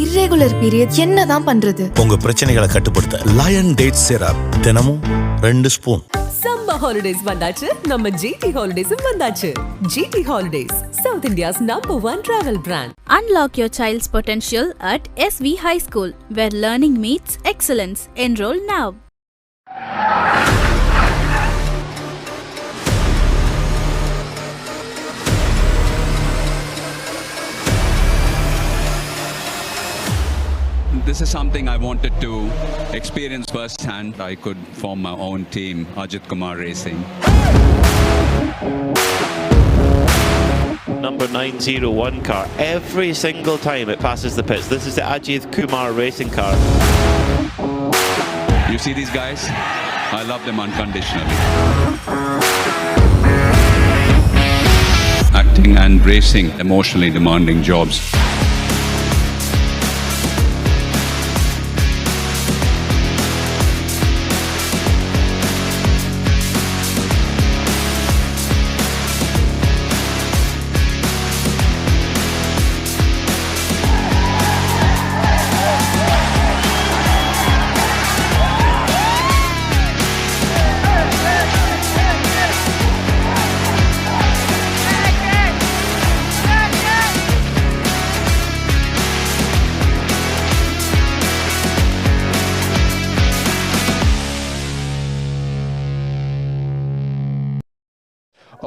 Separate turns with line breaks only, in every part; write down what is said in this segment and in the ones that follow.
irregular period என்னதான் பண்றது?
உங்க பிரச்சனைகளை கட்டுப்படுத்த லயன் டேட் சிரப் தினமும் 2 ஸ்பூன்.
Summer holidays வந்தாச்சு, நம்ம GT Holidays வந்தாச்சு. GT Holidays, South India's #1 travel brand.
Unlock your child's potential at SV High School, where learning meets excellence. Enroll now.
This is something I wanted to experience firsthand. I could form my own team, Ajith Kumar Racing.
Number 901 car. Every single time it passes the pits. This is the Ajith Kumar racing car.
You see these guys? I love them unconditionally. Acting and racing, emotionally demanding jobs.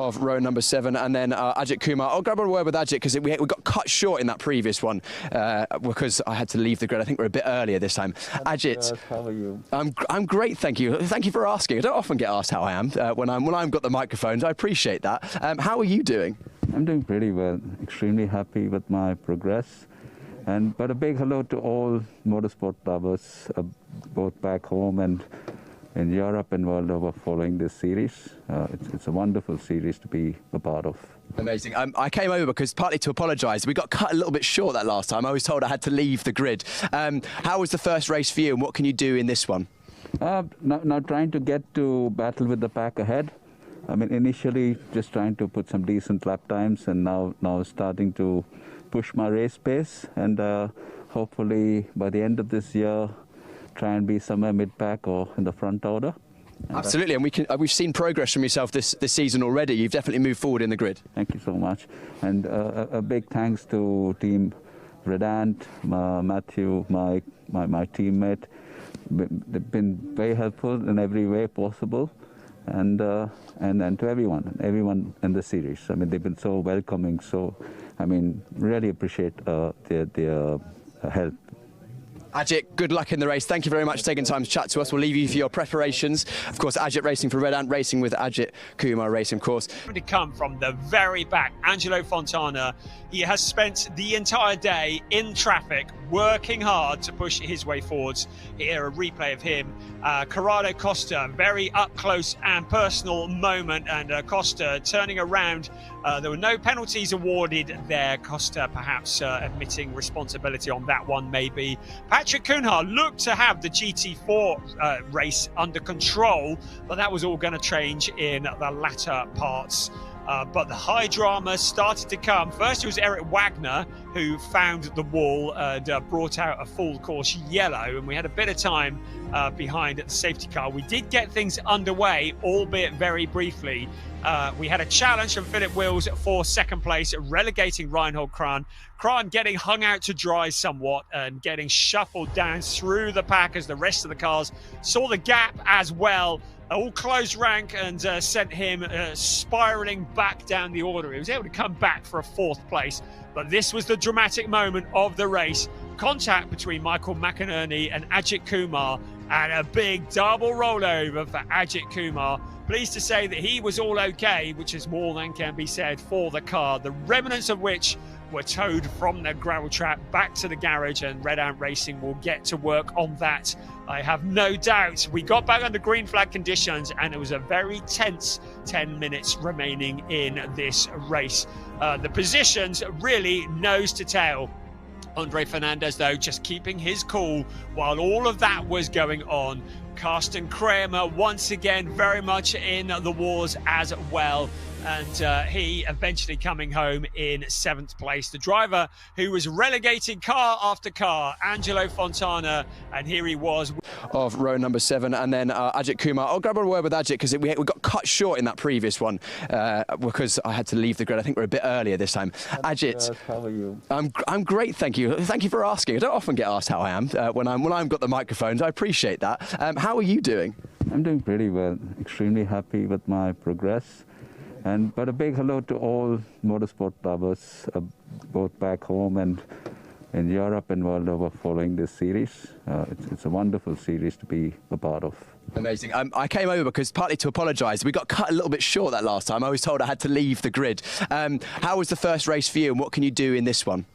Of row number 7, and then Ajith Kumar. I'll grab a word with Ajith because we got cut short in that previous one because I had to leave the grid. I think we're a bit earlier this time. Ajith,
how are you?
I'm great, thank you. Thank you for asking. I don't often get asked how I am when I've got the microphones. I appreciate that. How are you doing?
I'm doing pretty well. Extremely happy with my progress. But a big hello to all motorsport lovers, both back home and in Europe and world over, following this series. It's a wonderful series to be a part of.
Amazing. I came over because partly to apologise. We got cut a little bit short that last time. I was told I had to leave the grid. How was the first race for you, and what can you do in this one?
Now trying to get to battle with the pack ahead. I mean, initially just trying to put some decent lap times, and now starting to push my race pace, and hopefully by the end of this year try and be somewhere mid-pack or in the front order.
Absolutely, and we've seen progress from yourself this season already. You've definitely moved forward in the grid.
Thank you so much, and a big thanks to Team Redant, Matthew, my teammate. They've been very helpful in every way possible, and to everyone in the series. I mean, they've been so welcoming. So, I mean, really appreciate their help.
Ajith, good luck in the race. Thank you very much for taking time to chat to us. We'll leave you for your preparations. Of course, Ajith racing for Red Ant, racing with Ajith Kumar racing, of course.
To come from the very back, Angelo Fontana. He has spent the entire day in traffic, working hard to push his way forwards. Here, a replay of him. Corrado Costa, very up close and personal moment, and Costa turning around. There were no penalties awarded there. Costa perhaps admitting responsibility on that one, maybe. Patrick Cunha looked to have the GT4 race under control, but that was all going to change in the latter parts. But the high drama started to come. First it was Eric Wagner who found the wall and brought out a full course yellow, and we had a bit of time behind the safety car. We did get things underway, albeit very briefly. We had a challenge from Philip Wills for second place, relegating Reinhold Kran. Kran getting hung out to dry somewhat and getting shuffled down through the pack as the rest of the cars saw the gap as well. All closed rank and sent him spiralling back down the order. He was able to come back for a 4th place, but this was the dramatic moment of the race. Contact between Michael McInerney and Ajith Kumar, and a big double rollover for Ajith Kumar. Pleased to say that he was all okay, which is more than can be said for the car, the remnants of which were towed from the gravel trap back to the garage, and Red Ant Racing will get to work on that, I have no doubt. We got back under green flag conditions, and it was a very tense 10 minutes remaining in this race. The positions really nose to tail. Andre Fernandez, though, just keeping his cool while all of that was going on. Carsten Kramer once again very much in the wars as well. and he eventually coming home in 7th place. The driver who was relegating car after car, Angelo Fontana, and here he was.
Of row number 7, and then Ajith Kumar. I'll grab a word with Ajith because we got cut short in that previous one because I had to leave the grid. I think we're a bit earlier this time. Ajith,
how are you?
I'm great, thank you. Thank you for asking. I don't often get asked how I am when I've got the microphones. I appreciate that. How are you doing?
I'm doing pretty well. Extremely happy with my progress. But a big hello to all motorsport lovers, both back home and in Europe and world over, following this series. It's a wonderful series to be a part of.
Amazing. I came over because partly to apologise. We got cut a little bit short that last time. I was told I had to leave the grid. How was the first race for you, and what can you do in this one?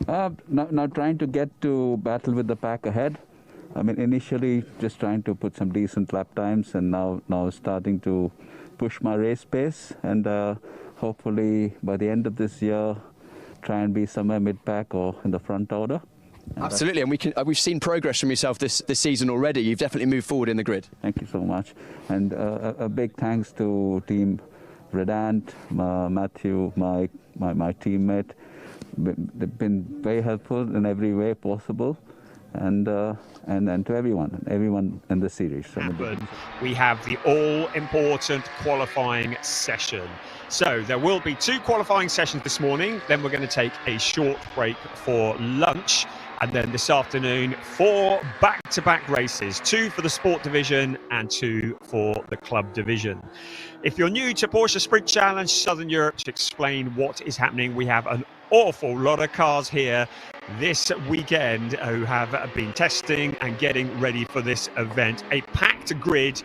Now trying to get to battle with the pack ahead. I mean, initially just trying to put some decent lap times, and now starting to push my race pace, and hopefully by the end of this year try and be somewhere mid-pack or in the front order.
Absolutely, and we've seen progress from yourself this season already. You've definitely moved forward in the grid.
Thank you so much, and a big thanks to team Redant, Matthew, my teammate. They've been very helpful in every way possible. And to everyone in the series.
We have the all-important qualifying session. So there will be 2 qualifying sessions this morning, then we're going to take a short break for lunch, and then this afternoon 4 back-to-back races, 2 for the sport division and 2 for the club division. If you're new to Porsche Sprint Challenge Southern Europe, to explain what is happening, we have an awful lot of cars here this weekend who have been testing and getting ready for this event. A packed grid.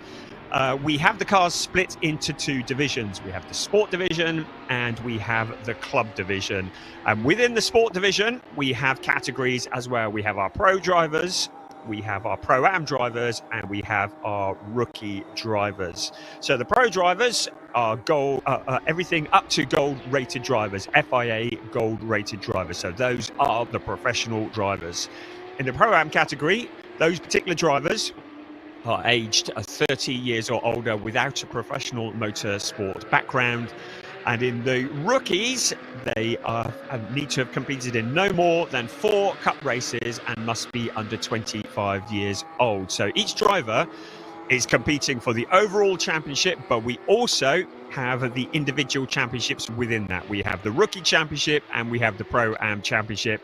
We have the cars split into 2 divisions. We have the sport division and we have the club division. And within the sport division, we have categories as well. We have our pro drivers, we have our Pro-Am drivers, and we have our rookie drivers. So the pro drivers are gold, everything up to gold rated drivers, FIA gold rated drivers. So those are the professional drivers. In the Pro-Am category, those particular drivers are aged 30 years or older without a professional motorsport background. And in the rookies, they need to have competed in no more than 4 cup races and must be under 25 years old. So each driver is competing for the overall championship, but we also have the individual championships within that. We have the rookie championship and we have the Pro-Am championship.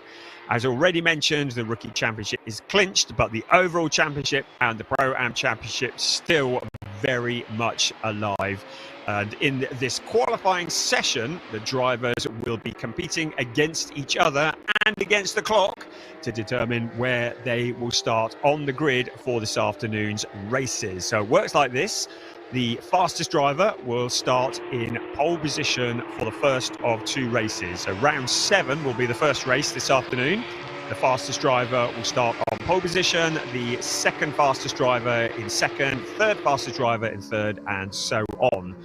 As already mentioned, the rookie championship is clinched, but the overall championship and the Pro-Am championship still very much alive. And in this qualifying session, the drivers will be competing against each other and against the clock to determine where they will start on the grid for this afternoon's races. So it works like this. The fastest driver will start in pole position for the first of 2 races. So round 7 will be the first race this afternoon. The fastest driver will start on pole position, the second fastest driver in second, third fastest driver in third, and so on.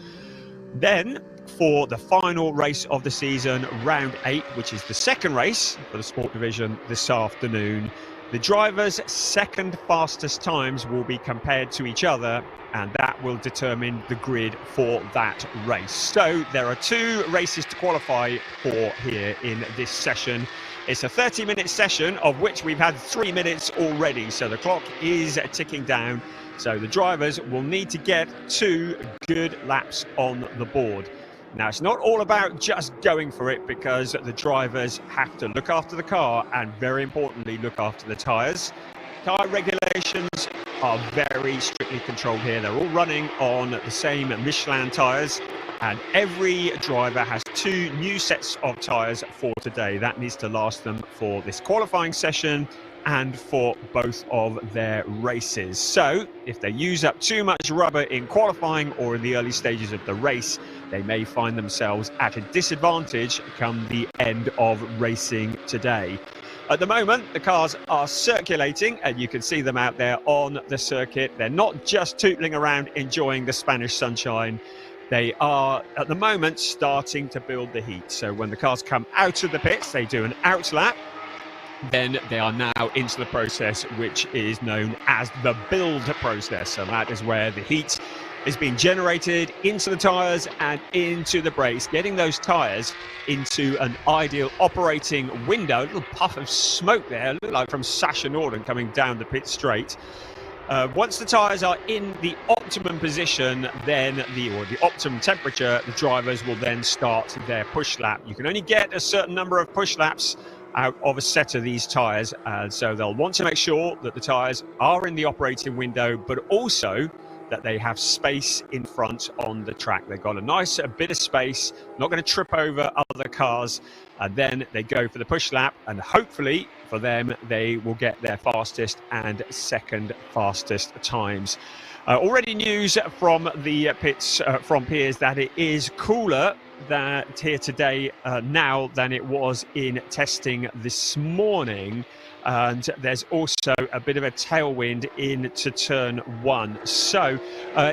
Then, for the final race of the season, round 8, which is the second race for the sport division this afternoon, the drivers' second fastest times will be compared to each other, and that will determine the grid for that race. So there are 2 races to qualify for here in this session. It's a 30-minute session, of which we've had 3 minutes already, so the clock is ticking down. So the drivers will need to get 2 good laps on the board. Now, it's not all about just going for it, because the drivers have to look after the car and, very importantly, look after the tyres. Tyre regulations are very strictly controlled here. They're all running on the same Michelin tyres, and every driver has 2 new sets of tyres for today. That needs to last them for this qualifying session and for both of their races. So if they use up too much rubber in qualifying or in the early stages of the race, they may find themselves at a disadvantage come the end of racing today. At the moment, the cars are circulating, and you can see them out there on the circuit. They're not just tootling around enjoying the Spanish sunshine. They are, at the moment, starting to build the heat. So when the cars come out of the pits, they do an out lap. Then they are now into the process which is known as the build process. So that is where the heat is being generated into the tyres and into the brakes, getting those tyres into an ideal operating window. A little puff of smoke there, looked like from Sasha Norden coming down the pit straight. Once the tyres are in the optimum position, then the optimum temperature, the drivers will then start their push lap. You can only get a certain number of push laps out of a set of these tyres, so they'll want to make sure that the tyres are in the operating window, but also that they have space in front on the track. They've got a nice bit of space, not going to trip over other cars, and then they go for the push lap, and hopefully for them they will get their fastest and second fastest times. Already news from the pits from Piers that it is cooler that here today now than it was in testing this morning, and there's also a bit of a tailwind into turn one. So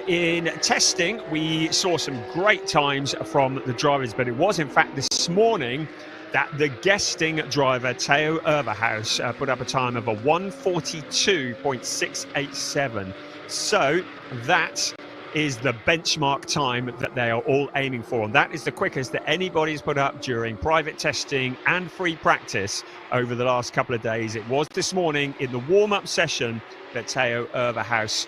in testing we saw some great times from the drivers, but it was in fact this morning that the guesting driver Theo Overhaus put up a time of a 1:42.687. So that is the benchmark time that they are all aiming for, and that is the quickest that anybody's put up during private testing and free practice over the last couple of days. It was this morning in the warm-up session that Theo Overhaus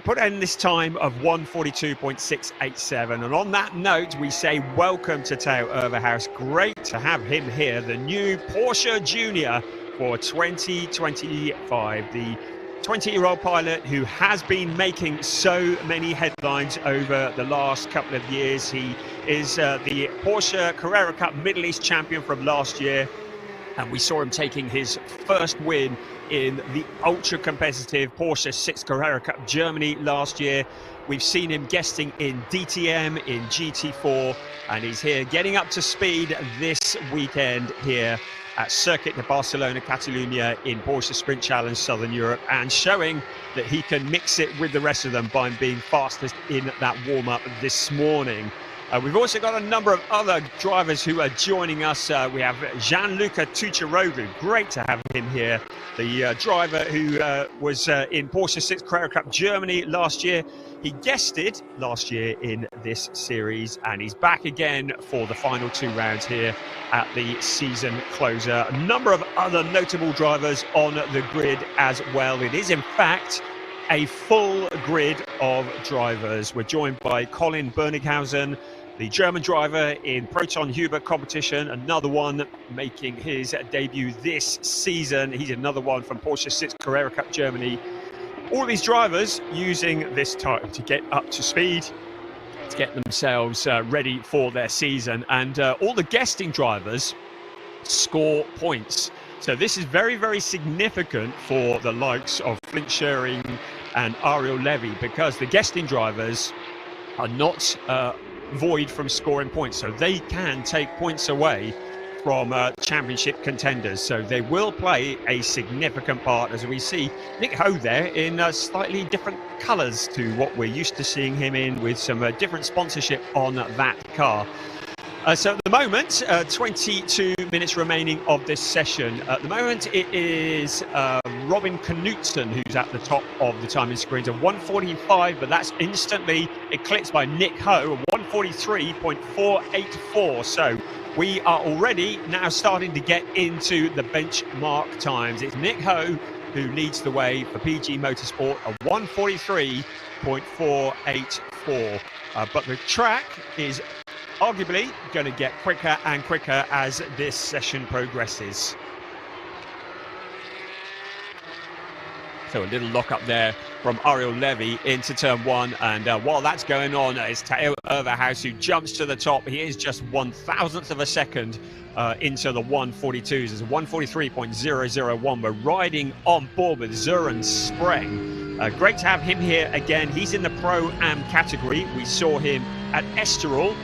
put in this time of 1:42.687. And on that note, we say welcome to Theo Overhaus. Great to have him here, the new Porsche Junior for 2025. The 20-year-old pilot who has been making so many headlines over the last couple of years. He is the Porsche Carrera Cup Middle East champion from last year, and we saw him taking his first win in the ultra-competitive Porsche 6 Carrera Cup Germany last year. We've seen him guesting in DTM, in GT4, and he's here getting up to speed this weekend here at Circuit de Barcelona, Catalunya in Porsche Sprint Challenge Southern Europe, and showing that he can mix it with the rest of them by being fastest in that warm-up this morning. We've also got a number of other drivers who are joining us. We have Gianluca Tucciaroglu, great to have him here, the driver who was in Porsche 6 Carrera Cup Germany last year. He guested last year in this series, and he's back again for the final two rounds here at the season closer. A number of other notable drivers on the grid as well. It is in fact a full grid of drivers. We're joined by Colin Bernighausen, the German driver in Proton Huber competition, another one making his debut this season. He's another one from Porsche 6 Carrera Cup Germany. All these drivers using this time to get up to speed, to get themselves ready for their season, and all the guesting drivers score points. So this is very, very significant for the likes of Flint Schering and Ariel Levy, because the guesting drivers are not void from scoring points, so they can take points away from championship contenders. So they will play a significant part, as we see Nick Ho there in slightly different colours to what we're used to seeing him in, with some different sponsorship on that car. So at the moment, 22 minutes remaining of this session. At the moment, it is Robin Knudsen who's at the top of the timing screens, a 1:45, but that's instantly eclipsed by Nick Ho, a 1:43.484. So we are already now starting to get into the benchmark times. It's Nick Ho who leads the way for PG Motorsport, a 1:43.484. But the track is arguably going to get quicker and quicker as this session progresses. So a little lock up there from Ariel Levy into turn one, and while that's going on, it's Theo Overhaus who jumps to the top. He is just 1,000th of a second into the 1:42s. It's a 1:43.001. We're riding on board with Søren Spreng. Great to have him here again. He's in the Pro-Am category. We saw him at Estoril.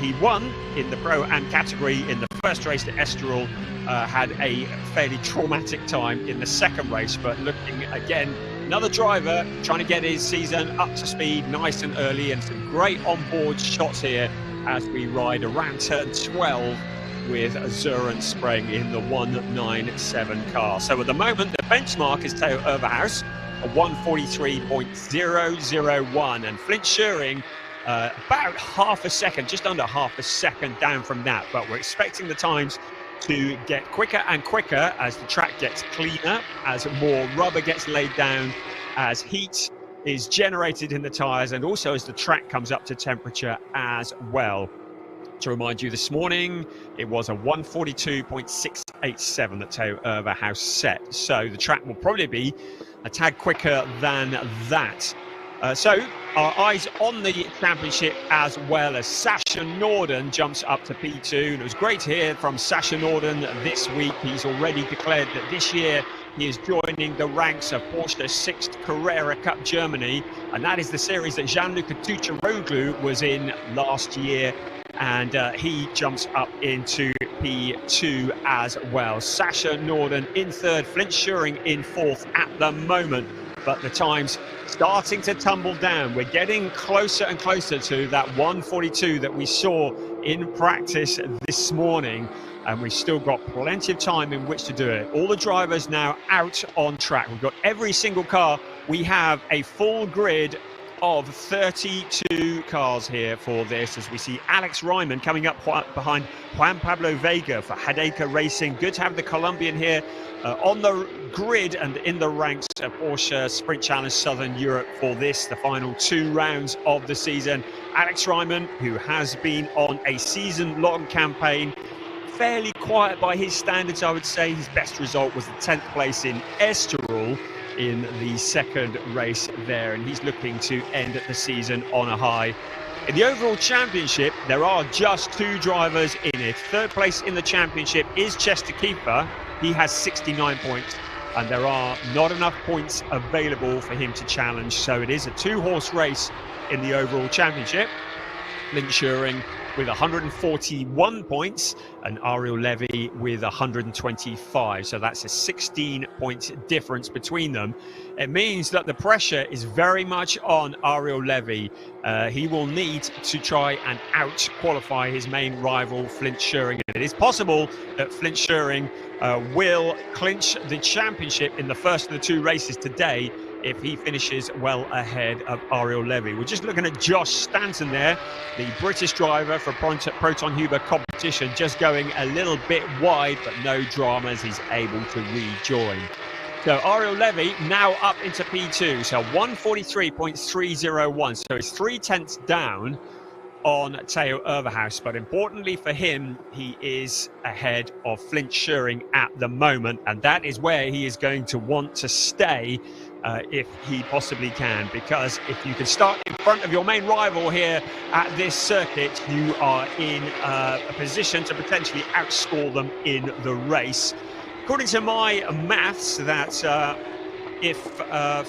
He won in the Pro-Am category in the first race to Estoril, had a fairly traumatic time in the second race, but looking again, another driver trying to get his season up to speed nice and early, and some great onboard shots here as we ride around turn 12 with Søren Spreng in the 197 car. So at the moment, the benchmark is Theo Overhaus, a 1:43.001, and Flint Schuring about half a second, just under half a second down from that. But we're expecting the times to get quicker and quicker as the track gets cleaner, as more rubber gets laid down, as heat is generated in the tyres, and also as the track comes up to temperature as well. To remind you, this morning it was a 1:42.687 that Theo House set, so the track will probably be a tad quicker than that. So our eyes on the championship as well, as Sasha Norden jumps up to P2. And it was great to hear from Sasha Norden this week. He's already declared that this year he is joining the ranks of Porsche's 6th Carrera Cup Germany, and that is the series that Gianluca Tucciaroglu was in last year, and he jumps up into P2 as well. Sasha Norden in third, Flint Schuring in fourth at the moment, but the times starting to tumble down. We're getting closer and closer to that 1:42 that we saw in practice this morning, and we've still got plenty of time in which to do it. All the drivers now out on track. We've got every single car. We have a full grid of 32 cars here for this, as we see Alex Ryman coming up behind Juan Pablo Vega for Hadeka Racing. Good to have the Colombian here on the grid and in the ranks of Porsche Sprint Challenge Southern Europe for this, the final 2 rounds of the season. Alex Ryman, who has been on a season-long campaign, fairly quiet by his standards, I would say. His best result was the 10th place in Estoril in the second race there, and he's looking to end the season on a high. In the overall championship, there are just 2 drivers in it. Third place in the championship is Chester Keefer. He has 69 points, and there are not enough points available for him to challenge, so it is a 2-horse race in the overall championship. Flint Schuring with 141 points and Ariel Levy with 125. So that's a 16-point difference between them. It means that the pressure is very much on Ariel Levy. He will need to try and out-qualify his main rival, Flint Schuring. And it is possible that Flint Schuring will clinch the championship in the first of the 2 races today if he finishes well ahead of Ariel Levy. We're just looking at Josh Stanton there, the British driver for Proton Huber competition, just going a little bit wide, but no dramas, he's able to rejoin. So Ariel Levy now up into P2, so 1:43.301, so it's 3/10 down on Theo Overhaus, but importantly for him, he is ahead of Flint Schuring at the moment, and that is where he is going to want to stay if he possibly can, because if you can start in front of your main rival here at this circuit, you are in a position to potentially outscore them in the race. According to my maths, that if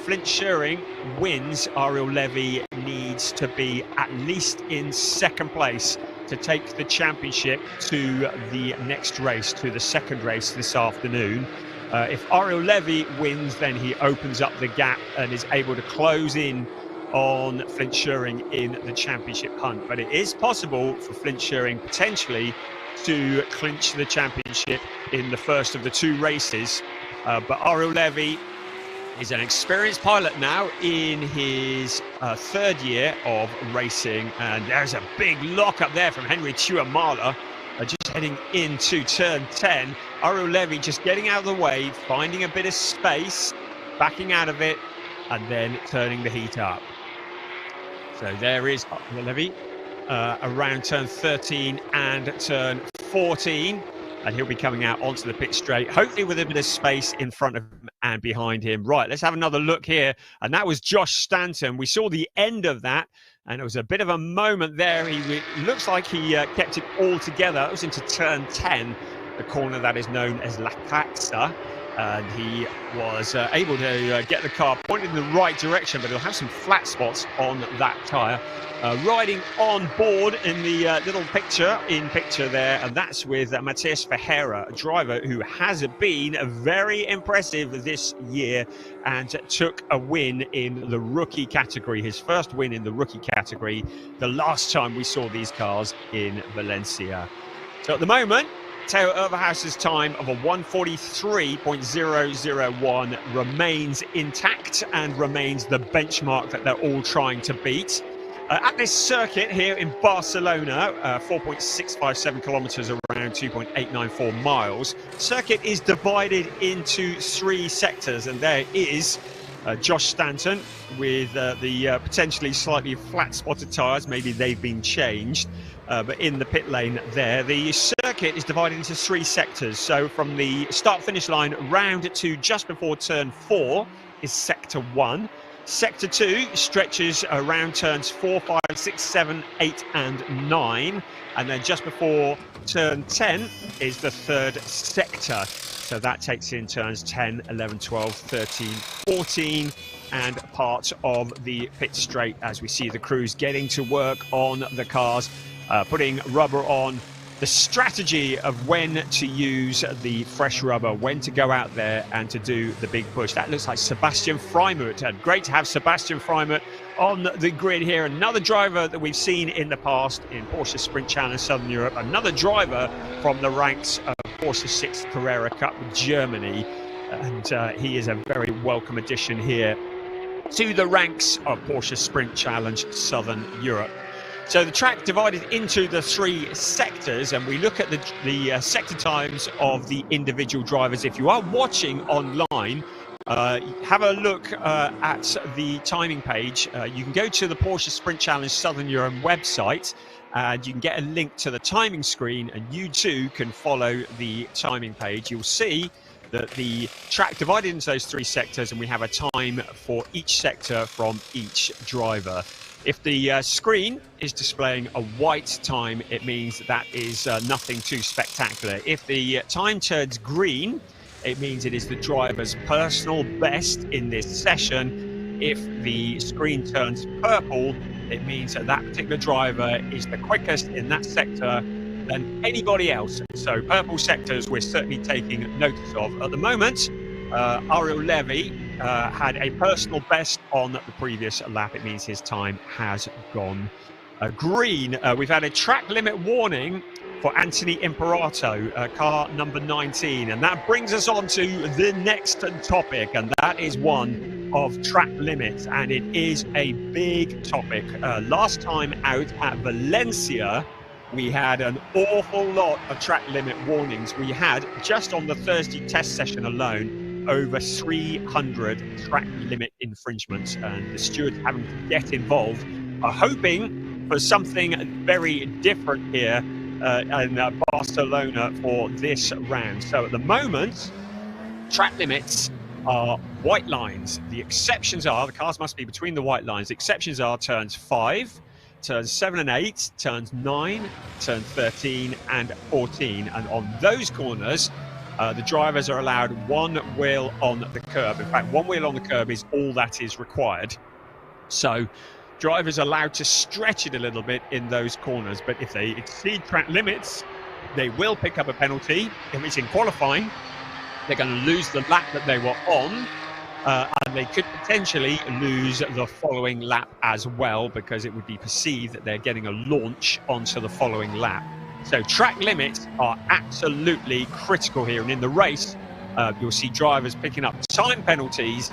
Flint Schuring wins, Ariel Levy needs to be at least in second place to take the championship to the next race, to the second race this afternoon. If Ariel Levy wins, then he opens up the gap and is able to close in on Flint Schuring in the championship hunt. But it is possible for Flint Schuring potentially to clinch the championship in the first of the 2 races. But Ariel Levy is an experienced pilot now in his 3rd year of racing. And there's a big lock up there from Henry Tuamala. Just heading into turn 10. Ariel Levy just getting out of the way, finding a bit of space, backing out of it, and then turning the heat up. So there is Ariel Levy around turn 13 and turn 14, and he'll be coming out onto the pit straight, hopefully with a bit of space in front of him and behind him. Right, let's have another look here, and that was Josh Stanton. We saw the end of that, and it was a bit of a moment there. He looks like he kept it all together. It was into turn 10, the corner that is known as La Caxa, and he was able to get the car pointed in the right direction, but he'll have some flat spots on that tyre. Riding on board in the little picture there, and that's with Matias Ferreira, a driver who has been very impressive this year and took a win in the rookie category, his first win in the rookie category the last time we saw these cars in Valencia. So at the moment, Theo Overhaus's time of a 1:43.001 remains intact and remains the benchmark that they're all trying to beat. At this circuit here in Barcelona, 4.657 kilometers, around 2.894 miles, circuit is divided into 3 sectors, and there is Josh Stanton with the potentially slightly flat spotted tyres. Maybe they've been changed, but in the pit lane there. The circuit is divided into 3 sectors. So from the start-finish line round to just before turn 4 is sector 1. Sector 2 stretches around turns 4, 5, 6, 7, 8 and 9. And then just before turn 10 is the 3rd sector. So that takes in turns 10, 11, 12, 13, 14 and part of the pit straight as we see the crews getting to work on the cars, putting rubber on. The strategy of when to use the fresh rubber, when to go out there and to do the big push. That looks like Sebastian Freimut. And great to have Sebastian Freimut on the grid here. Another driver that we've seen in the past in Porsche Sprint Challenge Southern Europe. Another driver from the ranks of Porsche 6 Carrera Cup Germany. And he is a very welcome addition here to the ranks of Porsche Sprint Challenge Southern Europe. So the track divided into the 3 sectors, and we look at the sector times of the individual drivers. If you are watching online, have a look at the timing page. You can go to the Porsche Sprint Challenge Southern Europe website, and you can get a link to the timing screen, and you too can follow the timing page. You'll see that the track divided into those 3 sectors, and we have a time for each sector from each driver. If the screen is displaying a white time, it means that is nothing too spectacular. If the time turns green, it means it is the driver's personal best in this session. If the screen turns purple, it means that that particular driver is the quickest in that sector than anybody else. So purple sectors we're certainly taking notice of. At the moment, Ariel Levy had a personal best on the previous lap. It means his time has gone green. We've had a track limit warning for Anthony Imperato, car number 19. And that brings us on to the next topic, and that is one of track limits. And it is a big topic. Last time out at Valencia, we had an awful lot of track limit warnings. We had, just on the Thursday test session alone, over 300 track limit infringements, and the stewards having to get involved are hoping for something very different here in Barcelona for this round. So at the moment, track limits are white lines. The exceptions are, the cars must be between the white lines. The exceptions are turns 5, turns 7 and 8, turns 9, turn 13 and 14. And on those corners, the drivers are allowed 1 wheel on the curb. In fact, 1 wheel on the curb is all that is required. So drivers are allowed to stretch it a little bit in those corners. But if they exceed track limits, they will pick up a penalty. If it's in qualifying, they're going to lose the lap that they were on. And they could potentially lose the following lap as well, because it would be perceived that they're getting a launch onto the following lap. So track limits are absolutely critical here. And in the race, you'll see drivers picking up time penalties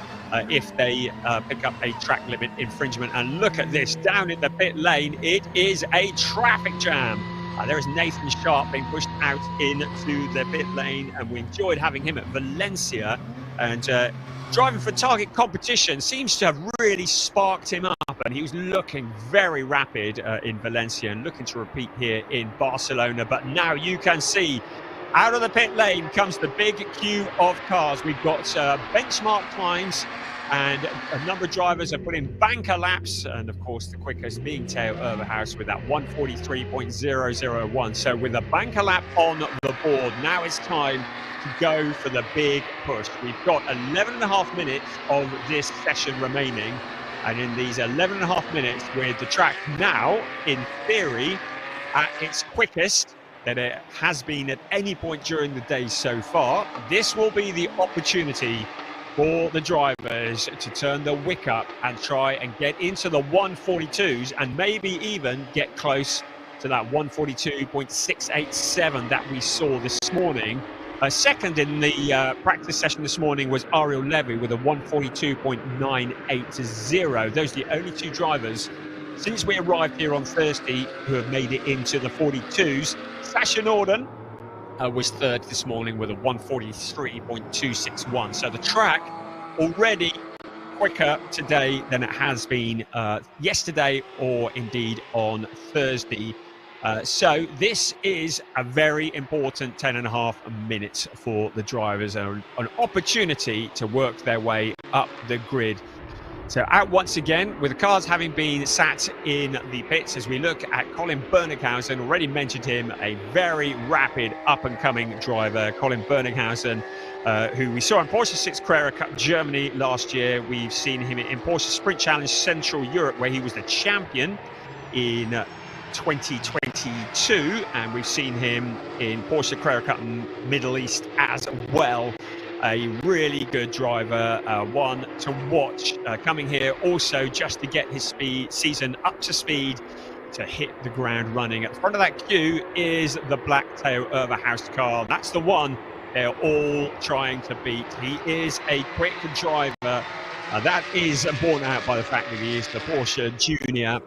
if they pick up a track limit infringement. And look at this, down in the pit lane, it is a traffic jam. There is Nathan Sharp being pushed out into the pit lane, and we enjoyed having him at Valencia. And driving for target competition seems to have really sparked him up, and he was looking very rapid in Valencia and looking to repeat here in Barcelona. But now you can see out of the pit lane comes the big queue of cars. We've got benchmark times, and a number of drivers are putting banker laps, and of course the quickest being Theo Overhaus with that 1:43.001. So with a banker lap on the board, now it's time to go for the big push. We've got 11.5 minutes of this session remaining, and in these 11.5 minutes, with the track now in theory at its quickest that it has been at any point during the day so far, this will be the opportunity for the drivers to turn the wick up and try and get into the 142s and maybe even get close to that 142.687 that we saw this morning. Second in the practice session this morning was Ariel Levy with a 142.980. Those are the only two drivers since we arrived here on Thursday who have made it into the 42s. Sasha Norden was third this morning with a 143.261. So the track already quicker today than it has been yesterday or indeed on Thursday. So this is a very important 10.5 minutes for the drivers, an opportunity to work their way up the grid. So out once again, with the cars having been sat in the pits, as we look at Colin Berninghausen, already mentioned him, a very rapid up-and-coming driver. Colin Berninghausen, who we saw in Porsche 6 Carrera Cup Germany last year. We've seen him in Porsche Sprint Challenge Central Europe, where he was the champion in 2022, and we've seen him in Porsche Carrera Cup Middle East as well. A really good driver, one to watch coming here also just to get his season up to speed to hit the ground running. At the front of that queue is the black Theo Overhaus car. That's the one they're all trying to beat. He is a quick driver. That is borne out by the fact that he is the Porsche Junior,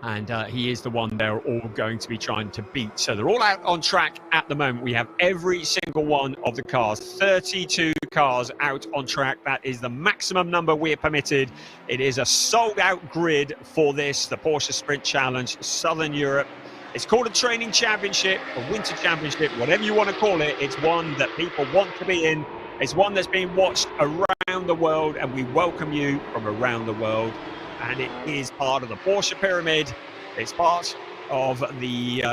and he is the one they're all going to be trying to beat. So they're all out on track at the moment. We have every single one of the cars, 32 cars out on track. That is the maximum number we're permitted. It is a sold-out grid for this, the Porsche Sprint Challenge Southern Europe. It's called a training championship, a winter championship, whatever you want to call it. It's one that people want to be in. It's one that's being watched around the world, and we welcome you from around the world. And it is part of the Porsche pyramid. It's part of the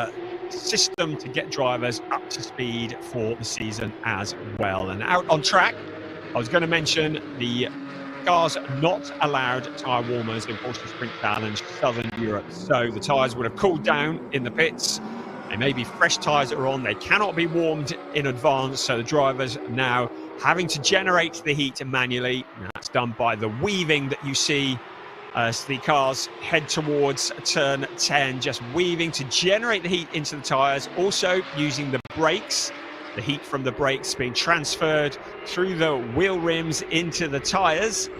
system to get drivers up to speed for the season as well. And out on track, I was going to mention the cars not allowed tyre warmers in Porsche Sprint Challenge Southern Europe. So the tyres would have cooled down in the pits. They may be fresh tyres that are on. They cannot be warmed in advance. So the drivers now having to generate the heat manually. And that's done by the weaving that you see as the cars head towards turn 10, just weaving to generate the heat into the tyres, also using the brakes, the heat from the brakes being transferred through the wheel rims into the tyres,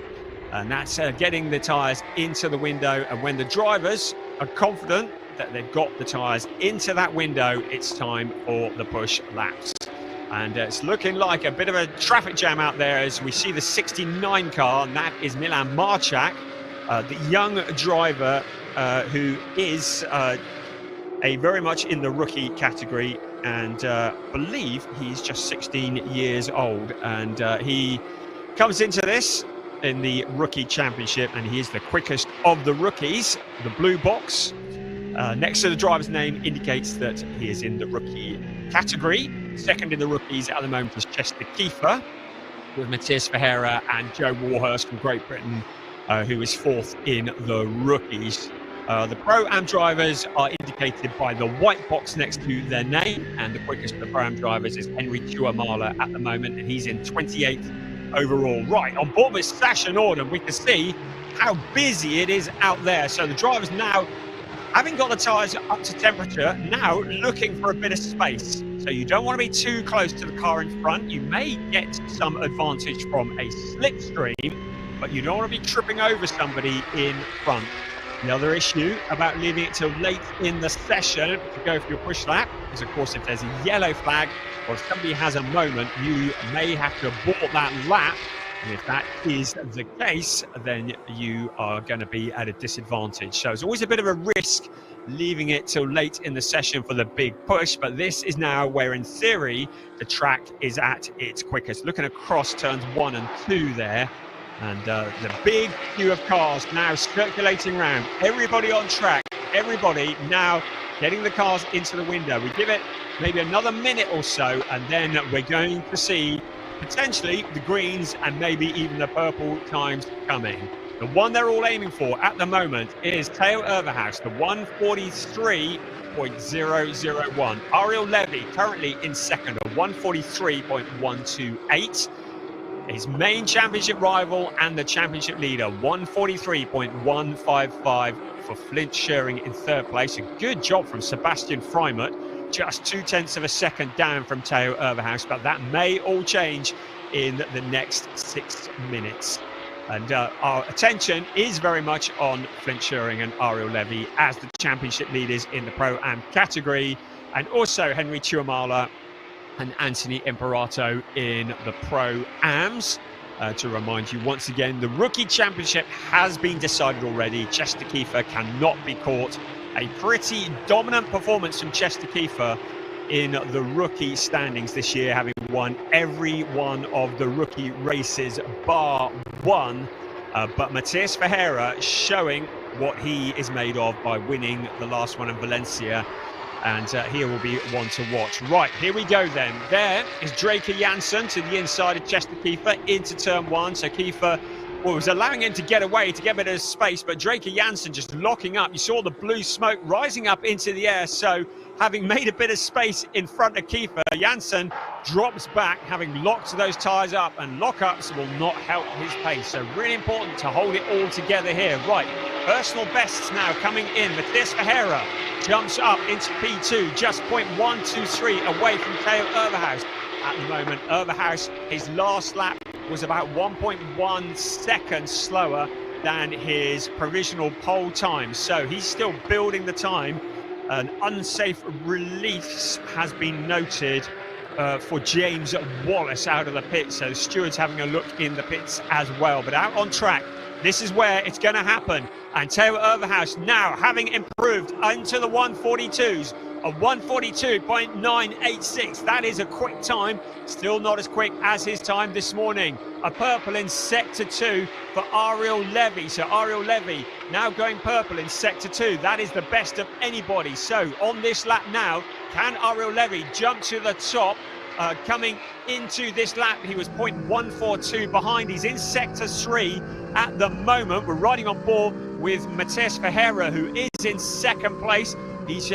and that's getting the tyres into the window. And when the drivers are confident that they've got the tyres into that window, it's time for the push laps. And it's looking like a bit of a traffic jam out there as we see the 69 car, and that is Milan Marchak, the young driver who is very much in the rookie category, and believe he's just 16 years old, and he comes into this in the rookie championship, and he is the quickest of the rookies. The blue box next to the driver's name indicates that he is in the rookie category. Second in the rookies at the moment is Chester Kiefer, with Matthias Ferreira and Joe Warhurst from Great Britain, who is fourth in the rookies. The Pro-Am drivers are indicated by the white box next to their name, and the quickest of the Pro-Am drivers is Henry Tuamala at the moment, and he's in 28th overall. Right, on board with Sasha Norden, we can see how busy it is out there. So the drivers now, having got the tyres up to temperature, now looking for a bit of space. So you don't want to be too close to the car in front. You may get some advantage from a slipstream, but you don't want to be tripping over somebody in front. The other issue about leaving it till late in the session to go for your push lap is, of course, if there's a yellow flag or if somebody has a moment, you may have to abort that lap. And if that is the case, then you are going to be at a disadvantage. So it's always a bit of a risk leaving it till late in the session for the big push. But this is now where, in theory, the track is at its quickest. Looking across turns 1 and 2 there. And the big queue of cars now circulating around. Everybody on track. Everybody now getting the cars into the window. We give it maybe another minute or so, and then we're going to see potentially the greens and maybe even the purple times coming. The one they're all aiming for at the moment is Theo Overhaus, the 143.001. Ariel Levy currently in second, a 143.128. his main championship rival and the championship leader. 143.155 for Flint Schering in third place. A good job from Sebastian Freimut, just 0.2 of a second down from Theo Overhaus, but that may all change in the next 6 minutes. And our attention is very much on Flint Schering and Ariel Levy as the championship leaders in the Pro-Am category, and also Henry Tuamala and Anthony Imperato in the Pro-Ams. To remind you once again, the rookie championship has been decided already. Chester Kiefer cannot be caught. A pretty dominant performance from Chester Kiefer in the rookie standings this year, having won every one of the rookie races bar one. But Matias Ferreira showing what he is made of by winning the last one in Valencia. And here will be one to watch. Right, here we go then. There is Draker Janssen to the inside of Chester Kiefer into turn one. So Kiefer was allowing him to get away, to get a bit of space, but Draker Janssen just locking up. You saw the blue smoke rising up into the air. So having made a bit of space in front of Kiefer, Janssen drops back, having locked those tyres up, and lockups will not help his pace. So really important to hold it all together here. Right, personal bests now coming in. Matias Ferreira jumps up into P2, just 0.123 away from Theo Overhaus. At the moment, Overhaus, his last lap was about 1.1 seconds slower than his provisional pole time. So he's still building the time. An unsafe release has been noted for James Wallace out of the pits. So the stewards having a look in the pits as well. But out on track, this is where it's going to happen. And Theo Overhaus now having improved into the 142s. A 142.986. That is a quick time. Still not as quick as his time this morning. A purple in sector 2 for Ariel Levy. So Ariel Levy now going purple in sector 2. That is the best of anybody. So on this lap now, can Ariel Levy jump to the top? Coming into this lap, he was 0.142 behind. He's in sector 3 at the moment. We're riding on board with Matias Ferreira, who is in second place. He's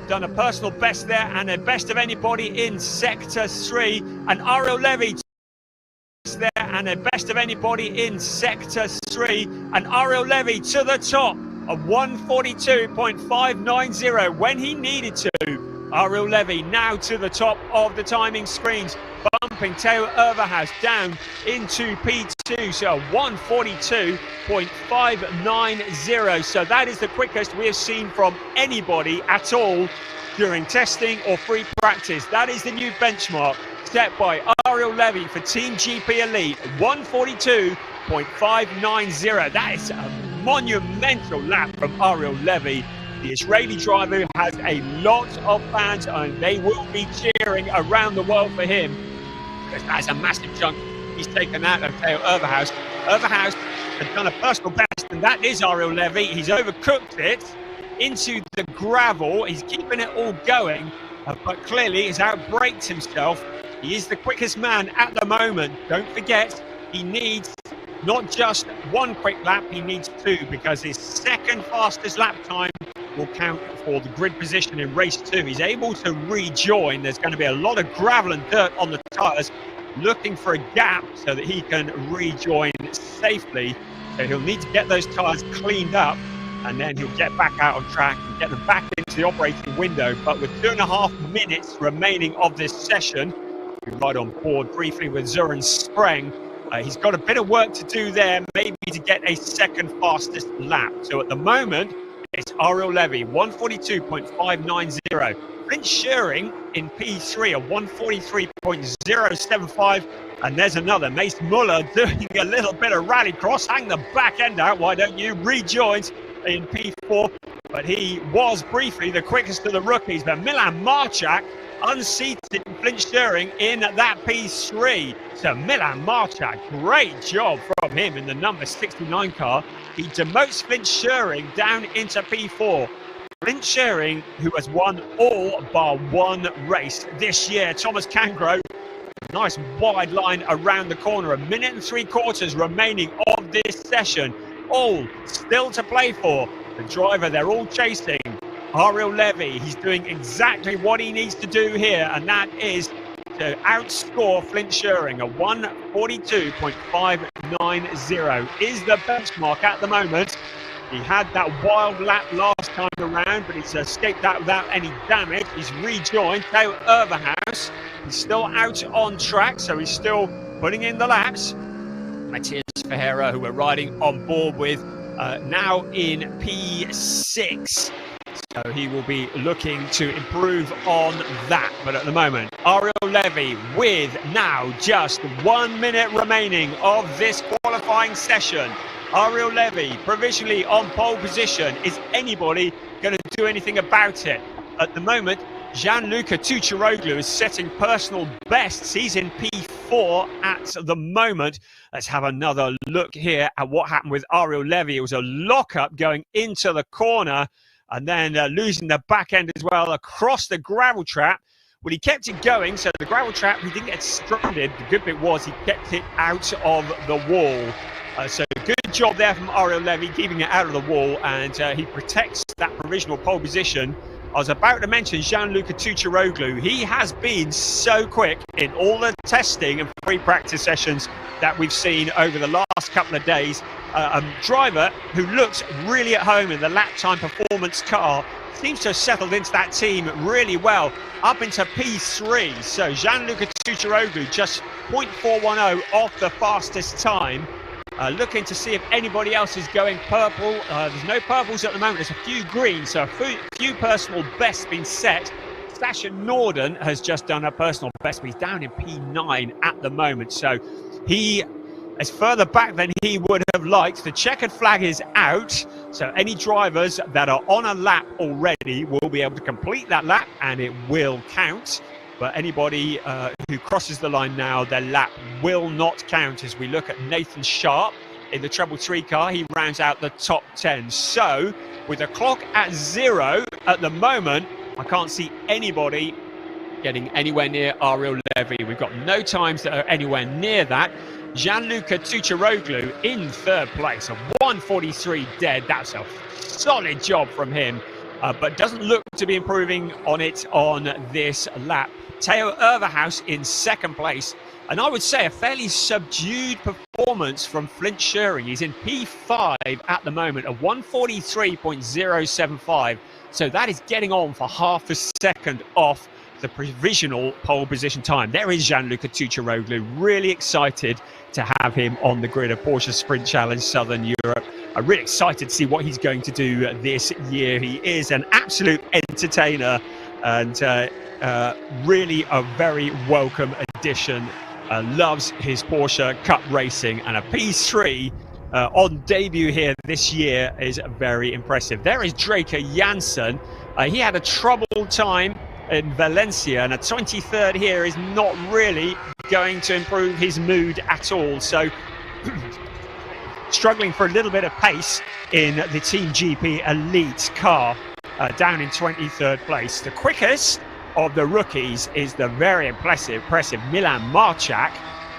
done a personal best there and a best of anybody in sector 3. And Ariel Levy there and a best of anybody in sector 3. And Ariel Levy to the top of 142.590 when he needed to. Ariel Levy now to the top of the timing screens, bumping Theo Overhaus down into P2, so 142.590. So that is the quickest we have seen from anybody at all during testing or free practice. That is the new benchmark set by Ariel Levy for Team GP Elite, 142.590. That is a monumental lap from Ariel Levy. The Israeli driver who has a lot of fans, and they will be cheering around the world for him, because that's a massive chunk he's taken out of Theo Overhaus. Overhaus has done a personal best, and that is Ariel Levy. He's overcooked it into the gravel. He's keeping it all going, but clearly he's outbraked himself. He is the quickest man at the moment. Don't forget, he needs not just one quick lap, he needs two, because his second fastest lap time will count for the grid position in race 2. He's able to rejoin. There's going to be a lot of gravel and dirt on the tyres, looking for a gap so that he can rejoin safely. So he'll need to get those tyres cleaned up, and then he'll get back out on track and get them back into the operating window. But with 2.5 minutes remaining of this session, we ride on board briefly with Zoran Spreng. He's got a bit of work to do there, maybe to get a second fastest lap. So at the moment, it's Ariel Levy, 142.590. Flint Schering in P3, a 143.075. And there's another, Mace Muller doing a little bit of rallycross. Hang the back end out, why don't you? Rejoins in P4. But he was briefly the quickest of the rookies. But Milan Marchak unseated Flint Schering in that P3. So Milan Marchak, great job from him in the number 69 car. He demotes Flint Schering down into P4. Flint Schering, who has won all bar one race this year. Thomas Cangro, nice wide line around the corner. 1 minute and 3/4 remaining of this session. All still to play for. The driver they're all chasing, Ariel Levy. He's doing exactly what he needs to do here, and that is to outscore Flint Schuring. A 1:42.590 is the benchmark at the moment. He had that wild lap last time around, but he's escaped that without any damage. He's rejoined Theo Overhouse. He's still out on track, so he's still putting in the laps. Matthias Ferreira, who we're riding on board with, now in P6. So he will be looking to improve on that. But at the moment, Ariel Levy with now just 1 minute remaining of this qualifying session. Ariel Levy provisionally on pole position. Is anybody going to do anything about it? At the moment, Gianluca Tucciaroglu is setting personal bests. He's in P4 at the moment. Let's have another look here at what happened with Ariel Levy. It was a lockup going into the corner and then losing the back end as well across the gravel trap. Well, he kept it going, so the gravel trap, he didn't get stranded. The good bit was he kept it out of the wall. So good job there from Ariel Levy, keeping it out of the wall, and he protects that provisional pole position. I was about to mention Gianluca Tucciaroglu. He has been so quick in all the testing and free practice sessions that we've seen over the last couple of days. A driver who looks really at home in the lap time performance car. Seems to have settled into that team really well, up into P3. So Gianluca Tucciaroglu just 0.410 off the fastest time. Looking to see if anybody else is going purple. There's no purples at the moment. There's a few greens, so a few personal bests been set. Sasha Norden has just done a personal best, but he's down in P9 at the moment. So he is further back than he would have liked. The checkered flag is out, so any drivers that are on a lap already will be able to complete that lap, and it will count. But anybody who crosses the line now, their lap will not count. As we look at Nathan Sharp in the Treble 3 car, he rounds out the top 10. So with the clock at 0 at the moment, I can't see anybody getting anywhere near Ariel Levy. We've got no times that are anywhere near that. Gianluca Tucciaroglu in third place, a 1:43 dead. That's a solid job from him, but doesn't look to be improving on it on this lap. Theo Overhouse in second place, and I would say a fairly subdued performance from Flint Schuring. He's in P5 at the moment, a 1:43.075. So that is getting on for half a second off the provisional pole position time. There is Gianluca Tucciaroglu, really excited to have him on the grid of Porsche Sprint Challenge Southern Europe. I'm really excited to see what he's going to do this year. He is an absolute entertainer and really a very welcome addition. Loves his Porsche Cup racing, and a P3 on debut here this year is very impressive. There is Draker Janssen. He had a troubled time in Valencia, and a 23rd here is not really going to improve his mood at all. So struggling for a little bit of pace in the Team GP Elite car, down in 23rd place. The quickest of the rookies is the very impressive Milan Marchak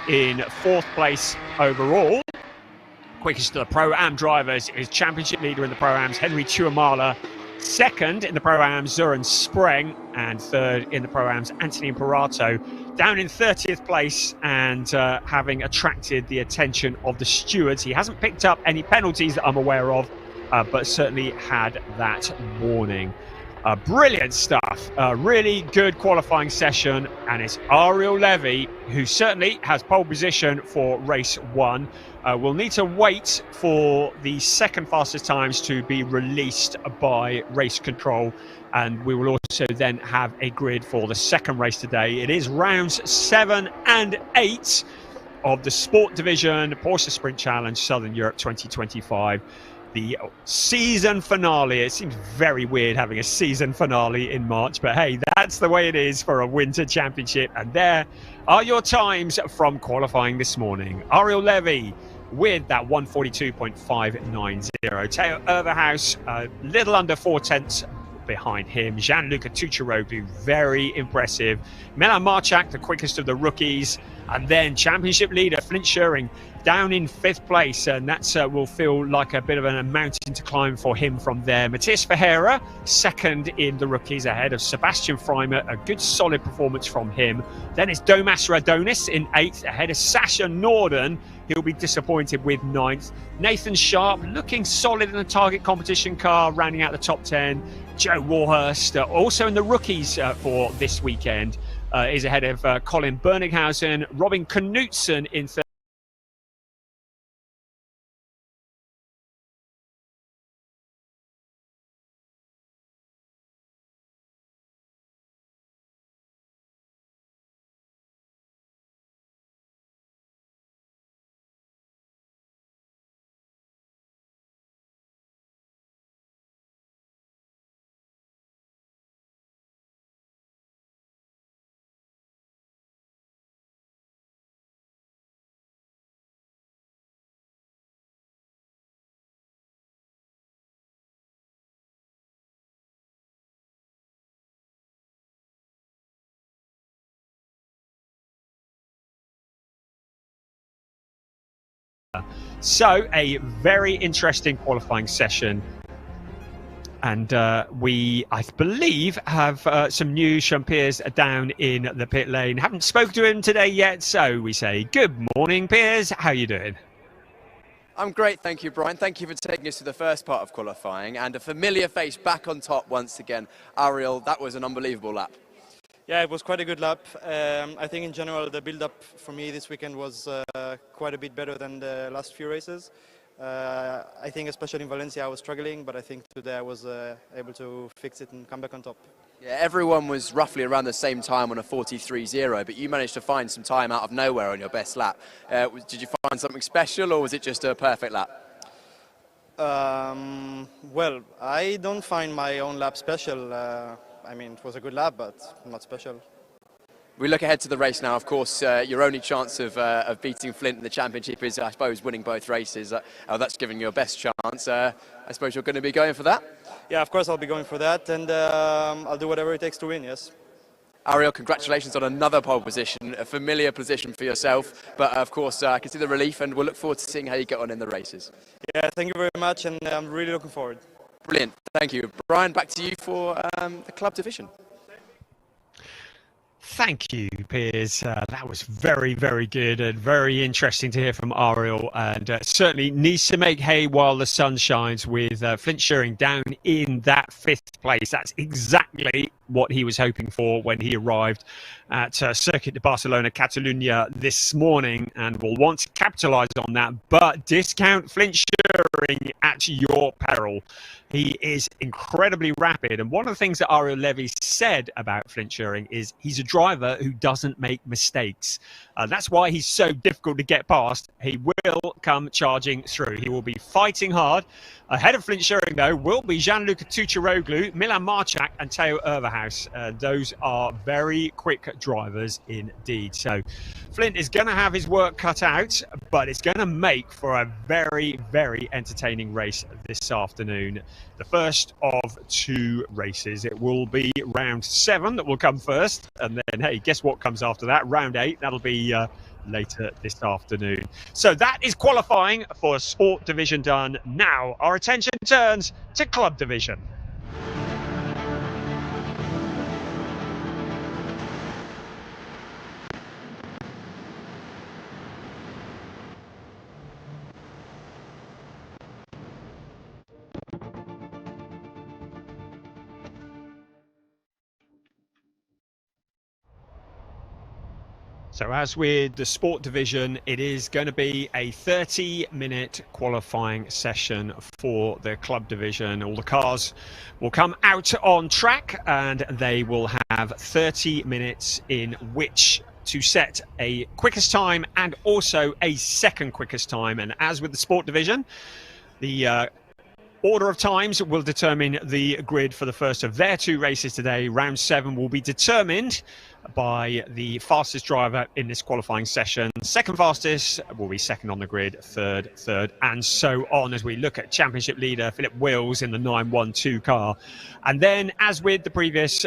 in 4th place overall. Quickest of the Pro-Am drivers is championship leader in the Pro-Ams, Henry Tuamala. 2nd in the Pro-Ams, Zoran Spreng, and 3rd in the Pro-Ams, Anthony Imperato, down in 30th place and having attracted the attention of the stewards. He hasn't picked up any penalties that I'm aware of, but certainly had that warning. Brilliant stuff. Really good qualifying session, and it's Ariel Levy who certainly has pole position for race 1. We'll need to wait for the second fastest times to be released by race control, and we will also then have a grid for the second race today. It is rounds 7 and 8 of the Sport Division Porsche Sprint Challenge Southern Europe 2025. The season finale. It seems very weird having a season finale in March, but hey, that's the way it is for a winter championship. And there are your times from qualifying this morning. Ariel Levy with that 1:42.590. Theo Overhouse, a little under 4/10 behind him. Gianluca Tucciaroglu, very impressive. Milan Marchak, the quickest of the rookies. And then championship leader Flint Schuring down in 5th place, and that will feel like a bit of a mountain to climb for him from there. Matthias Ferreira, 2nd in the rookies, ahead of Sebastian Freimer. A good solid performance from him. Then it's Domas Radonis in 8th, ahead of Sasha Norden. He'll be disappointed with 9th. Nathan Sharp looking solid in the target competition car, rounding out the top 10. Joe Warhurst, also in the rookies for this weekend, is ahead of Colin Berninghausen. Robin Knutson in 3rd. So a very interesting qualifying session, and we, I believe, have some news from Piers down in the pit lane. Haven't spoken to him today yet, so we say good morning, Piers. How you doing?
I'm great, thank you, Brian. Thank you for taking us to the first part of qualifying, and a familiar face back on top once again. Ariel, that was an unbelievable lap.
Yeah, it was quite a good lap. I think in general the build-up for me this weekend was quite a bit better than the last few races. I think especially in Valencia I was struggling, but I think today I was able to fix it and come back on top.
Yeah, everyone was roughly around the same time on a 43.0, but you managed to find some time out of nowhere on your best lap. Did you find something special, or was it just a perfect lap?
Well, I don't find my own lap special. I mean, it was a good lap, but not special.
We look ahead to the race now. Of course, your only chance of beating Flint in the championship is, I suppose, winning both races. That's giving you your best chance. I suppose you're going to be going for that?
Yeah, of course I'll be going for that, and I'll do whatever it takes to win, yes.
Ariel, congratulations on another pole position, a familiar position for yourself. But, of course, I can see the relief, and we'll look forward to seeing how you get on in the races.
Yeah, thank you very much, and I'm really looking forward.
Brilliant, thank you. Brian, back to you for the club division.
Thank you, Piers. That was very, very good and very interesting to hear from Ariel, and certainly needs to make hay while the sun shines with Flint Schuring down in that 5th place. That's exactly what he was hoping for when he arrived at Circuit de Barcelona, Catalunya this morning, and will want to capitalise on that, but discount Flint Schuring at your peril. He is incredibly rapid, and one of the things that Ariel Levy said about Flint Schuring is he's a driver who doesn't make mistakes. That's why he's so difficult to get past. He will come charging through. He will be fighting hard. Ahead of Flint Schuring, though, will be Gianluca Tucciaroglu, Milan Marchak and Teo Overhaus. Those are very quick drivers indeed. So Flint is going to have his work cut out, but it's going to make for a very, very entertaining race this afternoon. The first of 2 races. It will be round 7 that will come first, and then, hey, guess what comes after that? Round 8. That'll be later this afternoon. So that is qualifying for Sport Division done. Now our attention turns to Club Division. So as with the Sport Division, it is going to be a 30-minute qualifying session for the Club Division. All the cars will come out on track and they will have 30 minutes in which to set a quickest time and also a second quickest time. And as with the Sport Division, the order of times will determine the grid for the first of their 2 races today. Round 7 will be determined by the fastest driver in this qualifying session. Second fastest will be second on the grid, third, and so on as we look at championship leader Philip Wills in the 912 car. And then, as with the previous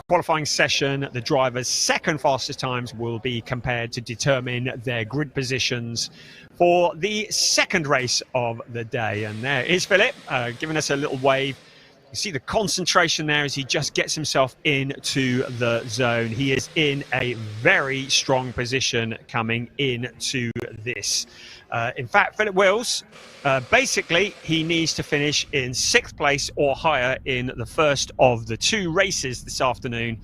qualifying session, the drivers' second fastest times will be compared to determine their grid positions for the second race of the day. And there is Philip giving us a little wave. You see the concentration there as he just gets himself into the zone. He is in a very strong position coming into this. In fact, Philip Wills, basically, he needs to finish in 6th place or higher in the first of the 2 races this afternoon.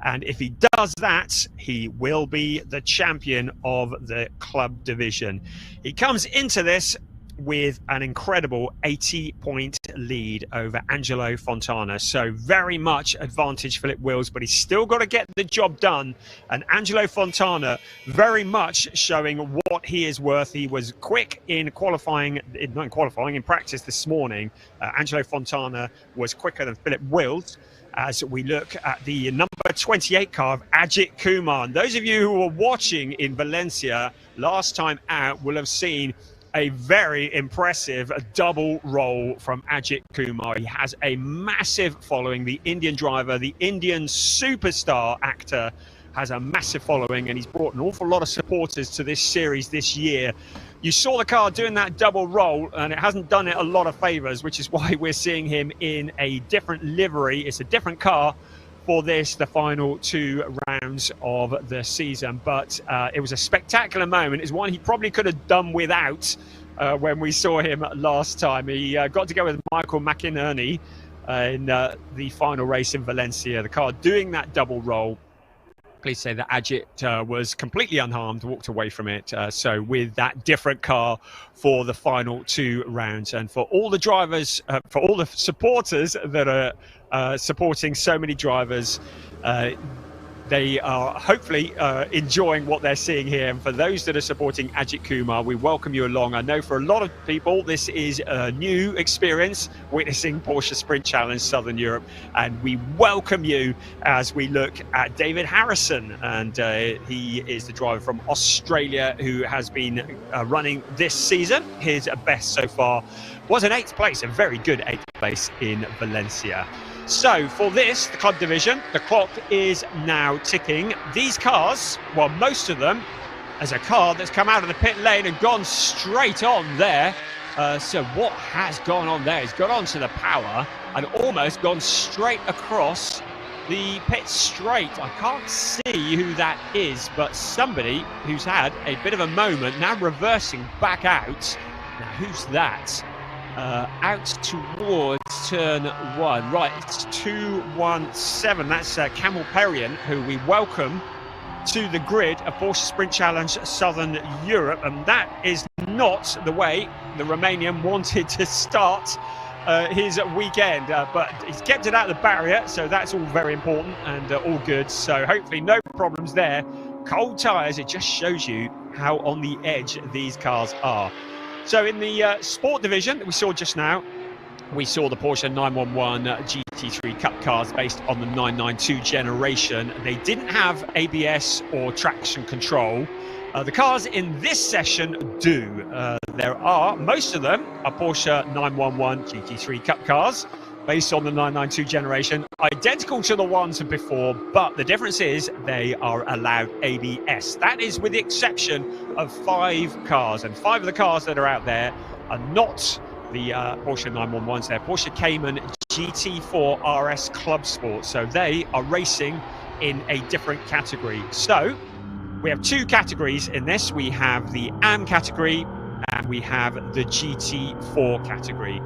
And if he does that, he will be the champion of the club division. He comes into this with an incredible 80-point lead over Angelo Fontana. So very much advantage Philip Wills, but he's still got to get the job done. And Angelo Fontana very much showing what he is worth. He was quick in qualifying, not in qualifying, in practice this morning. Angelo Fontana was quicker than Philip Wills. As we look at the number 28 car of Ajith Kumar. And those of you who were watching in Valencia last time out will have seen a very impressive double roll from Ajith Kumar. He has a massive following. The Indian driver, the Indian superstar actor, has a massive following, and he's brought an awful lot of supporters to this series this year. You saw the car doing that double roll, and it hasn't done it a lot of favours, which is why we're seeing him in a different livery. It's a different car for this, the final 2 rounds of the season. But it was a spectacular moment. It's one he probably could have done without when we saw him last time. He got to go with Michael McInerney in the final race in Valencia. The car doing that double roll. Please say that Ajith was completely unharmed, walked away from it. So with that different car for the final 2 rounds. And for all the drivers, for all the supporters that are supporting so many drivers, they are hopefully enjoying what they're seeing here. And for those that are supporting Ajith Kumar, we welcome you along. I know for a lot of people, this is a new experience, witnessing Porsche Sprint Challenge Southern Europe. And we welcome you as we look at David Harrison. And he is the driver from Australia who has been running this season. His best so far was an 8th place, a very good 8th place in Valencia. So for this, the club division, the clock is now ticking. These cars, well, most of them, as a car that's come out of the pit lane and gone straight on there. So what has gone on there? It's gone on to the power and almost gone straight across the pit straight. I can't see who that is, but somebody who's had a bit of a moment, now reversing back out. Now, who's that? Out towards turn 1. Right, it's 217. That's Camel Perrion, who we welcome to the grid of Porsche Sprint Challenge Southern Europe. And that is not the way the Romanian wanted to start his weekend. But he's kept it out of the barrier, so that's all very important and all good. So hopefully no problems there. Cold tyres, it just shows you how on the edge these cars are. So in the sport division that we saw just now, we saw the Porsche 911 GT3 Cup cars based on the 992 generation. They didn't have ABS or traction control. The cars in this session do. Most of them are Porsche 911 GT3 Cup cars based on the 992 generation, identical to the ones before, but the difference is they are allowed ABS. That is with the exception of 5 cars, and 5 of the cars that are out there are not the Porsche 911s. They're Porsche Cayman GT4 RS Club Sport, so they are racing in a different category. So we have 2 categories in this. We have the AM category and we have the GT4 category.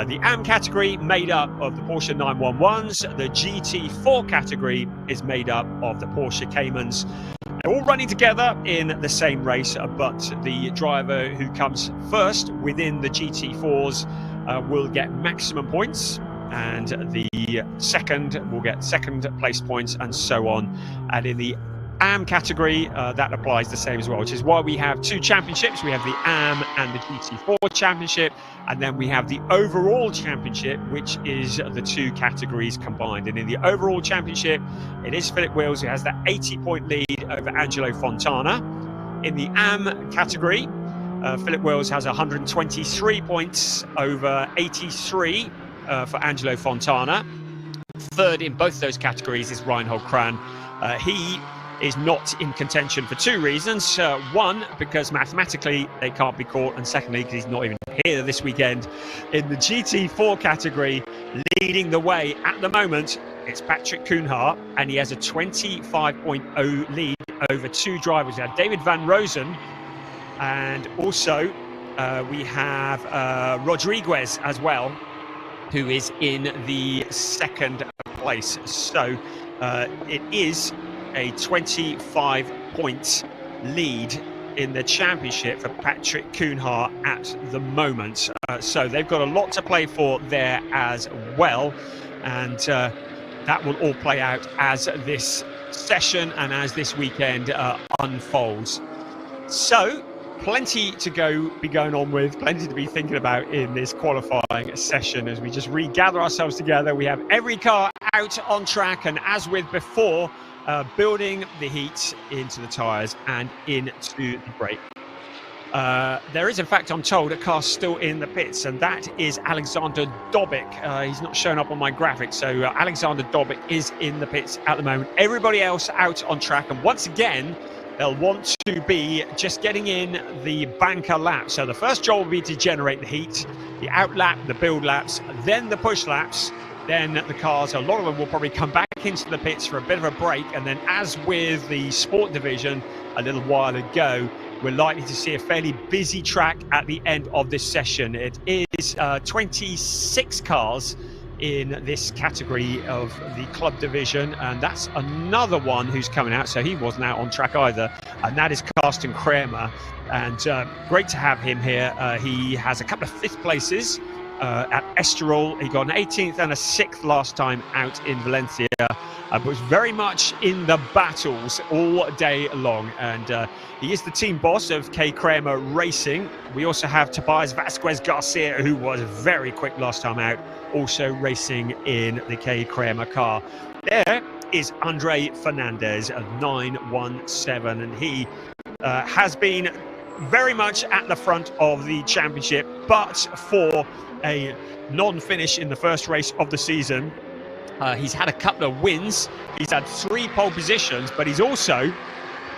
The AM category made up of the Porsche 911s. The GT4 category is made up of the Porsche Caymans. They're all running together in the same race, but the driver who comes first within the GT4s will get maximum points, and the second will get second place points, and so on. And in the AM category, that applies the same as well, which is why we have 2 championships. We have the AM and the GT4 championship, and then we have the overall championship, which is the 2 categories combined. And in the overall championship, it is Philip Wills who has that 80-point lead over Angelo Fontana. In the AM category, Philip Wills has 123 points over 83 for Angelo Fontana. Third in both those categories is Reinhold Kran. He is not in contention for two reasons. One, because mathematically they can't be caught, and secondly, because he's not even here this weekend. In the GT4 category, leading the way at the moment, it's Patrick Koenhart, and he has a 25.0 lead over two drivers. We have David Van Rosen, and also we have Rodriguez as well, who is in the second place. So it is a 25-point lead in the championship for Patrick Koenhart at the moment. So they've got a lot to play for there as well. And that will all play out as this session and as this weekend unfolds. So plenty to be going on with, plenty to be thinking about in this qualifying session as we just regather ourselves together. We have every car out on track, and as with before, building the heat into the tyres and into the brake. There is, in fact, I'm told, a car still in the pits, and that is Alexander Dobic. He's not shown up on my graphic, so Alexander Dobic is in the pits at the moment. Everybody else out on track, and once again, they'll want to be just getting in the banker lap. So the first job will be to generate the heat, the out lap, the build laps, then the push laps. Then the cars, a lot of them will probably come back into the pits for a bit of a break. And then, as with the sport division a little while ago, we're likely to see a fairly busy track at the end of this session. It is 26 cars in this category of the club division, and that's another one who's coming out. So he wasn't out on track either, and that is Carsten Kramer. And great to have him here. He has a couple of fifth places at Estoril. He got an 18th and a 6th last time out in Valencia, but was very much in the battles all day long. And he is the team boss of K. Kramer Racing. We also have Tobias Vasquez Garcia, who was very quick last time out, also racing in the K. Kramer car. There is Andre Fernandez of 917, and he has been very much at the front of the championship, but for a non-finish in the first race of the season. He's had a couple of wins. He's had 3 pole positions, but he's also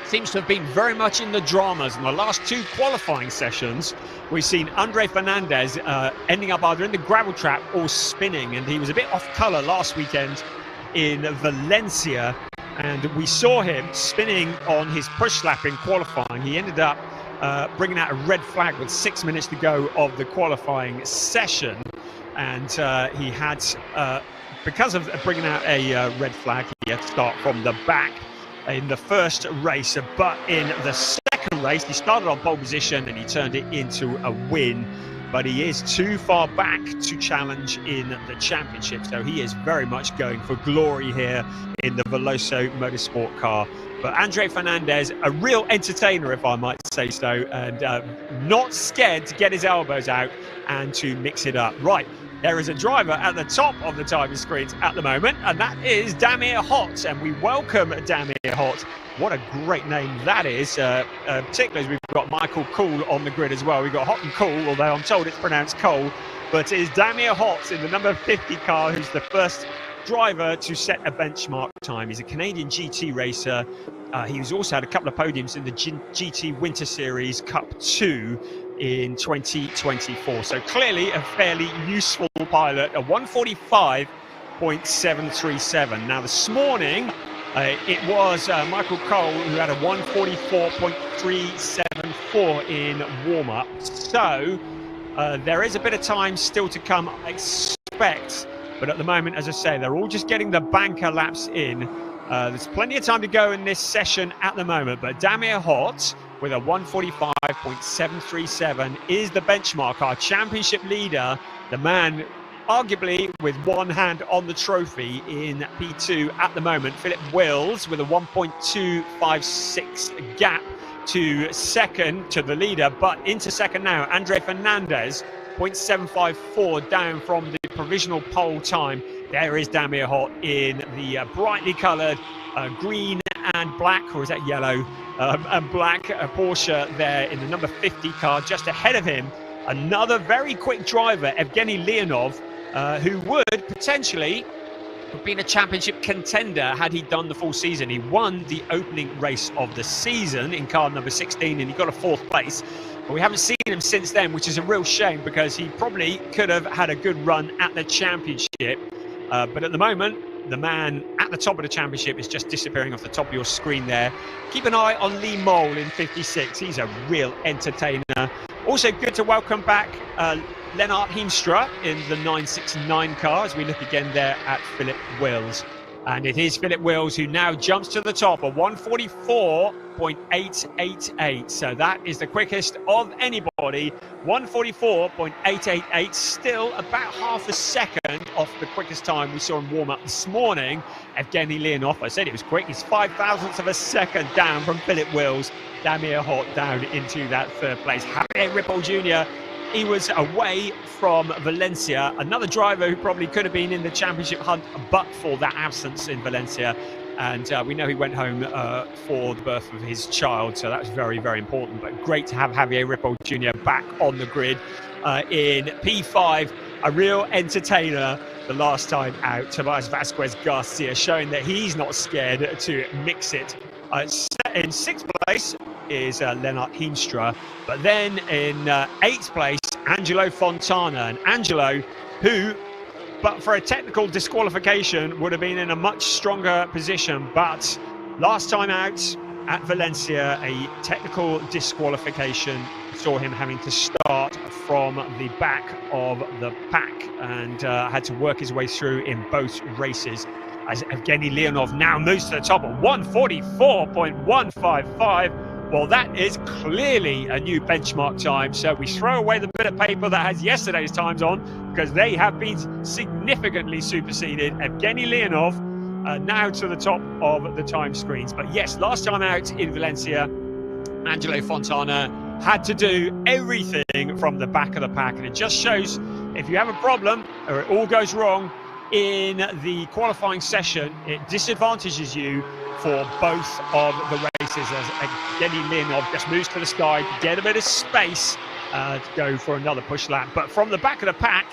seems to have been very much in the dramas. In the last 2 qualifying sessions, we've seen Andre Fernandez ending up either in the gravel trap or spinning, and he was a bit off colour last weekend in Valencia, and we saw him spinning on his push lap in qualifying. He ended up bringing out a red flag with 6 minutes to go of the qualifying session, and he had, because of bringing out a red flag, he had to start from the back in the first race. But in the second race, he started on pole position and he turned it into a win, but he is too far back to challenge in the championship, so he is very much going for glory here in the Veloso Motorsport car. But Andre Fernandez, a real entertainer, if I might say so, and not scared to get his elbows out and to mix it up. Right, there is a driver at the top of the timing screens at the moment, and that is Damir Hott, and we welcome Damir Hott. What a great name that is, particularly as we've got Michael Cool on the grid as well. We've got Hott and Cool, although I'm told it's pronounced Cole, but it is Damir Hott in the number 50 car, who's the first driver to set a benchmark time. He's a Canadian GT racer. He's also had a couple of podiums in the GT Winter Series Cup 2 in 2024. So clearly a fairly useful pilot, a 145.737. Now this morning, it was Michael Cole who had a 144.374 in warm-up. So there is a bit of time still to come, I expect. But at the moment, as I say, they're all just getting the banker laps in. There's plenty of time to go in this session at the moment, but Damir Hott with a 145.737 is the benchmark, our championship leader, the man arguably with one hand on the trophy in P2 at the moment. Philip Wills with a 1.256 gap to second, to the leader, but into second now, Andre Fernandez, 0.754 down from the provisional pole time. There is Damir Hott in the brightly coloured green and black, or is that yellow, and black Porsche there in the number 50 car. Just ahead of him, another very quick driver, Evgeny Leonov, who would potentially been a championship contender had he done the full season. He won the opening race of the season in car number 16 and he got a 4th place. But we haven't seen him since then, which is a real shame because he probably could have had a good run at the championship. But at the moment, the man at the top of the championship is just disappearing off the top of your screen there. Keep an eye on Lee Mole in 56. He's a real entertainer. Also good to welcome back Lennart Heemstra in the 969 car as we look again there at Philip Wills. And it is Philip Wills who now jumps to the top of 144.888. So that is the quickest of anybody. 144.888, still about half a second off the quickest time we saw him warm up this morning. Evgeny Leonov, I said it was quick. He's 0.05 of a second down from Philip Wills. Damir Hott down into that 3rd place. Javier Ripoll Jr., he was away from Valencia, another driver who probably could have been in the championship hunt but for that absence in Valencia. And we know he went home for the birth of his child, so that's very, very important. But great to have Javier Ripoll Jr. back on the grid in P5. A real entertainer the last time out. Tobias Vasquez Garcia showing that he's not scared to mix it. In 6th place is Lennart Heemstra, but then in 8th place, Angelo Fontana. And Angelo, who, but for a technical disqualification, would have been in a much stronger position. But last time out at Valencia, a technical disqualification saw him having to start from the back of the pack and had to work his way through in both races. As Evgeny Leonov now moves to the top at 144.155. Well, that is clearly a new benchmark time. So we throw away the bit of paper that has yesterday's times on because they have been significantly superseded. Evgeny Leonov now to the top of the time screens. But yes, last time out in Valencia, Angelo Fontana had to do everything from the back of the pack. And it just shows if you have a problem or it all goes wrong in the qualifying session, it disadvantages you for both of the races as Evgeny Leonov just moves to the side, get a bit of space to go for another push lap. But from the back of the pack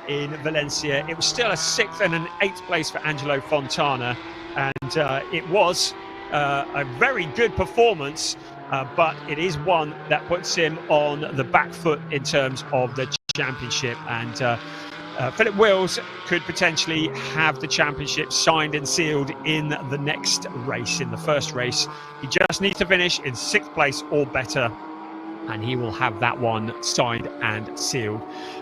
in Valencia, it was still a 6th and an 8th place for Angelo Fontana. And it was a very good performance, but it is one that puts him on the back foot in terms of the championship. And Philip Wills could potentially have the championship signed and sealed in the next race, in the first race. He just needs to finish in 6th place or better, and he will have that one signed and sealed.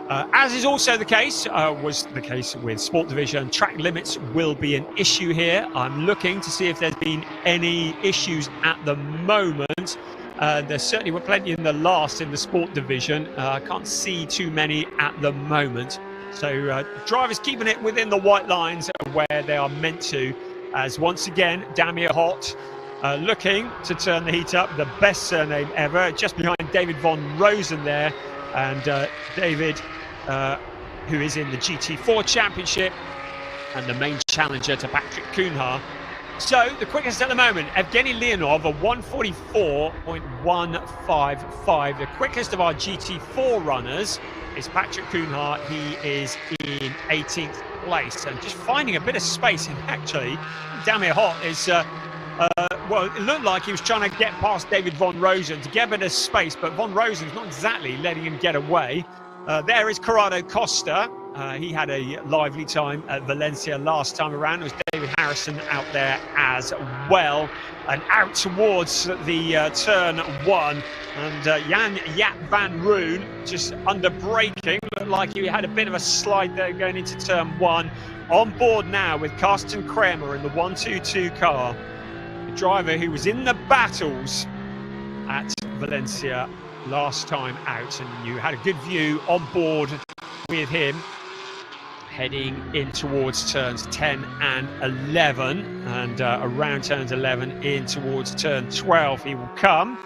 As is also the case, was the case with Sport Division, track limits will be an issue here. I'm looking to see if there's been any issues at the moment. There certainly were plenty in the last in the Sport Division. I can't see too many at the moment. So drivers keeping it within the white lines where they are meant to, as once again Damir Hott looking to turn the heat up. The best surname ever, just behind David von Rosen there, and David who is in the GT4 Championship and the main challenger to Patrick Kuhnhaar. So the quickest at the moment, Evgeny Leonov, a 144.155. The quickest of our GT4 runners is Patrick Kuhnhaar. He is in 18th place and just finding a bit of space in actually. Damir Hott is, well, it looked like he was trying to get past David von Rosen to get a bit of space, but von Rosen's not exactly letting him get away. There is Corrado Costa. He had a lively time at Valencia last time around. It was David Harrison out there as well. And out towards the turn 1. And Jan Jaap van Roon just under braking. Looked like he had a bit of a slide there going into turn 1. On board now with Karsten Kramer in the 122 car. The driver who was in the battles at Valencia last time out. And you had a good view on board with him, heading in towards turns 10 and 11, and around turns 11 in towards turn 12 he will come.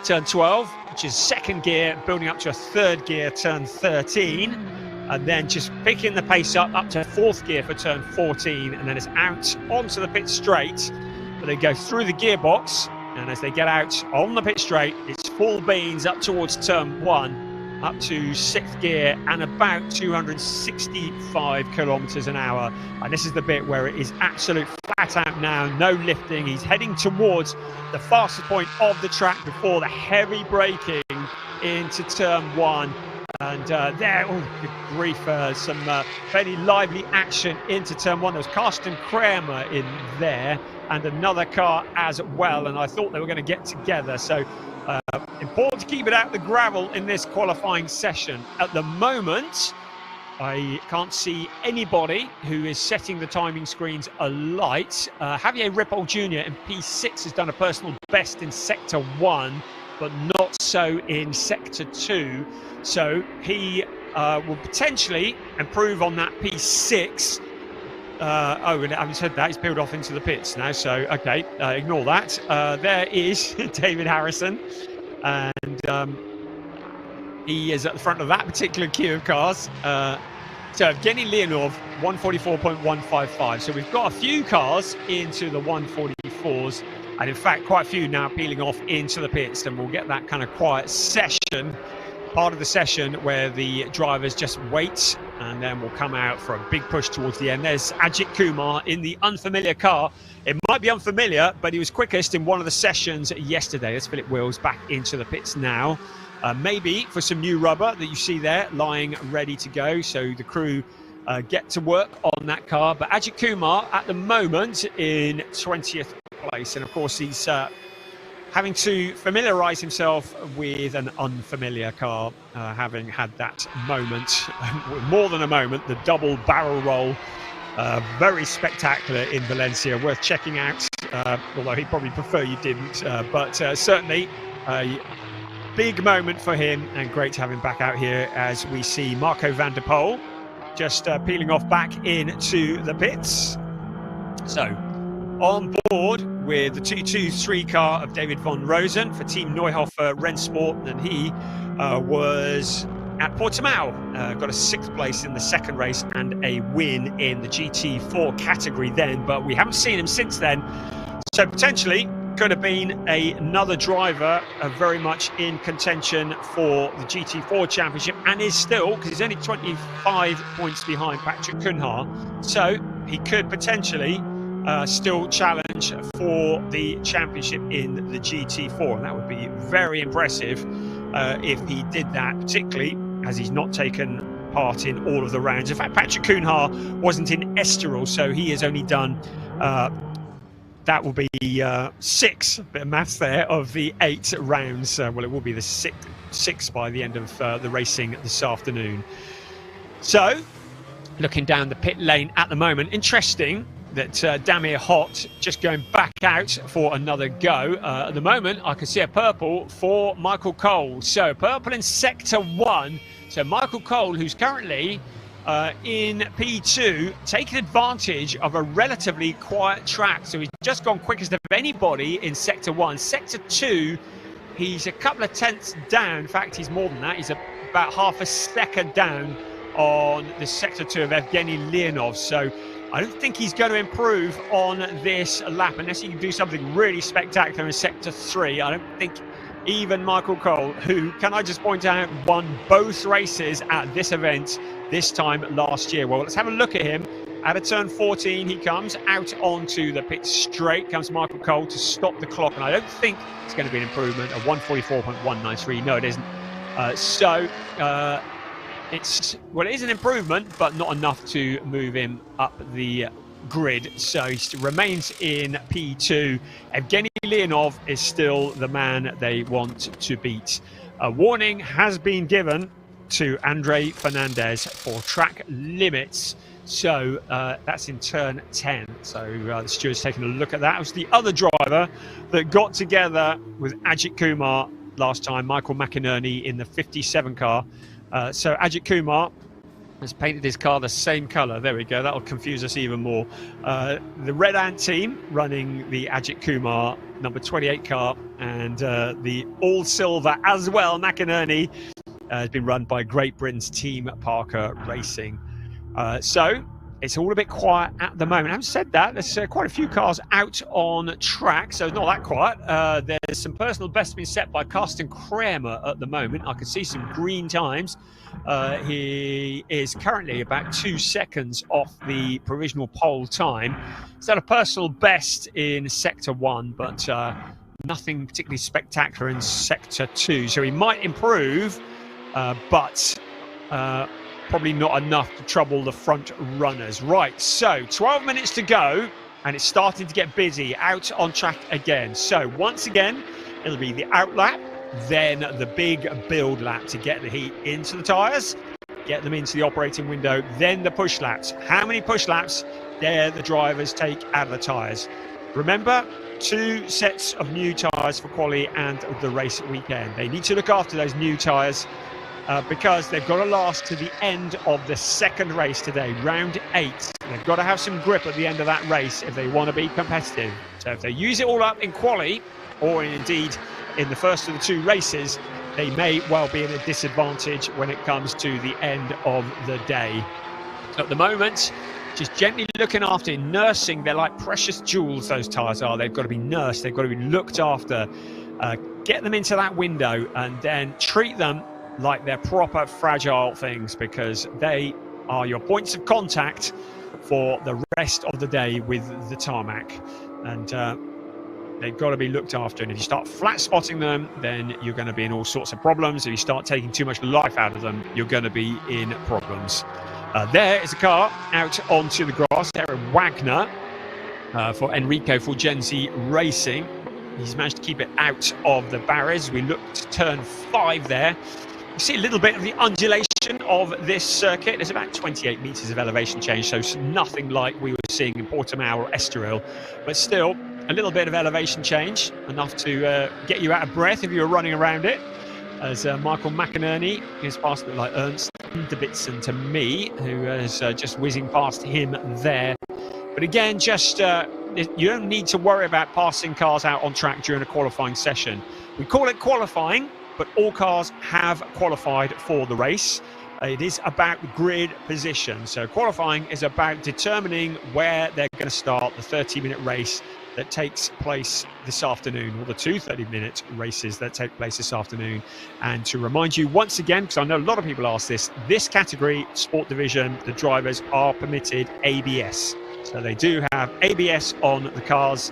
Turn 12, which is 2nd gear, building up to a 3rd gear, turn 13, and then just picking the pace up to 4th gear for turn 14, and then it's out onto the pit straight. But they go through the gearbox, and as they get out on the pit straight, it's full beans up towards turn 1. up to sixth gear and about 265 kilometers an hour. And this is the bit where it is absolute flat out now, no lifting. He's heading towards the fastest point of the track before the heavy braking into turn one. And there, oh, good grief, some fairly lively action into turn one. There was Karsten Kramer in there and another car as well. And I thought they were going to get together. So important to keep it out of the gravel in this qualifying session. At the moment, I can't see anybody who is setting the timing screens alight. Javier Ripoll Jr. in P6 has done a personal best in Sector 1, but not so in Sector 2. So he will potentially improve on that P6. And having said that, he's peeled off into the pits now. So, okay, ignore that. There is David Harrison. And he is at the front of that particular queue of cars. So Evgeny Leonov, 144.155. So we've got a few cars into the 144s. And in fact, quite a few now peeling off into the pits. And we'll get that kind of quiet session, part of the session where the drivers just wait. And then we'll come out for a big push towards the end. There's Ajith Kumar in the unfamiliar car. It might be unfamiliar, but he was quickest in one of the sessions yesterday. There's Philip Wills back into the pits now. Maybe for some new rubber that you see there lying ready to go. So the crew get to work on that car. But Ajith Kumar at the moment in 20th place. And of course, he's having to familiarise himself with an unfamiliar car, having had that moment, more than a moment, the double barrel roll. Very spectacular in Valencia, worth checking out, although he'd probably prefer you didn't. But certainly a big moment for him, and great to have him back out here as we see Marco van der Poel just peeling off back into the pits. So on board with the 223 car of David von Rosen for Team Neuhofer Rennsport, and he was at Portimão, got a 6th place in the second race and a win in the GT4 category then, but we haven't seen him since then. So potentially could have been another driver very much in contention for the GT4 championship, and is still, because he's only 25 points behind Patrick Cunha, so he could potentially still challenge for the championship in the GT4, and that would be very impressive if he did that, particularly as he's not taken part in all of the rounds. In fact, Patrick Cunha wasn't in Estoril, so he has only done that will be 6, bit of maths there, of the 8 rounds. Well, it will be the 6 by the end of the racing this afternoon. So, looking down the pit lane at the moment, interesting that Damir Hott just going back out for another go. At the moment, I can see a purple for Michael Cole. So, purple in Sector 1. So, Michael Cole, who's currently in P2, taking advantage of a relatively quiet track. So he's just gone quickest of anybody in Sector 1. Sector 2, he's a couple of tenths down. In fact, he's more than that. He's about half a second down on the Sector 2 of Evgeny Leonov. So I don't think he's going to improve on this lap unless he can do something really spectacular in Sector 3. I don't think even Michael Cole, who, can I just point out, won both races at this event this time last year. Well, let's have a look at him. Out of turn 14, he comes out onto the pit straight. Comes Michael Cole to stop the clock, and I don't think it's going to be an improvement of 144.193. No, it isn't. It is an improvement, but not enough to move him up the grid. So he remains in P2. Evgeny Leonov is still the man they want to beat. A warning has been given to Andre Fernandez for track limits. So that's in turn 10. So the steward's taking a look at that. It was the other driver that got together with Ajith Kumar last time, Michael McInerney, in the 57 car. So Ajith Kumar has painted his car the same colour. There we go. That'll confuse us even more. The Red Ant team running the Ajith Kumar number 28 car, and the all silver as well, McInerney, has been run by Great Britain's Team Parker Racing. So it's all a bit quiet at the moment. Having said that, there's quite a few cars out on track, so it's not that quiet. There's some personal bests being set by Carsten Kramer at the moment. I can see some green times. He is currently about 2 seconds off the provisional pole time. He's done a personal best in Sector 1, but nothing particularly spectacular in Sector 2. So he might improve, but probably not enough to trouble the front runners. Right, so 12 minutes to go, and it's starting to get busy out on track again. So once again, it'll be the out lap, then the big build lap to get the heat into the tyres, get them into the operating window, then the push laps. How many push laps dare the drivers take out of the tyres? Remember, 2 sets of new tyres for quali and the race weekend. They need to look after those new tyres because they've got to last to the end of the second race today, round 8. They've got to have some grip at the end of that race if they want to be competitive. So if they use it all up in quali, or indeed in the first of the 2 races, they may well be in a disadvantage when it comes to the end of the day. So at the moment, just gently looking after, nursing. They're like precious jewels, those tyres are. They've got to be nursed. They've got to be looked after. Get them into that window and then treat them like they're proper fragile things, because they are your points of contact for the rest of the day with the tarmac. And they've got to be looked after. And if you start flat spotting them, then you're going to be in all sorts of problems. If you start taking too much life out of them, you're going to be in problems. There is a car out onto the grass. Aaron Wagner for Enrico Fulgenzi Racing. He's managed to keep it out of the barriers. We look to turn 5 there. You see a little bit of the undulation of this circuit. There's about 28 metres of elevation change, so nothing like we were seeing in Portimão or Estoril, but still a little bit of elevation change, enough to get you out of breath if you were running around it. As Michael McInerney is passed a bit like Ernst Davidson to me, who is just whizzing past him there. But again, just you don't need to worry about passing cars out on track during a qualifying session. We call it qualifying, but all cars have qualified for the race. It is about grid position. So qualifying is about determining where they're going to start the 30-minute race that takes place this afternoon, or the 2 30-minute races that take place this afternoon. And to remind you once again, because I know a lot of people ask this category, Sport Division, the drivers are permitted ABS. So they do have ABS on the cars.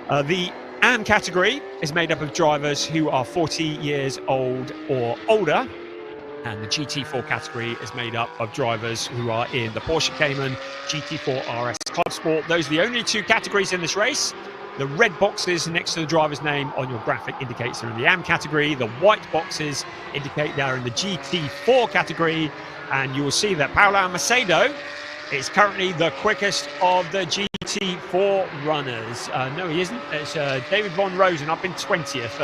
The AM category is made up of drivers who are 40 years old or older. And the GT4 category is made up of drivers who are in the Porsche Cayman GT4 RS Club Sport. Those are the only 2 categories in this race. The red boxes next to the driver's name on your graphic indicates they're in the AM category. The white boxes indicate they're in the GT4 category. And you will see that Paulo Macedo is currently the quickest of the GT4 runners. No, he isn't. It's David Von Rosen up in 20th.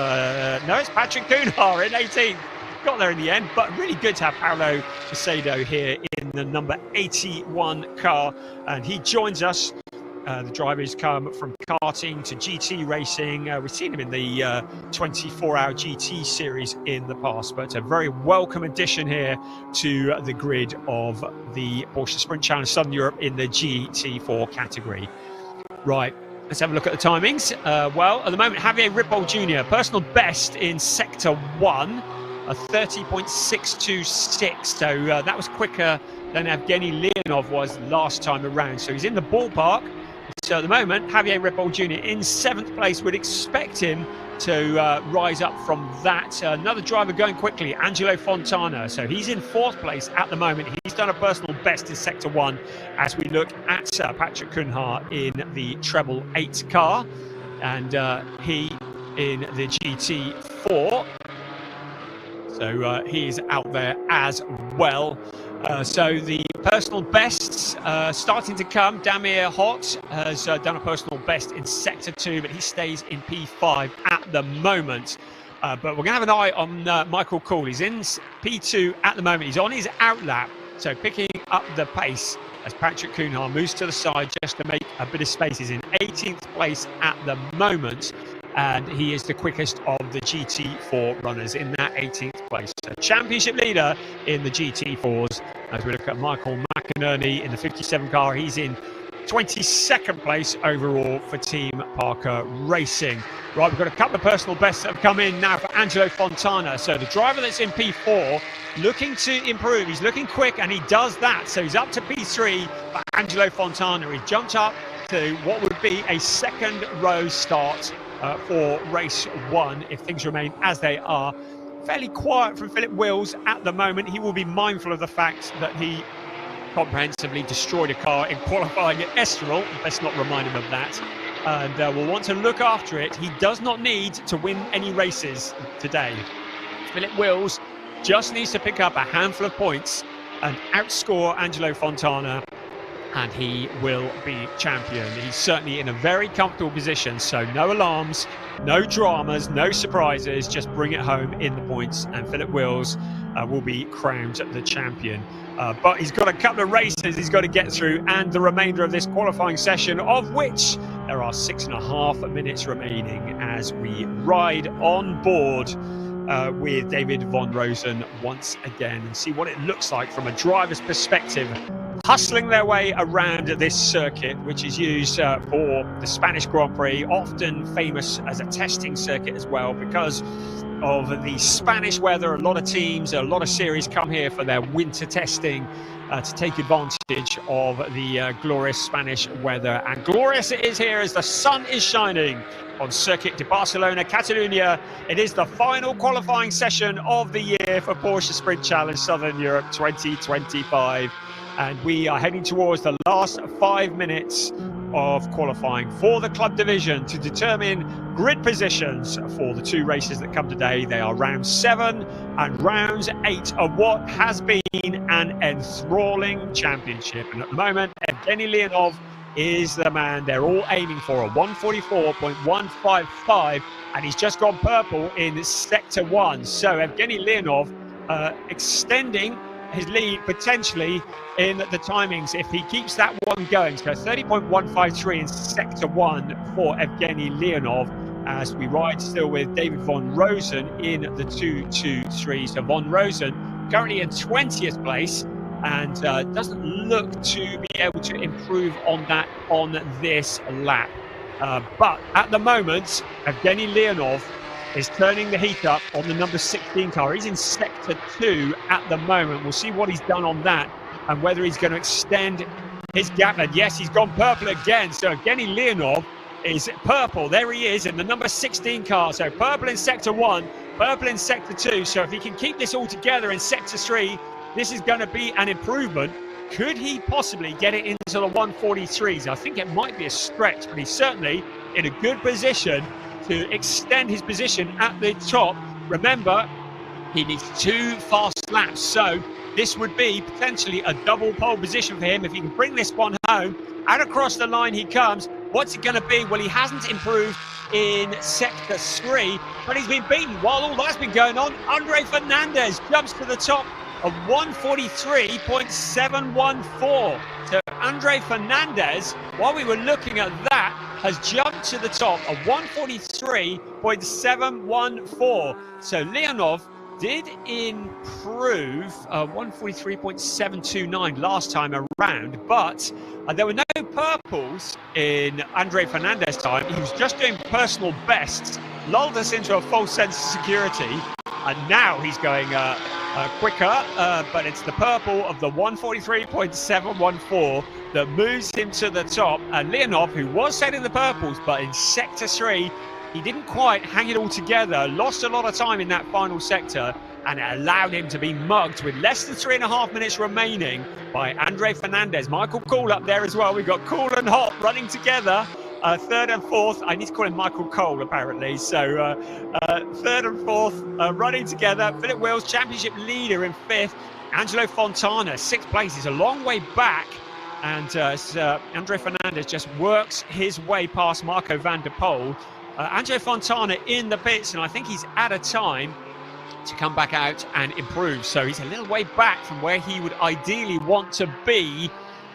No, it's Patrick Cunha in 18th. Got there in the end, but really good to have Paulo Macedo here in the number 81 car. And he joins us. The driver's come from karting to GT racing. We've seen him in the 24-hour GT series in the past, but a very welcome addition here to the grid of the Porsche Sprint Challenge Southern Europe in the GT4 category. Right, let's have a look at the timings. Well, at the moment, Javier Ripoll Jr., personal best in Sector 1, a 30.626. So that was quicker than Evgeny Leonov was last time around. So he's in the ballpark. So at the moment, Javier Ripoll Jr. in 7th place. Would expect him to rise up from that. Another driver going quickly, Angelo Fontana. So he's in 4th place at the moment. He's done a personal best in Sector 1 as we look at Patrick Cunha in the treble 8 car. And he in the GT4. So he is out there as well. So the personal bests starting to come. Damir Hott has done a personal best in Sector 2, but he stays in P5 at the moment. But we're going to have an eye on Michael Kuhl. He's in P2 at the moment. He's on his outlap, so picking up the pace as Patrick Cunha moves to the side just to make a bit of space. He's in 18th place at the moment. and he is the quickest of the GT4 runners in that 18th place. So championship leader in the GT4s. As we look at Michael McInerney in the 57 car, he's in 22nd place overall for Team Parker Racing. Right, we've got a couple of personal bests that have come in now for Angelo Fontana. So the driver that's in P4 looking to improve. He's looking quick and he does that. So he's up to P3 for Angelo Fontana. He's jumped up to what would be a second row start for race 1 if things remain as they are. Fairly quiet from Philip Wills at the moment. He will be mindful of the fact that he comprehensively destroyed a car in qualifying at Estoril. Let's not remind him of that. And we'll want to look after it. He does not need to win any races today. Philip Wills just needs to pick up a handful of points and outscore Angelo Fontana, and he will be champion. He's certainly in a very comfortable position, so no alarms, no dramas, no surprises, just bring it home in the points, and Philip Wills will be crowned the champion. But he's got a couple of races he's got to get through, and the remainder of this qualifying session, of which there are 6.5 minutes remaining as we ride on board with David Von Rosen once again and see what it looks like from a driver's perspective, hustling their way around this circuit, which is used for the Spanish Grand Prix, often famous as a testing circuit as well because of the Spanish weather. A lot of teams, a lot of series come here for their winter testing to take advantage of the glorious Spanish weather. And glorious it is here as the sun is shining on Circuit de Barcelona, Catalunya. It is the final qualifying session of the year for Porsche Sprint Challenge Southern Europe 2025. And we are heading towards the last 5 minutes of qualifying for the club division to determine grid positions for the 2 races that come today. They are round 7 and round 8 of what has been an enthralling championship. And at the moment, Evgeny Leonov is the man they're all aiming for, a 144.155, and he's just gone purple in Sector 1. So Evgeny Leonov extending his lead potentially in the timings if he keeps that one going. So 30.153 in Sector 1 for Evgeny Leonov as we ride still with David Von Rosen in the 2-2-3. So Von Rosen currently in 20th place and doesn't look to be able to improve on that on this lap. But at the moment, Evgeny Leonov is turning the heat up on the number 16 car. He's in Sector 2 at the moment. We'll see what he's done on that and whether he's going to extend his gap. And yes, he's gone purple again. So Evgeny Leonov is purple. There he is in the number 16 car. So purple in Sector 1, purple in Sector 2. So if he can keep this all together in Sector 3, this is going to be an improvement. Could he possibly get it into the 143s? I think it might be a stretch, but he's certainly in a good position to extend his position at the top. Remember, he needs 2 fast laps, so this would be potentially a double pole position for him if he can bring this one home. Out across the line he comes. What's it going to be? Well, he hasn't improved in Sector 3, but he's been beaten. While all that's been going on, Andre Fernandez jumps to the top of 143.714. So Andre Fernandez, while we were looking at that, has jumped to the top of 143.714. So Leonov did improve 143.729 last time around, but there were no purples in Andre Fernandez time. He was just doing personal bests, lulled us into a false sense of security, and now he's going quicker, but it's the purple of the 143.714 that moves him to the top. And Leonov, who was setting the purples, but in Sector 3, he didn't quite hang it all together, lost a lot of time in that final sector, and it allowed him to be mugged with less than 3.5 minutes remaining by Andre Fernandez. Michael Cool up there as well. We've got Cool and Hot running together. 3rd and 4th. I need to call him Michael Cole, apparently. So 3rd and 4th running together. Philip Wills, championship leader in 5th. Angelo Fontana, 6th place. He's a long way back. And Andre Fernandez just works his way past Marco van der Poel. Angelo Fontana in the pits, and I think he's at a time to come back out and improve. So he's a little way back from where he would ideally want to be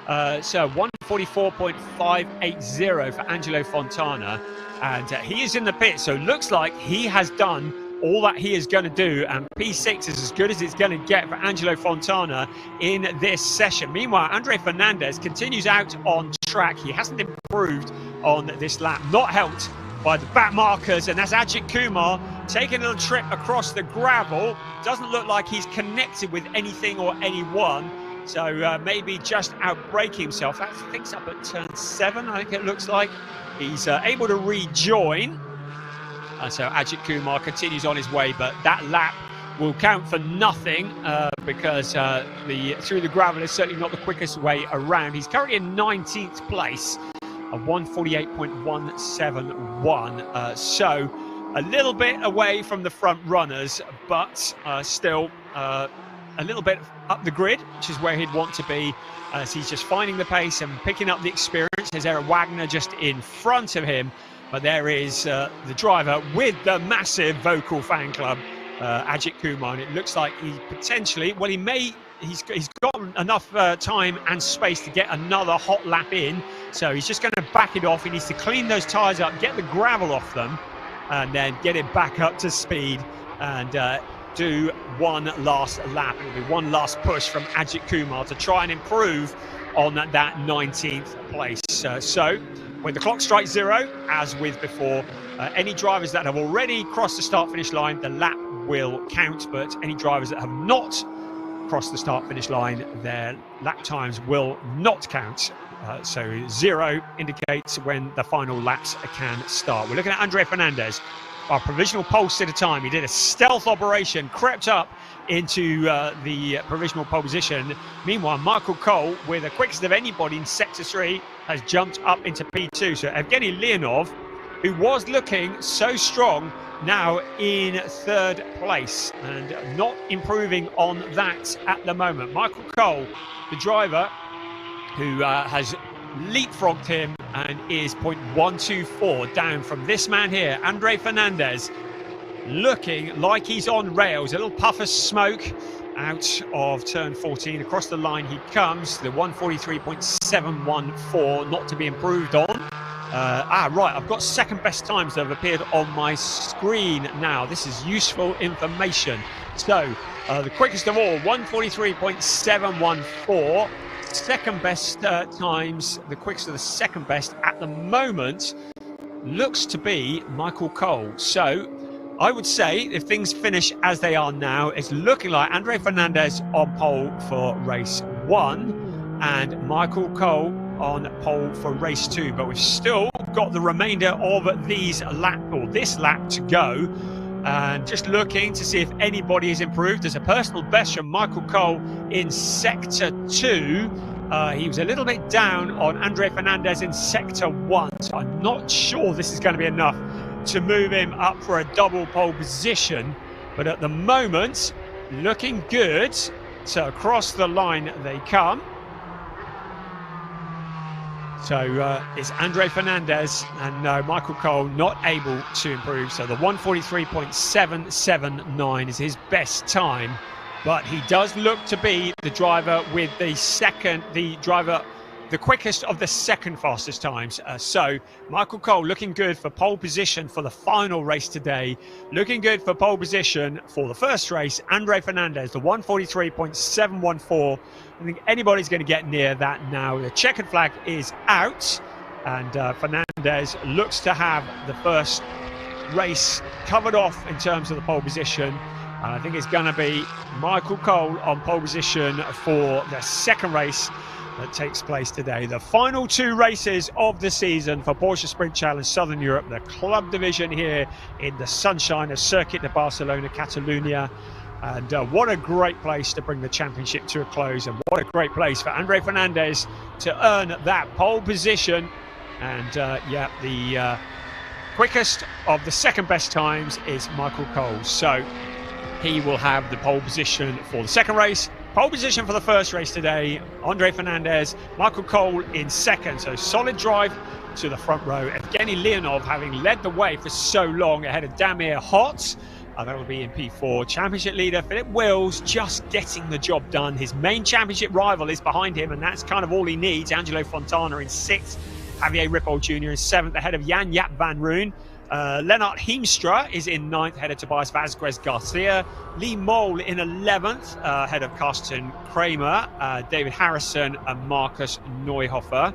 So 1:44.580 for Angelo Fontana. And he is in the pit, so it looks like he has done all that he is going to do, and P6 is as good as it's going to get for Angelo Fontana in this session. Meanwhile, Andre Fernandez continues out on track. He hasn't improved on this lap, not helped by the back markers, and that's Ajith Kumar taking a little trip across the gravel. Doesn't look like he's connected with anything or anyone, so maybe just outbraking himself. I think it's up at turn 7, I think it looks like. He's able to rejoin. So Ajith Kumar continues on his way, but that lap will count for nothing because through the gravel is certainly not the quickest way around. He's currently in 19th place, a 1:48.171. So a little bit away from the front runners, but still a little bit up the grid, which is where he'd want to be, as he's just finding the pace and picking up the experience. There's Eric Wagner just in front of him. But there is the driver with the massive vocal fan club, Ajith Kumar, and it looks like he potentially, well, he's got enough time and space to get another hot lap in, so he's just going to back it off. He needs to clean those tyres up, get the gravel off them, and then get it back up to speed and do one last lap. It'll be one last push from Ajith Kumar to try and improve on that 19th place. So when the clock strikes 0, as with before, any drivers that have already crossed the start-finish line, the lap will count, but any drivers that have not crossed the start-finish line, their lap times will not count. So 0 indicates when the final laps can start. We're looking at Andre Fernandez, our provisional pole sitter time. He did a stealth operation, crept up into the provisional pole position. Meanwhile, Michael Cole, with the quickest of anybody in Sector 3, has jumped up into P2. So Evgeny Leonov, who was looking so strong, now in 3rd place and not improving on that at the moment. Michael Cole, the driver, who has leapfrogged him and is 0.124 down from this man here, Andre Fernandez, looking like he's on rails. A little puff of smoke out of turn 14. Across the line he comes, the 1:43.714, not to be improved on. Right, I've got second best times that have appeared on my screen now. This is useful information. So the quickest of all, 1:43.714. Second best times, the quickest of the second best at the moment, looks to be Michael Cole. So I would say, if things finish as they are now, it's looking like Andre Fernandez on pole for race 1 and Michael Cole on pole for race 2. But we've still got the remainder of this lap to go. And just looking to see if anybody has improved. There's a personal best from Michael Cole in Sector 2. He was a little bit down on Andre Fernandez in Sector 1. So I'm not sure this is going to be enough to move him up for a double pole position. But at the moment, looking good. So across the line they come. So it's Andre Fernandez and Michael Cole not able to improve. So the 1:43.779 is his best time. But he does look to be the driver with the quickest of the second fastest times. So Michael Cole looking good for pole position for the final race today. Looking good for pole position for the first race. Andre Fernandez, the 1:43.714. I think anybody's going to get near that now. The checkered flag is out, and Fernandez looks to have the first race covered off in terms of the pole position. I think it's going to be Michael Cole on pole position for the second race that takes place today. The final 2 races of the season for Porsche Sprint Challenge Southern Europe, the club division here in the sunshine of Circuit de Barcelona, Catalunya. And what a great place to bring the championship to a close, and what a great place for Andre Fernandez to earn that pole position. And the quickest of the second best times is Michael Cole. So he will have the pole position for the second race. Pole position for the first race today, Andre Fernandez, Michael Cole in second. So solid drive to the front row. Evgeny Leonov having led the way for so long ahead of Damir Hot. That will be in P4. Championship leader Philip Wills just getting the job done. His main championship rival is behind him, and that's kind of all he needs. Angelo Fontana in 6th. Javier Ripoll Jr. in 7th, ahead of Jan Jaap van Roon. Lennart Heemstra is in 9th, ahead of Tobias Vazquez Garcia. Lee Mole in 11th, ahead of Carsten Kramer, David Harrison and Marcus Neuhofer.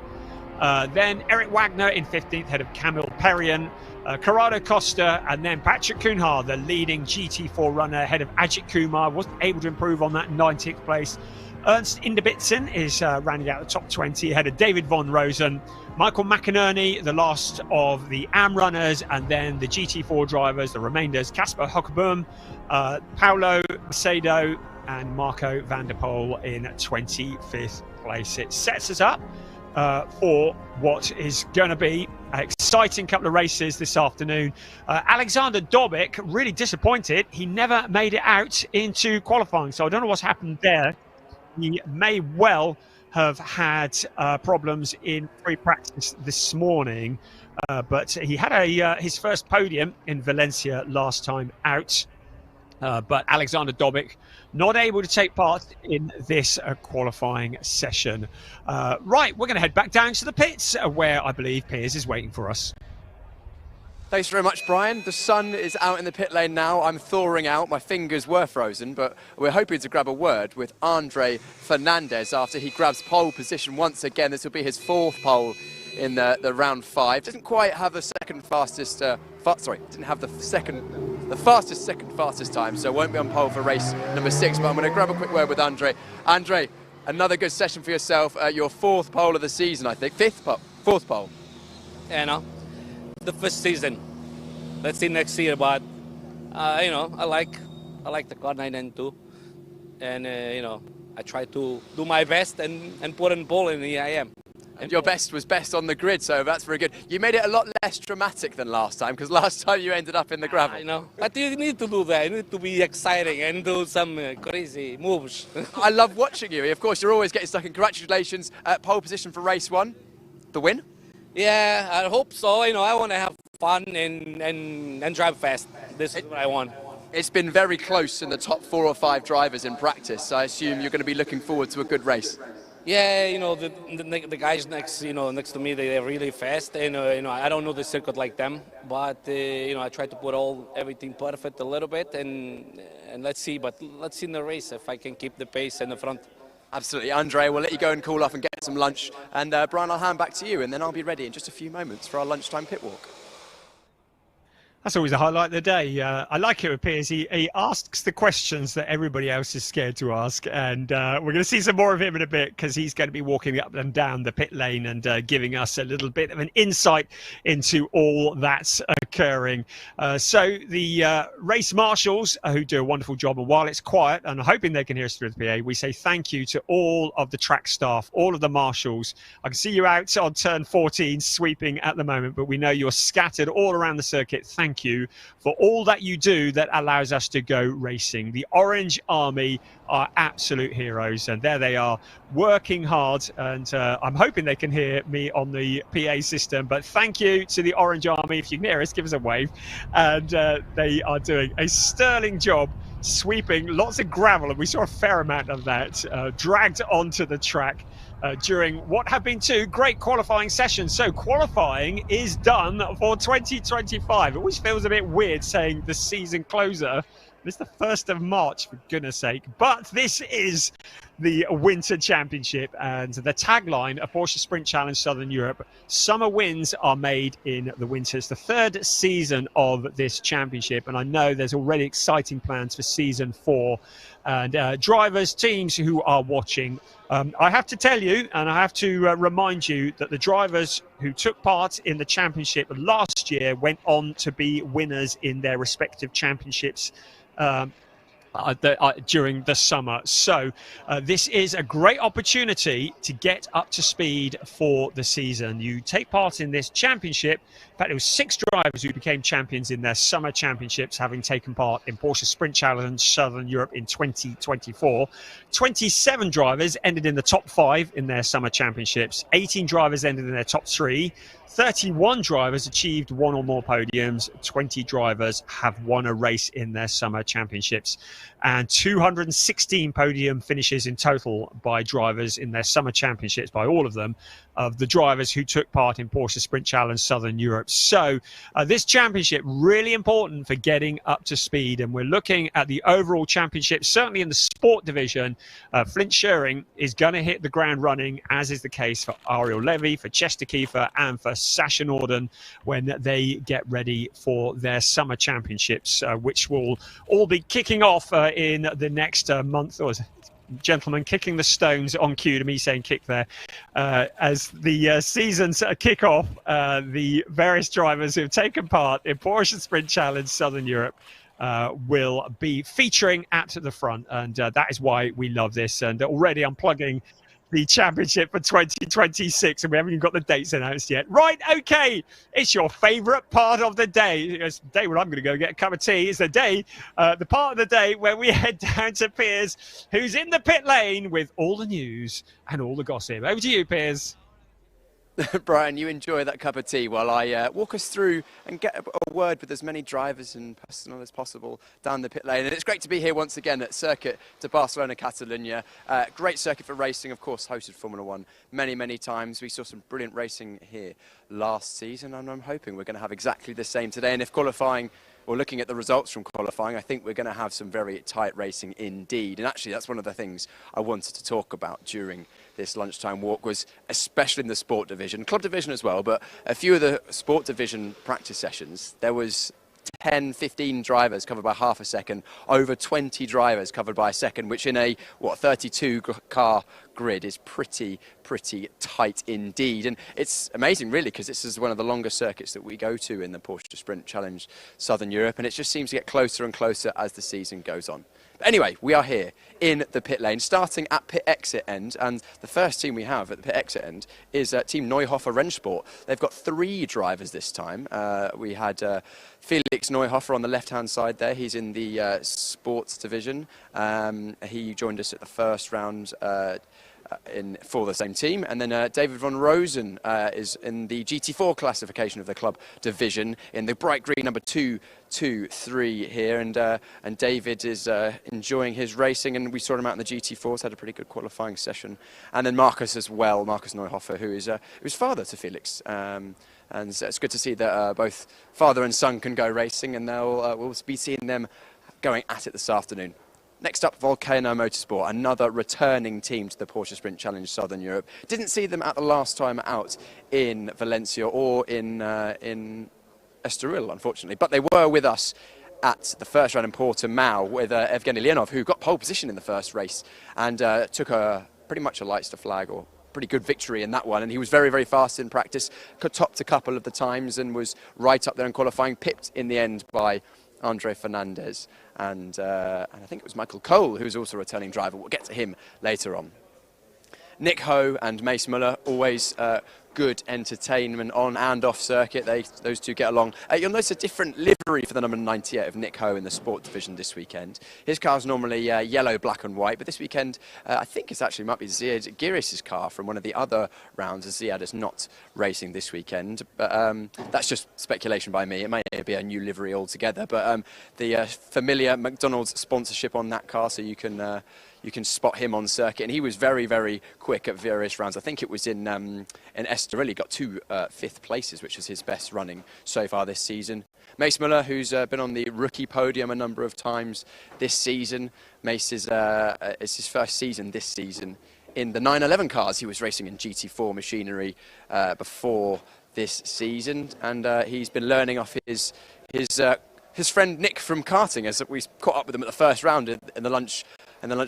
Then Eric Wagner in 15th, ahead of Camille Perrion. Corrado Costa, and then Patrick Cunha, the leading GT4 runner, ahead of Ajith Kumar. Wasn't able to improve on that 19th place. Ernst Inderbitzen is rounding out the top 20, ahead of David von Rosen. Michael McInerney, the last of the AM runners, and then the GT4 drivers, the remainders, Casper Hockeboom, Paulo Macedo, and Marco van der Poel in 25th place. It sets us up for what is going to be an exciting couple of races this afternoon. Alexander Dobic, really disappointed. He never made it out into qualifying, so I don't know what's happened there. He may well have had problems in free practice this morning, but he had his first podium in Valencia last time out. But Alexander Dobic not able to take part in this qualifying session. Right, we're going to head back down to the pits where I believe Piers is waiting for us.
Thanks very much, Brian. The sun is out in the pit lane now. I'm thawing out. My fingers were frozen, but we're hoping to grab a word with Andre Fernandez after he grabs pole position once again. This will be his 4th pole in the round 5. Didn't quite have the second fastest, didn't have the fastest second fastest time, so won't be on pole for race number 6, but I'm going to grab a quick word with Andre. Andre, another good session for yourself. Your 4th pole of the season, I think. 4th pole.
Yeah, no. The first season. Let's see next year, but I like the car 992, and I try to do my best and put in pole, and here I am.
And your best was best on the grid, so that's very good. You made it a lot less dramatic than last time, because last time you ended up in the gravel.
I know, but you need to do that. You need to be exciting and do some crazy moves.
I love watching you. Of course, you're always getting stuck in. Congratulations, pole position for race 1, the win.
Yeah, I hope so. I want to have fun and drive fast. This is what I want.
It's been very close in the top 4 or 5 drivers in practice. So I assume you're going to be looking forward to a good race.
Yeah, the guys next to me, they're really fast, and I don't know the circuit like them, but I try to put everything perfect a little bit, and let's see. But let's see in the race if I can keep the pace in the front.
Absolutely, Andre. We'll let you go and cool off and get some lunch. And Brian, I'll hand back to you, and then I'll be ready in just a few moments for our lunchtime pit walk.
That's always a highlight of the day. I like it with Piers. He asks the questions that everybody else is scared to ask. And we're going to see some more of him in a bit, because he's going to be walking up and down the pit lane and giving us a little bit of an insight into all that's occurring. So the race marshals, who do a wonderful job, and while it's quiet, and I'm hoping they can hear us through the PA, we say thank you to all of the track staff, all of the marshals. I can see you out on turn 14 sweeping at the moment, but we know you're scattered all around the circuit. Thank you for all that you do that allows us to go racing. The Orange Army are absolute heroes, and there they are working hard, and I'm hoping they can hear me on the PA system, but thank you to the Orange Army. If you can hear us, give us a wave. And they are doing a sterling job sweeping lots of gravel, and we saw a fair amount of that dragged onto the track during what have been 2 great qualifying sessions. So qualifying is done for 2025. It always feels a bit weird saying the season closer. It's the 1st of March, for goodness sake. But this is the Winter Championship, and the tagline of Porsche Sprint Challenge Southern Europe: summer wins are made in the winter. It's the 3rd season of this championship, and I know there's already exciting plans for season 4. And drivers, teams who are watching, I have to tell you, and I have to remind you, that the drivers who took part in the championship last year went on to be winners in their respective championships during the summer. So this is a great opportunity to get up to speed for the season. You take part in this championship. In fact, it was 6 drivers who became champions in their summer championships, having taken part in Porsche Sprint Challenge Southern Europe in 2024. 27 drivers ended in the top 5 in their summer championships. 18 drivers ended in their top 3. 31 drivers achieved 1 or more podiums. 20 drivers have won a race in their summer championships. And 216 podium finishes in total by drivers in their summer championships, by all of them, of the drivers who took part in Porsche Sprint Challenge Southern Europe. So this championship really important for getting up to speed, and we're looking at the overall championship. Certainly in the sport division, Flint Schering is going to hit the ground running, as is the case for Ariel Levy, for Chester Kiefer and for Sasha Norden when they get ready for their summer championships, which will all be kicking off in the next month. Or gentlemen kicking the stones on cue to me saying kick there. As the seasons kick off, the various drivers who have taken part in Porsche Sprint Challenge Southern Europe will be featuring at the front, and that is why we love this. And already I'm plugging the championship for 2026, and we haven't even got the dates announced yet. Right, okay, it's your favourite part of the day. It's the day when I'm going to go get a cup of tea. It's the day, the part of the day where we head down to Piers, who's in the pit lane with all the news and all the gossip. Over to you, Piers.
Brian, you enjoy that cup of tea while I walk us through and get a word with as many drivers and personnel as possible down the pit lane. And it's great to be here once again at Circuit de Barcelona, Catalunya. Great circuit for racing, of course, hosted Formula 1 many, many times. We saw some brilliant racing here last season, and I'm hoping we're going to have exactly the same today. And if qualifying, or looking at the results from qualifying, I think we're going to have some very tight racing indeed. And actually, that's one of the things I wanted to talk about during this lunchtime walk, was especially in the sport division, club division as well, but a few of the sport division practice sessions, there was 10, 15 drivers covered by half a second, over 20 drivers covered by a second, which in a, 32-car grid is pretty tight indeed. And it's amazing, really, because this is one of the longest circuits that we go to in the Porsche Sprint Challenge Southern Europe, and it just seems to get closer and closer as the season goes on. But anyway, we are here in the pit lane, starting at pit exit end, and the first team we have at the pit exit end is Team Neuhofer Rennsport. They've got 3 drivers this time. We had Felix Neuhofer on the left-hand side there. He's in the sports division. He joined us at the first round for the same team, and then David von Rosen is in the GT4 classification of the club division in the bright green number 223 here, and David is enjoying his racing, and we saw him out in the GT4s, had a pretty good qualifying session. And then Marcus as well, Marcus Neuhofer, who is who's father to Felix, and it's good to see that both father and son can go racing, and we'll be seeing them going at it this afternoon. Next up, Volcano Motorsport, another returning team to the Porsche Sprint Challenge Southern Europe. Didn't see them at the last time out in Valencia or in Estoril, unfortunately, but they were with us at the first round in Portimão with Evgeny Leonov, who got pole position in the first race and took pretty much a Leicester flag, or pretty good victory in that one. And he was very fast in practice, topped a couple of the times and was right up there in qualifying, pipped in the end by Andre Fernandez and I think it was Michael Cole, who was also a returning driver. We'll get to him later on. Nick Ho and Mace Muller, always good entertainment on and off circuit. Those two get along. You'll notice a different livery for the number 98 of Nick Ho in the sport division this weekend. His car's normally yellow, black and white, but this weekend I think it actually might be Ziad Giris' car from one of the other rounds, as Ziad is not racing this weekend. But that's just speculation by me. It may be a new livery altogether, but the familiar McDonald's sponsorship on that car, so you can spot him on circuit, and he was very quick at various rounds. I think it was in Estoril, he got 2 fifth places, which was his best running so far this season. Mace Muller, who's been on the rookie podium a number of times this season. Mace is his first season this season in the 911 cars. He was racing in GT4 machinery before this season, and he's been learning off his friend Nick from karting, as we caught up with him at the first round in the lunch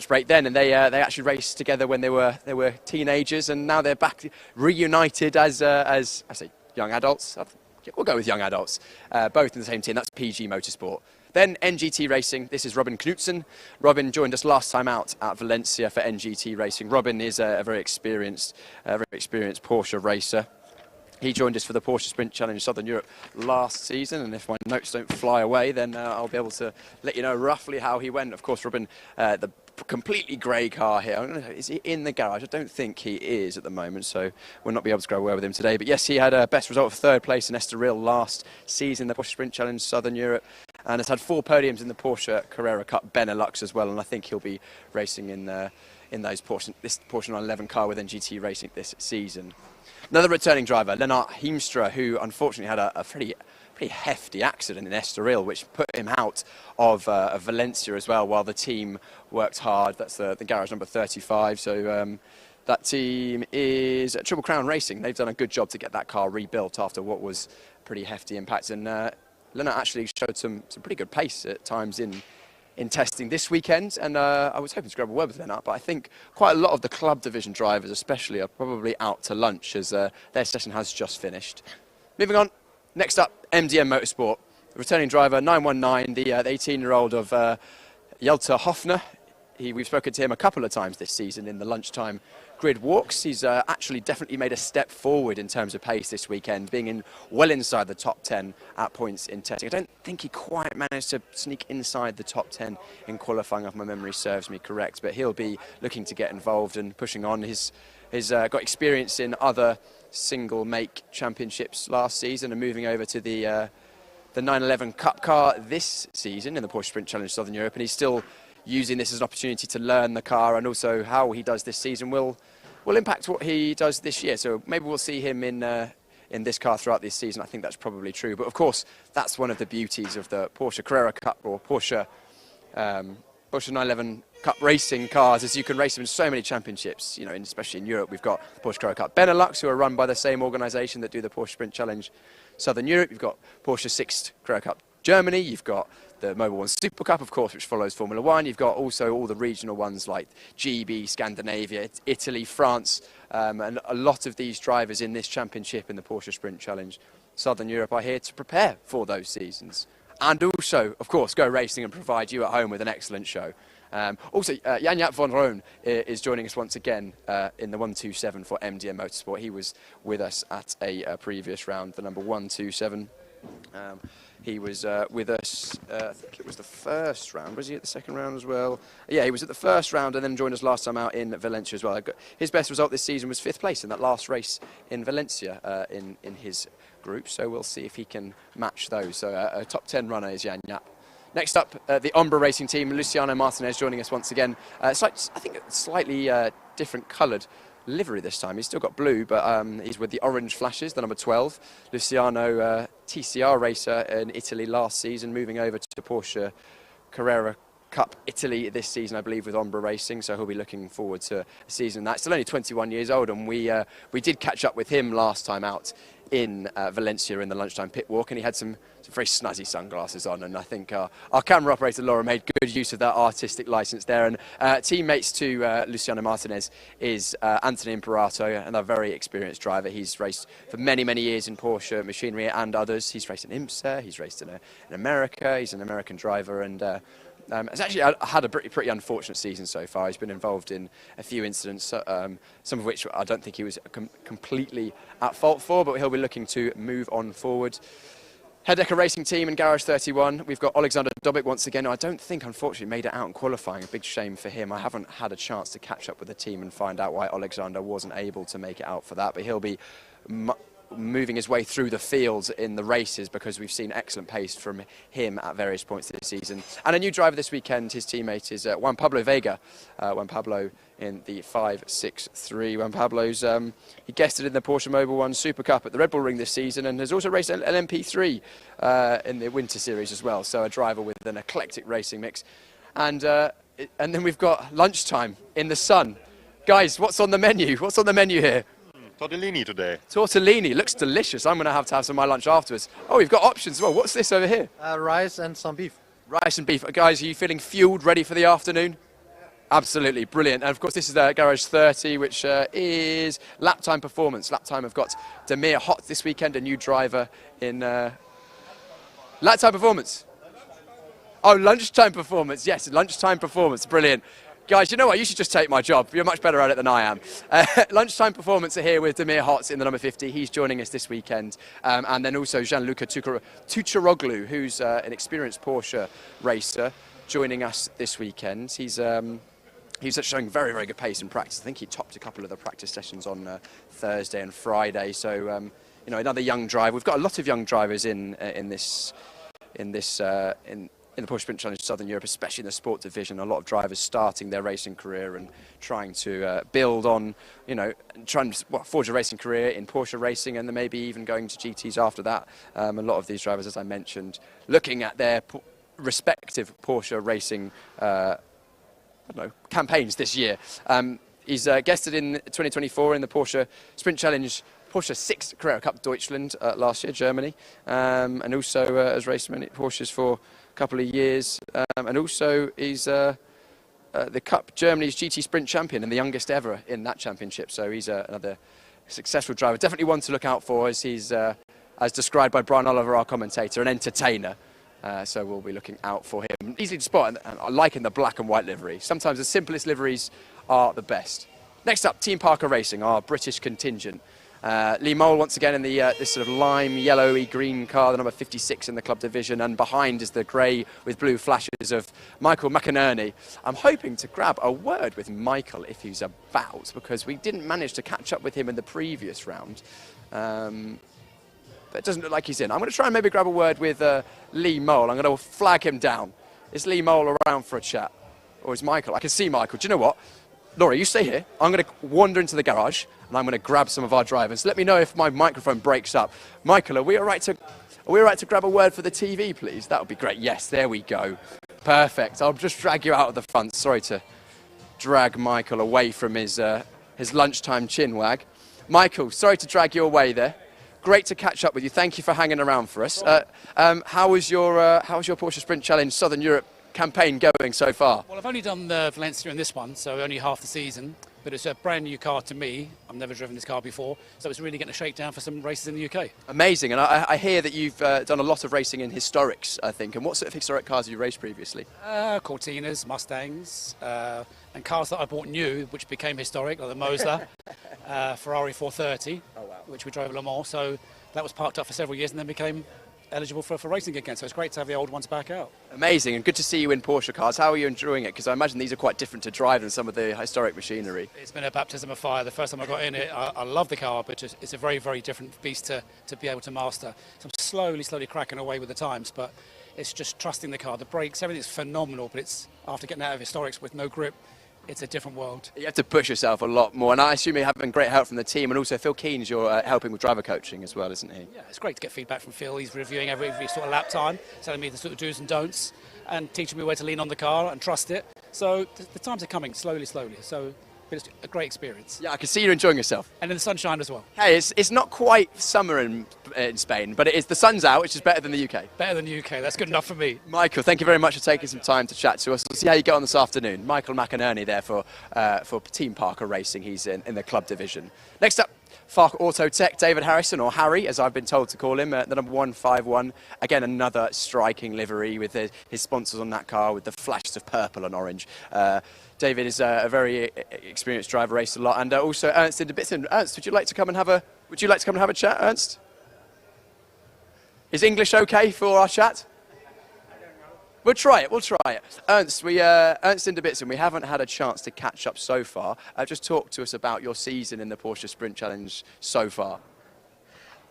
break then, and they actually raced together when they were teenagers, and now they're back reunited as I say young adults. We'll go with young adults, both in the same team. That's PG Motorsport. Then NGT Racing, this is Robin Knudsen. Robin joined us last time out at Valencia for NGT Racing. Robin is a very experienced Porsche racer. He joined us for the Porsche Sprint Challenge Southern Europe last season, and if my notes don't fly away, then I'll be able to let you know roughly how he went. Of course, Robin, the completely grey car here. I don't know, is he in the garage? I don't think he is at the moment, so we'll not be able to go away with him today. But yes, he had a best result of 3rd place in Estoril last season, the Porsche Sprint Challenge Southern Europe, and has had 4 podiums in the Porsche Carrera Cup Benelux as well, and I think he'll be racing in this Porsche 911 car with NGT Racing this season. Another returning driver, Lennart Heemstra, who unfortunately had a pretty hefty accident in Estoril, which put him out of Valencia as well, while the team worked hard. That's the garage number 35. So that team is Triple Crown Racing. They've done a good job to get that car rebuilt after what was a pretty hefty impact. And Lennart actually showed some pretty good pace at times in testing this weekend, and I was hoping to grab a word with Lennart, but I think quite a lot of the club division drivers especially are probably out to lunch, as their session has just finished. Moving on, next up, MDM Motorsport. Returning driver 919, the 18-year-old of Jelte Hofner. We've spoken to him a couple of times this season in the lunchtime grid walks. He's actually definitely made a step forward in terms of pace this weekend, being well inside the top 10 at points in testing. I don't think he quite managed to sneak inside the top 10 in qualifying, if my memory serves me correct, but he'll be looking to get involved and pushing on. He's got experience in other single make championships last season and moving over to the 911 Cup car this season in the Porsche Sprint Challenge Southern Europe, and he's still using this as an opportunity to learn the car, and also how he does this season will impact what he does this year. So maybe we'll see him in this car throughout this season. I think that's probably true. But of course, that's one of the beauties of the Porsche Carrera Cup or Porsche 911 Cup racing cars, is you can race them in so many championships. You know, especially in Europe, we've got the Porsche Carrera Cup Benelux, who are run by the same organisation that do the Porsche Sprint Challenge Southern Europe. You've got Porsche 6 Carrera Cup Germany. You've got the Mobil 1 Super Cup, of course, which follows Formula 1. You've got also all the regional ones like GB, Scandinavia, Italy, France, and a lot of these drivers in this championship in the Porsche Sprint Challenge Southern Europe are here to prepare for those seasons. And also, of course, go racing and provide you at home with an excellent show. Also, Jan-Jaap van Roon is joining us once again in the 127 for MDM Motorsport. He was with us at a previous round, the number 127. He was with us, I think it was the first round. Was he at the second round as well? Yeah, he was at the first round and then joined us last time out in Valencia as well. His best result this season was 5th place in that last race in Valencia in his group. So we'll see if he can match those. So a top 10 runner is Jan-Jaap. Next up, the Ombra Racing team, Luciano Martinez joining us once again. I think a slightly different coloured livery this time. He's still got blue, but he's with the orange flashes, the number 12. Luciano, TCR racer in Italy last season, moving over to Porsche Carrera Cup Italy this season, I believe, with Ombra Racing. So he'll be looking forward to a season that's still only 21 years old, and we did catch up with him last time out in Valencia in the lunchtime pit walk, and he had some very snazzy sunglasses on, and I think our camera operator Laura made good use of that artistic license there. And teammates to Luciano Martinez is Anthony Imperato, and a very experienced driver. He's raced for many years in Porsche machinery and others. He's raced in IMSA, he's raced in America, he's an American driver, and has actually had a pretty unfortunate season so far. He's been involved in a few incidents, some of which I don't think he was completely at fault for, but he'll be looking to move on forward. Hedeka Racing Team and Garage 31, we've got Alexander Dobik once again. I don't think, unfortunately, made it out in qualifying. A big shame for him. I haven't had a chance to catch up with the team and find out why Alexander wasn't able to make it out for that, but he'll be moving his way through the fields in the races, because we've seen excellent pace from him at various points this season. And a new driver this weekend, his teammate is Juan Pablo Vega. Juan Pablo in the 563. Juan Pablo's, he guested in the Porsche Mobil 1 Super Cup at the Red Bull Ring this season, and has also raced an LMP3 in the Winter Series as well. So a driver with an eclectic racing mix. And then we've got lunchtime in the sun. Guys, what's on the menu? What's on the menu here?
Tortellini today.
Tortellini, looks delicious. I'm going to have some of my lunch afterwards. Oh, we've got options as well. What's this over here?
Rice and some beef.
Rice and beef. Guys, are you feeling fueled, ready for the afternoon? Absolutely, brilliant. And of course, this is Garage 30, which is lap time performance. Lap time have got Demir Hot this weekend, a new driver in lap time performance. Oh, lunchtime performance. Yes, lunchtime performance. Brilliant. Guys, you know what? You should just take my job. You're much better at it than I am. Lunchtime performance are here with Demir Hotz in the number 50. He's joining us this weekend. And then also Gianluca Tucharoglu, who's an experienced Porsche racer, joining us this weekend. He's showing very, very good pace in practice. I think he topped a couple of the practice sessions on Thursday and Friday. So, you know, another young driver. We've got a lot of young drivers in the Porsche Sprint Challenge Southern Europe, especially in the sport division. A lot of drivers starting their racing career and trying to build on, you know, trying to forge a racing career in Porsche racing, and then maybe even going to GTs after that. A lot of these drivers, as I mentioned, looking at their respective Porsche racing campaigns this year. He's guested in 2024 in the Porsche Sprint Challenge Porsche 6 Carrera Cup Deutschland last year, Germany, and also has raced many Porsches for a couple of years, and also he's the Cup Germany's GT Sprint champion and the youngest ever in that championship. So he's another successful driver, definitely one to look out for, as he's, as described by Brian Oliver, our commentator, an entertainer. So we'll be looking out for him. Easy to spot, and I like in the black and white livery. Sometimes the simplest liveries are the best. Next up, Team Parker Racing, our British contingent. Lee Mole once again in the this sort of lime yellowy green car, the number 56 in the club division, and behind is the grey with blue flashes of Michael McInerney. I'm hoping to grab a word with Michael if he's about, because we didn't manage to catch up with him in the previous round. But it doesn't look like he's in. I'm going to try and maybe grab a word with Lee Mole. I'm going to flag him down. Is Lee Mole around for a chat? Or is Michael? I can see Michael. Do you know what? Laura, you stay here. I'm going to wander into the garage and I'm going to grab some of our drivers. Let me know if my microphone breaks up. Michael, are we all right to grab a word for the TV, please? That would be great. Yes, there we go. Perfect. I'll just drag you out of the front. Sorry to drag Michael away from his lunchtime chin wag. Michael, sorry to drag you away there. Great to catch up with you. Thank you for hanging around for us. How was your Porsche Sprint Challenge Southern Europe campaign going so far?
Well, I've only done Valencia in this one, so only half the season, but it's a brand new car to me. I've never driven this car before, so it's really getting a shakedown for some races in the UK. Amazing, and I hear that you've done a lot of racing in historics, I think. And what sort of historic cars have you raced previously? Cortinas, Mustangs, and cars that I bought new, which became historic, like the Moser, Ferrari 430, which we drove at Le Mans, so that was parked up for several years and then became eligible for racing again, so it's great to have the old ones back out. Amazing, and good to see you in Porsche cars. How are you enjoying it? Because I imagine these are quite different to drive than some of the historic machinery. It's been a baptism of fire. The first time I got in it, I love the car, but it's a very, very different beast to be able to master. So I'm slowly cracking away with the times, but it's just trusting the car. The brakes, everything's phenomenal, but it's after getting out of historics with no grip, it's a different world. You have to push yourself a lot more, and I assume you're having great help from the team, and also Phil Keen's you're helping with driver coaching as well, isn't he? Yeah, it's great to get feedback from Phil. He's reviewing every sort of lap time, telling me the sort of do's and don'ts, and teaching me where to lean on the car and trust it. So the times are coming slowly. So it's a great experience. Yeah, I can see you're enjoying yourself. And in the sunshine as well. Hey, it's not quite summer in Spain, but it is. The sun's out, which is better than the UK. Better than the UK, that's good enough for me. Michael, thank you very much for taking some time to chat to us. We'll see how you get on this afternoon. Michael McInerney there for Team Parker Racing. He's in the club division. Next up, Fark Auto Tech, David Harrison, or Harry, as I've been told to call him, the number 151. Again, another striking livery with his sponsors on that car with the flashes of purple and orange. David is a very experienced driver, raced a lot, and also Ernst in Debitsen. Ernst, would you like to come and have a chat, Ernst? Is English okay for our chat? We'll try it. Ernst, Ernst in Debitsen, we haven't had a chance to catch up so far. Just talk to us about your season in the Porsche Sprint Challenge so far.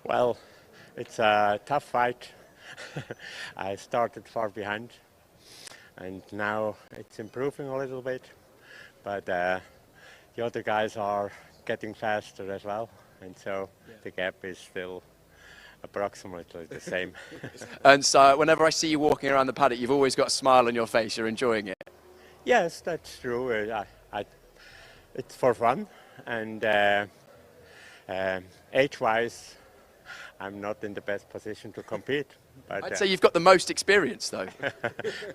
Well, it's a tough fight. I started far behind, and now it's improving a little bit. But the other guys are getting faster as well, and so the gap is still approximately the same.
And so whenever I see you walking around the paddock, you've always got a smile on your face. You're enjoying it.
Yes, that's true. It's for fun, and age-wise, I'm not in the best position to compete. But,
I'd say you've got the most experience, though.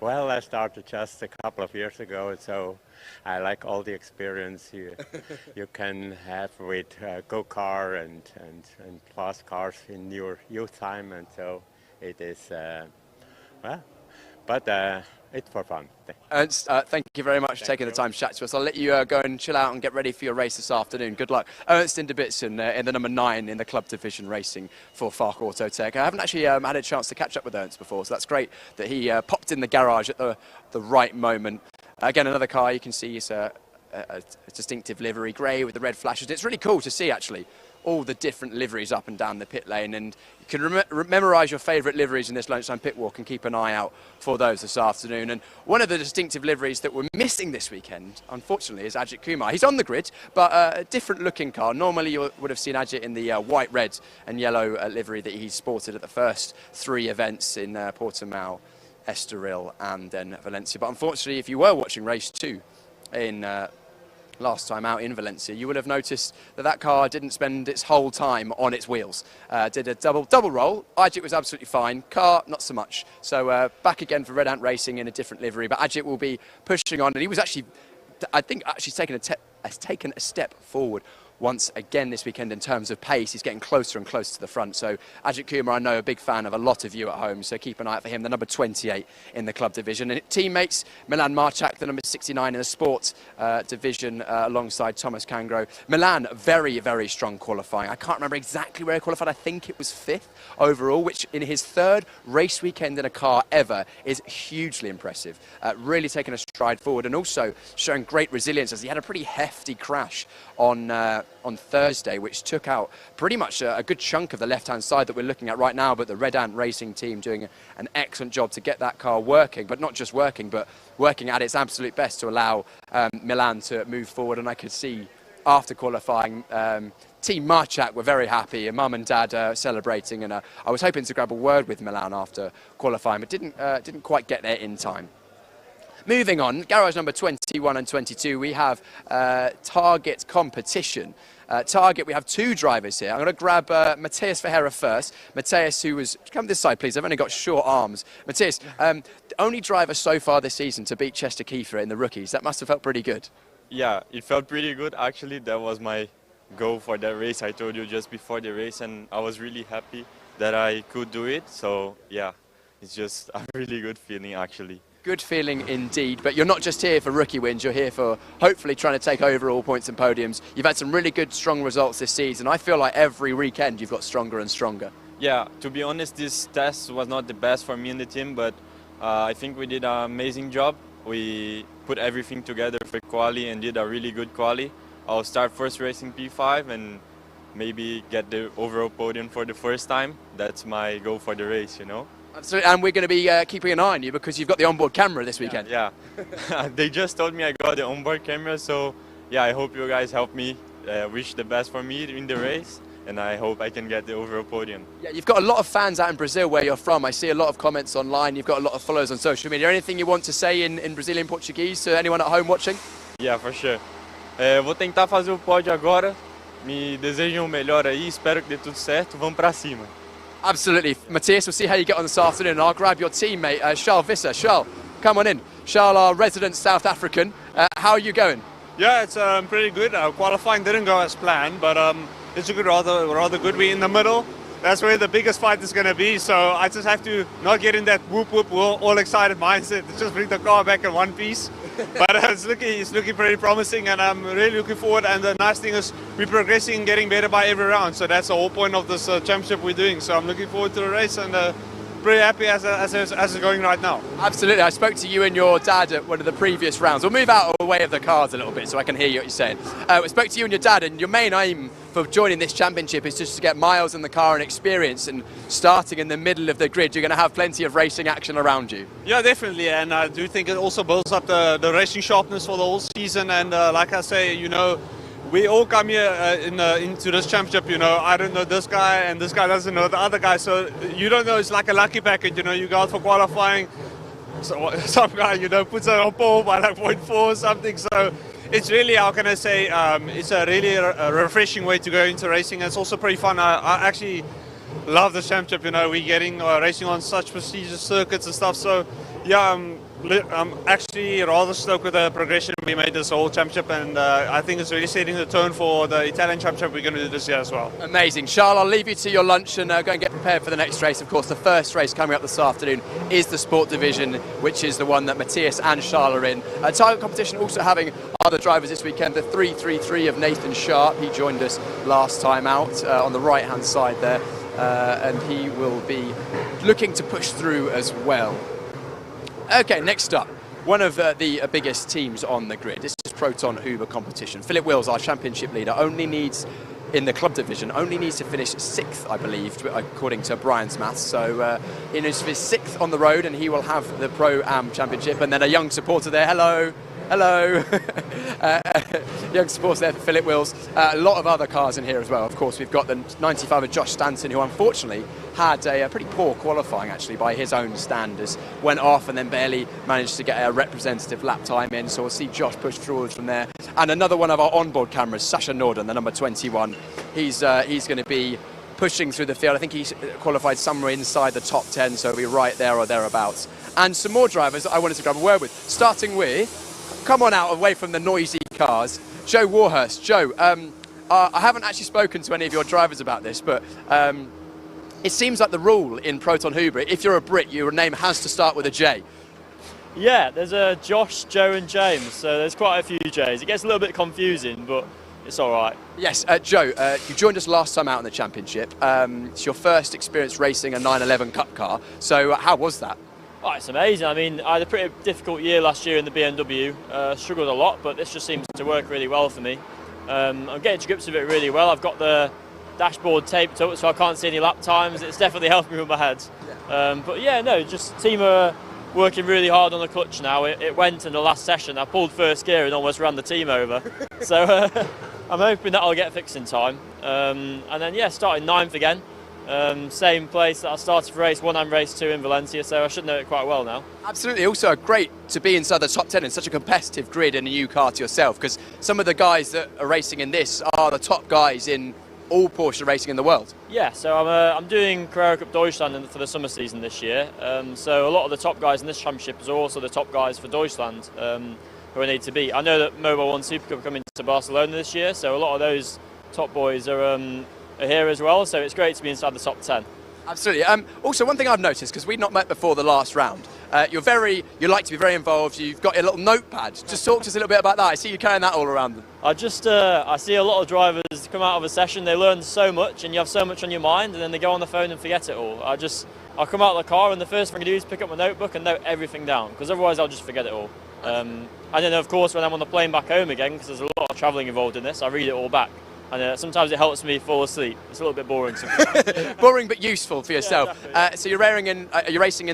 Well, I started just a couple of years ago, so I like all the experience you can have with go-car and fast cars in your youth time, and so it is, well, but it's for fun.
Ernst, thank you very much for taking the time to chat to us. I'll let you go and chill out and get ready for your race this afternoon. Good luck. Ernst Inderbitzen in the number 9 in the club division racing for Fark Autotech. I haven't actually had a chance to catch up with Ernst before, so that's great that he popped in the garage at the right moment. Again, another car you can see is a distinctive livery, grey with the red flashes. It's really cool to see, actually, all the different liveries up and down the pit lane, and you can memorise your favourite liveries in this lunchtime pit walk and keep an eye out for those this afternoon. And one of the distinctive liveries that we're missing this weekend, unfortunately, is Ajith Kumar. He's on the grid, but a different looking car. Normally you would have seen Ajith in the white, red and yellow livery that he sported at the first 3 events in Portimão, Estoril and then Valencia. But unfortunately, if you were watching race 2 in last time out in Valencia, you would have noticed that car didn't spend its whole time on its wheels. Did a double roll. Ajith was absolutely fine. Car, not so much. So back again for Red Ant Racing in a different livery. But Ajith will be pushing on, and he was actually, I think, actually taken a step forward once again this weekend in terms of pace. He's getting closer and closer to the front. So Ajith Kumar, I know, a big fan of a lot of you at home, so keep an eye out for him, the number 28 in the club division. And teammates, Milan Marchak, the number 69 in the sports division, alongside Thomas Kangro. Milan, very, very strong qualifying. I can't remember exactly where he qualified. I think it was 5th overall, which in his 3rd race weekend in a car ever is hugely impressive. Really taking a stride forward and also showing great resilience, as he had a pretty hefty crash on Thursday, which took out pretty much a good chunk of the left-hand side that we're looking at right now. But the Red Ant Racing team doing an excellent job to get that car working, but not just working, but working at its absolute best to allow Milan to move forward. And I could see after qualifying, Team Marchak were very happy, and Mum and Dad celebrating. And I was hoping to grab a word with Milan after qualifying, but didn't quite get there in time. Moving on, garage number 21 and 22, we have Target competition. Target, we have 2 drivers here. I'm going to grab Matthias Ferreira first. Matthias, who was... Come this side, please. I've only got short arms. Matthias, the only driver so far this season to beat Chester Kiefer in the rookies. That must have felt pretty good.
Yeah, it felt pretty good. Actually, that was my goal for that race. I told you just before the race, and I was really happy that I could do it. So, yeah, it's just a really good feeling, actually.
Good feeling indeed, but you're not just here for rookie wins, you're here for hopefully trying to take overall points and podiums. You've had some really good, strong results this season. I feel like every weekend you've got stronger and stronger.
Yeah, to be honest, this test was not the best for me and the team, but I think we did an amazing job. We put everything together for quali and did a really good quali. I'll start first racing P5 and maybe get the overall podium for the first time. That's my goal for the race, you know.
Absolutely, and we're going to be keeping an eye on you because you've got the onboard camera this weekend.
Yeah. They just told me I got the onboard camera, so yeah, I hope you guys help me, wish the best for me in the race, and I hope I can get the overall podium.
Yeah, you've got a lot of fans out in Brazil where you're from. I see a lot of comments online. You've got a lot of followers on social media. Anything you want to say in Brazilian Portuguese to anyone at home watching?
Yeah, for sure. Vou tentar fazer o pódio agora. Me desejam o melhor aí. Espero que dê tudo certo. Vamos para cima.
Absolutely. Matthias, we'll see how you get on this afternoon. And I'll grab your teammate, Charles Visser. Charles, come on in. Charles, our resident South African. How are you going?
Yeah, it's pretty good. Qualifying didn't go as planned, but it's rather good. We're in the middle. That's where the biggest fight is going to be. So I just have to not get in that whoop whoop all excited mindset. Just bring the car back in one piece. But it's looking pretty promising, and I'm really looking forward. And the nice thing is we're progressing and getting better by every round. So that's the whole point of this championship we're doing. So I'm looking forward to the race and pretty happy as it's going right now.
Absolutely. I spoke to you and your dad at one of the previous rounds. We'll move out of the way of the cars a little bit so I can hear you what you're saying. I spoke to you and your dad, and your main aim for joining this championship is just to get miles in the car and experience, and starting in the middle of the grid you're going to have plenty of racing action around you.
Yeah, definitely, and I do think it also builds up the racing sharpness for the whole season. And like I say, you know, we all come here into this championship, you know, I don't know this guy and this guy doesn't know the other guy, so you don't know, it's like a lucky package, you know, you go out for qualifying, so some guy, you know, puts it on pole by like 0.4 or something, so it's really, how can I say, it's a really refreshing way to go into racing. It's also pretty fun. I actually love the championship, you know, we're getting racing on such prestigious circuits and stuff, so Yeah, I'm actually rather stoked with the progression we made this whole championship, and I think it's really setting the tone for the Italian championship we're going to do this year as well.
Amazing. Charles, I'll leave you to your lunch and go and get prepared for the next race. Of course, the first race coming up this afternoon is the Sport Division, which is the one that Matthias and Charles are in. Target competition also having other drivers this weekend, the 333 of Nathan Sharp. He joined us last time out on the right-hand side there, and he will be looking to push through as well. Okay, next up, one of the biggest teams on the grid. This is Proton Uber competition. Philip Wills, our championship leader, in the club division, only needs to finish 6th, I believe, according to Brian's maths. So he needs to finish 6th on the road, and he will have the Pro-Am championship. And then a young supporter there, hello. Young supporter there for Philip Wills. A lot of other cars in here as well. Of course, we've got the 95 of Josh Stanton, who unfortunately had a pretty poor qualifying actually by his own standards. Went off and then barely managed to get a representative lap time in. So we'll see Josh push forward from there. And another one of our onboard cameras, Sasha Norden, the number 21. He's going to be pushing through the field. I think he's qualified somewhere inside the top 10, so he'll be right there or thereabouts. And some more drivers I wanted to grab a word with, starting with, come on out away from the noisy cars, Joe Warhurst. Joe, I haven't actually spoken to any of your drivers about this, but it seems like the rule in Proton Huber, if you're a Brit, your name has to start with a J.
Yeah, there's a Josh, Joe and James, so there's quite a few J's. It gets a little bit confusing, but it's all right.
Yes, Joe, you joined us last time out in the championship. It's your first experience racing a 911 Cup car, so how was that?
Oh, it's amazing. I mean, I had a pretty difficult year last year in the BMW, struggled a lot, but this just seems to work really well for me. I'm getting to grips with it really well. I've got the dashboard taped up so I can't see any lap times. It's definitely helped me with my head. But yeah, no, just team are working really hard on the clutch now. It went in the last session. I pulled first gear and almost ran the team over. So I'm hoping that I'll get fixed in time. And then, yeah, starting 9th again. Same place that I started for race 1 and race 2 in Valencia, so I should know it quite well now.
Absolutely. Also great to be inside the top 10 in such a competitive grid in a new car to yourself, because some of the guys that are racing in this are the top guys in all Porsche racing in the world.
Yeah, so I'm doing Carrera Cup Deutschland for the summer season this year. So a lot of the top guys in this championship are also the top guys for Deutschland, who I need to beat. I know that Mobile 1 Super Cup coming to Barcelona this year, so a lot of those top boys are here as well, so it's great to be inside the top 10.
Absolutely. Also, one thing I've noticed, because we've not met before the last round, you like to be very involved. You've got your little notepad. Just talk to us a little bit about that. I see you carrying that all around them.
I see a lot of drivers come out of a session, they learn so much and you have so much on your mind, and then they go on the phone and forget it all. I'll come out of the car and the first thing I do is pick up my notebook and note everything down, because otherwise I'll just forget it all. And then of course when I'm on the plane back home again, because there's a lot of travelling involved in this, I read it all back. And sometimes it helps me fall asleep. It's a little bit boring sometimes.
Boring but useful for yourself.
Yeah,
so you're racing in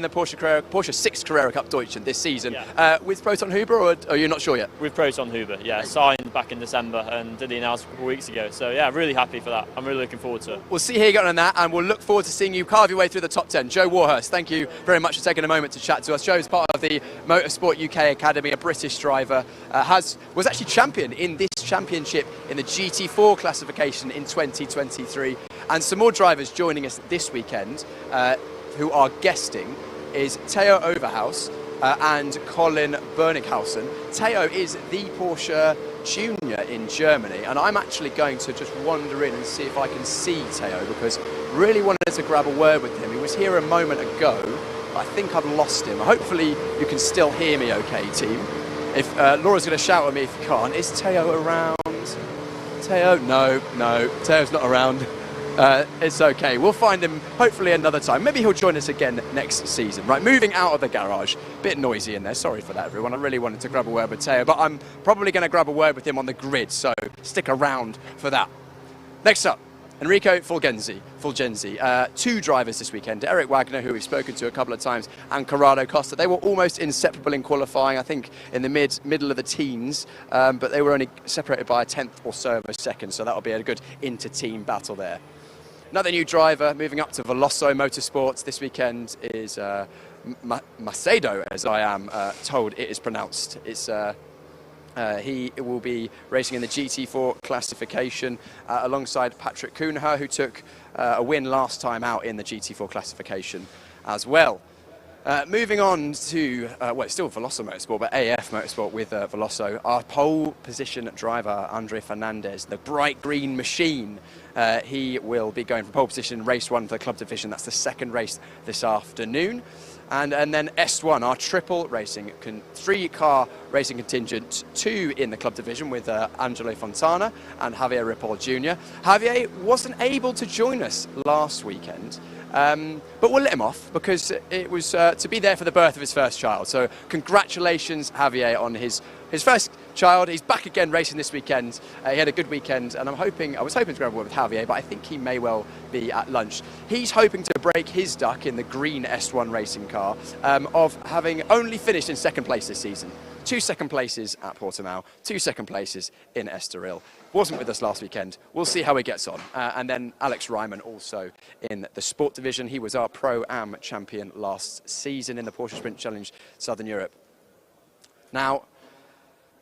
the Porsche 6th Carrera Cup Deutschland this season.
Yeah.
With Proton Huber, or are you not sure yet?
With Proton Huber, yeah. Signed back in December and did the announcement a couple of weeks ago. So yeah, really happy for that. I'm really looking forward to it.
We'll see how you get on that, and we'll look forward to seeing you carve your way through the top 10. Joe Warhurst, thank you very much for taking a moment to chat to us. Joe's part of the Motorsport UK Academy, a British driver, was actually champion in this championship in the GT4 classification in 2023, and some more drivers joining us this weekend who are guesting is Theo Overhaus and Colin Bernighausen. Theo is the Porsche Junior in Germany, and I'm actually going to just wander in and see if I can see Theo, because really wanted to grab a word with him. He was here a moment ago, but I think I've lost him. Hopefully you can still hear me okay, team. If Laura's going to shout at me if you can't. Is Theo around? Theo? No, Theo's not around. It's okay. We'll find him hopefully another time. Maybe he'll join us again next season. Right, moving out of the garage. Bit noisy in there. Sorry for that, everyone. I really wanted to grab a word with Theo, but I'm probably going to grab a word with him on the grid, so stick around for that. Next up, Enrico Fulgenzi. 2 drivers this weekend, Eric Wagner, who we've spoken to a couple of times, and Corrado Costa. They were almost inseparable in qualifying, I think in the middle of the teens, but they were only separated by a 10th or so of a second, so that'll be a good inter-team battle there. Another new driver moving up to Veloso Motorsports this weekend is Macedo, as I am told it is pronounced. He will be racing in the GT4 classification alongside Patrick Kuhnher, who took a win last time out in the GT4 classification as well. Moving on to, well, it's still Veloso Motorsport, but AF Motorsport with Veloso. Our pole position driver, Andre Fernandez, the bright green machine. He will be going for pole position, race 1 for the club division. That's the second race this afternoon. And then S1, our triple racing, 3-car racing contingent, 2 in the club division with Angelo Fontana and Javier Ripoll Jr. Javier wasn't able to join us last weekend. But we'll let him off because it was to be there for the birth of his first child. So congratulations, Javier, on his first child. He's back again racing this weekend. He had a good weekend, and I was hoping to grab a word with Javier, but I think he may well be at lunch. He's hoping to break his duck in the green S1 racing car of having only finished in second place this season. 2 second places at Portimão, 2 second places in Estoril. Wasn't with us last weekend. We'll see how he gets on. And then Alex Ryman also in the sport division. He was our Pro-Am champion last season in the Porsche Sprint Challenge Southern Europe. Now,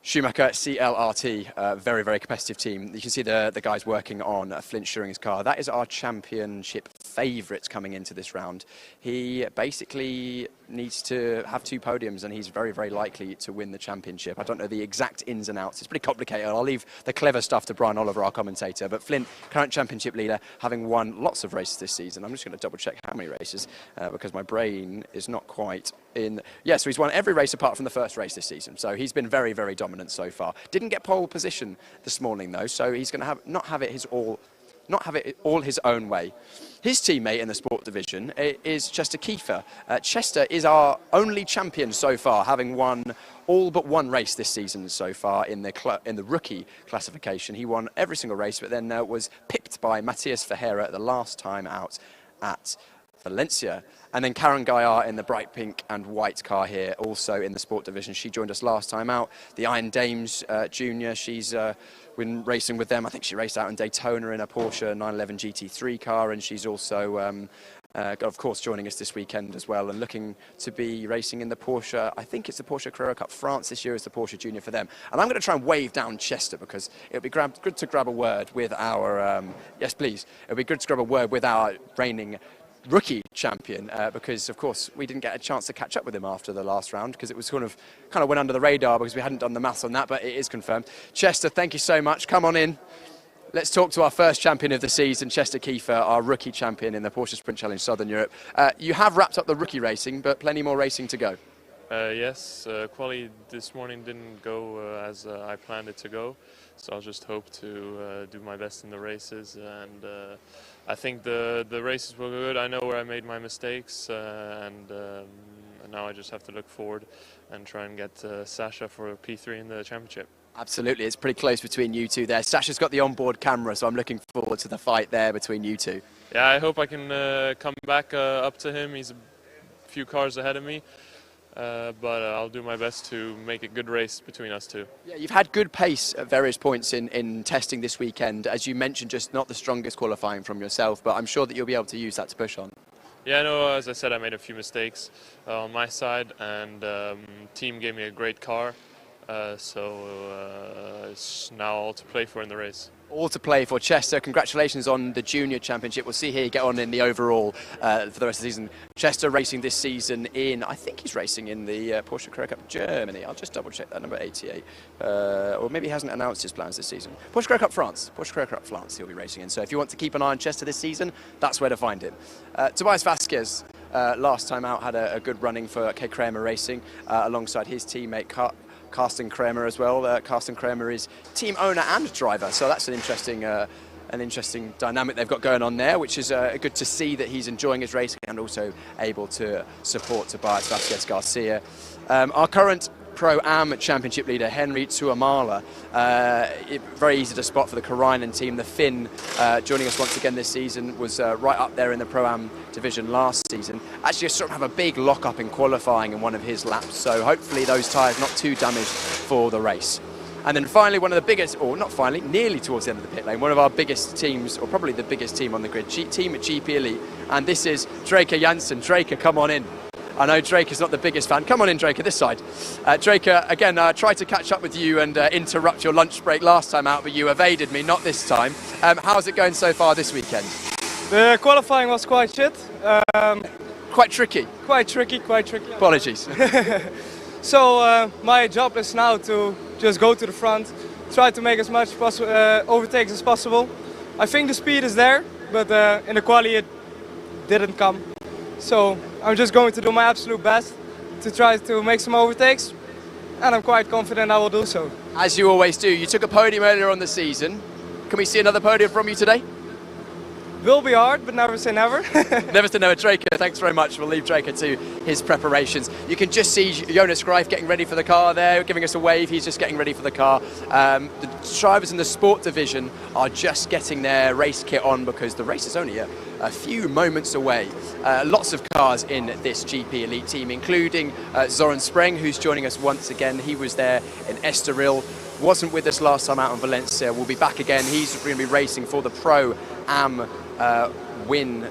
Schumacher CLRT, very, very competitive team. You can see the guys working on Flint Schuring's car. That is our championship favourite coming into this round. He basically needs to have 2 podiums, and he's very, very likely to win the championship. I don't know the exact ins and outs. It's pretty complicated. I'll leave the clever stuff to Brian Oliver, our commentator. But Flint, current championship leader, having won lots of races this season. I'm just going to double check how many races because my brain is not quite in. Yeah, so he's won every race apart from the first race this season. So he's been very, very dominant so far. Didn't get pole position this morning though, so he's going to not have it all his own way. His teammate in the sport division is Chester Kiefer. Chester is our only champion so far, having won all but 1 race this season so far in the rookie classification. He won every single race, but then was pipped by Matthias Ferreira the last time out at Valencia. And then Karen Gaillard in the bright pink and white car here, also in the sport division. She joined us last time out. The Iron Dames Junior, she's been racing with them. I think she raced out in Daytona in a Porsche 911 GT3 car, and she's also, of course, joining us this weekend as well, and looking to be racing in the Porsche. I think it's the Porsche Carrera Cup France this year, is the Porsche Junior for them. And I'm going to try and wave down Chester because it would be good to grab a word with our, yes please, it would be good to grab a word with our reigning rookie champion because of course we didn't get a chance to catch up with him after the last round because it was kind of went under the radar because we hadn't done the maths on that, but it is confirmed. Chester, thank you so much. Come on in. Let's talk to our first champion of the season, Chester Kiefer, our rookie champion in the Porsche Sprint Challenge Southern Europe. You have wrapped up the rookie racing, but plenty more racing to go.
Yes, quali this morning didn't go as I planned it to go, so I'll just hope to do my best in the races, and I think the races were good. I know where I made my mistakes, and now I just have to look forward and try and get Sasha for P3 in the championship.
Absolutely, it's pretty close between you two there. Sasha's got the onboard camera, so I'm looking forward to the fight there between you two.
Yeah, I hope I can come back up to him. He's a few cars ahead of me. But I'll do my best to make a good race between us two. Yeah,
you've had good pace at various points in testing this weekend. As you mentioned, just not the strongest qualifying from yourself, but I'm sure that you'll be able to use that to push on.
Yeah, no, as I said, I made a few mistakes on my side, and team gave me a great car, so it's now all to play for in the race.
All to play for. Chester, congratulations on the junior championship. We'll see here you get on in the overall for the rest of the season. Chester racing this season in, I think he's racing in the Porsche Carrera Cup Germany. I'll just double check that, number 88. Or maybe he hasn't announced his plans this season. Porsche Carrera Cup France. Porsche Carrera Cup France he'll be racing in. So if you want to keep an eye on Chester this season, that's where to find him. Tobias Vasquez, last time out, had a good running for K. Kramer Racing alongside his teammate Carsten Kramer as well. Carsten Kramer is team owner and driver, so that's an interesting dynamic they've got going on there, which is good to see that he's enjoying his racing and also able to support Tobias Vasquez Garcia. Our current Pro-Am championship leader, Henry Tuamala, very easy to spot for the Karainen team. The Finn joining us once again this season was right up there in the Pro-Am division last season. Actually, sort of have a big lock-up in qualifying in one of his laps, so hopefully those tyres not too damaged for the race. And then finally, one of the biggest, or not finally, nearly towards the end of the pit lane, one of our biggest teams, or probably the biggest team on the grid, team at GP Elite, and this is Draker Janssen. Draker, come on in. I know Draker's not the biggest fan. Come on in, Draker, this side. Draker, again, tried to catch up with you and interrupt your lunch break last time out, but you evaded me, not this time. How's it going so far this weekend?
The qualifying was quite shit.
quite tricky.
Quite tricky, quite tricky.
Apologies.
So my job is now to just go to the front, try to make as much overtakes as possible. I think the speed is there, but in the quali it didn't come. So I'm just going to do my absolute best to try to make some overtakes, and I'm quite confident I will do so.
As you always do. You took a podium earlier on the season. Can we see another podium from you today?
Will be hard, but never say never.
Never say never. Draker, thanks very much. We'll leave Draker to his preparations. You can just see Jonas Greif getting ready for the car there, giving us a wave. He's just getting ready for the car. The drivers in the sport division are just getting their race kit on because the race is only a few moments away. Lots of cars in this GP Elite team, including Zoran Spreng, who's joining us once again. He was there in Estoril. Wasn't with us last time out in Valencia. Will be back again. He's going to be racing for the Pro-Am win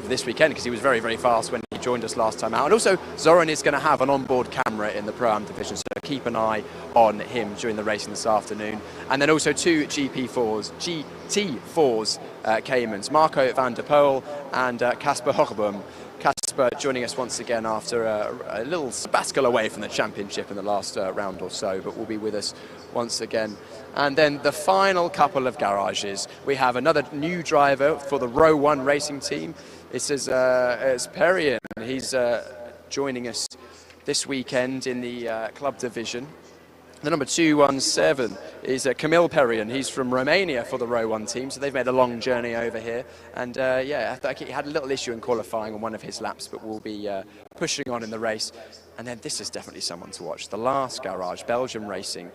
this weekend because he was very, very fast when he joined us last time out. And also, Zoran is going to have an onboard camera in the Pro-Am division, so keep an eye on him during the racing this afternoon. And then also two GT4s Caymans, Marco van der Poel and Casper Hochboom. Casper joining us once again after a little sabbatical away from the championship in the last round or so, but will be with us once again. And then the final couple of garages, we have another new driver for the Row 1 racing team. This is Perian. He's joining us this weekend in the club division. The number 217 is Camille Perian. He's from Romania for the Row 1 team, so they've made a long journey over here. And yeah, I think he had a little issue in qualifying on one of his laps, but will be pushing on in the race. And then this is definitely someone to watch. The last garage, Belgium Racing.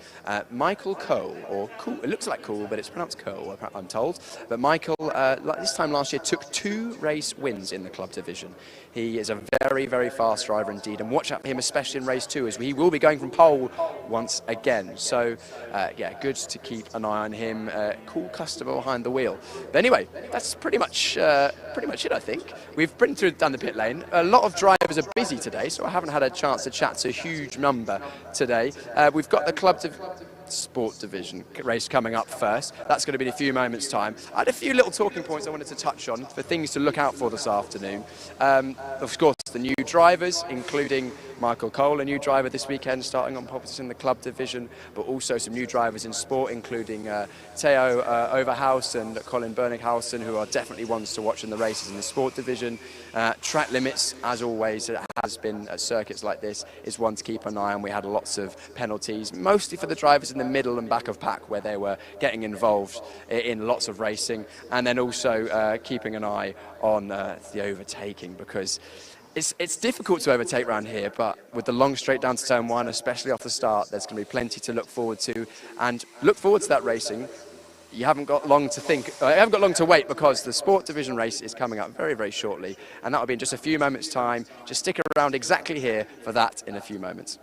Michael Cole, or Cool, it looks like Cool, but it's pronounced Cole, I'm told. But Michael, this time last year, took 2 race wins in the club division. He is a very, very fast driver indeed, and watch out for him, especially in race 2, as he will be going from pole once again. So, yeah, good to keep an eye on him. Cool customer behind the wheel. But anyway, that's pretty much it, I think. We've been down the pit lane. A lot of drivers are busy today, so I haven't had a chance to chat to a huge number today. We've got the club sport division race coming up first. That's going to be in a few moments' time. I had a few little talking points I wanted to touch on for things to look out for this afternoon. Of course, the new drivers, including Michael Cole, a new driver this weekend, starting on pole position in the club division, but also some new drivers in sport, including Theo Overhaus and Colin Berninghausen, who are definitely ones to watch in the races in the sport division. Track limits, as always, it has been at circuits like this, is one to keep an eye on. We had lots of penalties, mostly for the drivers in the middle and back of pack, where they were getting involved in lots of racing, and then also keeping an eye on the overtaking, because it's difficult to overtake around here, but with the long straight down to turn 1, especially off the start, there's going to be plenty to look forward to, and look forward to that racing. You haven't got long to wait, because the sport division race is coming up very, very shortly, and that will be in just a few moments' time. Just stick around exactly here for that in a few moments.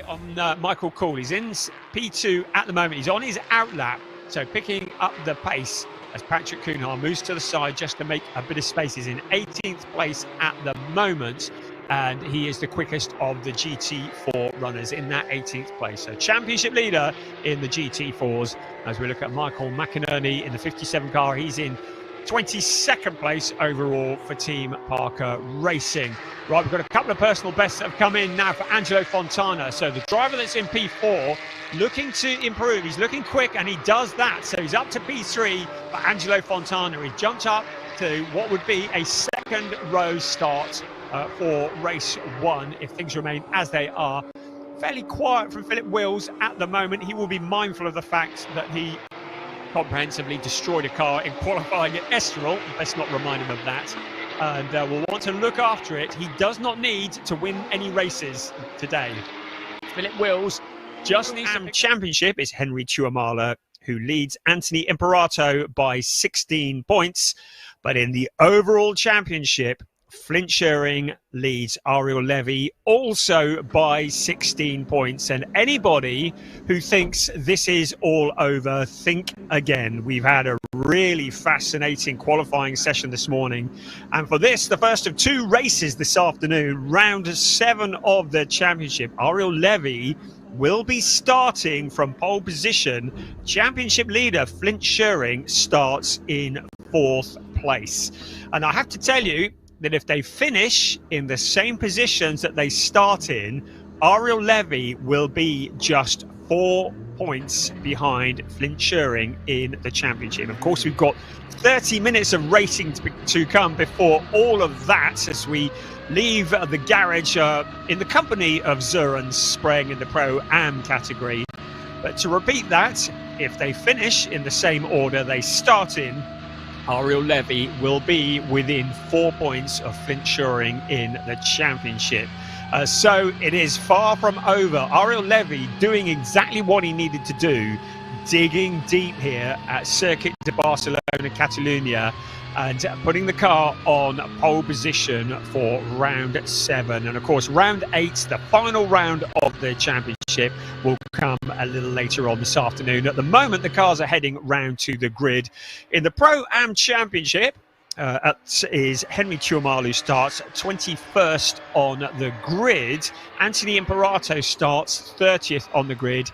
On Michael Cool, he's in P2 at the moment. He's on his outlap, so picking up the pace as Patrick Cunha moves to the side just to make a bit of space. He's in 18th place at the moment, and he is the quickest of the GT4 runners in that 18th place. So championship leader in the GT4s. As we look at Michael McInerney in the 57 car, he's in 22nd place overall for Team Parker Racing. Right, we've got a couple of personal bests that have come in now for Angelo Fontana. So the driver that's in P4 looking to improve. He's looking quick, and he does that. So he's up to P3 for Angelo Fontana. He jumped up to what would be a second row start for race 1 if things remain as they are. Fairly quiet from Philip Wills at the moment. He will be mindful of the fact that he comprehensively destroyed a car in qualifying at Estoril. Let's not remind him of that. And we'll want to look after it. He does not need to win any races today. Philip Wills just needs some championship. It's Henry Tuamala who leads Anthony Imperato by 16 points. But in the overall championship, Flint Schering leads Ariel Levy also by 16 points. And anybody who thinks this is all over, think again. We've had a really fascinating qualifying session this morning. And for this, the first of 2 races this afternoon, round 7 of the championship, Ariel Levy will be starting from pole position. Championship leader Flint Schering starts in 4th place. And I have to tell you that if they finish in the same positions that they start in, Ariel Levy will be just 4 points behind Flint Schering in the championship. Of course, we've got 30 minutes of racing to come before all of that as we leave the garage in the company of Zuren Spreng in the Pro-Am category. But to repeat that, if they finish in the same order they start in, Ariel Levy will be within 4 points of Flint Schering in the championship. So it is far from over. Ariel Levy doing exactly what he needed to do, digging deep here at Circuit de Barcelona, Catalunya, and putting the car on pole position for round 7. And of course, round 8, the final round of the championship, will come a little later on this afternoon. At the moment, the cars are heading round to the grid. In the Pro-Am Championship, is Henry Tuamala, who starts 21st on the grid. Anthony Imperato starts 30th on the grid.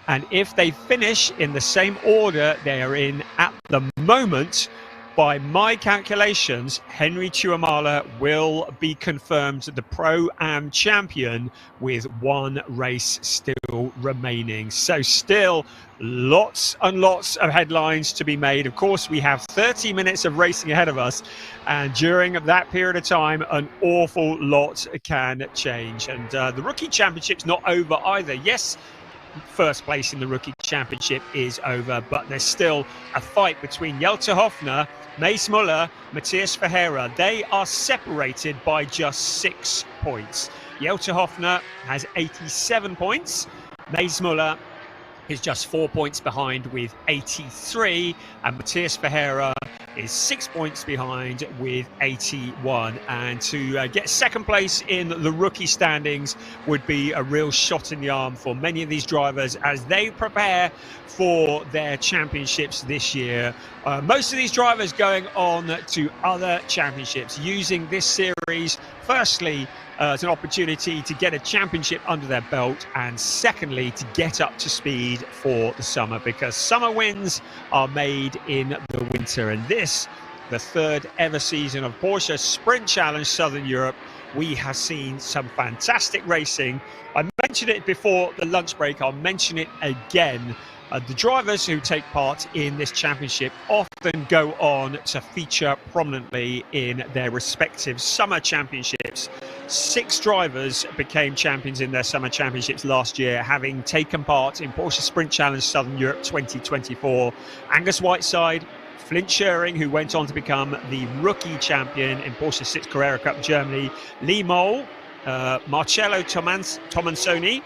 And if they finish in the same order they are in at the moment, by my calculations, Henry Tuamala will be confirmed the Pro-Am champion with 1 race still remaining. So still lots and lots of headlines to be made. Of course, we have 30 minutes of racing ahead of us. And during that period of time, an awful lot can change. And the Rookie Championship's not over either. Yes, first place in the Rookie Championship is over, but there's still a fight between Jelte Hofner, Mace Muller, Matthias Ferreira. They are separated by just 6 points. Jelte Hofner has 87 points. Mace Muller is just 4 points behind with 83, and Matthias Ferreira is 6 points behind with 81. And to get second place in the rookie standings would be a real shot in the arm for many of these drivers as they prepare for their championships this year. Most of these drivers going on to other championships, using this series firstly as an opportunity to get a championship under their belt, and secondly to get up to speed for the summer, because summer wins are made in the winter. And this, the 3rd ever season of Porsche Sprint Challenge Southern Europe, we have seen some fantastic racing. I mentioned it before the lunch break, I'll mention it again. The drivers who take part in this championship often go on to feature prominently in their respective summer championships. 6 drivers became champions in their summer championships last year, having taken part in Porsche Sprint Challenge Southern Europe 2024. Angus Whiteside, Flint Schering, who went on to become the rookie champion in Porsche 6 Carrera Cup Germany, Lee Moll, Marcello Tomansoni,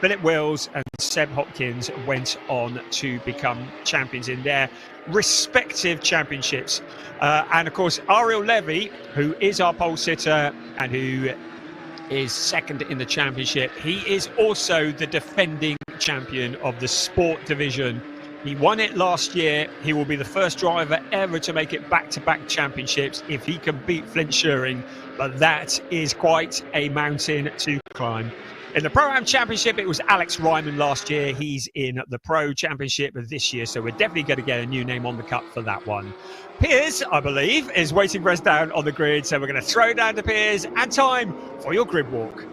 Philip Wills and Seb Hopkins went on to become champions in their respective championships. And of course, Ariel Levy, who is our pole sitter and who is second in the championship. He is also the defending champion of the sport division. He won it last year. He will be the first driver ever to make it back-to-back championships if he can beat Flint Schuring, but that is quite a mountain to climb. In the Pro-Am Championship, it was Alex Ryman last year. He's in the Pro Championship this year, so we're definitely going to get a new name on the cup for that one. Piers, I believe, is waiting for us down on the grid, so we're going to throw down to Piers, and time for your grid walk.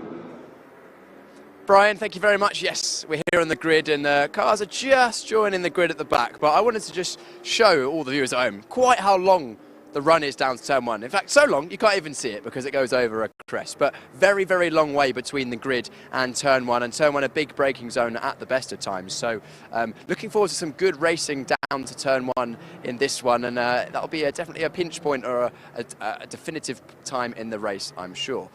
Brian, thank you very much. Yes, we're here on the grid, and cars are just joining the grid at the back, but I wanted to just show all the viewers at home quite how long the run is down to turn one. In fact, so long you can't even see it because it goes over a crest, but very, very long way between the grid and turn one a big braking zone at the best of times. So looking forward to some good racing down to turn one in this one, and that'll be definitely a pinch point or a definitive time in the race, I'm sure.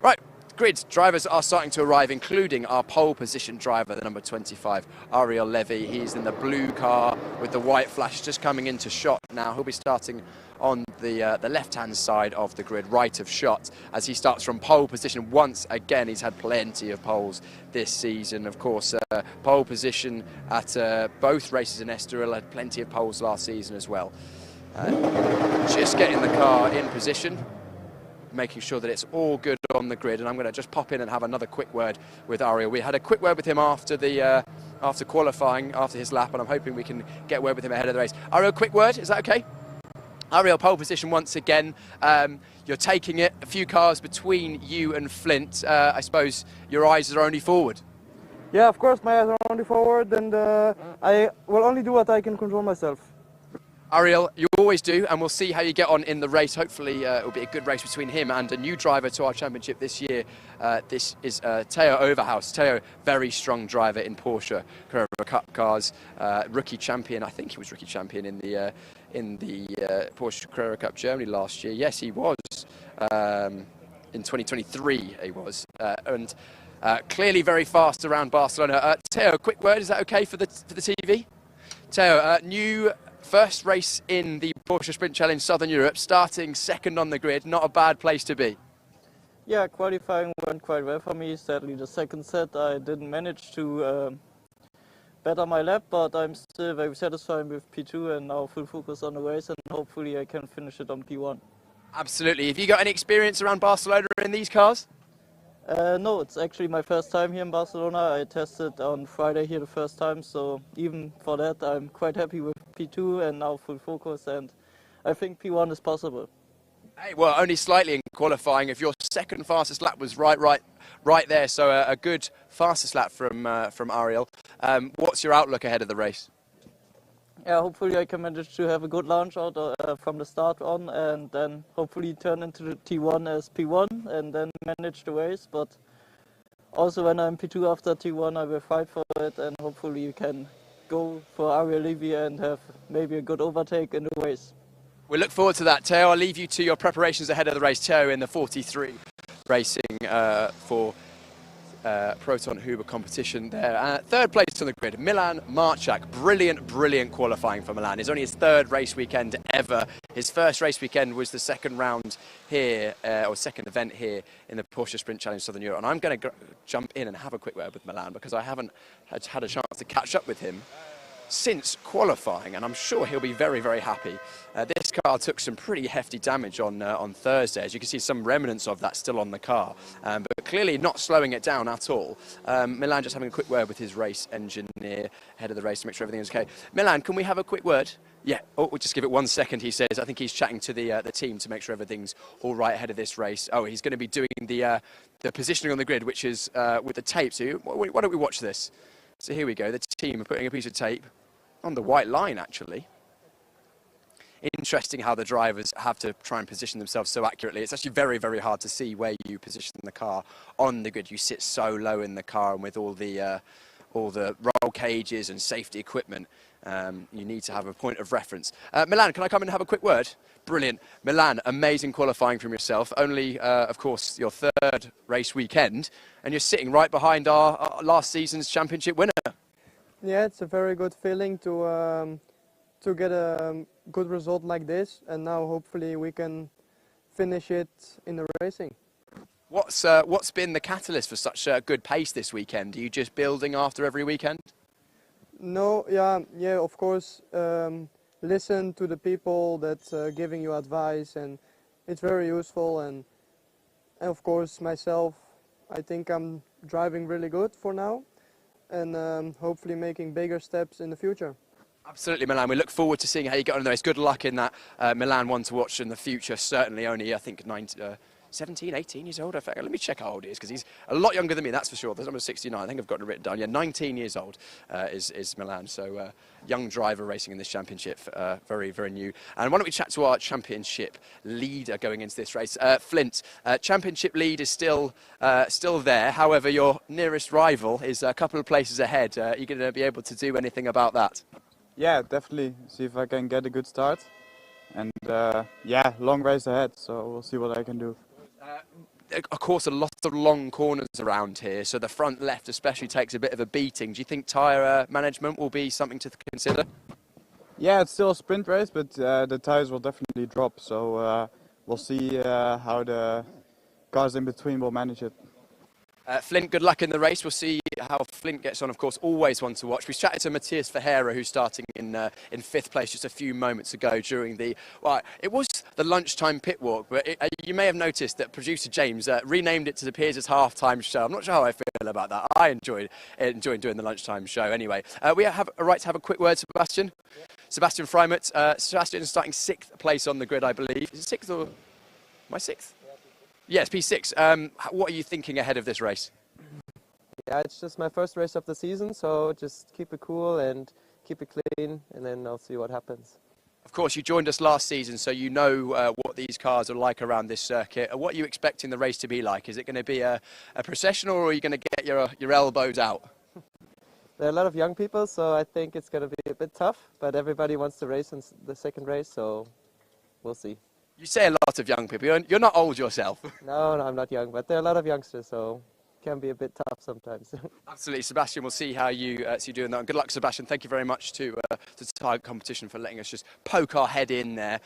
Right. Grid drivers are starting to arrive, including our pole position driver, the number 25, Ariel Levy. He's in the blue car with the white flash, just coming into shot now. He'll be starting on the left-hand side of the grid, right of shot, as he starts from pole position once again. He's had plenty of poles this season. Of course, pole position at both races in Estoril, had plenty of poles last season as well. Just getting the car in position, making sure that it's all good on the grid, and I'm going to just pop in and have another quick word with Ariel. We had a quick word with him after qualifying, after his lap, and I'm hoping we can get a word with him ahead of the race. Ariel, quick word, is that okay? Ariel, pole position once again. You're taking it, a few cars between you and Flint. I suppose your eyes are only forward.
Yeah, of course, my eyes are only forward, and I will only do what I can control myself.
Ariel, you always do, and we'll see how you get on in the race. Hopefully it'll be a good race between him and a new driver to our championship this year. This is Theo Overhaus. Theo, very strong driver in Porsche Carrera Cup cars, rookie champion. I think he was rookie champion in the Porsche Carrera Cup Germany last year. Yes, he was. In 2023 he was, and clearly very fast around Barcelona. Theo, quick word, is that okay for the TV? Theo, new first race in the Porsche Sprint Challenge Southern Europe, starting second on the grid, not a bad place to be.
Yeah, qualifying went quite well for me. Sadly, the second set I didn't manage to better my lap, but I'm still very satisfied with P2 and now full focus on the race, and hopefully I can finish it on P1.
Absolutely. Have you got any experience around Barcelona in these cars?
No, it's actually my first time here in Barcelona. I tested on Friday here the first time, so even for that I'm quite happy with P2 and now full focus, and I think P1 is possible.
Hey, well, only slightly in qualifying. If your second fastest lap was right there, so a good fastest lap from Ariel. What's your outlook ahead of the race?
Yeah, hopefully I can manage to have a good launch out from the start on, and then hopefully turn into the T1 as P1 and then manage the race. But also when I'm P2 after T1, I will fight for it, and hopefully you can go for Ariel Levy and have maybe a good overtake in the race.
We look forward to that, Theo. I'll leave you to your preparations ahead of the race. Theo in the 43 racing for Proton Huber competition there. Third place on the grid, Milan Marchak. Brilliant qualifying for Milan. It's only his third race weekend ever. His first race weekend was the second round here, or second event here in the Porsche Sprint Challenge Southern Europe. And I'm going to jump in and have a quick word with Milan because I haven't had a chance to catch up with him since qualifying, and I'm sure he'll be very happy. This car took some pretty hefty damage on Thursday. As you can see, some remnants of that still on the car, but clearly not slowing it down at all. Milan just having a quick word with his race engineer ahead of the race to make sure everything is okay. Milan, can we have a quick word? Yeah, we'll just give it 1 second, he says. I think he's chatting to the team to make sure everything's all right ahead of this race. Oh, he's going to be doing the positioning on the grid, which is with the tape. So why don't we watch this? So here we go, the team are putting a piece of tape on the white line, actually. Interesting how the drivers have to try and position themselves so accurately. It's actually very hard to see where you position the car on the grid. You sit so low in the car, and with all the roll cages and safety equipment, you need to have a point of reference. Milan, can I come and have a quick word? Brilliant. Milan, amazing qualifying from yourself. Only, of course, your third race weekend, and you're sitting right behind our last season's championship winner.
Yeah, it's a very good feeling to get a good result like this, and now hopefully we can finish it in the racing.
What's been the catalyst for such a good pace this weekend? Are you just building after every weekend?
No, yeah, of course. Listen to the people that's giving you advice, and it's very useful. And of course, myself, I think I'm driving really good for now, and hopefully making bigger steps in the future.
Absolutely, Milan. We look forward to seeing how you get on in the race. Good luck in that Milan one to watch in the future. Certainly only, I think, 17, 18 years old. Let me check how old he is, because he's a lot younger than me, that's for sure. There's number 69. I think I've got it written down. Yeah, 19 years old is Milan. So young driver racing in this championship, very, very new. And why don't we chat to our championship leader going into this race, Flint. Championship lead is still there. However, your nearest rival is a couple of places ahead. Are you going to be able to do anything about that?
Yeah, definitely. See if I can get a good start. And yeah, long race ahead, so we'll see what I can do.
Of course, a lot of long corners around here, so the front left especially takes a bit of a beating. Do you think tyre management will be something to consider?
Yeah, it's still a sprint race, but the tyres will definitely drop, so we'll see how the cars in between will manage it.
Flint, good luck in the race. We'll see how Flint gets on, of course, always one to watch. We chatted to Matthias Ferreira, who's starting in fifth place just a few moments ago during the, well, it was the lunchtime pit walk, but you may have noticed that producer James renamed it to the Piers' halftime show. I'm not sure how I feel about that. I enjoyed doing the lunchtime show anyway. We have a right to have a quick word, Sebastian. Yeah. Sebastian Freimut. Sebastian is starting sixth place on the grid, I believe. Is it sixth or am I sixth? Yes, P6. What are you thinking ahead of this race?
Yeah, it's just my first race of the season, so just keep it cool and keep it clean, and then I'll see what happens.
Of course, you joined us last season, so you know what these cars are like around this circuit. What are you expecting the race to be like? Is it going to be a processional, or are you going to get your elbows out?
There are a lot of young people, so I think it's going to be a bit tough, but everybody wants to race in the second race, so we'll see.
You say a lot of young people. You're not old yourself.
No, I'm not young, but there are a lot of youngsters, so it can be a bit tough sometimes.
Absolutely, Sebastian. We'll see how you doing that. And good luck, Sebastian. Thank you very much to Tire Competition for letting us just poke our head in there.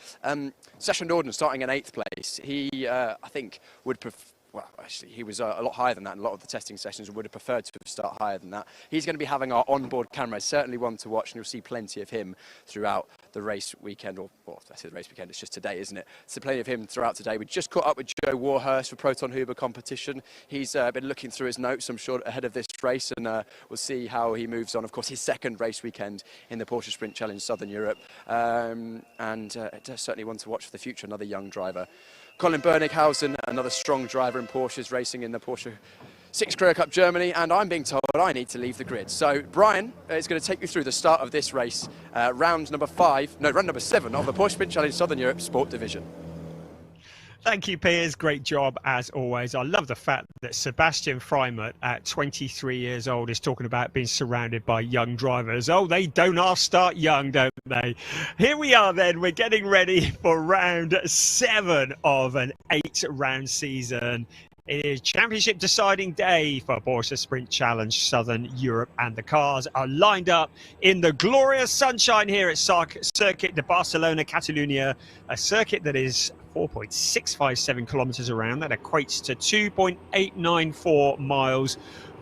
Sasha Norden starting in 8th place. He, I think, would prefer. Well, actually, he was a lot higher than that, and a lot of the testing sessions would have preferred to start higher than that. He's going to be having our onboard camera, certainly one to watch, and you'll see plenty of him throughout the race weekend, or I say the race weekend, it's just today, isn't it? So plenty of him throughout today. We just caught up with Joe Warhurst for Proton Huber competition. He's been looking through his notes, I'm sure, ahead of this race, and we'll see how he moves on. Of course, his second race weekend in the Porsche Sprint Challenge Southern Europe, and certainly one to watch for the future, another young driver. Colin Bernighausen, another strong driver in Porsches, racing in the Porsche 6 Career Cup Germany, and I'm being told I need to leave the grid. So Brian is going to take you through the start of this race, round number 7 of the Porsche Sprint Challenge Southern Europe Sport Division.
Thank you, Piers. Great job, as always. I love the fact that Sebastian Freimut, at 23 years old, is talking about being surrounded by young drivers. Oh, they don't all start young, don't they? Here we are, then. We're getting ready for round 7 of an 8-round season. It is championship deciding day for Porsche Sprint Challenge Southern Europe, and the cars are lined up in the glorious sunshine here at Circuit de Barcelona, Catalunya, a circuit that is 4.657 kilometers around. That equates to 2.894 miles.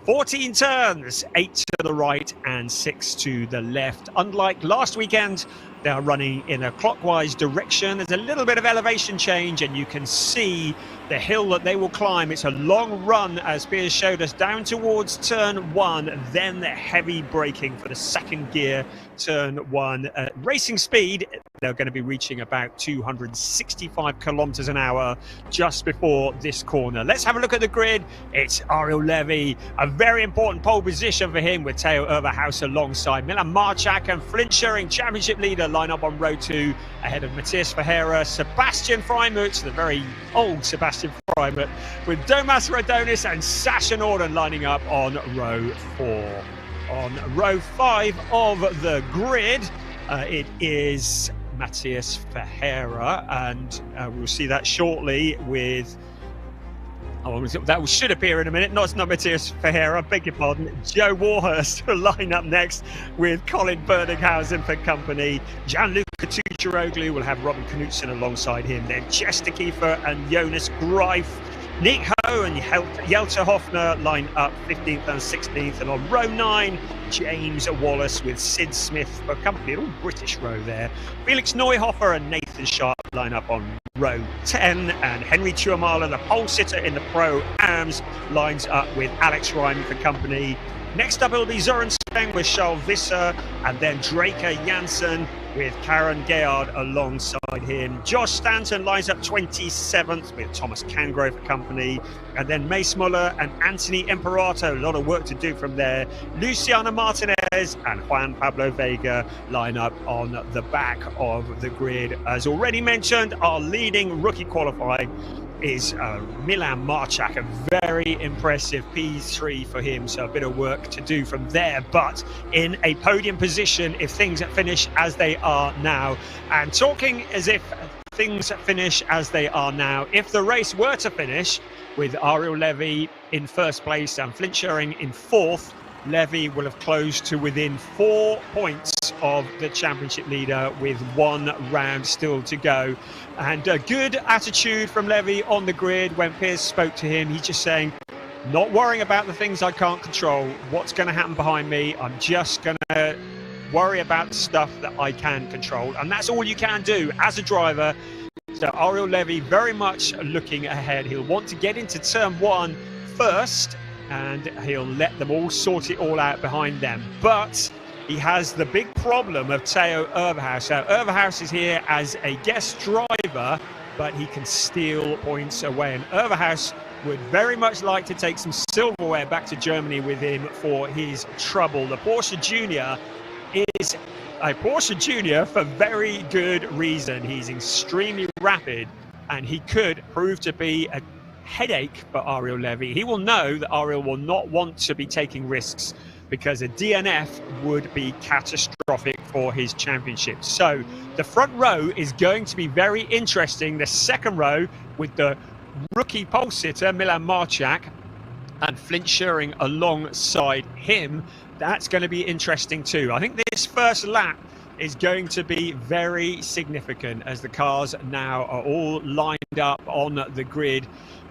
14 turns, 8 to the right and 6 to the left. Unlike last weekend, they are running in a clockwise direction. There's a little bit of elevation change, and you can see the hill that they will climb. It's a long run, as Piers showed us, down towards turn 1, then the heavy braking for the second gear, turn 1. Racing speed, they're going to be reaching about 265 kilometers an hour just before this corner. Let's have a look at the grid. It's Ariel Levy, a very important pole position for him, with Theo Overhaus alongside Milan Marchak and Flint Schuring, championship leader, line up on row 2 ahead of Matthias Ferreira. Sebastian Freimut, the very old Sebastian Freimut, with Domas Radonis and Sasha Norden lining up on row 4. On row 5 of the grid, it is Matthias Ferreira, and we'll see that shortly with... Oh, that should appear in a minute. No, it's not Matthias Ferreira, beg your pardon. Joe Warhurst will line up next with Colin Bernighausen for company. Gianluca Tucciaroglu will have Robin Knutson alongside him. Then Chester Kiefer and Jonas Greif Nick Ho and Jelter Hoffner line up 15th and 16th. And on row 9, James Wallace with Sid Smith for company. An all British row there. Felix Neuhofer and Nathan Sharp line up on row 10. And Henry Tuamala, the pole sitter in the Pro Ams, lines up with Alex Ryan for company. Next up, it'll be Zoran Speng with Charles Visser, and then Draker Janssen with Karen Gayard alongside him. Josh Stanton lines up 27th with Thomas Cangro for company, and then Mace Muller and Anthony Imperato, a lot of work to do from there. Luciana Martinez and Juan Pablo Vega line up on the back of the grid. As already mentioned, our leading rookie qualifying is Milan Marchak, a very impressive P3 for him, so a bit of work to do from there, but in a podium position if things finish as they are now. And talking as if things finish as they are now, if the race were to finish with Ariel Levy in first place and Flint Sherring in fourth, Levy will have closed to within 4 points of the championship leader with 1 round still to go. And a good attitude from Levy on the grid. When Piers spoke to him, he's just saying, not worrying about the things I can't control. What's going to happen behind me? I'm just going to worry about the stuff that I can control. And that's all you can do as a driver. So Ariel Levy very much looking ahead. He'll want to get into turn 1 first, and he'll let them all sort it all out behind them. But he has the big problem of Theo Overhaus. Now, Overhaus is here as a guest driver, but he can steal points away. And Overhaus would very much like to take some silverware back to Germany with him for his trouble. The Porsche Junior is a Porsche Junior for very good reason. He's extremely rapid, and he could prove to be a headache for Ariel Levy. He will know that Ariel will not want to be taking risks, because a DNF would be catastrophic for his championship. So the front row is going to be very interesting. The second row with the rookie pole sitter Milan Marchak and Flint Sherring alongside him, that's going to be interesting too. I think this first lap is going to be very significant as the cars now are all lined up on the grid,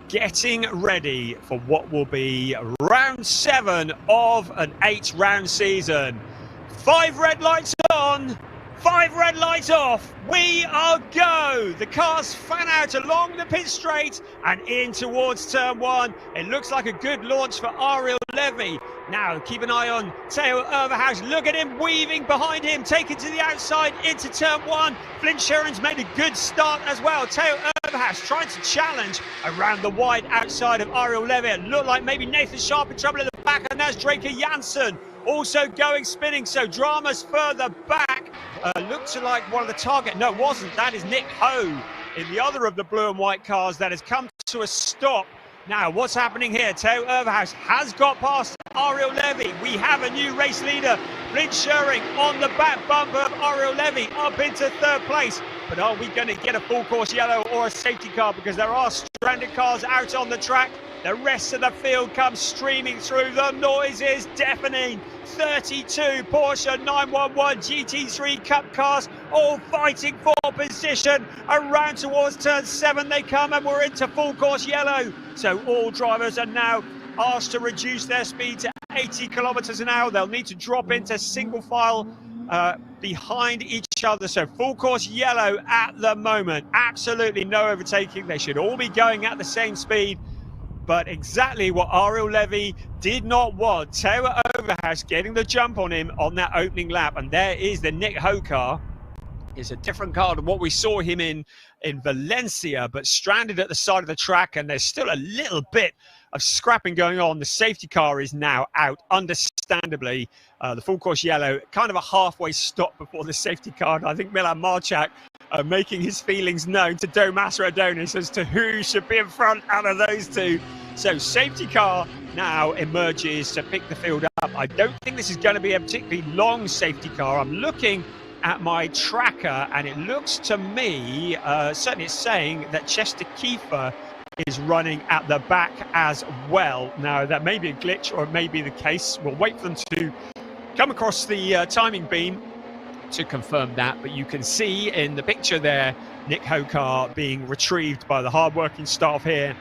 getting ready for what will be round 7 of an 8-round season. 5 red lights on, 5 red lights off. We are go. The cars fan out along the pit straight and in towards turn 1. It looks like a good launch for Ariel Levy. Now keep an eye on Theo Overhaus. Look at him weaving behind him, taken to the outside into turn 1. Flint Sherring's made a good start as well. Theo Overhaus trying to challenge around the wide outside of Ariel Levy. It looked like maybe Nathan Sharp in trouble at the back, and that's Draker Janssen also going spinning. So drama's further back. Looked like one of the target. No, it wasn't. That is Nick Ho in the other of the blue and white cars that has come to a stop. Now, what's happening here? Theo Overhaus has got past Ariel Levy. We have a new race leader, Flint Sherring, on the back bumper of Ariel Levy up into third place. But are we going to get a full course yellow or a safety car? Because there are stranded cars out on the track. The rest of the field comes streaming through. The noise is deafening. 32 Porsche 911 GT3 Cup cars all fighting for position. Around towards turn 7 they come, and we're into full course yellow. So all drivers are now asked to reduce their speed to 80 kilometers an hour. They'll need to drop into single file behind each other. So full course yellow at the moment. Absolutely no overtaking. They should all be going at the same speed. But exactly what Ariel Levy did not want. Theo Overhaus getting the jump on him on that opening lap. And there is the Nick Ho car. It's a different car to what we saw him in Valencia, but stranded at the side of the track. And there's still a little bit of scrapping going on. The safety car is now out, understandably. The full course yellow, kind of a halfway stop before the safety car. And I think Milan Marchak making his feelings known to Domas Radonis as to who should be in front out of those two. So safety car now emerges to pick the field up. I don't think this is going to be a particularly long safety car. I'm looking at my tracker and it looks to me, certainly it's saying that Chester Kiefer is running at the back as well. Now that may be a glitch or it may be the case. We'll wait for them to come across the timing beam to confirm that, but you can see in the picture there Nick Ho car being retrieved by the hard-working staff here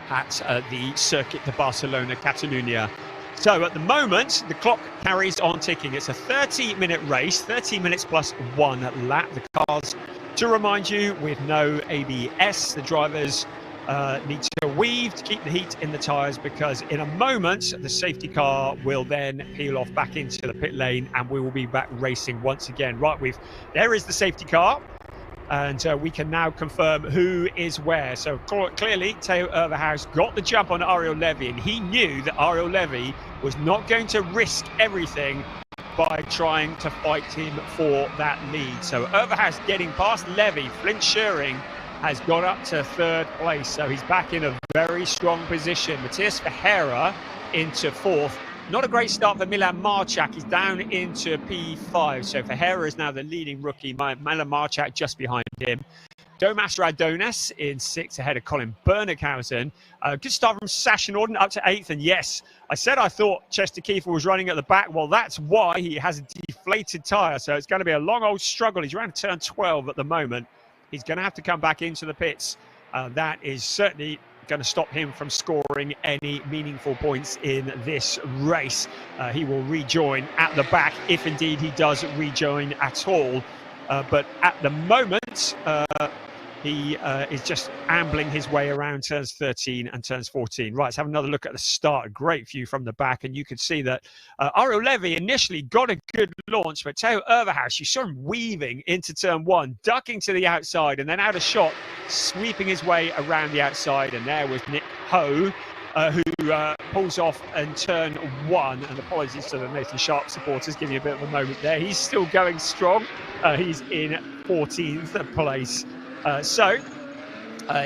at the Circuit de Barcelona, Catalunya. So at the moment, the clock carries on ticking. It's a 30-minute race, 30 minutes plus 1 lap. The cars, to remind you, with no ABS, the drivers need to weave to keep the heat in the tyres, because in a moment the safety car will then peel off back into the pit lane and we will be back racing once again. Right, there is the safety car, and we can now confirm who is where. So clearly Theo Overhaus got the jump on Ariel Levy, and he knew that Ariel Levy was not going to risk everything by trying to fight him for that lead. So Overhaus getting past Levy. Flint Schuring has got up to 3rd place, so he's back in a very strong position. Matthias Ferreira into 4th. Not a great start for Milan Marchak. He's down into P5. So Ferreira is now the leading rookie. Milan Marchak just behind him. Domas Radonis in 6th ahead of Colin Bernickhausen. Good start from Sasha Norden up to 8th. And yes, I said I thought Chester Kiefer was running at the back. Well, that's why he has a deflated tyre. So it's going to be a long old struggle. He's around turn 12 at the moment. He's going to have to come back into the pits. That is certainly going to stop him from scoring any meaningful points in this race. He will rejoin at the back if indeed he does rejoin at all. But at the moment, he is just ambling his way around turns 13 and turns 14. Right, let's have another look at the start. A great view from the back, and you can see that Ariel Levy initially got a good launch, but Theo Overhaus, you saw him weaving into turn 1, ducking to the outside, and then out of shot, sweeping his way around the outside. And there was Nick Ho, who pulls off in turn 1. And apologies to the Nathan Sharp supporters, giving you a bit of a moment there. He's still going strong. He's in 14th place. So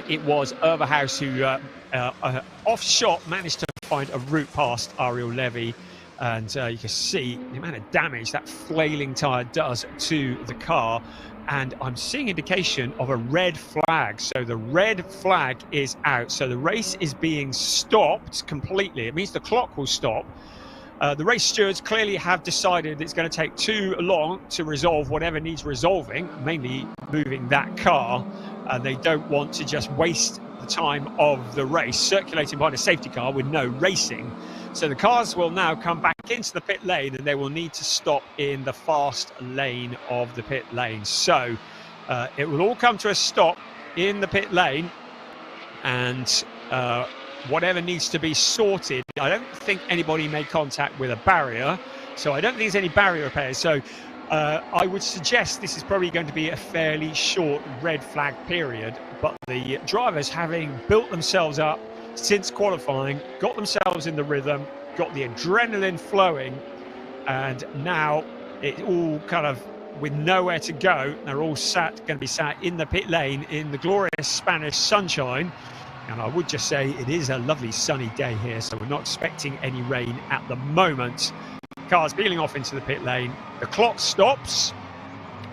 it was Overhaus who, off shot, managed to find a route past Ariel Levy. And you can see the amount of damage that flailing tyre does to the car. And I'm seeing indication of a red flag. So the red flag is out. So the race is being stopped completely. It means the clock will stop. The race stewards clearly have decided it's going to take too long to resolve whatever needs resolving, mainly moving that car. They don't want to just waste the time of the race circulating behind a safety car with no racing. So the cars will now come back into the pit lane, and they will need to stop in the fast lane of the pit lane. So it will all come to a stop in the pit lane, and whatever needs to be sorted. I don't think anybody made contact with a barrier, so I don't think there's any barrier repairs. So I would suggest this is probably going to be a fairly short red flag period, but the drivers, having built themselves up since qualifying, got themselves in the rhythm, got the adrenaline flowing, and now it all kind of with nowhere to go. They're all going to be sat in the pit lane in the glorious Spanish sunshine. And I would just say it is a lovely sunny day here, so we're not expecting any rain at the moment. Cars peeling off into the pit lane. The clock stops.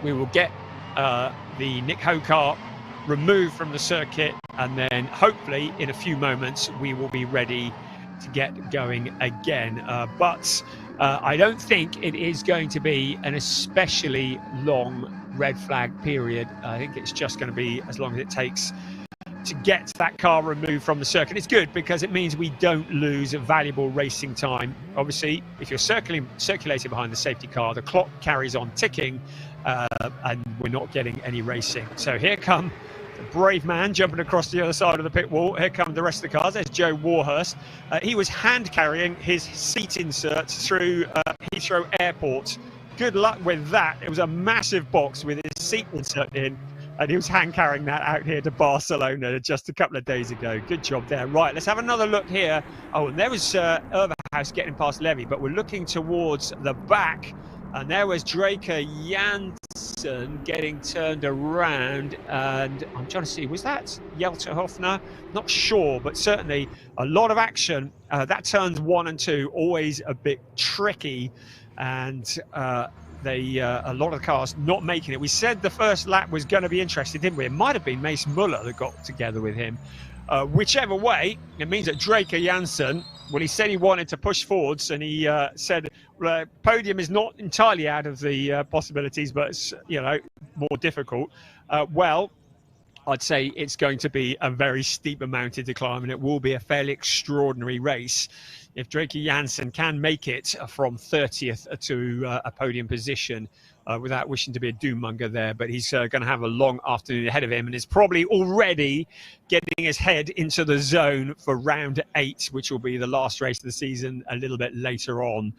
We will get the Nick Ho car removed from the circuit, and then hopefully in a few moments we will be ready to get going again. But I don't think it is going to be an especially long red flag period. I think it's just going to be as long as it takes to get that car removed from the circuit. It's good because it means we don't lose valuable racing time. Obviously, if you're circulating behind the safety car, the clock carries on ticking, and we're not getting any racing. So here come the brave man jumping across the other side of the pit wall. Here come the rest of the cars. There's Joe Warhurst. He was hand carrying his seat inserts through Heathrow Airport. Good luck with that. It was a massive box with his seat insert in, and he was hand-carrying that out here to Barcelona just a couple of days ago. Good job there. Right, let's have another look here. Oh, and there was Overhaus getting past Levy, but we're looking towards the back. And there was Draker Janssen getting turned around. And I'm trying to see, was that Jelte Hofner? Not sure, but certainly a lot of action. That turns 1 and 2, always a bit tricky. And a lot of the cars not making it. We said the first lap was going to be interesting, didn't we? It might have been Mace Muller that got together with him. Whichever way, it means that Draker Janssen, well, he said he wanted to push forwards, and he said Podium is not entirely out of the possibilities, but it's, you know, more difficult. Well, I'd say it's going to be a very steep mounted decline, and it will be a fairly extraordinary race if Drake Jansen can make it from 30th to a podium position without wishing to be a doom-monger there. But he's going to have a long afternoon ahead of him and is probably already getting his head into the zone for round 8, which will be the last race of the season a little bit later on.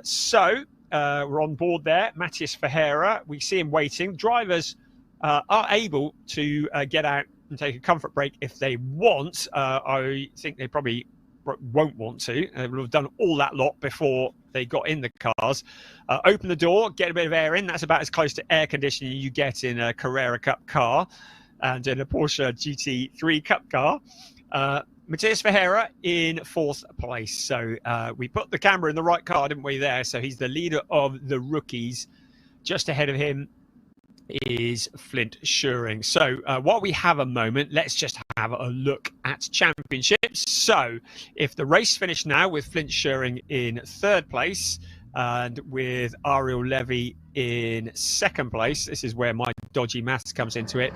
So we're on board there. Matías Ferreira, we see him waiting. Drivers are able to get out and take a comfort break if they want. I think they probably won't want to. They will have done all that lot before they got in the cars. Open the door, get a bit of air in. That's about as close to air conditioning you get in a Carrera Cup car and in a Porsche GT3 Cup car. Matías Ferreira in 4th place. So we put the camera in the right car, didn't we, there? So he's the leader of the rookies. Just ahead of him is Flint Schuring. So while we have a moment, let's just have a look at championships. So if the race finished now with Flint Schuring in 3rd place and with Ariel Levy in 2nd place, this is where my dodgy maths comes into it,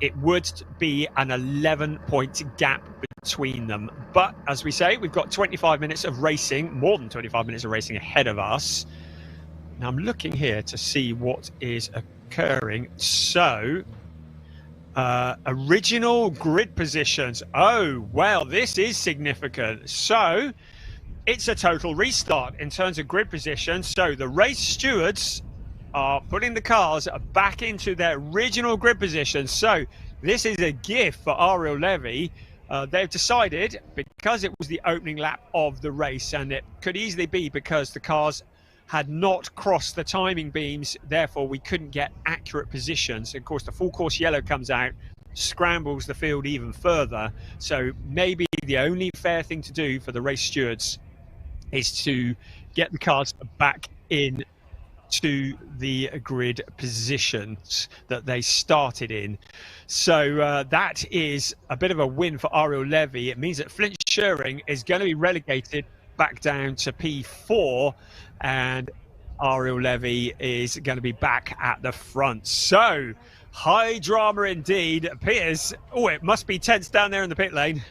it would be an 11-point gap between them. But as we say, we've got 25 minutes of racing, more than 25 minutes of racing ahead of us. Now I'm looking here to see what is occurring. So original grid positions. Oh, well, this is significant. So it's a total restart in terms of grid position. So the race stewards are putting the cars back into their original grid position. So this is a gift for Ariel Levy. They've decided, because it was the opening lap of the race, and it could easily be because the cars had not crossed the timing beams, therefore we couldn't get accurate positions. Of course, the full course yellow comes out, scrambles the field even further. So maybe the only fair thing to do for the race stewards is to get the cars back in to the grid positions that they started in. So that is a bit of a win for Ariel Levy. It means that Flint Schuring is going to be relegated back down to P4, and Ariel Levy is going to be back at the front. So high drama indeed. Piers, oh, it must be tense down there in the pit lane.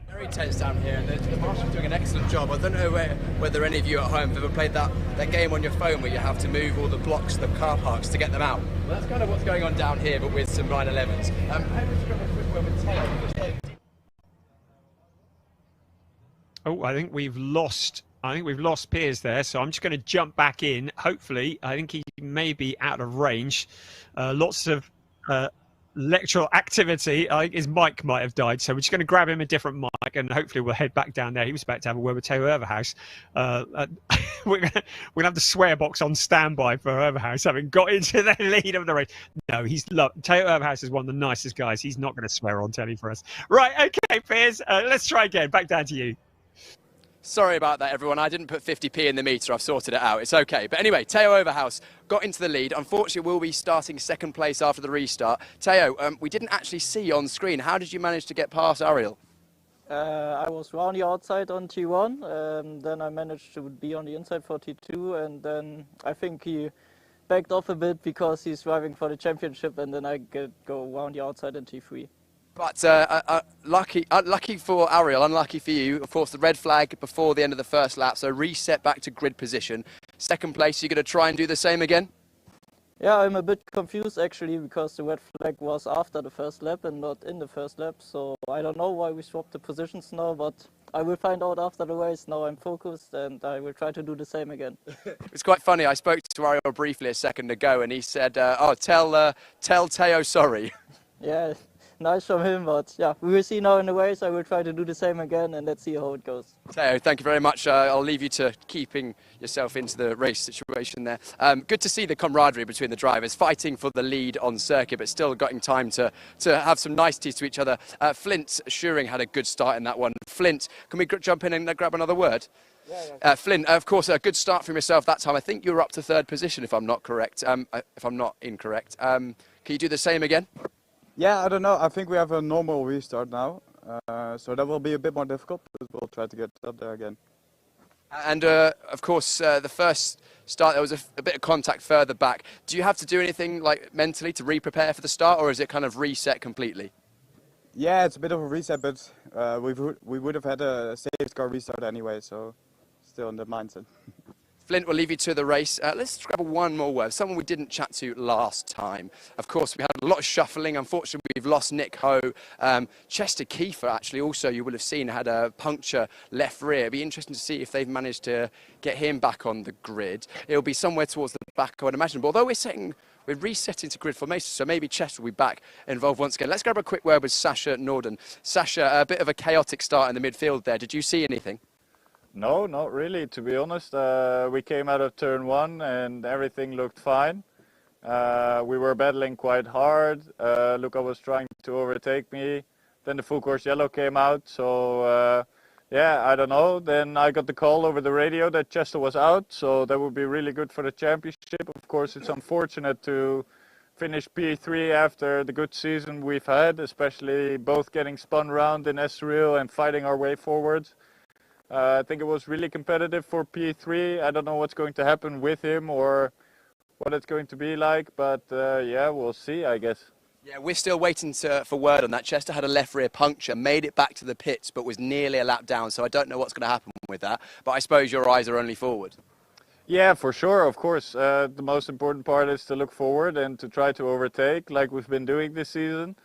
Very tense down here, and the marshals are doing an excellent job. I don't know whether any of you at home have ever played that game on your phone where you have to move all the blocks, the car parks, to get them out. Well, that's kind of what's going on down here, but with some 911s. How did you grab a quick word with Taylor?
Oh, I think we've lost Piers there, so I'm just going to jump back in. Hopefully, I think he may be out of range. Lots of electoral activity. I think his mic might have died, so we're just going to grab him a different mic, and hopefully we'll head back down there. He was about to have a word with Theo Overhouse. We're going to have the swear box on standby for Overhouse, having got into the lead of the race. No, Theo Overhouse is one of the nicest guys. He's not going to swear on telly for us. Right, okay, Piers, let's try again. Back down to you.
Sorry about that, everyone. I didn't put 50p in the meter. I've sorted it out. It's okay. But anyway, Theo Overhouse got into the lead. Unfortunately, we'll be starting 2nd place after the restart. Theo, we didn't actually see on screen. How did you manage to get past Ariel?
I was round the outside on T1. Then I managed to be on the inside for T2. And then I think he backed off a bit because he's driving for the championship. And then I go round the outside in T3.
But lucky for Ariel, unlucky for you. Of course, the red flag before the end of the 1st lap, so reset back to grid position. 2nd place, you're going to try and do the same again?
Yeah, I'm a bit confused actually, because the red flag was after the 1st lap and not in the 1st lap. So I don't know why we swapped the positions now, but I will find out after the race. Now I'm focused and I will try to do the same again.
It's quite funny. I spoke to Ariel briefly a second ago and he said, tell Theo sorry.
Yeah. Nice from him, but yeah, we will see now in the race. I will try to do the same again, and let's see how it goes.
Theo, thank you very much. I'll leave you to keeping yourself into the race situation there. Good to see the camaraderie between the drivers, fighting for the lead on circuit, but still getting time to have some niceties to each other. Flint Schuring had a good start in that one. Flint, can we jump in and grab another word? Yeah. Flint, of course, a good start from yourself that time. I think you were up to 3rd position, if I'm not correct. If I'm not incorrect. Can you do the same again?
Yeah, I don't know. I think we have a normal restart now, so that will be a bit more difficult, but we'll try to get up there again.
And of course, the first start, there was a bit of contact further back. Do you have to do anything like mentally to re-prepare for the start, or is it kind of reset completely?
Yeah, it's a bit of a reset, but we would have had a safety car restart anyway, so still in the mindset.
Flint, we'll leave you to the race. Let's grab one more word, someone we didn't chat to last time. Of course, we had a lot of shuffling. Unfortunately, we've lost Nick Ho. Chester Kiefer, actually, also, you will have seen, had a puncture left rear. It'd be interesting to see if they've managed to get him back on the grid. It'll be somewhere towards the back, I would imagine. But although we're resetting to grid formation, so maybe Chester will be back involved once again. Let's grab a quick word with Sasha Norden. Sasha, a bit of a chaotic start in the midfield there. Did you see anything?
No, not really, to be honest. We came out of turn one and everything looked fine. We were battling quite hard. Luca was trying to overtake me. Then the full course yellow came out. So, yeah, I don't know. Then I got the call over the radio that Chester was out. So that would be really good for the championship. Of course, it's unfortunate to finish P3 after the good season we've had, especially both getting spun round in Estoril and fighting our way forward. I think it was really competitive for P3. I don't know what's going to happen with him or what it's going to be like, but yeah, we'll see, I guess.
Yeah, we're still waiting for word on that. Chester had a left rear puncture, made it back to the pits, but was nearly a lap down, so I don't know what's going to happen with that. But I suppose your eyes are only forward.
Yeah, for sure, of course. The most important part is to look forward and to try to overtake like we've been doing this season.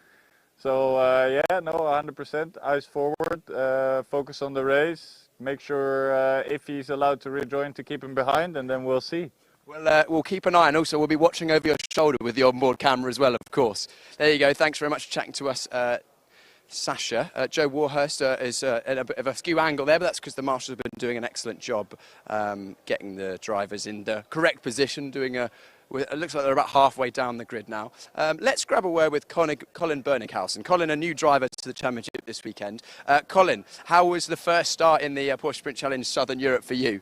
So, yeah, no, 100%. Eyes forward, focus on the race. Make sure if he's allowed to rejoin to keep him behind, and then we'll see.
Well, we'll keep an eye, and also we'll be watching over your shoulder with the onboard camera as well, of course. There you go. Thanks very much for chatting to us, Sasha. Joe Warhurst is in a bit of a skew angle there, but that's because the marshals have been doing an excellent job getting the drivers in the correct position, doing it looks like they're about halfway down the grid now. Let's grab a word with Colin Berninghausen. Colin, a new driver to the championship this weekend. Colin, how was the first start in the Porsche Sprint Challenge Southern Europe for you?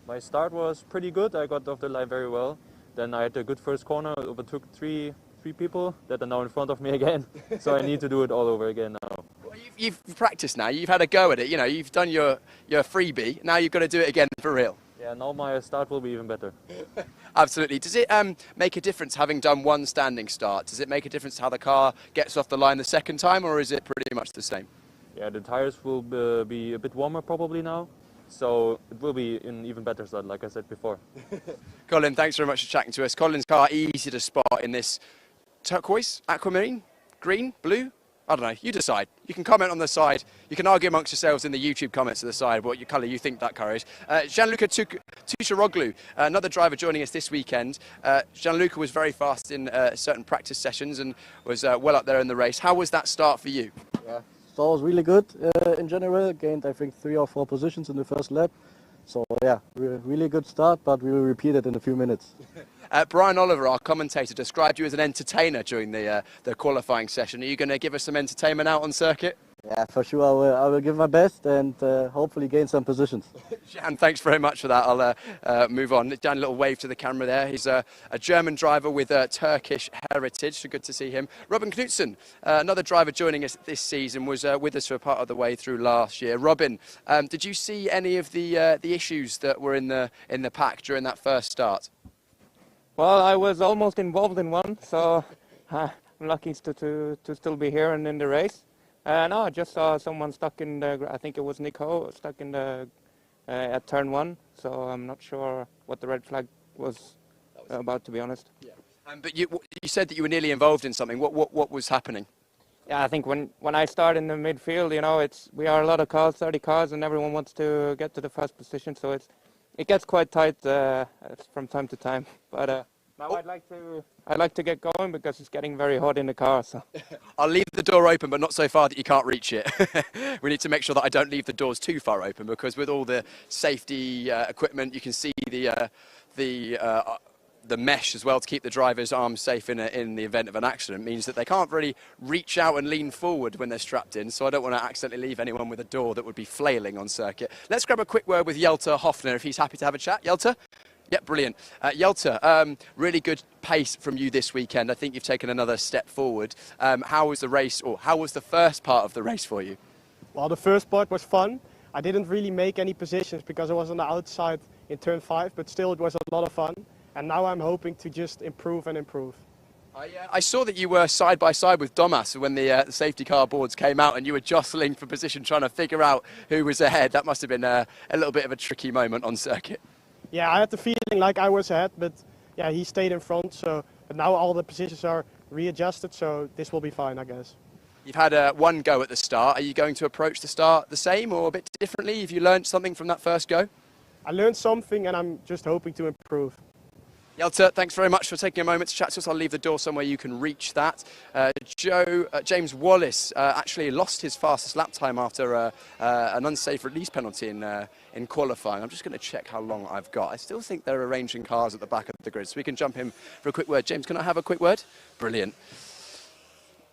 My start was pretty good. I got off the line very well. Then I had a good first corner, overtook three people that are now in front of me again. So I need to do it all over again now.
Well, you've practiced now. You've had a go at it. You know, you've done your freebie. Now you've got to do it again for real.
Yeah, now my start will be even better.
Absolutely. Does it make a difference having done one standing start? Does it make a difference how the car gets off the line the second time, or is it pretty much the same?
Yeah, the tires will be a bit warmer probably now. So it will be an even better start, like I said before.
Colin, thanks very much for chatting to us. Colin's car easy to spot in this turquoise, aquamarine, green, blue? I don't know, you decide. You can comment on the side. You can argue amongst yourselves in the YouTube comments to the side what colour you think that car is. Gianluca Tusharoglu, another driver joining us this weekend. Gianluca was very fast in certain practice sessions and was well up there in the race. How was that start for you?
Yeah, start was really good in general. Gained, I think, 3 or 4 positions in the first lap. So yeah, really good start, but we will repeat it in a few minutes.
Brian Oliver, our commentator, described you as an entertainer during the qualifying session. Are you going to give us some entertainment out on circuit?
Yeah, for sure. I will give my best and hopefully gain some positions.
Jan, thanks very much for that. I'll move on. Jan, a little wave to the camera there. He's a German driver with Turkish heritage, so good to see him. Robin Knudsen, another driver joining us this season, was with us for part of the way through last year. Robin, did you see any of the issues that were in the pack during that first start?
Well, I was almost involved in one, so I'm lucky to still be here and in the race. No, I just saw someone stuck in the, I think it was Nick Ho, stuck in the, at turn 1, so I'm not sure what the red flag was about, to be honest.
Yeah. But you said that you were nearly involved in something. What was happening?
Yeah, I think when I start in the midfield, you know, we are a lot of cars, 30 cars, and everyone wants to get to the first position, so it gets quite tight from time to time. But now I'd like to get going because it's getting very hot in the car. So
I'll leave the door open, but not so far that you can't reach it. We need to make sure that I don't leave the doors too far open, because with all the safety equipment, you can see the mesh as well to keep the driver's arms safe in the event of an accident. It means that they can't really reach out and lean forward when they're strapped in, so I don't want to accidentally leave anyone with a door that would be flailing on circuit. Let's grab a quick word with Jelte Hoffner if he's happy to have a chat. Jelte? Yeah, brilliant. Jelte, really good pace from you this weekend. I think you've taken another step forward. How was the race, or how was the first part of the race for you?
Well, the first part was fun.
I didn't really make any positions because I was on the outside in turn 5, but still it was a lot of fun. And now I'm hoping to just improve and improve.
I saw that you were side by side with Domas when the safety car boards came out, and you were jostling for position, trying to figure out who was ahead. That must have been a little bit of a tricky moment on circuit.
Yeah, I had the feeling like I was ahead, but yeah, he stayed in front. But now all the positions are readjusted, so this will be fine, I guess.
You've had one go at the start. Are you going to approach the start the same or a bit differently? Have you learned something from that first go?
I learned something, and I'm just hoping to improve.
Yelta, thanks very much for taking a moment to chat to us. I'll leave the door somewhere you can reach that. James Wallace actually lost his fastest lap time after an unsafe release penalty in qualifying. I'm just going to check how long I've got. I still think they're arranging cars at the back of the grid, so we can jump in for a quick word. James, can I have a quick word? Brilliant.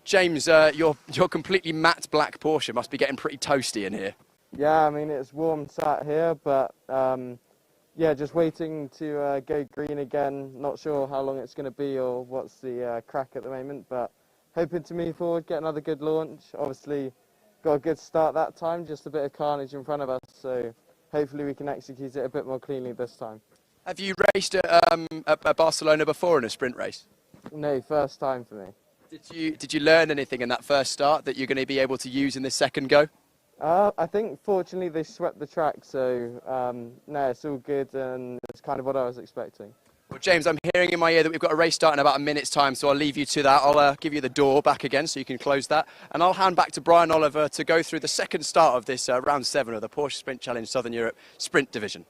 James, your completely matte black Porsche must be getting pretty toasty in here.
Yeah, I mean, it's warm sat here, but yeah, just waiting to go green again. Not sure how long it's going to be or what's the crack at the moment, but hoping to move forward, get another good launch. Obviously, got a good start that time, just a bit of carnage in front of us, so hopefully we can execute it a bit more cleanly this time.
Have you raced at Barcelona before in a sprint race?
No, first time for me.
Did you learn anything in that first start that you're going to be able to use in this second go?
I think fortunately they swept the track, so no, it's all good and it's kind of what I was expecting.
Well, James, I'm hearing in my ear that we've got a race start in about a minute's time, so I'll leave you to that. I'll give you the door back again so you can close that, and I'll hand back to Brian Oliver to go through the second start of this round 7 of the Porsche Sprint Challenge Southern Europe Sprint Division.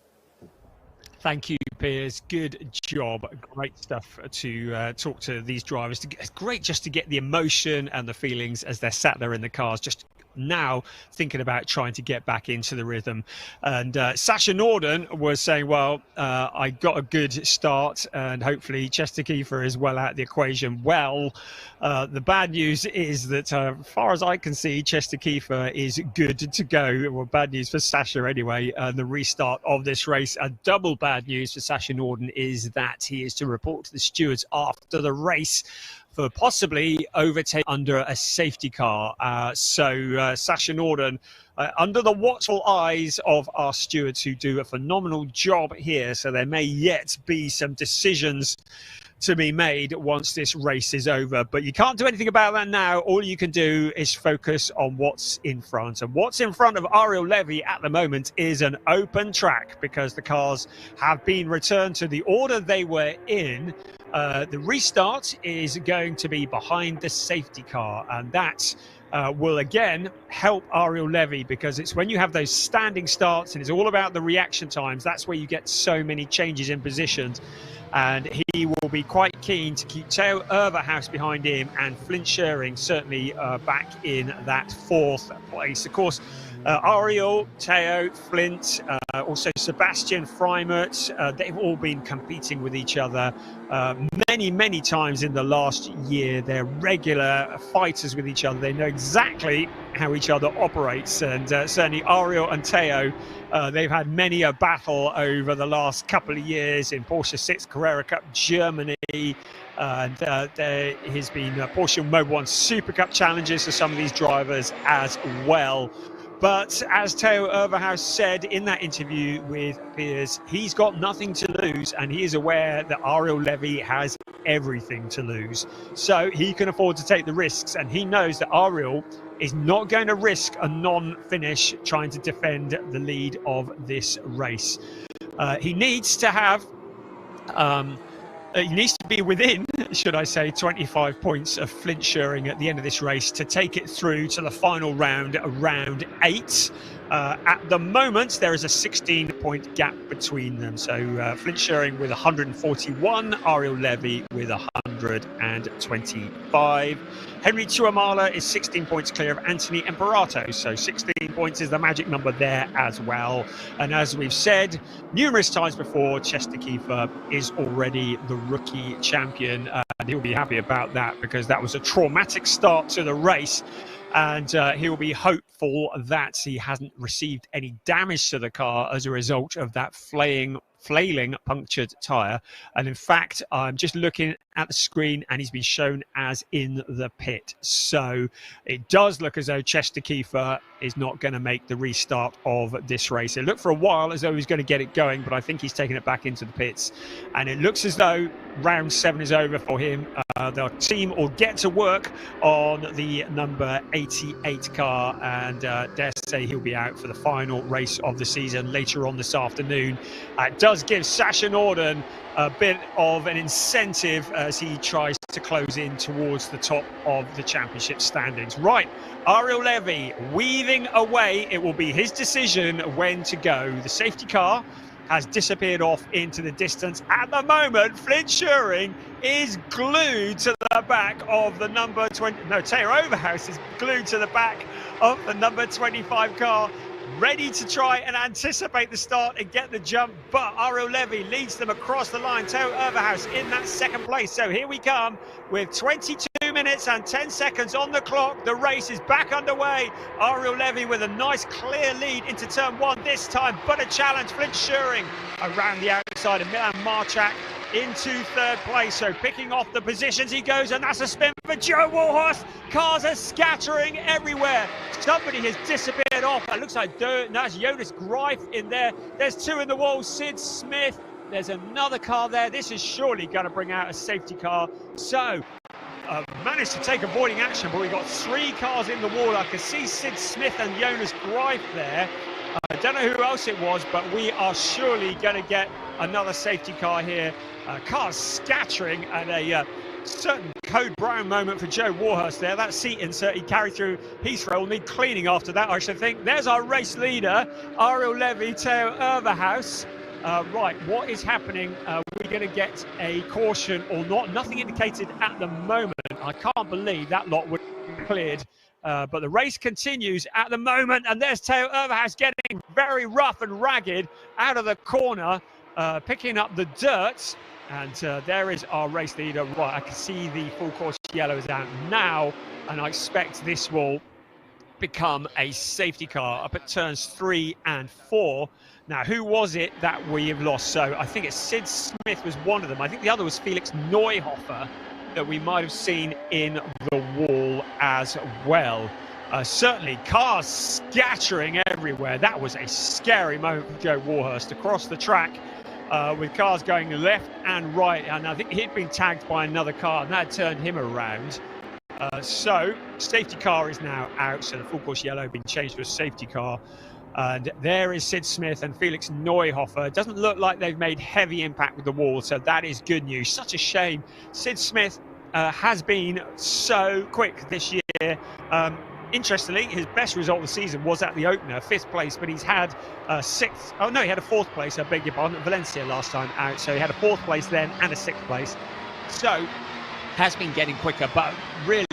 Thank you, Piers. Good job. Great stuff to talk to these drivers. It's great just to get the emotion and the feelings as they're sat there in the cars, just now thinking about trying to get back into the rhythm. And Sasha Norden was saying, well, I got a good start and hopefully Chester Kiefer is well out of the equation. Well, the bad news is that as far as I can see, Chester Kiefer is good to go. Well, bad news for Sasha anyway. The restart of this race. A double bad news for Sasha Norden is that he is to report to the stewards after the race for possibly overtake under a safety car. So Sasha Norden, under the watchful eyes of our stewards who do a phenomenal job here. So there may yet be some decisions to be made once this race is over, but you can't do anything about that now. All you can do is focus on what's in front, and what's in front of Ariel Levy at the moment is an open track because the cars have been returned to the order they were in. The restart is going to be behind the safety car, and that will again help Ariel Levy, because it's when you have those standing starts and it's all about the reaction times, that's where you get so many changes in positions. And he will be quite keen to keep Theo Overhaus behind him and Flint Schering certainly back in that 4th place. Of course, Ariel, Theo, Flint, also Sebastian Freimert, they've all been competing with each other many times in the last year. They're regular fighters with each other. They know exactly how each other operates, and certainly Ariel and Theo, they've had many a battle over the last couple of years in Porsche 6 Carrera Cup Germany, and there has been Porsche Mobil 1 Super Cup challenges for some of these drivers as well. But as Theo Overhaus said in that interview with Piers, he's got nothing to lose, and he is aware that Ariel Levy has everything to lose. So he can afford to take the risks, and he knows that Ariel is not going to risk a non-finish trying to defend the lead of this race. He needs to have... he needs to be within, should I say, 25 points of Flint Schering at the end of this race to take it through to the final round, round 8. At the moment, there is a 16-point gap between them. So Flint Schering with 141, Ariel Levy with 125. Henry Tuamala is 16 points clear of Anthony Imperato. So 16 points is the magic number there as well. And as we've said numerous times before, Chester Kiefer is already the rookie champion. And he'll be happy about that because that was a traumatic start to the race. And he'll be hopeful that he hasn't received any damage to the car as a result of that flaying flailing punctured tyre. And in fact, I'm just looking at the screen and he's been shown as in the pit. So it does look as though Chester Kiefer is not going to make the restart of this race. It looked for a while as though he was going to get it going, but I think he's taken it back into the pits. And it looks as though round 7 is over for him. The team will get to work on the number 88 car, and dare say he'll be out for the final race of the season later on this afternoon. It does give Sasha Norden a bit of an incentive as he tries to close in towards the top of the championship standings. Right, Ariel Levy weaving away. It will be his decision when to go. The safety car has disappeared off into the distance. At the moment, Flint Schuring is glued to the back of the number 20. No, Taylor Overhouse is glued to the back of the number 25 car, ready to try and anticipate the start and get the jump. But Ariel Levy leads them across the line. Taylor Overhouse in that second place. So here we come with 22 minutes and 10 seconds on the clock. The race is back underway. Ariel Levy with a nice clear lead into turn 1 this time, but a challenge. Flint Schuring around the outside of Milan Marchak into third place. So picking off the positions he goes, and that's a spin for Joe Warhorse. Cars are scattering everywhere. Somebody has disappeared off. It looks like that's Jonas Greif in there. There's 2 in the wall. Sid Smith. There's another car there. This is surely going to bring out a safety car. So managed to take avoiding action, but we've got 3 cars in the wall. I can see Sid Smith and Jonas Greif there. I don't know who else it was, but we are surely going to get another safety car here. Cars scattering, and a certain Code Brown moment for Joe Warhurst there. That seat insert he carried through Heathrow will need cleaning after that, I should think. There's our race leader, Ariel Levy, Theo Overhouse. Right, what is happening? We're going to get a caution or not. Nothing indicated at the moment. I can't believe that lot would be cleared. But the race continues at the moment, and there's Theo Overhouse getting very rough and ragged out of the corner, picking up the dirt. And there is our race leader. Right, I can see the full course yellow is out now, and I expect this will become a safety car up at turns 3 and 4. Now, who was it that we have lost? So I think it's Sid Smith was one of them. I think the other was Felix Neuhofer that we might have seen in the wall as well. Certainly cars scattering everywhere. That was a scary moment for Joe Warhurst across the track, with cars going left and right. And I think he'd been tagged by another car, and that turned him around. So safety car is now out. So the full course yellow been changed to a safety car. And there is Sid Smith and Felix Neuhofer. It doesn't look like they've made heavy impact with the wall, so that is good news. Such a shame. Sid Smith has been so quick this year. Interestingly, his best result of the season was at the opener, 5th place, but he's had 6th. Oh no, he had a 4th place, I beg your pardon, at Valencia last time out. So he had a 4th place then and a 6th place. So has been getting quicker, but really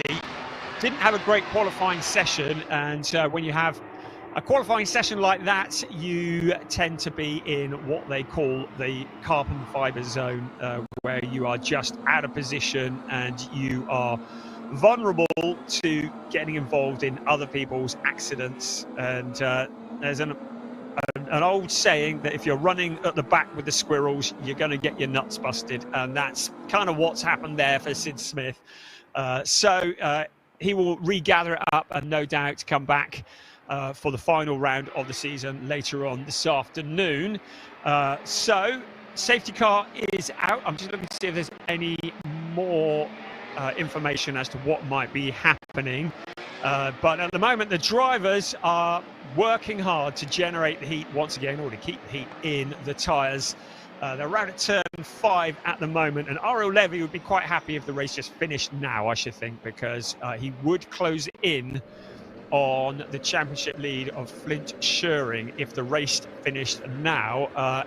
didn't have a great qualifying session. And when you have a qualifying session like that, you tend to be in what they call the carbon fiber zone, where you are just out of position and you are vulnerable to getting involved in other people's accidents. And there's an old saying that if you're running at the back with the squirrels, you're going to get your nuts busted. And that's kind of what's happened there for Sid Smith. So he will regather it up and no doubt come back for the final round of the season later on this afternoon. So safety car is out. I'm just looking to see if there's any more information as to what might be happening. But at the moment, the drivers are working hard to generate the heat once again, or to keep the heat in the tyres. They're around at turn 5 at the moment, and Ariel Levy would be quite happy if the race just finished now, I should think, because he would close in on the championship lead of Flint Schuring if the race finished now.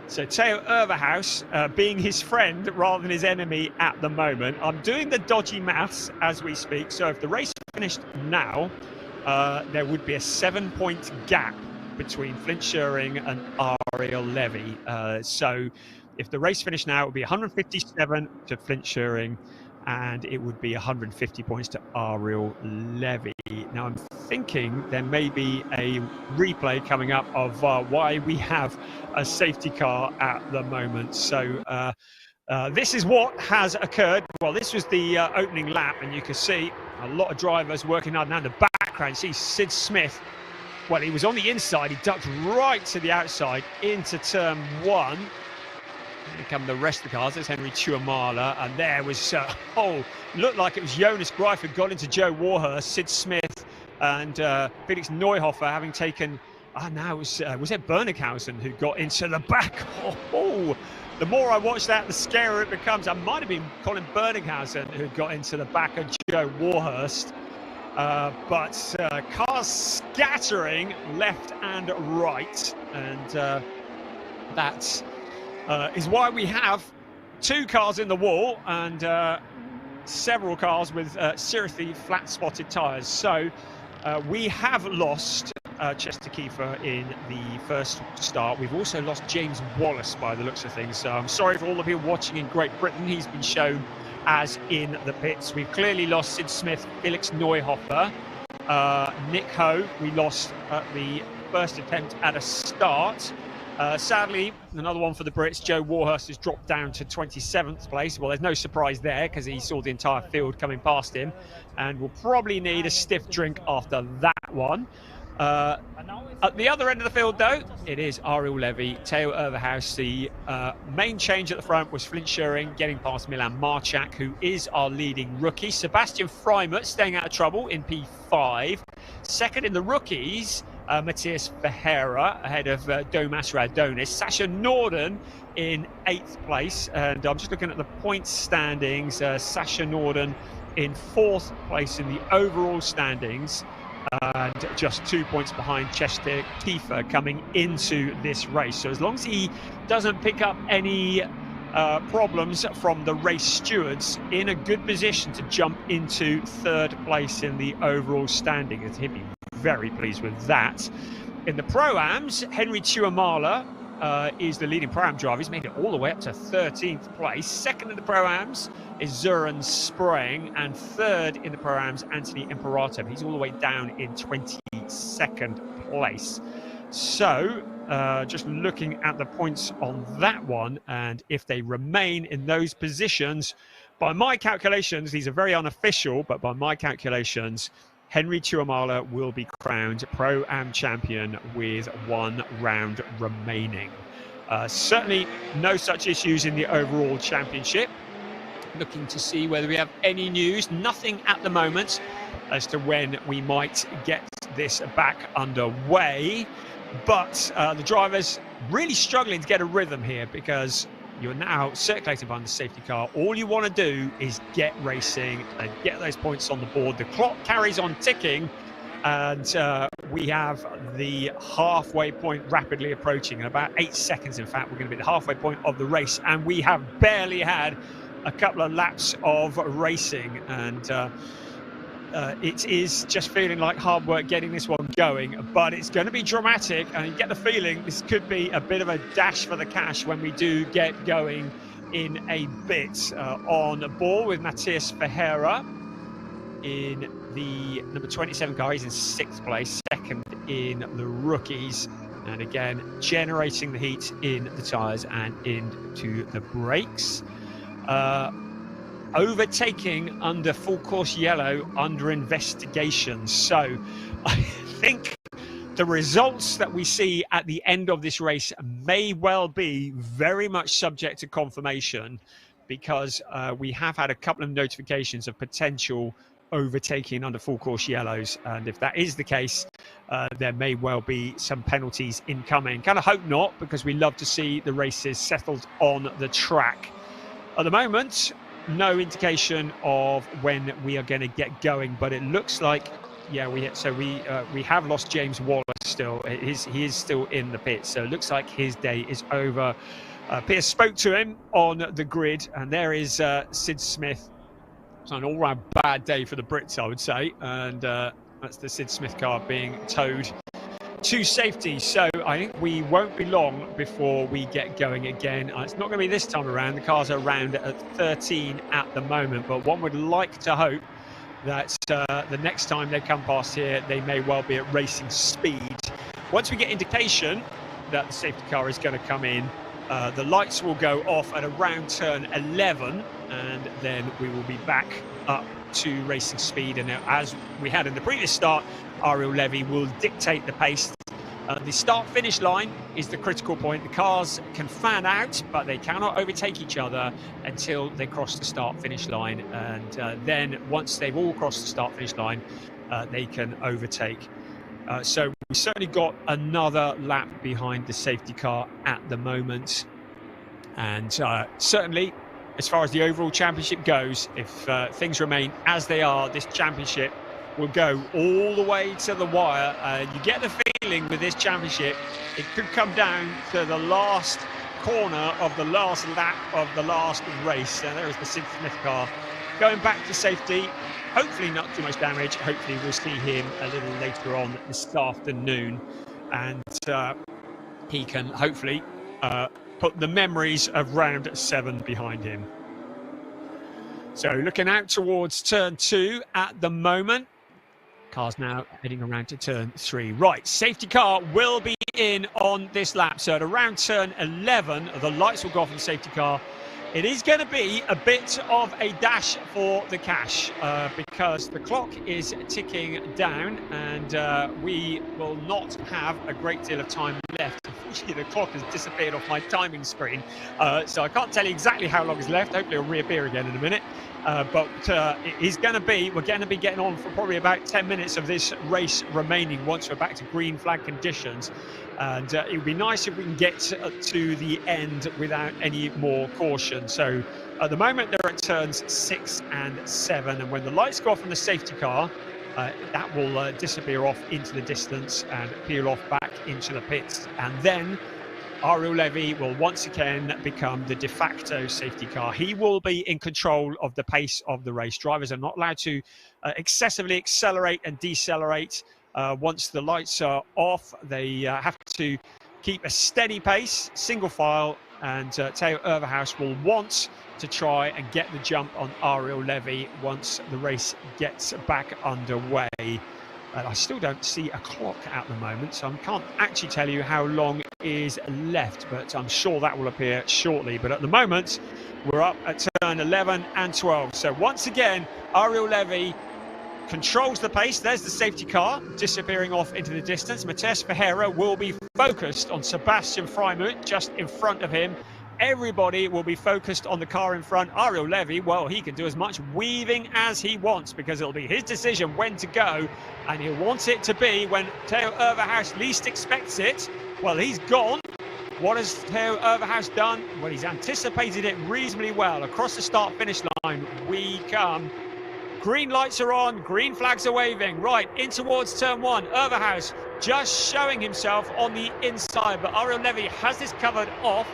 So Theo Overhouse being his friend rather than his enemy at the moment. I'm doing the dodgy maths as we speak. So if the race finished now, there would be a 7-point gap between Flint Schuring and Ariel Levy. So if the race finished now, it would be 157 to Flint Schuring and it would be 150 points to Ariel Levy. Now I'm thinking there may be a replay coming up of why we have a safety car at the moment. So this is what has occurred. Well, this was the opening lap, and you can see a lot of drivers working hard. Now in the background, see Sid Smith. Well, he was on the inside. He ducked right to the outside into turn 1. Here come the rest of the cars. There's Henry Tuamala, and there was looked like it was Jonas Greif who got into Joe Warhurst, Sid Smith, and Felix Neuhofer having taken. Now was it Bernighausen who got into the back? The more I watch that, the scarier it becomes. I might have been Colin Bernighausen who got into the back of Joe Warhurst. But cars scattering left and right, and that is why we have 2 cars in the wall and several cars with seriously flat-spotted tyres. So we have lost Chester Kiefer in the first start. We've also lost James Wallace by the looks of things. So I'm sorry for all of you watching in Great Britain. He's been shown as in the pits. We've clearly lost Sid Smith, Felix Neuhofer, Nick Ho. We lost at the first attempt at a start. Sadly, another one for the Brits. Joe Warhurst has dropped down to 27th place. Well, there's no surprise there because he saw the entire field coming past him, and will probably need a stiff drink after that one. At the other end of the field, though, it is Ariel Levy, Theo Overhaus. The main change at the front was Flint Schuring getting past Milan Marchak, who is our leading rookie. Sebastian Freimut staying out of trouble in P5. Second in the rookies, Matthias Ferreira ahead of Domas Radonis. Sasha Norden in 8th place. And I'm just looking at the points standings. Sasha Norden in 4th place in the overall standings. And just 2 points behind Chester Kiefer coming into this race. So as long as he doesn't pick up any problems from the race stewards, in a good position to jump into 3rd place in the overall standing. He'd be very pleased with that. In the Pro-Ams, Henry Tuamala is the leading Pro-Am driver. He's made it all the way up to 13th place. Second in the Pro-Ams is Zuran Sprang, and 3rd in the Pro-Ams, Anthony Imperato. He's all the way down in 22nd place. So, just looking at the points on that one, and if they remain in those positions, by my calculations, these are very unofficial, but by my calculations, Henry Tuamala will be crowned Pro-Am champion with 1 round remaining. Certainly no such issues in the overall championship. Looking to see whether we have any news. Nothing at the moment as to when we might get this back underway. But the drivers really struggling to get a rhythm here because you're now circulating behind the safety car. All you want to do is get racing and get those points on the board. The clock carries on ticking, and we have the halfway point rapidly approaching. In about 8 seconds, in fact, we're going to be at the halfway point of the race, and we have barely had a couple of laps of racing, and it is just feeling like hard work getting this one going, but it's going to be dramatic, and you get the feeling this could be a bit of a dash for the cash when we do get going in a bit. On ball with Matthias Ferreira in the number 27 car. He's in 6th place, 2nd in the rookies, and again generating the heat in the tyres and into the brakes. Overtaking under full course yellow under investigation. So I think the results that we see at the end of this race may well be very much subject to confirmation, because we have had a couple of notifications of potential overtaking under full course yellows, and if that is the case, there may well be some penalties incoming. Kind of hope not, because we love to see the races settled on the track. At the moment, no indication of when we are going to get going, but it looks like, yeah, we have lost James Wallace still. He is still in the pit, so it looks like his day is over. Pierce spoke to him on the grid, and there is Sid Smith. It's an all-round bad day for the Brits, I would say, and that's the Sid Smith car being towed to safety. So I think we won't be long before we get going again. It's not going to be this time around. The cars are around at 13 at the moment, but one would like to hope that the next time they come past here, they may well be at racing speed. Once we get indication that the safety car is going to come in, the lights will go off at around turn 11, and then we will be back up to racing speed. And as we had in the previous start, Ariel Levy will dictate the pace. The start-finish line is the critical point. The cars can fan out, but they cannot overtake each other until they cross the start-finish line. And then once they've all crossed the start-finish line, they can overtake. So we certainly got another lap behind the safety car at the moment. And certainly, as far as the overall championship goes, if things remain as they are, this championship will go all the way to the wire. You get the feeling with this championship, it could come down to the last corner of the last lap of the last race. And there is the Sid Smith car going back to safety. Hopefully not too much damage. Hopefully we'll see him a little later on this afternoon, and he can hopefully put the memories of round 7 behind him. So looking out towards turn 2 at the moment. Car's now heading around to turn 3. Right, safety car will be in on this lap. So at around turn 11, the lights will go off on the safety car. It is going to be a bit of a dash for the cash because the clock is ticking down, and we will not have a great deal of time left. Unfortunately, the clock has disappeared off my timing screen, so I can't tell you exactly how long is left. Hopefully it'll reappear again in a minute. But it is going to be, we're going to be getting on for probably about 10 minutes of this race remaining once we're back to green flag conditions. And it would be nice if we can get to the end without any more caution. So at the moment, they're at turns 6 and 7. And when the lights go off on the safety car, that will disappear off into the distance and peel off back into the pits. And then Ariel Levy will once again become the de facto safety car. He will be in control of the pace of the race. Drivers are not allowed to excessively accelerate and decelerate. Once the lights are off, they have to keep a steady pace, single file, and Theo Overhaus will want to try and get the jump on Ariel Levy once the race gets back underway. I still don't see a clock at the moment, so I can't actually tell you how long is left, but I'm sure that will appear shortly. But at the moment, we're up at turn 11 and 12. So once again, Ariel Levy controls the pace. There's the safety car disappearing off into the distance. Matheus Ferreira will be focused on Sebastian Freimuth just in front of him. Everybody will be focused on the car in front. Ariel Levy, well, he can do as much weaving as he wants because it'll be his decision when to go, and he'll want it to be when Theo Overhaus least expects it. Well, he's gone. What has Theo Overhaus done? Well, he's anticipated it reasonably well. Across the start-finish line we come. Green lights are on, green flags are waving. Right, in towards turn 1. Overhaus just showing himself on the inside, but Ariel Levy has this covered off.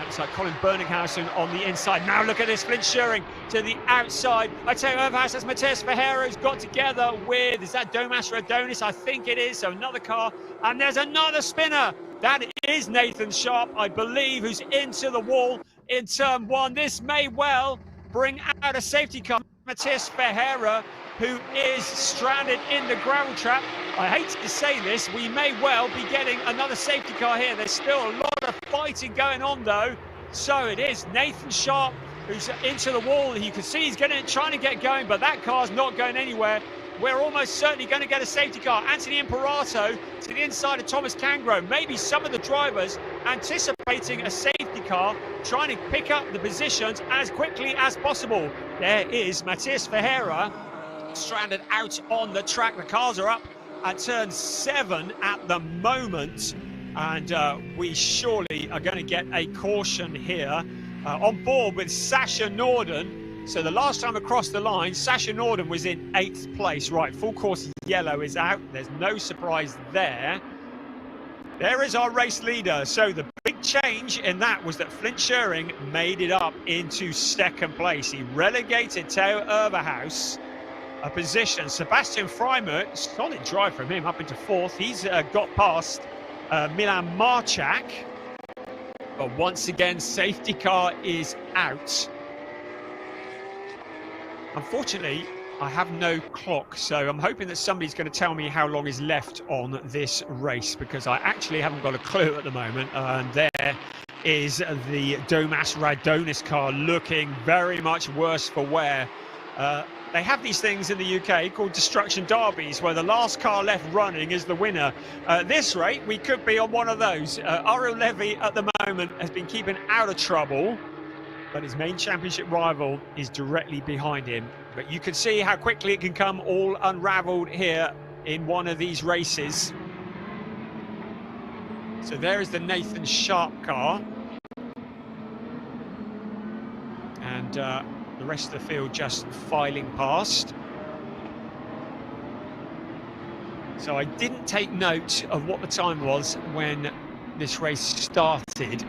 Looks like Colin Berninghausen on the inside. Now look at this, Flint Schuring to the outside. I tell you, Overhaus has Matheus Ferreira, who's got together with, is that Domas Radonis? I think it is. So another car, and there's another spinner. That is Nathan Sharp, I believe, who's into the wall in turn 1. This may well bring out a safety car. Matheus Ferreira, who is stranded in the gravel trap. I hate to say this, we may well be getting another safety car here. There's still a lot of fighting going on though. So it is Nathan Sharp who's into the wall. You can see he's trying to get going, but that car's not going anywhere. We're almost certainly going to get a safety car. Anthony Imperato to the inside of Thomas Cangro. Maybe some of the drivers anticipating a safety car, trying to pick up the positions as quickly as possible. There is Matheus Ferreira stranded out on the track. The cars are up at turn 7 at the moment, and we surely are going to get a caution here. On board with Sasha Norden. So the last time across the line, Sasha Norden was in 8th place. Right, full course yellow is out. There's no surprise there. There is our race leader. So the big change in that was that Flint Schuring made it up into 2nd place. He relegated Theo Overhaus a position. Sebastian Freimut, solid drive from him up into fourth. He's got past Milan Marchak. But once again, safety car is out. Unfortunately, I have no clock, so I'm hoping that somebody's going to tell me how long is left on this race, because I actually haven't got a clue at the moment. And there is the Domas Radonis car, looking very much worse for wear. They have these things in the UK called destruction derbies, where the last car left running is the winner. At this rate, we could be on one of those. Ariel Levy at the moment has been keeping out of trouble, but his main championship rival is directly behind him. But you can see how quickly it can come all unraveled here in one of these races. So there is the Nathan Sharp car. And the rest of the field just filing past. So I didn't take note of what the time was when this race started.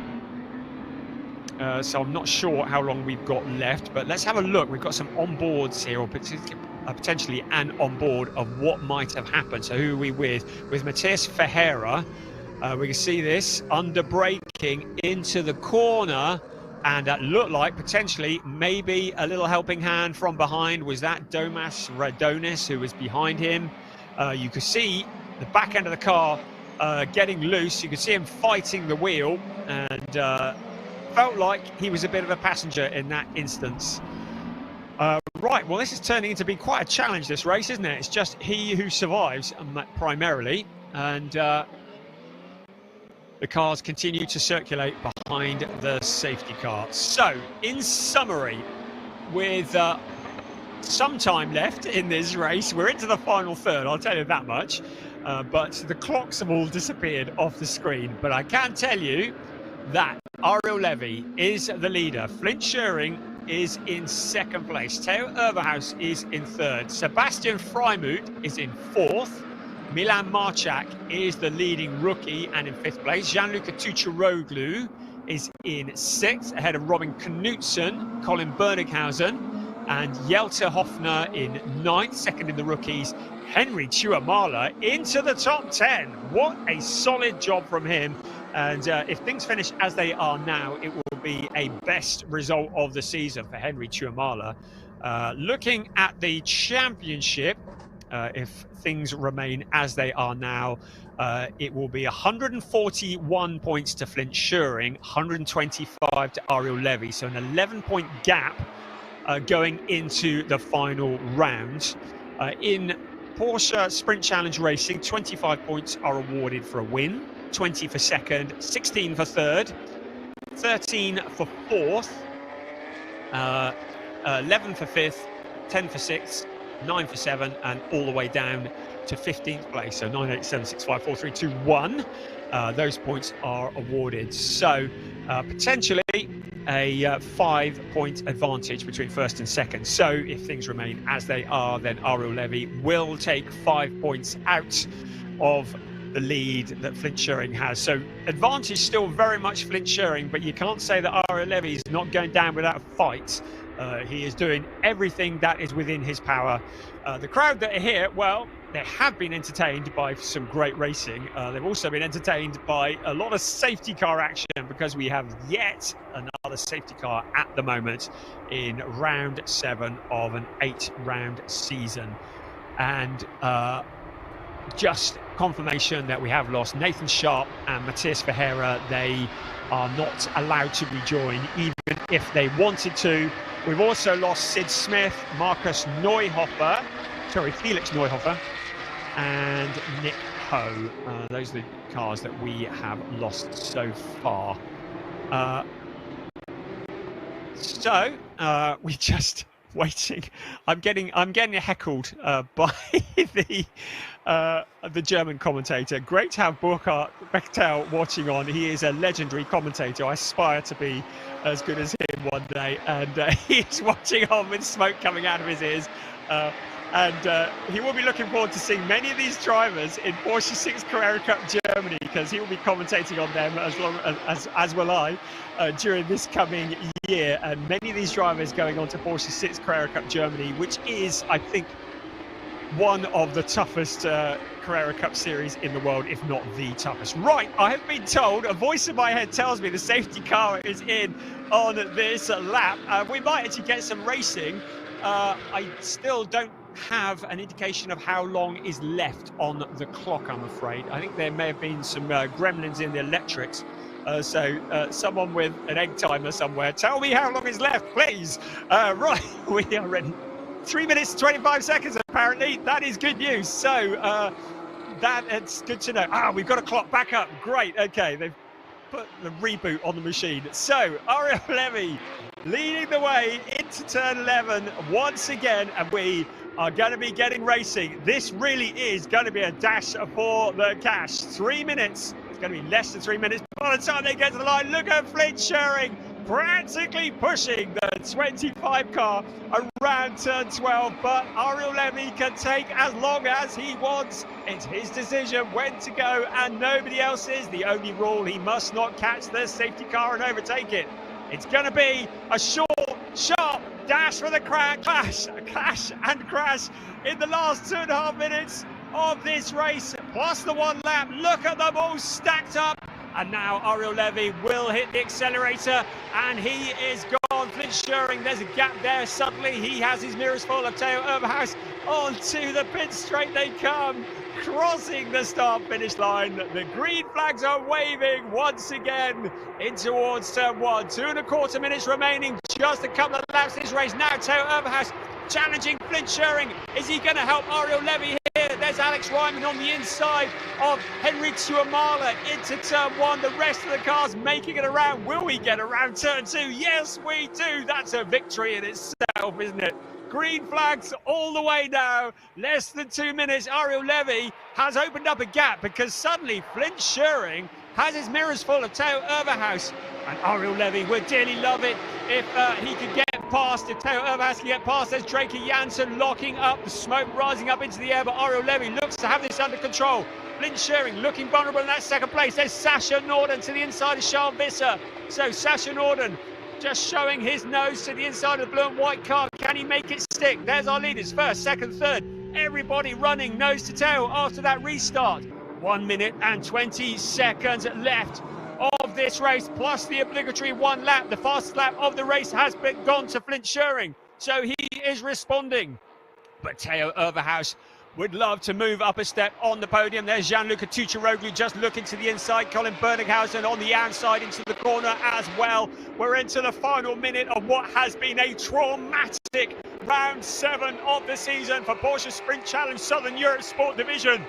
So I'm not sure how long we've got left, but let's have a look. We've got some onboards here, or potentially an onboard of what might have happened. So who are we with? With Matias Ferreira. We can see this under braking into the corner, and that looked like potentially maybe a little helping hand from behind. Was that Domas Radonis who was behind him? You could see the back end of the car getting loose. You could see him fighting the wheel, and felt like he was a bit of a passenger in that instance. Right, well, this is turning into be quite a challenge, this race, isn't it? It's just he who survives, primarily, and the cars continue to circulate behind the safety car. So, in summary, with some time left in this race, we're into the final third, I'll tell you that much, but the clocks have all disappeared off the screen. But I can tell you that Ariel Levy is the leader. Flint Scheuring is in second place. Theo Urberhaus is in third. Sebastian Freimut is in fourth. Milan Marchak is the leading rookie and in fifth place. Gianluca Tucciaroglu is in sixth, ahead of Robin Knutson, Colin Bernighausen, and Jelte Hoffner in ninth, second in the rookies. Henry Tuamala into the top 10. What a solid job from him. And if things finish as they are now, it will be a best result of the season for Henry Tuamala. Looking at the championship, if things remain as they are now, it will be 141 points to Flint Scheuring, 125 to Ariel Levy. So an 11-point gap going into the final round. In Porsche Sprint Challenge Racing, 25 points are awarded for a win. 20 for second, 16 for third, 13 for fourth, 11 for fifth, 10 for sixth, 9 for seven, and all the way down to 15th place. So 9, 8, 7, 6, 5, 4, 3, 2, 1. Those points are awarded. So potentially a 5-point advantage between first and second. So if things remain as they are, then Ariel Levy will take 5 points out of the lead that Flint Scheuring has. So advantage still very much Flint Scheuring, but you can't say that Ariel Levy is not going down without a fight. He is doing everything that is within his power. The crowd that are here, well, they have been entertained by some great racing. They've also been entertained by a lot of safety car action, because we have yet another safety car at the moment in round 7 of an 8-round season. And just confirmation that we have lost Nathan Sharp and Matias Ferreira. They are not allowed to rejoin, even if they wanted to. We've also lost Sid Smith, Felix Neuhofer, and Nick Ho. Those are the cars that we have lost so far. We're just waiting. I'm getting heckled by the German commentator. Great to have Burkhard Bechtel watching on. He is a legendary commentator. I aspire to be as good as him one day, and he's watching on with smoke coming out of his ears. And he will be looking forward to seeing many of these drivers in Porsche 6 Carrera Cup Germany, because he will be commentating on them as will I during this coming year. And many of these drivers going on to Porsche 6 Carrera Cup Germany, which is, I think, one of the toughest Carrera Cup series in the world, if not the toughest. Right, I have been told, a voice in my head tells me the safety car is in on this lap. We might actually get some racing. I still don't have an indication of how long is left on the clock, I'm afraid. I think there may have been some gremlins in the electrics. So someone with an egg timer somewhere, tell me how long is left, please. Right, we are ready. 3 minutes 25 seconds apparently. That is good news. So it's good to know. We've got a clock back up. Great. Okay, they've put the reboot on the machine. So Ariel Levy leading the way into turn 11 once again, and we are going to be getting racing. This really is going to be a dash for the cash. 3 minutes. It's going to be less than 3 minutes by the time they get to the line. Look at Flint Sherring practically pushing the 25 car around turn 12, but Ariel Levy can take as long as he wants. It's his decision when to go and nobody else's. The only rule, he must not catch the safety car and overtake it. It's going to be a short, sharp dash for the clash and crash in the last 2.5 minutes of this race, plus the one lap. Look at them all stacked up. And now Ariel Levy will hit the accelerator, and he is gone. Flint Sherring, there's a gap there. Suddenly he has his mirrors full of Theo Overhaus. Onto the pit straight they come, crossing the start-finish line. The green flags are waving once again in towards turn 1. 2.25 minutes remaining, just a couple of laps this race. Now Theo Overhaus challenging Flint Sherring. Is he going to help Ariel Levy here? There's Alex Ryman on the inside of Henry Tuamala into turn 1. The rest of the cars making it around. Will we get around turn 2? Yes, we do. That's a victory in itself, isn't it? Green flags all the way now. Less than 2 minutes. Ariel Levy has opened up a gap because suddenly Flint Sherring has his mirrors full of Theo Overhaus. And Ariel Levy would dearly love it if he could get past, if Theo Overhaus can get past. There's Draker Janssen locking up, the smoke rising up into the air, but Ariel Levy looks to have this under control. Flint Sherring looking vulnerable in that second place. There's Sasha Norden to the inside of Charles Visser. So Sasha Norden just showing his nose to the inside of the blue and white car. Can he make it stick? There's our leaders, first, second, third. Everybody running nose to tail after that restart. 1 minute and 20 seconds left of this race, plus the obligatory one lap. The fastest lap of the race has been gone to Flint Sherring, so he is responding. But Theo Overhaus would love to move up a step on the podium. There's Gianluca Tucciaroglu just looking to the inside. Colin Berninghausen on the outside into the corner as well. We're into the final minute of what has been a traumatic round 7 of the season for Porsche Sprint Challenge Southern Europe Sport Division.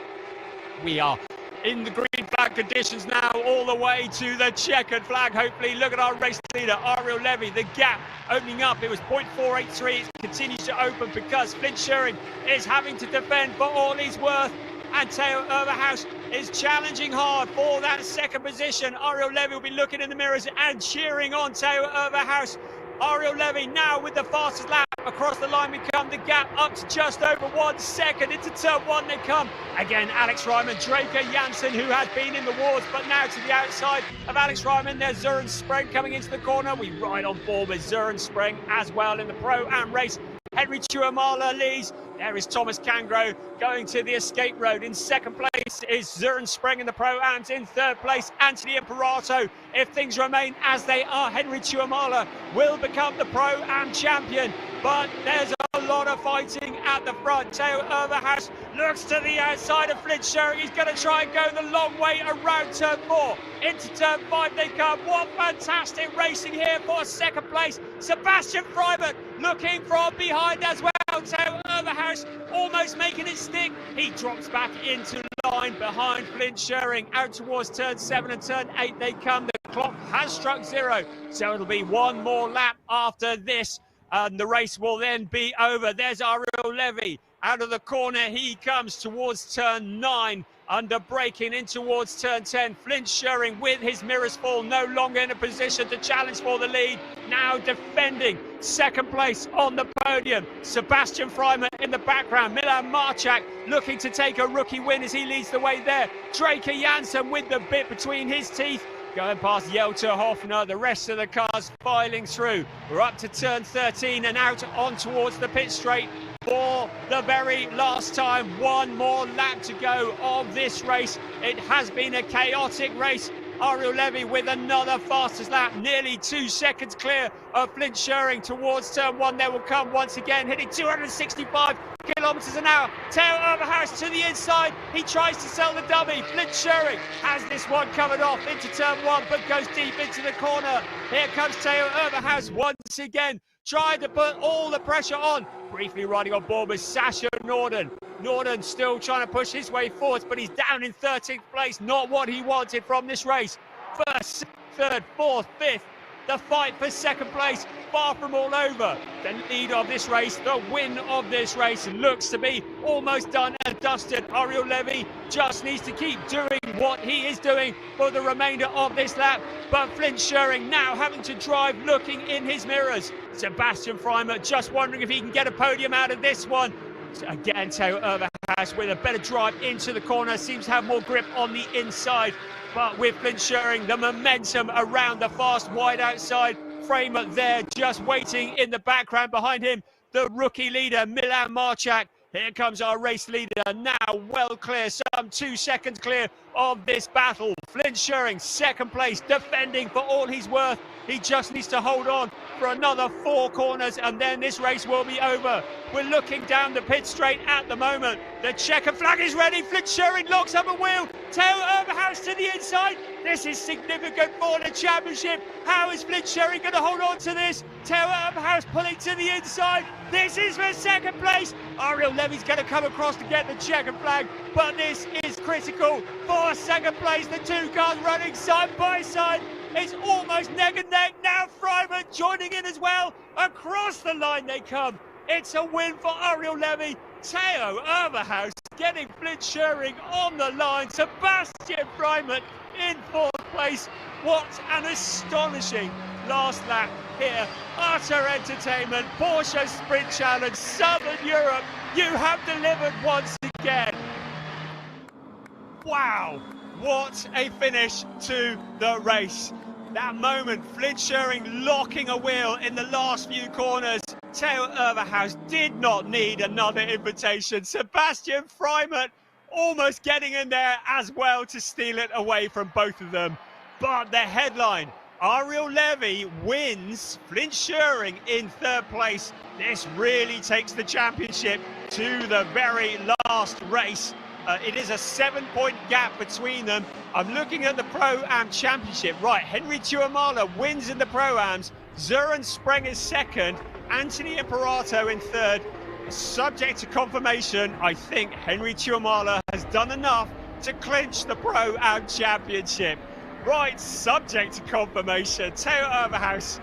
We are in the green flag conditions now, all the way to the checkered flag, hopefully. Look at our race leader, Ariel Levy. The gap opening up. It was 0.483. It continues to open because Flint Sherring is having to defend for all he's worth. And Theo Overhaus is challenging hard for that second position. Ariel Levy will be looking in the mirrors and cheering on Theo Overhaus. Ariel Levy now with the fastest lap. Across the line we come, the gap up to just over 1 second. Into turn 1 they come. Again, Alex Ryman, Draker Janssen, who has been in the wars, but now to the outside of Alex Ryman, there's Søren Spreng coming into the corner. We ride on board with Søren Spreng as well in the Pro-Am race. Henry Tuamala leads. There is Thomas Cangro going to the escape road. In second place is Søren Spreng in the Pro-Ams. In third place, Anthony Imperato. If things remain as they are, Henry Tuamala will become the Pro-Am champion. But there's a lot of fighting at the front. Theo Overhaus looks to the outside of Flint Sherring. He's going to try and go the long way around turn 4. Into turn 5 they come. What fantastic racing here for second place. Sebastian Freibert looking from behind as well. Theo Overhaus almost making it stick. He drops back into line behind Flint Sherring. Out towards turn 7 and turn 8 they come. The clock has struck 0. So it'll be one more lap after this. And the race will then be over. There's Ariel Levy. Out of the corner he comes towards turn 9. Under braking in towards turn 10. Flint Sherring with his mirrors full. No longer in a position to challenge for the lead. Now defending second place on the podium. Sebastian Freiman in the background. Milan Marchak looking to take a rookie win as he leads the way there. Draker Janssen with the bit between his teeth. Going past Jelter Hoffner, the rest of the cars filing through. We're up to turn 13 and out on towards the pit straight. for the very last time. One more lap to go of this race. It has been a chaotic race. Ariel Levy with another fastest lap, nearly 2 seconds clear of Flint Schering towards turn one. They will come once again, hitting 265 kilometers an hour. Theo Overhaus to the inside. He tries to sell the dummy. Flint Schering has this one covered off into turn one, but goes deep into the corner. Here comes Theo Overhaus once again, trying to put all the pressure on. Briefly riding on board with Sasha Norden. Norden still trying to push his way forwards, but he's down in 13th place. Not what he wanted from this race. First, third, fourth, fifth. The fight for second place, far from all over. The lead of this race, the win of this race, looks to be almost done and dusted. Ariel Levy just needs to keep doing what he is doing for the remainder of this lap. But Flint Schering now having to drive looking in his mirrors. Sebastian Freimer just wondering if he can get a podium out of this one. Again, Theo Overhaus with a better drive into the corner, seems to have more grip on the inside. But with Flint Schering, the momentum around the fast wide outside. Framer there just waiting in the background behind him. The rookie leader, Milan Marchak. Here comes our race leader, now well clear, some 2 seconds clear of this battle. Flint Schering, second place, defending for all he's worth. He just needs to hold on for another 4 corners and then this race will be over. We're looking down the pit straight at the moment. The checker flag is ready. Flint Schering locks up a wheel. Theo Overhaus to the inside. This is significant for the championship. How is Flint Schering going to hold on to this? Theo Overhaus pulling to the inside. This is for second place. Ariel Levy's going to come across to get the checker flag, but this is critical for second place. The 2 cars running side by side. It's almost neck and neck. Now Freiman joining in as well. Across the line they come. It's a win for Ariel Levy. Theo Overhaus getting Flint Schering on the line. Sebastian Freiman in 4th place. What an astonishing last lap here. Utter entertainment. Porsche Sprint Challenge, Southern Europe. You have delivered once again. Wow, what a finish to the race. That moment, Flint Schering locking a wheel in the last few corners. Theo Overhaus did not need another invitation. Sebastian Freiman almost getting in there as well to steal it away from both of them. But the headline, Ariel Levy wins, Flint Schering in 3rd place. This really takes the championship to the very last race. It is a 7-point gap between them. I'm looking at the Pro-Am Championship. Right, Henry Tuamala wins in the Pro-Ams. Søren Spreng is 2nd. Anthony Imperato in 3rd. Subject to confirmation, I think Henry Tuamala has done enough to clinch the Pro-Am Championship. Right, subject to confirmation. Theo Overhaus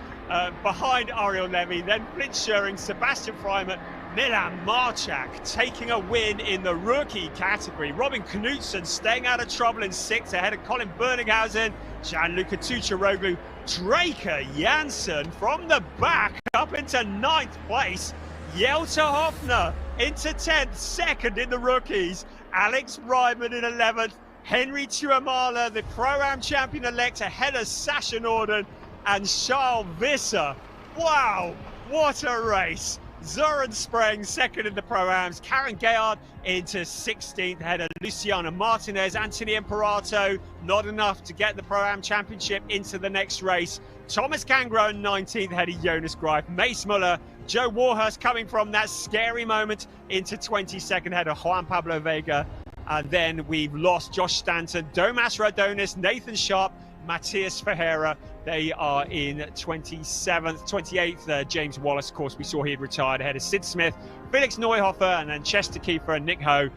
behind Ariel Levy, then Flint Schering, Sebastian Freiman, Milan Marchak taking a win in the rookie category. Robin Knudsen staying out of trouble in 6th ahead of Colin Berninghausen, Gianluca Tucciaroglu, Draker Janssen from the back up into 9th place. Jelter Hoffner into 10th, 2nd in the rookies. Alex Ryman in 11th. Henry Tuamala, the Pro-Am champion-elect, ahead of Sasha Norden and Charles Visser. Wow, what a race. Søren Spreng 2nd in the Pro-Ams. Karen Gayard into 16th ahead of Luciano Martinez. Anthony Imperato, not enough to get the Pro-Am championship into the next race. Thomas Kangro 19th ahead of Jonas Greif. Mace Muller, Joe Warhurst coming from that scary moment into 22nd ahead of Juan Pablo Vega. And then we've lost Josh Stanton, Domas Radonis, Nathan Sharp, Matthias Ferreira. They are in 27th, 28th. James Wallace, of course, we saw he had retired ahead of Sid Smith, Felix Neuhofer, and then Chester Kiefer and Nick Ho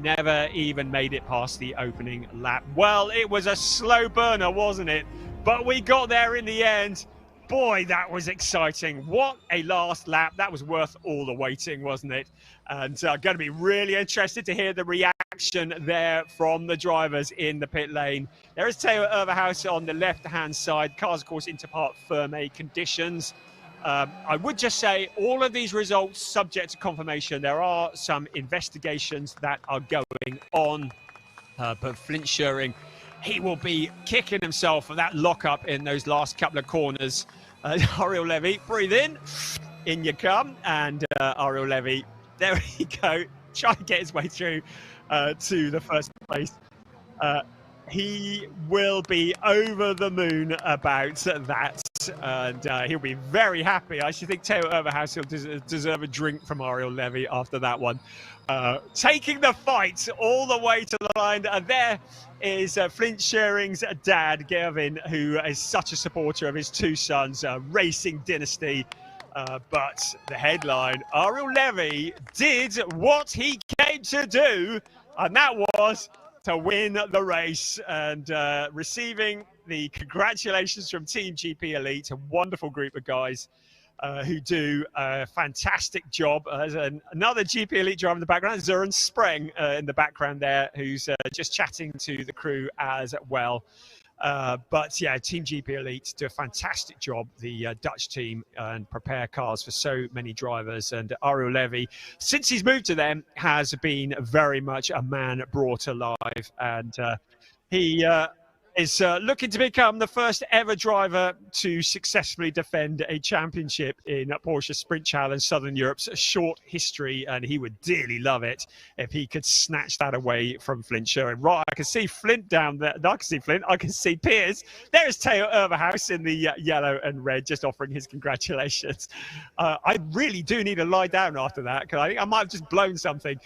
never even made it past the opening lap. Well, it was a slow burner, wasn't it? But we got there in the end. Boy, that was exciting. What a last lap. That was worth all the waiting, wasn't it? And I'm going to be really interested to hear the reaction there from the drivers in the pit lane. There is Theo Overhaus on the left-hand side. Cars, of course, into part firme conditions. I would just say all of these results subject to confirmation. There are some investigations that are going on. But Flint Schering, he will be kicking himself for that lockup in those last couple of corners. Ariel Levy, breathe in you come. And Ariel Levy there we go, trying to get his way through to the first place. He will be over the moon about that, and he'll be very happy. I should think Theo Overhaus will deserve a drink from Ariel Levy after that one. Taking the fight all the way to the line, and there is Flint Shearing's dad, Gavin, who is such a supporter of his two sons, racing dynasty. But the headline, Ariel Levy did what he came to do, and that was to win the race, and receiving the congratulations from Team GP Elite, a wonderful group of guys who do a fantastic job. There's another GP Elite driver in the background, Zoran Spreng in the background there, who's just chatting to the crew as well. But yeah, Team GP Elite do a fantastic job, the Dutch team, and prepare cars for so many drivers. And Ariel Levy, since he's moved to them, has been very much a man brought alive. And he is looking to become the first ever driver to successfully defend a championship in Porsche Sprint Challenge Southern Europe's short history, and he would dearly love it if he could snatch that away from Flint Shearing. Right, I can see Flint down there. No, I can see Flint. I can see Piers. There's Theo Overhaus in the yellow and red, just offering his congratulations. I really do need to lie down after that, because I think I might have just blown something.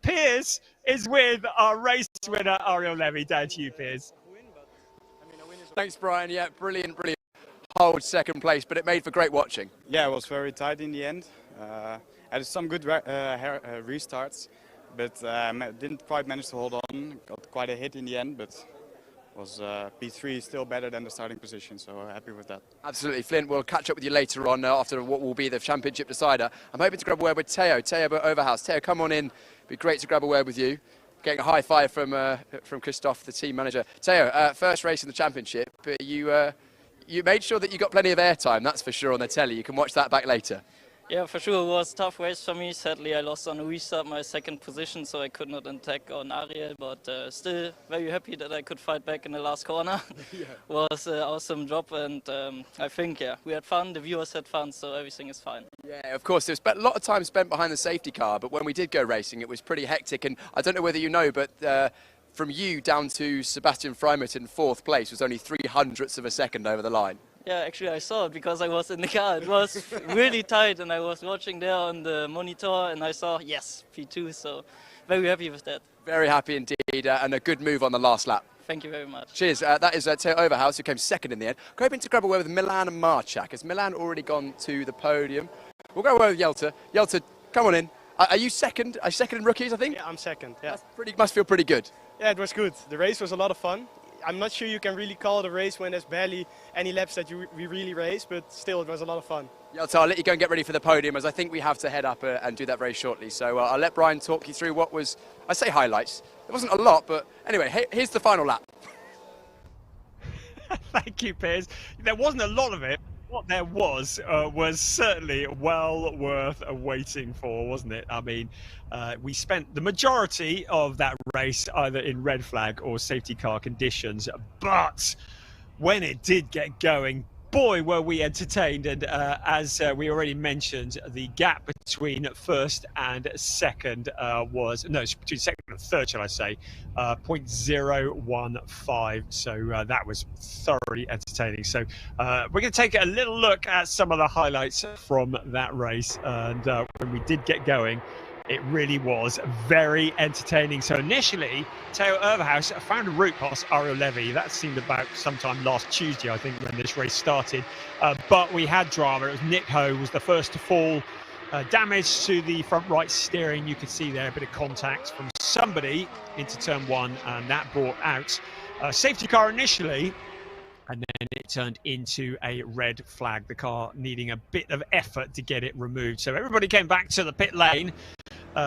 Piers is with our race winner, Ariel Levy. Down to you, Piers.
Thanks, Brian. Yeah, brilliant, brilliant. Hold second place, but it made for great watching.
Yeah, it was very tight in the end. Had some good restarts, but didn't quite manage to hold on. Got quite a hit in the end, but was P3 still better than the starting position, so happy with that.
Absolutely, Flint. We'll catch up with you later on after what will be the championship decider. I'm hoping to grab a word with Theo Overhaus. Theo, come on in. It'd be great to grab a word with you. Getting a high five from Christoph, the team manager. Theo, first race in the championship. You made sure that you got plenty of airtime, that's for sure, on the telly. You can watch that back later.
Yeah, for sure. It was a tough race for me. Sadly, I lost on a restart my second position, so I could not attack on Ariel, but still very happy that I could fight back in the last corner. Yeah. Was an awesome job, and I think, yeah, we had fun, the viewers had fun, so everything is fine.
Yeah, of course. There's a lot of time spent behind the safety car, but when we did go racing, it was pretty hectic, and I don't know whether you know, but from you down to Sebastian Freimut in fourth place was only 0.03 of a second over the line.
Yeah, actually I saw it because I was in the car. It was really tight, and I was watching there on the monitor, and I saw, yes, P2, so very happy with that.
Very happy indeed, and a good move on the last lap.
Thank you very much.
Cheers. That is Theo Overhaus, who came second in the end. Hoping to grab a word with Milan and Marchak. Has Milan already gone to the podium? We'll go with Jelta. Jelta, come on in. Are you second? Are you second in rookies, I think?
Yeah, I'm second, yeah.
Must feel pretty good.
Yeah, it was good. The race was a lot of fun. I'm not sure you can really call it a race when there's barely any laps that we really race, but still it was a lot of fun.
Jelta, I'll let you go and get ready for the podium, as I think we have to head up and do that very shortly. So I'll let Brian talk you through what was, I say highlights. It wasn't a lot, but anyway, here's the final lap.
Thank you, Piers. There wasn't a lot of it. What there was certainly well worth waiting for, wasn't it? I mean, we spent the majority of that race either in red flag or safety car conditions, but when it did get going, boy, were we entertained. And as we already mentioned, the gap between first and second between second and third, shall I say, 0.015. So that was thoroughly entertaining. So we're going to take a little look at some of the highlights from that race. And when we did get going, it really was very entertaining. So initially, Theo Overhaus found a route past Ariel Levy. That seemed about sometime last Tuesday, I think, when this race started. But we had drama. It was Nick Ho was the first to fall. Damage to the front right steering. You could see there a bit of contact from somebody into turn one, and that brought out safety car initially. And then it turned into a red flag, the car needing a bit of effort to get it removed. So everybody came back to the pit lane.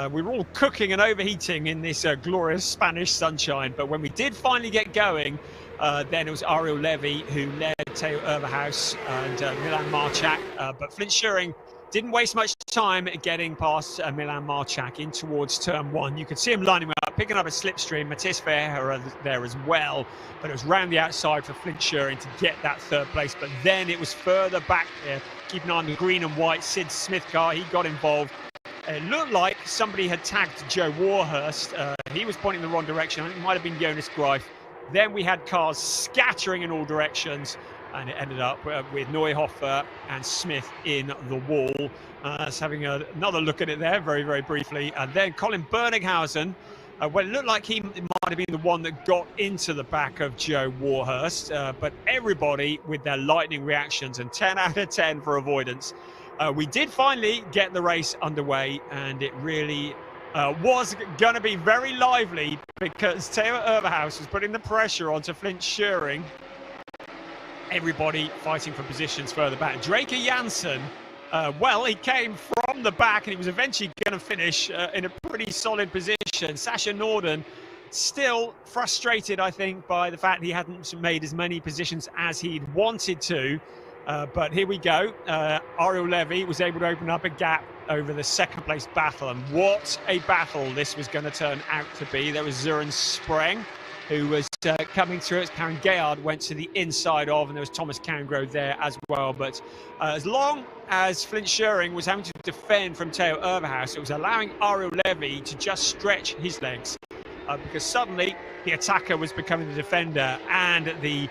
We were all cooking and overheating in this glorious Spanish sunshine. But when we did finally get going, then it was Ariel Levy who led Theo Overhaus and Milan Marchak. But Flint Shearing didn't waste much time getting past Milan Marchak in towards turn one. You could see him lining up, picking up a slipstream. Matthias Verheer there as well, but it was round the outside for Flint Shearing to get that third place. But then it was further back there, keeping an eye on the green and white Sid Smith car. He got involved, It looked like somebody had tagged Joe Warhurst. He was pointing in the wrong direction. I think it might have been Jonas Greif. Then we had cars scattering in all directions, and it ended up with Neuhofer and Smith in the wall. Let's having another look at it there very, very briefly. And then Colin Berninghausen, well, it looked like he might have been the one that got into the back of Joe Warhurst, but everybody with their lightning reactions, and 10 out of 10 for avoidance. We did finally get the race underway, and it really was going to be very lively because Theo Overhaus was putting the pressure onto Flint Schuring. Everybody fighting for positions further back. Draker Janssen, well, he came from the back and he was eventually going to finish in a pretty solid position. Sasha Norden still frustrated, I think, by the fact he hadn't made as many positions as he'd wanted to. But here we go. Ariel Levy was able to open up a gap over the second place battle, and what a battle this was going to turn out to be. There was Zuren Spreng, who was coming through it. Karen Gayard went to the inside of, and there was Thomas Cangrove there as well. But as long as Flint Schuring was having to defend from Theo Overhaus, it was allowing Ariel Levy to just stretch his legs, because suddenly the attacker was becoming the defender, and the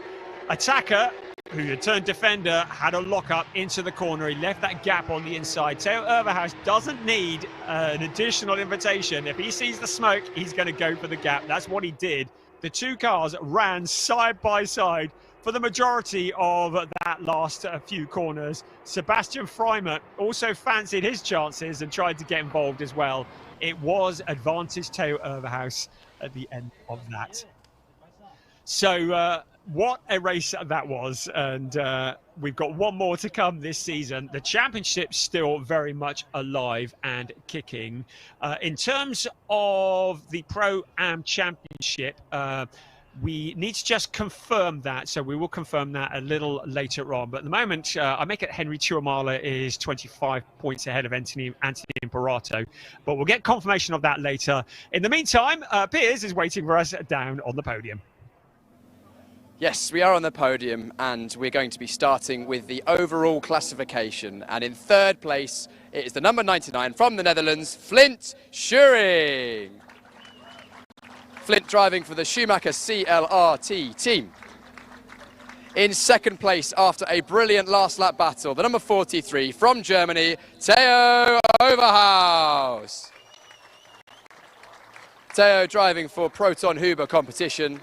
attacker, who had turned defender, had a lock-up into the corner. He left that gap on the inside. Theo Overhaus doesn't need an additional invitation. If he sees the smoke, he's going to go for the gap. That's what he did. The two cars ran side by side for the majority of that last few corners. Sebastian Freimer also fancied his chances and tried to get involved as well. It was advantage Theo Overhaus at the end of that. So what a race that was, and we've got one more to come this season. The championship's still very much alive and kicking. In terms of the Pro-Am Championship, we need to just confirm that, so we will confirm that a little later on. But at the moment, I make it Henry Chiuamala is 25 points ahead of Anthony Imperato, but we'll get confirmation of that later. In the meantime, Piers is waiting for us down on the podium.
Yes, we are on the podium, and we're going to be starting with the overall classification. And in third place, it is the number 99 from the Netherlands, Flint Schuring. Flint driving for the Schumacher CLRT team. In second place, after a brilliant last lap battle, the number 43 from Germany, Theo Overhaus. Theo driving for Proton Huber competition.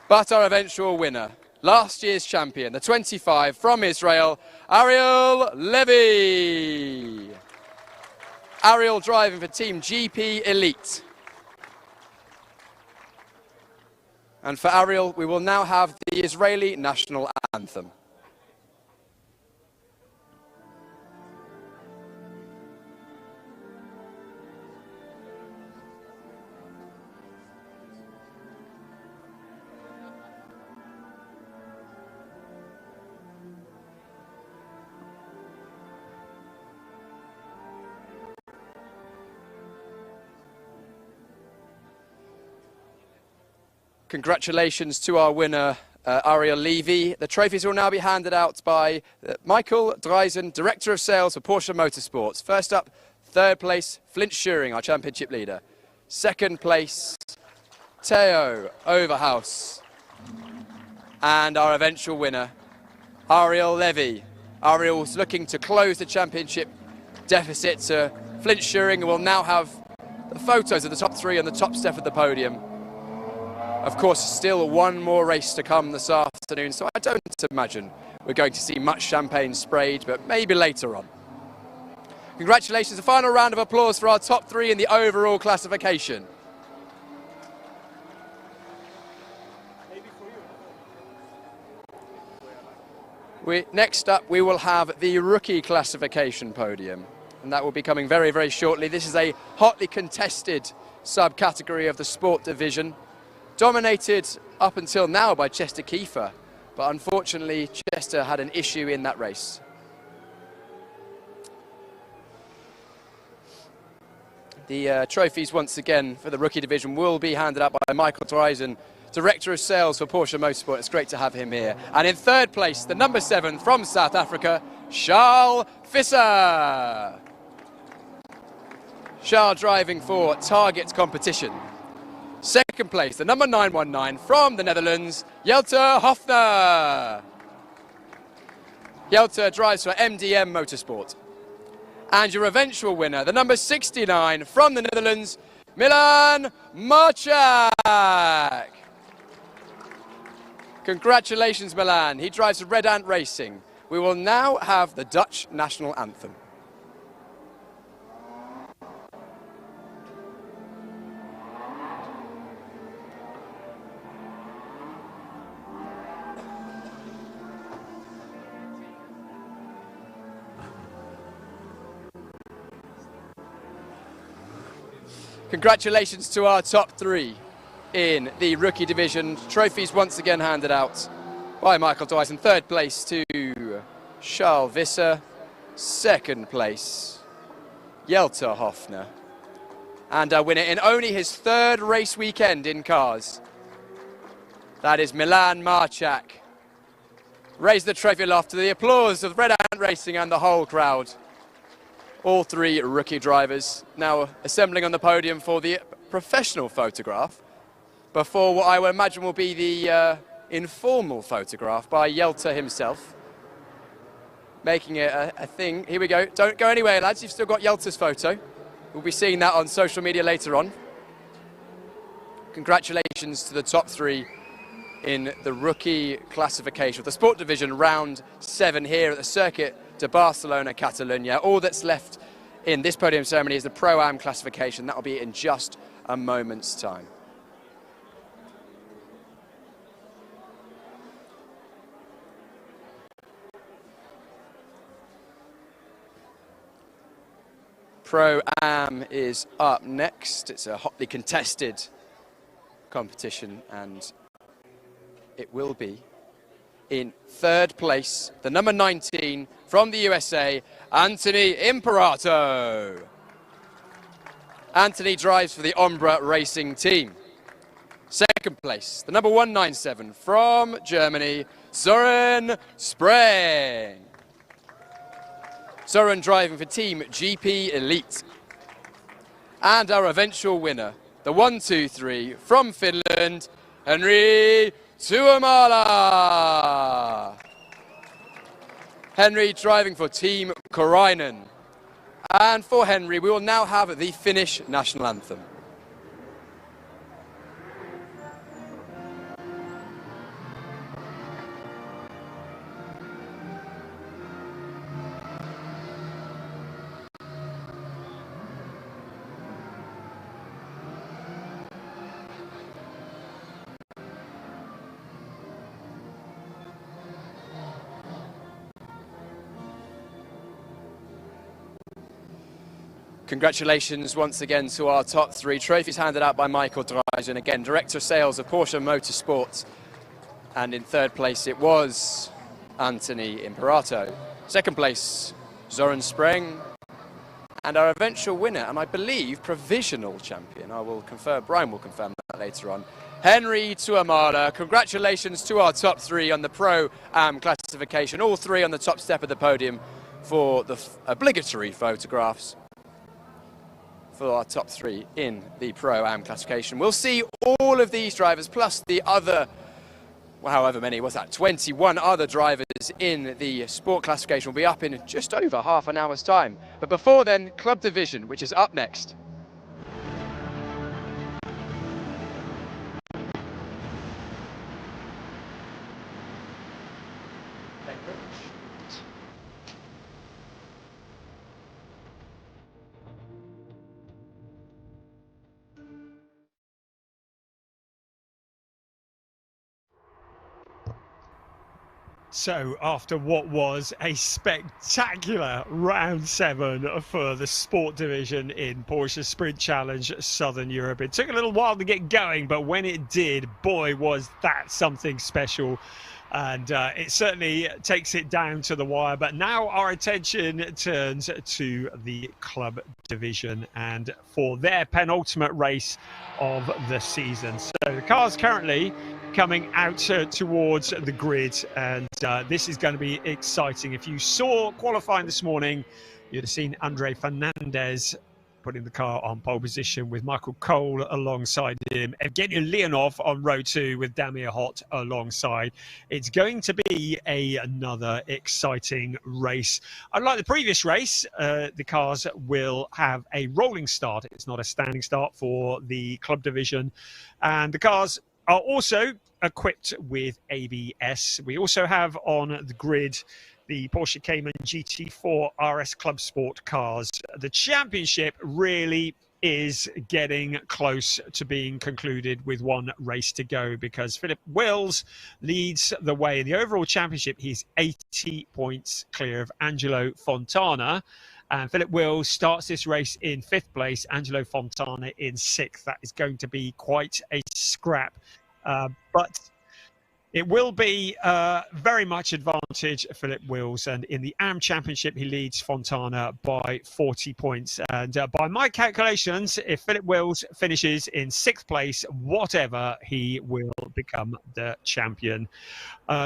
But our eventual winner, last year's champion, the 25 from Israel, Ariel Levy. Ariel driving for Team GP Elite. And for Ariel, we will now have the Israeli national anthem. Congratulations to our winner, Ariel Levy. The trophies will now be handed out by Michael Dreisen, Director of Sales for Porsche Motorsports. First up, third place, Flint Schuring, our championship leader. Second place, Theo Overhaus. And our eventual winner, Ariel Levy. Ariel's looking to close the championship deficit to Flint Schuring, and will now have the photos of the top three on the top step of the podium. Of course, still one more race to come this afternoon, so I don't imagine we're going to see much champagne sprayed, but maybe later on. Congratulations, a final round of applause for our top three in the overall classification. Next up, we will have the rookie classification podium, and that will be coming very, very shortly. This is a hotly contested subcategory of the sport division, dominated up until now by Chester Kiefer, but unfortunately Chester had an issue in that race. The trophies once again for the rookie division will be handed out by Michael Dreisen, Director of Sales for Porsche Motorsport. It's great to have him here. And in third place, the number 7 from South Africa, Charles Visser. Charles driving for Target Competition. Second place, the number 919 from the Netherlands, Jelte Hofner. Jelte drives for MDM Motorsport. And your eventual winner, the number 69 from the Netherlands, Milan Marchak. Congratulations, Milan. He drives for Red Ant Racing. We will now have the Dutch national anthem. Congratulations to our top three in the rookie division. Trophies once again handed out by Michael Dyson. Third place to Charles Visser. Second place, Jelte Hofner. And our winner in only his third race weekend in cars, that is Milan Marchak. Raise the trophy aloft to the applause of Red Ant Racing and the whole crowd. All three rookie drivers now assembling on the podium for the professional photograph before what I would imagine will be the informal photograph by Jelte himself. Making it a thing. Here we go. Don't go anywhere, lads. You've still got Jelte's photo. We'll be seeing that on social media later on. Congratulations to the top three in the rookie classification, the sport division, round 7 here at the Circuit de Barcelona, Catalunya. All that's left in this podium ceremony is the Pro-Am classification. That will be in just a moment's time. Pro-Am is up next. It's a hotly contested competition, and it will be in third place, the number 19 from the USA, Anthony Imperato. Anthony drives for the Ombra Racing team. Second place, the number 197 from Germany, Søren Spreng. Søren driving for Team GP Elite. And our eventual winner, the 123 from Finland, Henry Tuomala. Henry driving for Team Korainen. And for Henry, we will now have the Finnish national anthem. Congratulations once again to our top three. Trophies handed out by Michael Dyson, again, Director of Sales of Porsche Motorsport. And in third place it was Anthony Imperato. Second place, Søren Spreng. And our eventual winner, and I believe provisional champion, I will confirm, Brian will confirm that later on, Henry Tuomala. Congratulations to our top three on the Pro-Am classification. All three on the top step of the podium for the obligatory photographs for our top three in the Pro-Am classification. We'll see all of these drivers plus the other, well, however many, what's that, 21 other drivers in the sport classification will be up in just over half an hour's time. But before then, Club Division, which is up next.
So after what was a spectacular round 7 for the sport division in Porsche Sprint Challenge Southern Europe, it took a little while to get going, but when it did, boy, was that something special. And it certainly takes it down to the wire. But now our attention turns to the club division and for their penultimate race of the season. So the car's currently coming out towards the grid, and this is going to be exciting. If you saw qualifying this morning, you'd have seen Andre Fernandez putting the car on pole position with Michael Cole alongside him. Evgeny Leonov on row 2 with Damir Hott alongside. It's going to be another exciting race. Unlike the previous race, the cars will have a rolling start. It's not a standing start for the club division. And the cars are also equipped with ABS. We also have on the grid the Porsche Cayman GT4 RS Club Sport cars. The championship really is getting close to being concluded with one race to go, because Philip Wills leads the way in the overall championship. He's 80 points clear of Angelo Fontana. And Philip Wills starts this race in 5th place, Angelo Fontana in 6th. That is going to be quite a scrap. But it will be very much advantage Philip Wills, and in the AM Championship he leads Fontana by 40 points. And by my calculations, if Philip Wills finishes in 6th place, whatever, he will become the champion.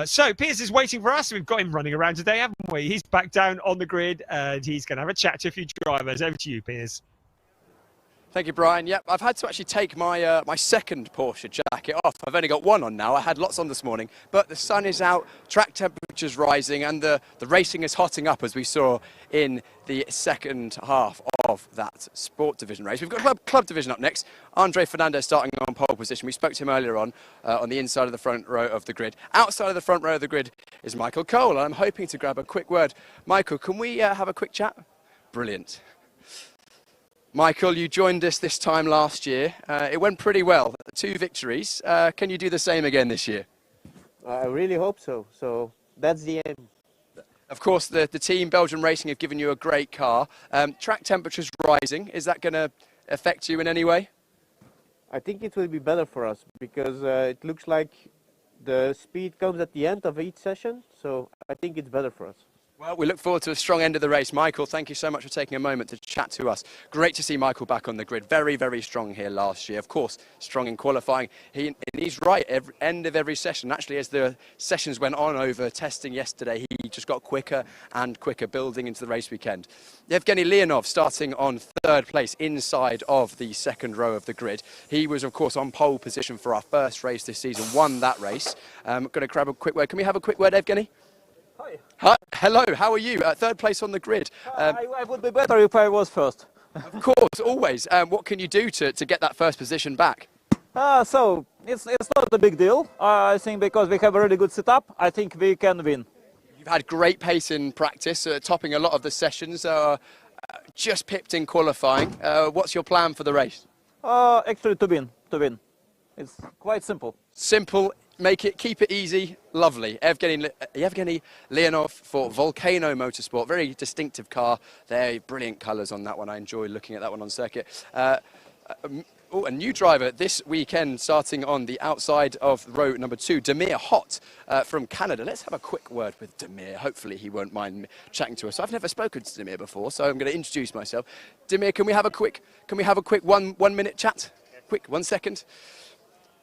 So Piers is waiting for us. We've got him running around today, haven't we? He's back down on the grid and he's going to have a chat to a few drivers. Over to you, Piers.
Thank you, Brian. Yep, I've had to actually take my my second Porsche jacket off. I've only got one on now. I had lots on this morning, but the sun is out, track temperature's rising, and the racing is hotting up, as we saw in the second half of that sport division race. We've got club division up next. Andre Fernandez starting on pole position. We spoke to him earlier on the inside of the front row of the grid. Outside of the front row of the grid is Michael Cole, and I'm hoping to grab a quick word. Michael, can we have a quick chat? Brilliant. Michael, you joined us this time last year. It went pretty well. 2 victories. Can you do the same again this year?
I really hope so. So that's the aim.
Of course, the team Belgian Racing have given you a great car. Track temperature's rising. Is that going to affect you in any way?
I think it will be better for us because it looks like the speed comes at the end of each session. So I think it's better for us.
Well, we look forward to a strong end of the race. Michael, thank you so much for taking a moment to chat to us. Great to see Michael back on the grid. Very, very strong here last year. Of course, strong in qualifying. He's right end of every session. Actually, as the sessions went on over testing yesterday, he just got quicker and quicker building into the race weekend. Evgeny Leonov starting on 3rd place inside of the second row of the grid. He was, of course, on pole position for our first race this season, won that race. Going to grab a quick word. Can we have a quick word, Evgeny? Hi. Hello, how are you? 3rd place on the grid.
I would be better if I was first.
Of course, always. What can you do to get that first position back?
So it's not a big deal. I think because we have a really good setup, I think we can win.
You've had great pace in practice, topping a lot of the sessions, just pipped in qualifying. What's your plan for the race?
Actually to win. It's quite simple.
Simple. Keep it easy, lovely. Evgeny Leonov for Volcano Motorsport. Very distinctive car. They're brilliant colours on that one. I enjoy looking at that one on circuit. A new driver this weekend, starting on the outside of row number 2, Damir Hott from Canada. Let's have a quick word with Damir. Hopefully he won't mind chatting to us. I've never spoken to Damir before, so I'm going to introduce myself. Damir, can we have a quick 1 minute chat? Quick, 1 second.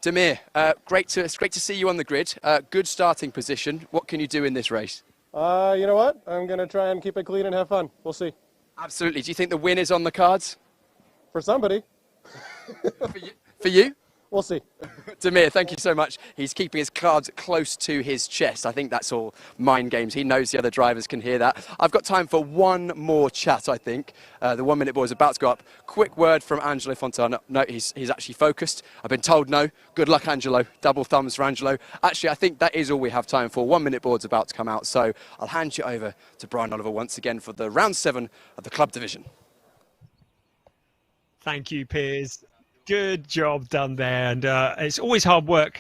Damir, it's great to see you on the grid. Good starting position. What can you do in this race?
You know what? I'm going to try and keep it clean and have fun. We'll see.
Absolutely. Do you think the win is on the cards?
For somebody.
For you?
We'll see.
Damir, thank you so much. He's keeping his cards close to his chest. I think that's all mind games. He knows the other drivers can hear that. I've got time for one more chat, I think. The 1 minute ball is about to go up. Quick word from Angelo Fontana. No, he's actually focused. I've been told no. Good luck, Angelo. Double thumbs for Angelo. Actually, I think that is all we have time for. 1 minute board's about to come out. So I'll hand you over to Brian Oliver once again for the round 7 of the club division.
Thank you, Piers. Good job done there, and it's always hard work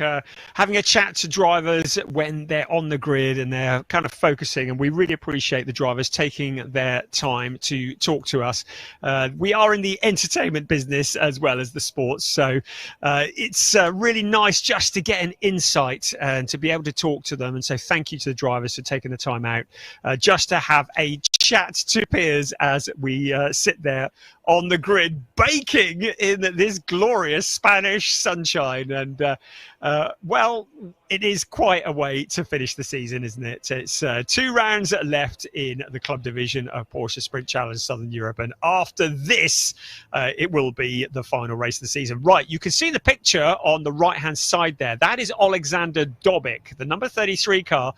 having a chat to drivers when they're on the grid and they're kind of focusing, and we really appreciate the drivers taking their time to talk to us. We are in the entertainment business as well as the sports, so it's really nice just to get an insight and to be able to talk to them, and so thank you to the drivers for taking the time out just to have a chat to Piers as we sit there on the grid baking in this glorious Spanish sunshine. And, well, it is quite a way to finish the season, isn't it? It's 2 rounds left in the club division of Porsche Sprint Challenge Southern Europe. And after this, it will be the final race of the season. Right, you can see the picture on the right-hand side there. That is Alexander Dobic, the number 33 car,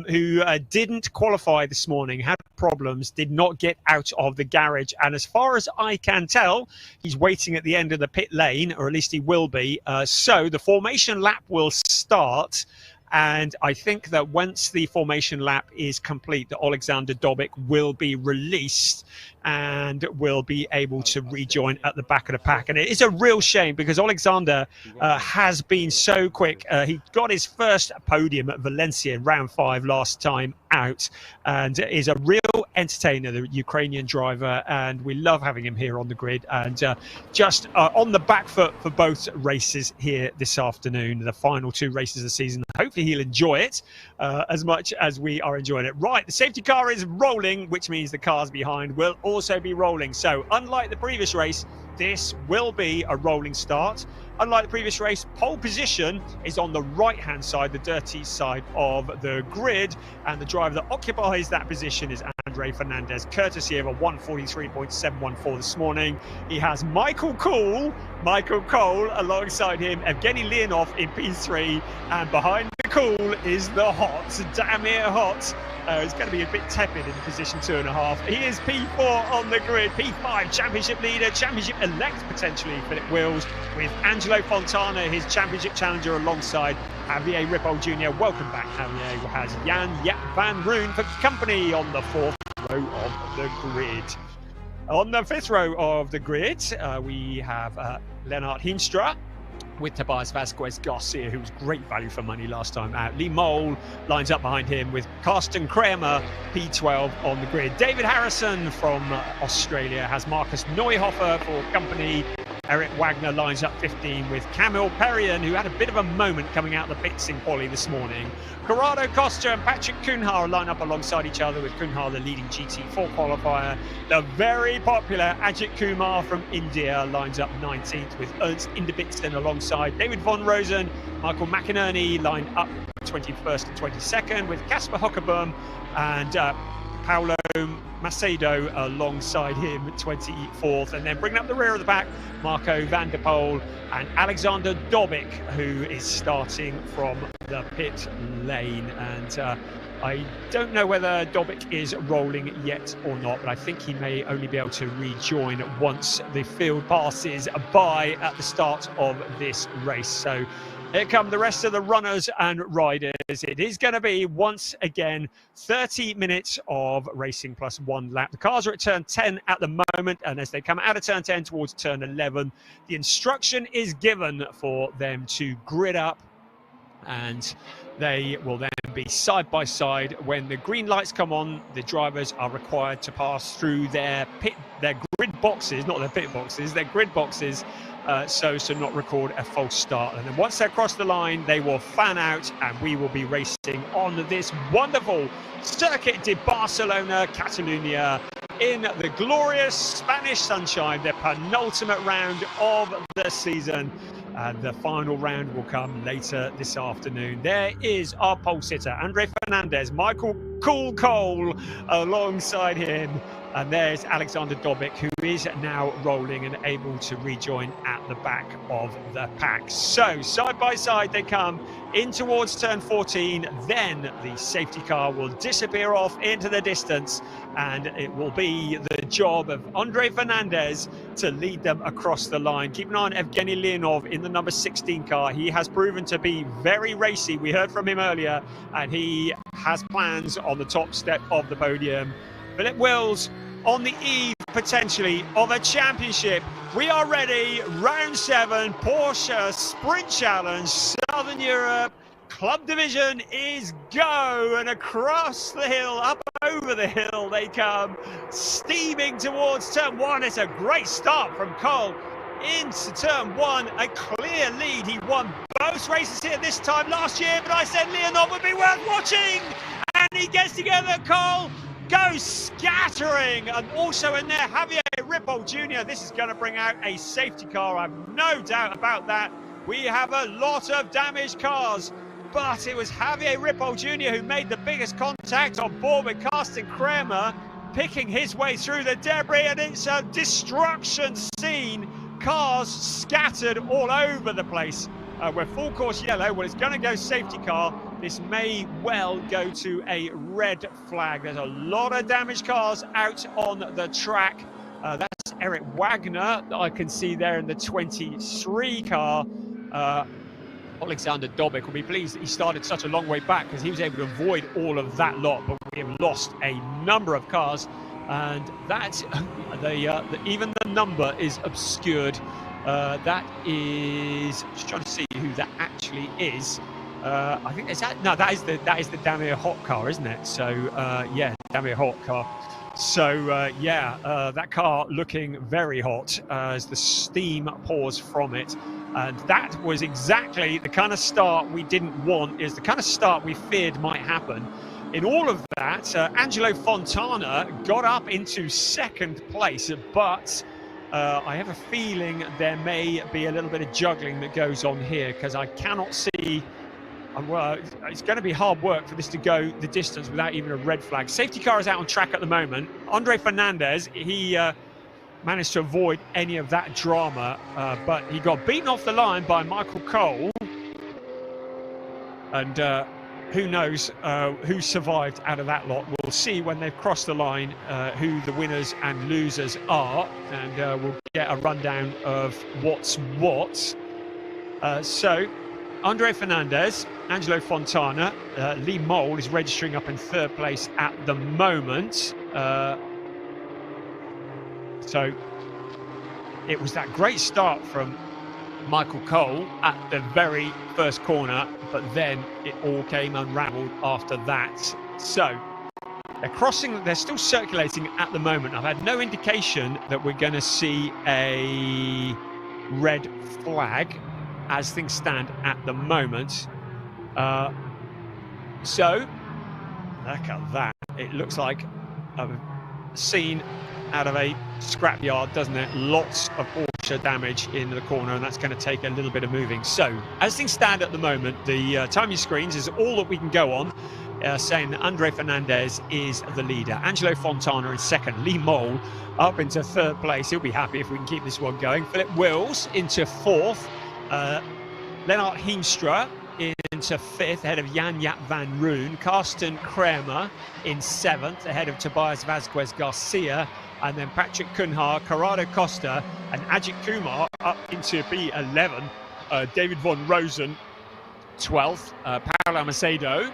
who didn't qualify this morning, had problems, did not get out of the garage. And as far as I can tell, he's waiting at the end of the pit lane, or at least he will be. So the formation lap will start. And I think that once the formation lap is complete, that Alexander Dobic will be released and will be able to rejoin at the back of the pack. And it is a real shame because Alexander has been so quick. He got his first podium at Valencia in round 5 last time out, and is a real entertainer, the Ukrainian driver, and we love having him here on the grid, and just on the back foot for both races here this afternoon, the final 2 races of the season. Hopefully he'll enjoy it as much as we are enjoying it. Right, the safety car is rolling, which means the cars behind will also be rolling. So unlike the previous race, this will be a rolling start. Unlike the previous race, pole position is on the right-hand side, the dirty side of the grid, and the driver that occupies that position is Andre Fernandez, courtesy of a 143.714 this morning. He has Michael Cole alongside him, Evgeny Leonov in P3, and behind the Cole is the hot Damir Hot. It's going to be a bit tepid in position 2.5. He is P4 on the grid, P5 championship leader, championship elect potentially, Philip Wills, with Angelo Fontana, his championship challenger, alongside Javier Ripoll Jr. Welcome back, Javier. Has Jan Jaap van Roon for company on the 4th row of the grid. On the 5th row of the grid, we have Lennart Hinstra with Tobias Vasquez Garcia, who was great value for money last time out. Lee Mole lines up behind him with Karsten Kramer, P12 on the grid. David Harrison from Australia has Marcus Neuhofer for company. Eric Wagner lines up 15 with Camille Perrion, who had a bit of a moment coming out of the pits in quali this morning. Corrado Costa and Patrick Kunhar line up alongside each other, with Kunhar the leading GT4 qualifier. The very popular Ajith Kumar from India lines up 19th, with Ernst Inderbitzen alongside David Von Rosen. Michael McInerney lined up 21st and 22nd, with Casper Hockerboom and Paolo Macedo alongside him 24th, and then bringing up the rear of the pack, Marco van der Poel and Alexander Dobic, who is starting from the pit lane. And I don't know whether Dobic is rolling yet or not, but I think he may only be able to rejoin once the field passes by at the start of this race. So here come the rest of the runners and riders. It is going to be, once again, 30 minutes of racing plus 1 lap. The cars are at turn 10 at the moment, and as they come out of turn 10 towards turn 11, the instruction is given for them to grid up, and they will then be side by side. When the green lights come on, the drivers are required to pass through their grid boxes, not their pit boxes, their grid boxes, so to not record a false start. And then once they cross the line, they will fan out, and we will be racing on this wonderful Circuit de Barcelona, Catalunya, in the glorious Spanish sunshine, the penultimate round of the season. And the final round will come later this afternoon. There is our pole sitter, Andre Fernandez, Michael Cole alongside him. And there's Alexander Dobic, who is now rolling and able to rejoin at the back of the pack. So side by side they come in towards turn 14. Then the safety car will disappear off into the distance, and it will be the job of Andre Fernandez to lead them across the line. Keep an eye on Evgeny Leonov in the number 16 car. He has proven to be very racy. We heard from him earlier, and he has plans on the top step of the podium. Philip Wills on the eve, potentially, of a championship. We are ready. Round 7, Porsche Sprint Challenge, Southern Europe. Club division is go, and across the hill, up over the hill they come, steaming towards turn 1. It's a great start from Cole into turn 1, a clear lead. He won both races here this time last year, but I said Leonov would be worth watching, and he gets together. Cole goes scattering, and also in there Javier Ripoll Jr. This is going to bring out a safety car. I have no doubt about that. We have a lot of damaged cars, but it was Javier Ripoll Jr. who made the biggest contact on board with Carsten Kramer, picking his way through the debris, and it's a destruction scene. Cars scattered all over the place. We're full course yellow. Well, it's going to go safety car. This may well go to a red flag. There's a lot of damaged cars out on the track. That's Eric Wagner that I can see there in the 23 car. Alexander Dobik will be pleased that he started such a long way back because he was able to avoid all of that lot. But we have lost a number of cars, and that even the number is obscured. That is, just trying to see who that actually is. I think it's that. No, that is the Damir Hot car, isn't it? So yeah, Damir Hot car. So yeah, that car looking very hot as the steam pours from it. And that was exactly the kind of start we didn't want, is the kind of start we feared might happen. In all of that, Angelo Fontana got up into second place, but I have a feeling there may be a little bit of juggling that goes on here, because I cannot see, well, it's going to be hard work for this to go the distance without even a red flag. Safety car is out on track at the moment. Andre Fernandez, he managed to avoid any of that drama, but he got beaten off the line by Michael Cole. And who knows who survived out of that lot. We'll see when they've crossed the line who the winners and losers are, and we'll get a rundown of what's what. So, Andre Fernandez, Angelo Fontana, Lee Mole is registering up in third place at the moment. So it was that great start from Michael Cole at the very first corner, but then it all came unravelled after that. So they're crossing, they're still circulating at the moment. I've had no indication that we're going to see a red flag as things stand at the moment. So look at that. It looks like a scene out of a scrapyard, doesn't it? Lots of Porsche damage in the corner, and that's going to take a little bit of moving. So as things stand at the moment, the timing screens is all that we can go on, saying that Andre Fernandez is the leader. Angelo Fontana in second. Lee Mole up into third place. He'll be happy if we can keep this one going. Philip Wills into fourth. Lennart Heemstra into fifth, ahead of Jan-Jaap van Roon. Carsten Kramer in seventh, ahead of Tobias Vazquez Garcia. And then Patrick Cunha, Corrado Costa, and Ajith Kumar up into P11. David von Rosen, 12th. Paolo Macedo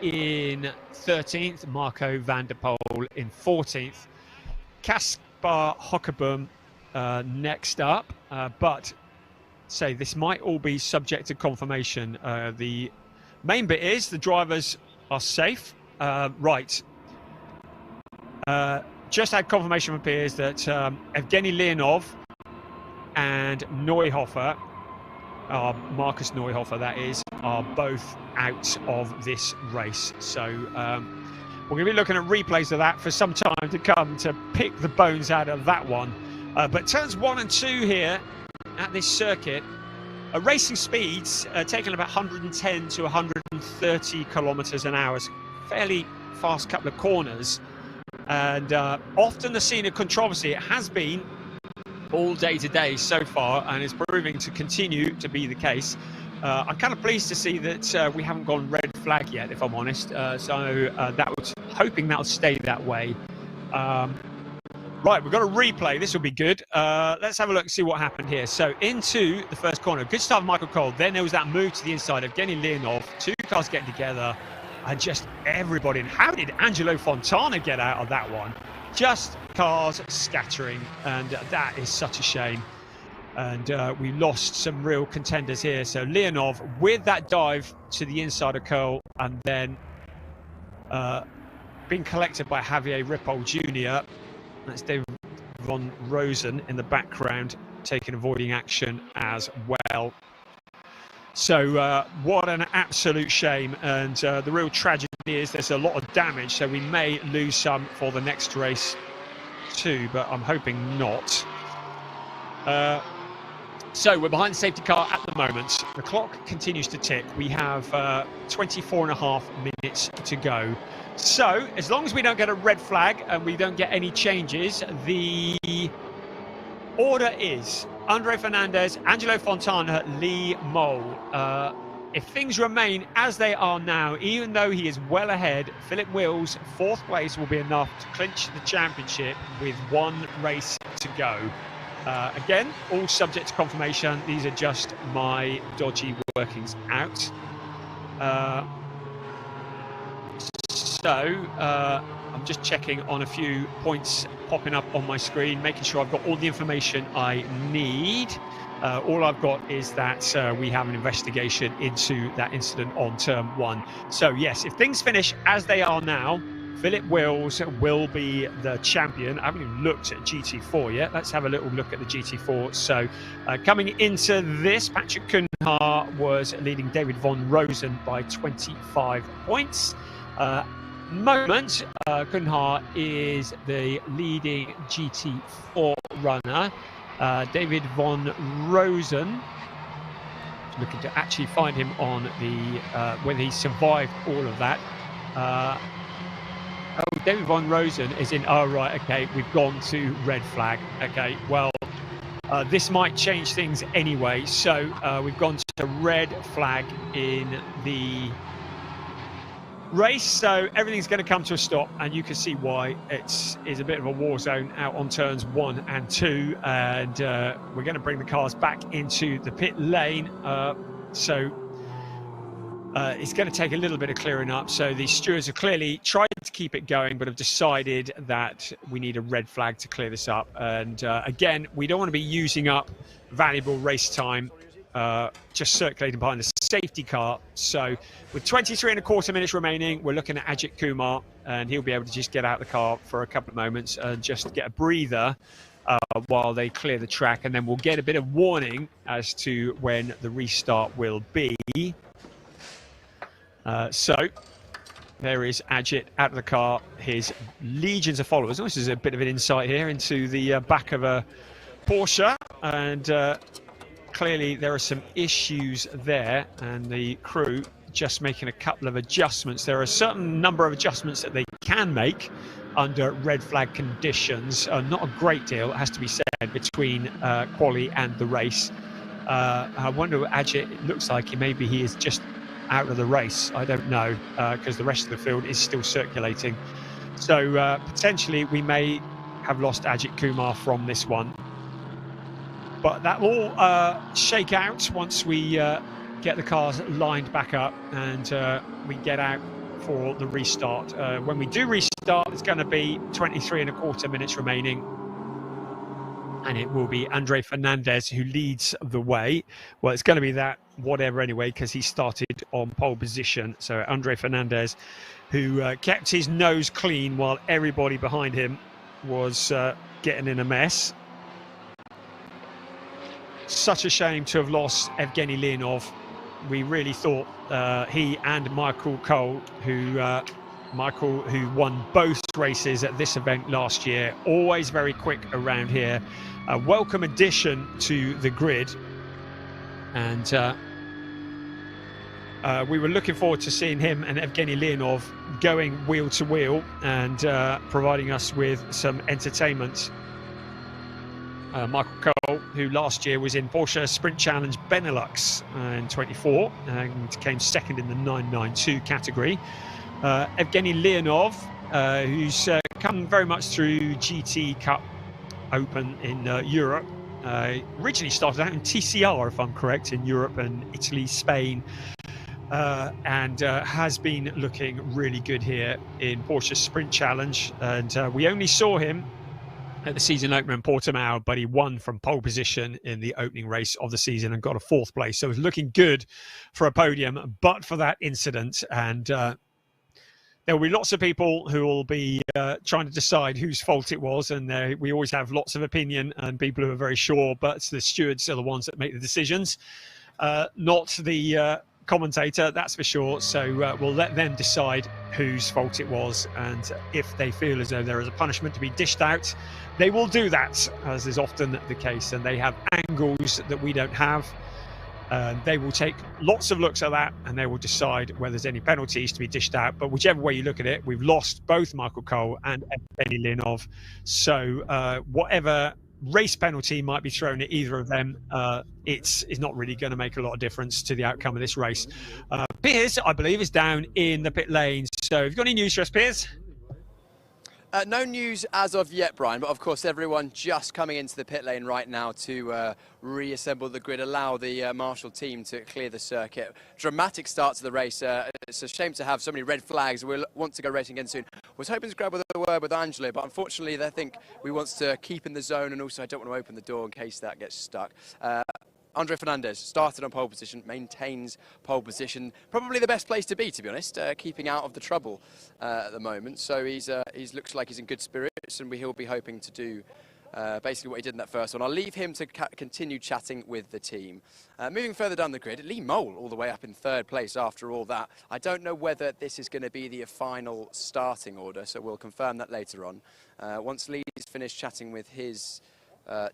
in 13th. Marco van der Poel in 14th. Kaspar Hockeboom next up. But say this might all be subject to confirmation. The main bit is the drivers are safe. Right. Just had confirmation from peers that Evgeny Leonov and Neuhofer, Marcus Neuhofer that is, are both out of this race. So we're going to be looking at replays of that for some time to come to pick the bones out of that one. But turns 1 and 2 here at this circuit, racing speeds taking about 110 to 130 kilometers an hour. It's a fairly fast couple of corners. And often the scene of controversy. It has been all day today so far, and it's proving to continue to be the case. I'm kind of pleased to see that we haven't gone red flag yet, if I'm honest. Hoping that'll stay that way. Right, we've got a replay. This will be good. Let's have a look and see what happened here. So into the first corner. Good start of Michael Cole. Then there was that move to the inside of Evgeny Leonov. Two cars getting together. And just everybody. And how did Angelo Fontana get out of that one? Just cars scattering. And that is such a shame. And we lost some real contenders here. So Leonov with that dive to the inside of Cole. And then being collected by Javier Ripoll Jr. That's David von Rosen in the background, avoiding action as well. So what an absolute shame, and the real tragedy is there's a lot of damage, so we may lose some for the next race. 2, but I'm hoping not. So we're behind the safety car at the moment. The clock continues to tick. We have 24.5 minutes to go. So as long as we don't get a red flag and we don't get any changes, the order is Andre Fernandez, Angelo Fontana, Lee Mole. If things remain as they are now, even though he is well ahead, Philip Wills' 4th place will be enough to clinch the championship with 1 race to go. Again, all subject to confirmation. These are just my dodgy workings out. I'm just checking on a few points popping up on my screen, making sure I've got all the information I need. All I've got is that we have an investigation into that incident on turn 1. So yes, if things finish as they are now, Philip Wills will be the champion. I haven't even looked at GT4 yet. Let's have a little look at the GT4. So coming into this, Patrick Kunhar was leading David von Rosen by 25 points. Moment, Kunhar is the leading GT4 runner. David von Rosen, looking to actually find him on the whether he survived all of that. Oh, David von Rosen is in. Oh, right. Okay, we've gone to red flag. Okay, well, this might change things anyway. So we've gone to red flag in the race. So everything's going to come to a stop, and you can see why. It's a bit of a war zone out on turns 1 and 2, and we're going to bring the cars back into the pit lane. It's going to take a little bit of clearing up. So the stewards have clearly tried to keep it going, but have decided that we need a red flag to clear this up. And again, we don't want to be using up valuable race time just circulating behind the safety car. So with 23.25 minutes remaining, we're looking at Ajith Kumar, and he'll be able to just get out of the car for a couple of moments and just get a breather while they clear the track. And then we'll get a bit of warning as to when the restart will be. So there is Ajith out of the car, his legions of followers. This is a bit of an insight here into the back of a Porsche, and clearly there are some issues there, and the crew just making a couple of adjustments. There are a certain number of adjustments that they can make under red flag conditions. Not a great deal, it has to be said, between quali and the race. I wonder what Ajith, it looks like maybe he is just out of the race. I don't know, because the rest of the field is still circulating. So potentially we may have lost Ajith Kumar from this one. But that will shake out once we get the cars lined back up and we get out for the restart. When we do restart, it's going to be 23.25 minutes remaining. And it will be Andre Fernandez who leads the way. Well, it's going to be that whatever anyway, because he started on pole position. So Andre Fernandez, who kept his nose clean while everybody behind him was getting in a mess. Such a shame to have lost Evgeny Leonov. We really thought he and Michael Cole, who won both races at this event last year, always very quick around here. A welcome addition to the grid, and we were looking forward to seeing him and Evgeny Leonov going wheel to wheel and providing us with some entertainment. Michael Cole, who last year was in Porsche Sprint Challenge Benelux in 24 and came second in the 992 category. Evgeny Leonov, who's come very much through GT Cup Open in Europe. Originally started out in TCR, if I'm correct, in Europe and Italy, Spain, and has been looking really good here in Porsche Sprint Challenge. And we only saw him at the season opener in Portimão, but he won from pole position in the opening race of the season and got a 4th place. So it was looking good for a podium, but for that incident. And there will be lots of people who will be trying to decide whose fault it was, and we always have lots of opinion and people who are very sure, but the stewards are the ones that make the decisions, not the commentator, that's for sure. So we'll let them decide whose fault it was, and if they feel as though there is a punishment to be dished out, they will do that, as is often the case, and they have angles that we don't have. They will take lots of looks at that, and they will decide whether there's any penalties to be dished out. But whichever way you look at it, we've lost both Michael Cole and Evgeny Leonov. So whatever race penalty might be thrown at either of them, it's not really going to make a lot of difference to the outcome of this race. Piers, I believe, is down in the pit lane. So have you got any news for us, Piers?
No news as of yet, Brian, but of course everyone just coming into the pit lane right now to reassemble the grid, allow the Marshall team to clear the circuit. Dramatic start to the race. It's a shame to have so many red flags. We'll want to go racing again soon. Was hoping to grab a word with Angelo, but unfortunately they think we want to keep in the zone, and also I don't want to open the door in case that gets stuck. Andre Fernandez started on pole position, maintains pole position. Probably the best place to be honest, keeping out of the trouble at the moment. So he's looks like he's in good spirits, and he'll be hoping to do basically what he did in that first one. I'll leave him to continue chatting with the team. Moving further down the grid, Lee Mole all the way up in third place after all that. I don't know whether this is going to be the final starting order, so we'll confirm that later on. Once Lee's finished chatting with his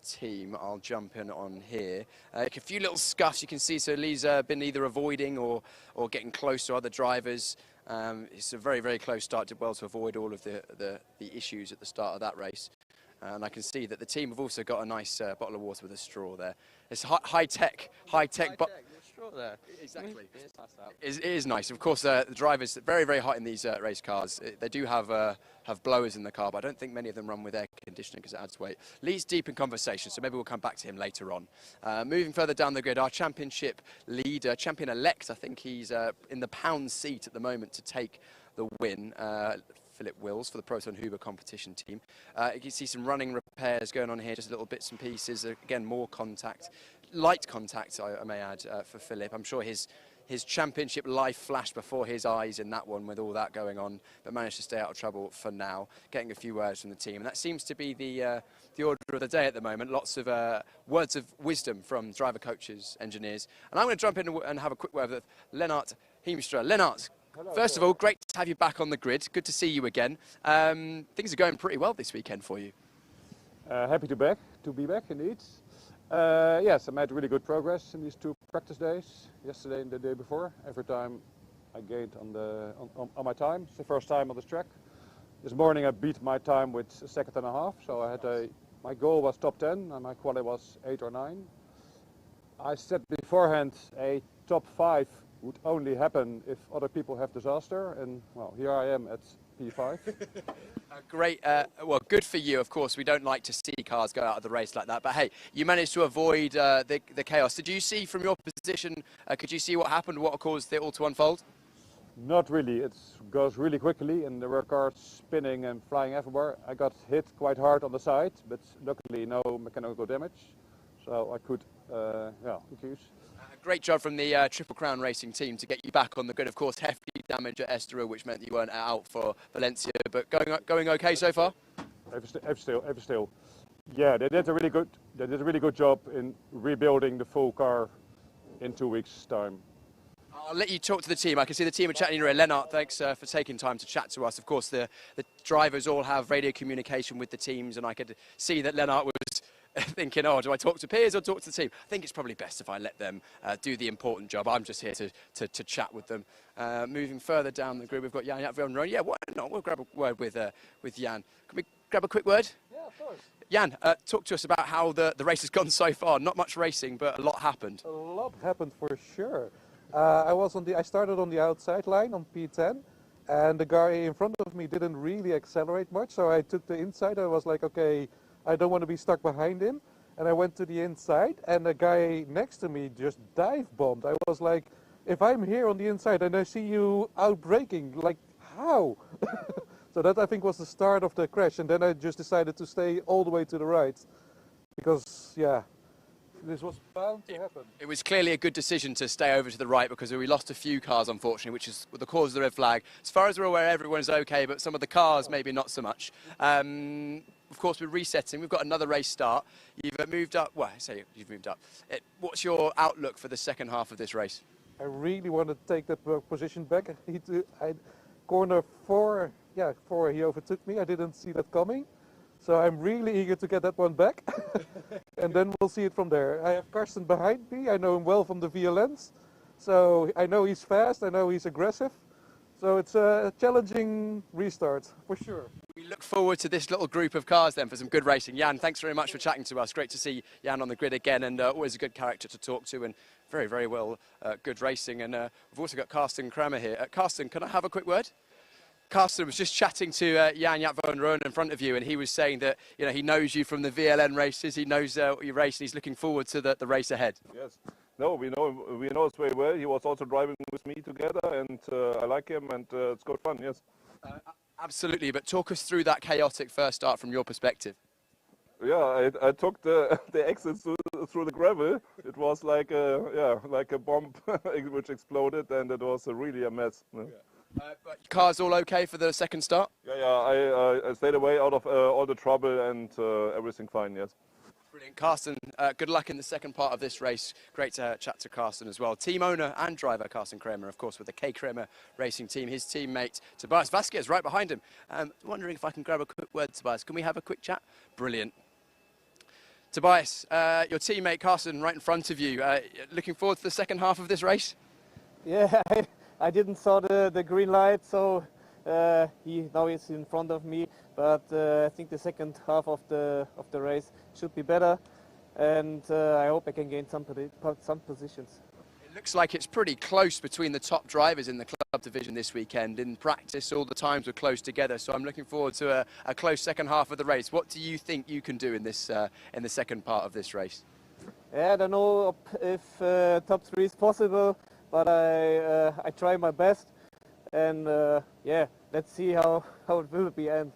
team, I'll jump in on here. A few little scuffs you can see, so Lee's been either avoiding or getting close to other drivers. It's a very, very close start, did well to avoid all of the issues at the start of that race. And I can see that the team have also got a nice bottle of water with a straw there. It's high-tech straw there. Exactly. It is nice. Of course, the drivers, very, very hot in these race cars. They do have blowers in the car, but I don't think many of them run with air conditioning because it adds weight. Lee's deep in conversation, so maybe we'll come back to him later on. Moving further down the grid, our championship leader, champion-elect, I think he's in the pound seat at the moment to take the win. Philip Wills for the Proton Huber competition team. You can see some running repairs going on here, just little bits and pieces. Again, more contact, light contact, I may add, for Philip. I'm sure his championship life flashed before his eyes in that one with all that going on, but managed to stay out of trouble for now. Getting a few words from the team, and that seems to be the order of the day at the moment. Lots of words of wisdom from driver coaches, engineers. And I'm going to jump in and have a quick word with Lennart Heemstra. Lennart, first of all, great to have you back on the grid. Good to see you again. Things are going pretty well this weekend for you.
Happy to be back indeed. Yes, I made really good progress in these 2 practice days, yesterday and the day before. Every time I gained on my time. It's the first time on this track. This morning I beat my time with a second and a half, so I had my goal was top 10 and my quali was 8 or 9. I said beforehand a top 5 would only happen if other people have disaster, and well, here I am at P5.
Great, well, good for you. Of course, we don't like to see cars go out of the race like that, but hey, you managed to avoid the chaos. Did you see from your position, could you see what happened, what caused it all to unfold?
Not really, it goes really quickly and there were cars spinning and flying everywhere. I got hit quite hard on the side, but luckily no mechanical damage, so I could accuse.
Great job from the Triple Crown Racing team to get you back on the grid. Of course, hefty damage at Estoril, which meant you weren't out for Valencia, but going okay so far?
Ever still. Yeah, they did a really good job in rebuilding the full car in 2 weeks' time.
I'll let you talk to the team. I can see the team are chatting in your ear. Lennart, thanks for taking time to chat to us. Of course, the drivers all have radio communication with the teams, and I could see that Lennart was thinking, oh, do I talk to Piers or talk to the team? I think it's probably best if I let them do the important job. I'm just here to chat with them. Moving further down the grid, we've got Jan Jakveld. Yeah, why not? We'll grab a word with Jan. Can we grab a quick word?
Yeah, of course.
Jan, talk to us about how the race has gone so far. Not much racing, but a lot happened.
A lot happened for sure. I started on the outside line on P10, and the guy in front of me didn't really accelerate much, so I took the inside. I was like, okay, I don't want to be stuck behind him, and I went to the inside, and the guy next to me just dive bombed. I was like, if I'm here on the inside and I see you out braking, like how? So that I think was the start of the crash, and then I just decided to stay all the way to the right, because yeah, this was bound to happen.
It was clearly a good decision to stay over to the right because we lost a few cars, unfortunately, which is the cause of the red flag. As far as we're aware, everyone is okay, but some of the cars maybe not so much. Of course, we're resetting. We've got another race start. You've moved up. Well, I say you've moved up. What's your outlook for the second half of this race?
I really want to take that position back. Corner 4, he overtook me. I didn't see that coming. So I'm really eager to get that one back. And then we'll see it from there. I have Karsten behind me. I know him well from the VLNs. So I know he's fast. I know he's aggressive. So it's a challenging restart, for sure.
We look forward to this little group of cars then for some good racing. Jan, thanks very much for chatting to us. Great to see Jan on the grid again, and always a good character to talk to, and very, very well, good racing. And we've also got Karsten Kramer here. Karsten, can I have a quick word? Karsten was just chatting to Jan van Rooyen in front of you, and he was saying that he knows you from the VLN races, he knows you race, and he's looking forward to the race ahead.
Yes. No, we know us very well. He was also driving with me together, and I like him, and it's good fun, yes.
Absolutely, but talk us through that chaotic first start from your perspective.
Yeah, I took the exit through the gravel. It was like a bomb which exploded, and it was really a mess. Yeah.
But car's all okay for the second start?
Yeah, I stayed away out of all the trouble, and everything fine, yes.
Brilliant. Karsten, good luck in the second part of this race. Great to chat to Karsten as well. Team owner and driver Karsten Kramer, of course, with the K Kramer Racing Team. His teammate Tobias Vasquez right behind him. Wondering if I can grab a quick word, Tobias. Can we have a quick chat? Brilliant. Tobias, your teammate Karsten right in front of you. Looking forward to the second half of this race?
Yeah, I didn't saw the green light, so now he's in front of me. But I think the second half of the race should be better, and I hope I can gain some positions.
It looks like it's pretty close between the top drivers in the club division this weekend. In practice, all the times were close together, so I'm looking forward to a close second half of the race. What do you think you can do in this in the second part of this race?
Yeah, I don't know if top 3 is possible, but I try my best, and yeah, let's see how it will be end.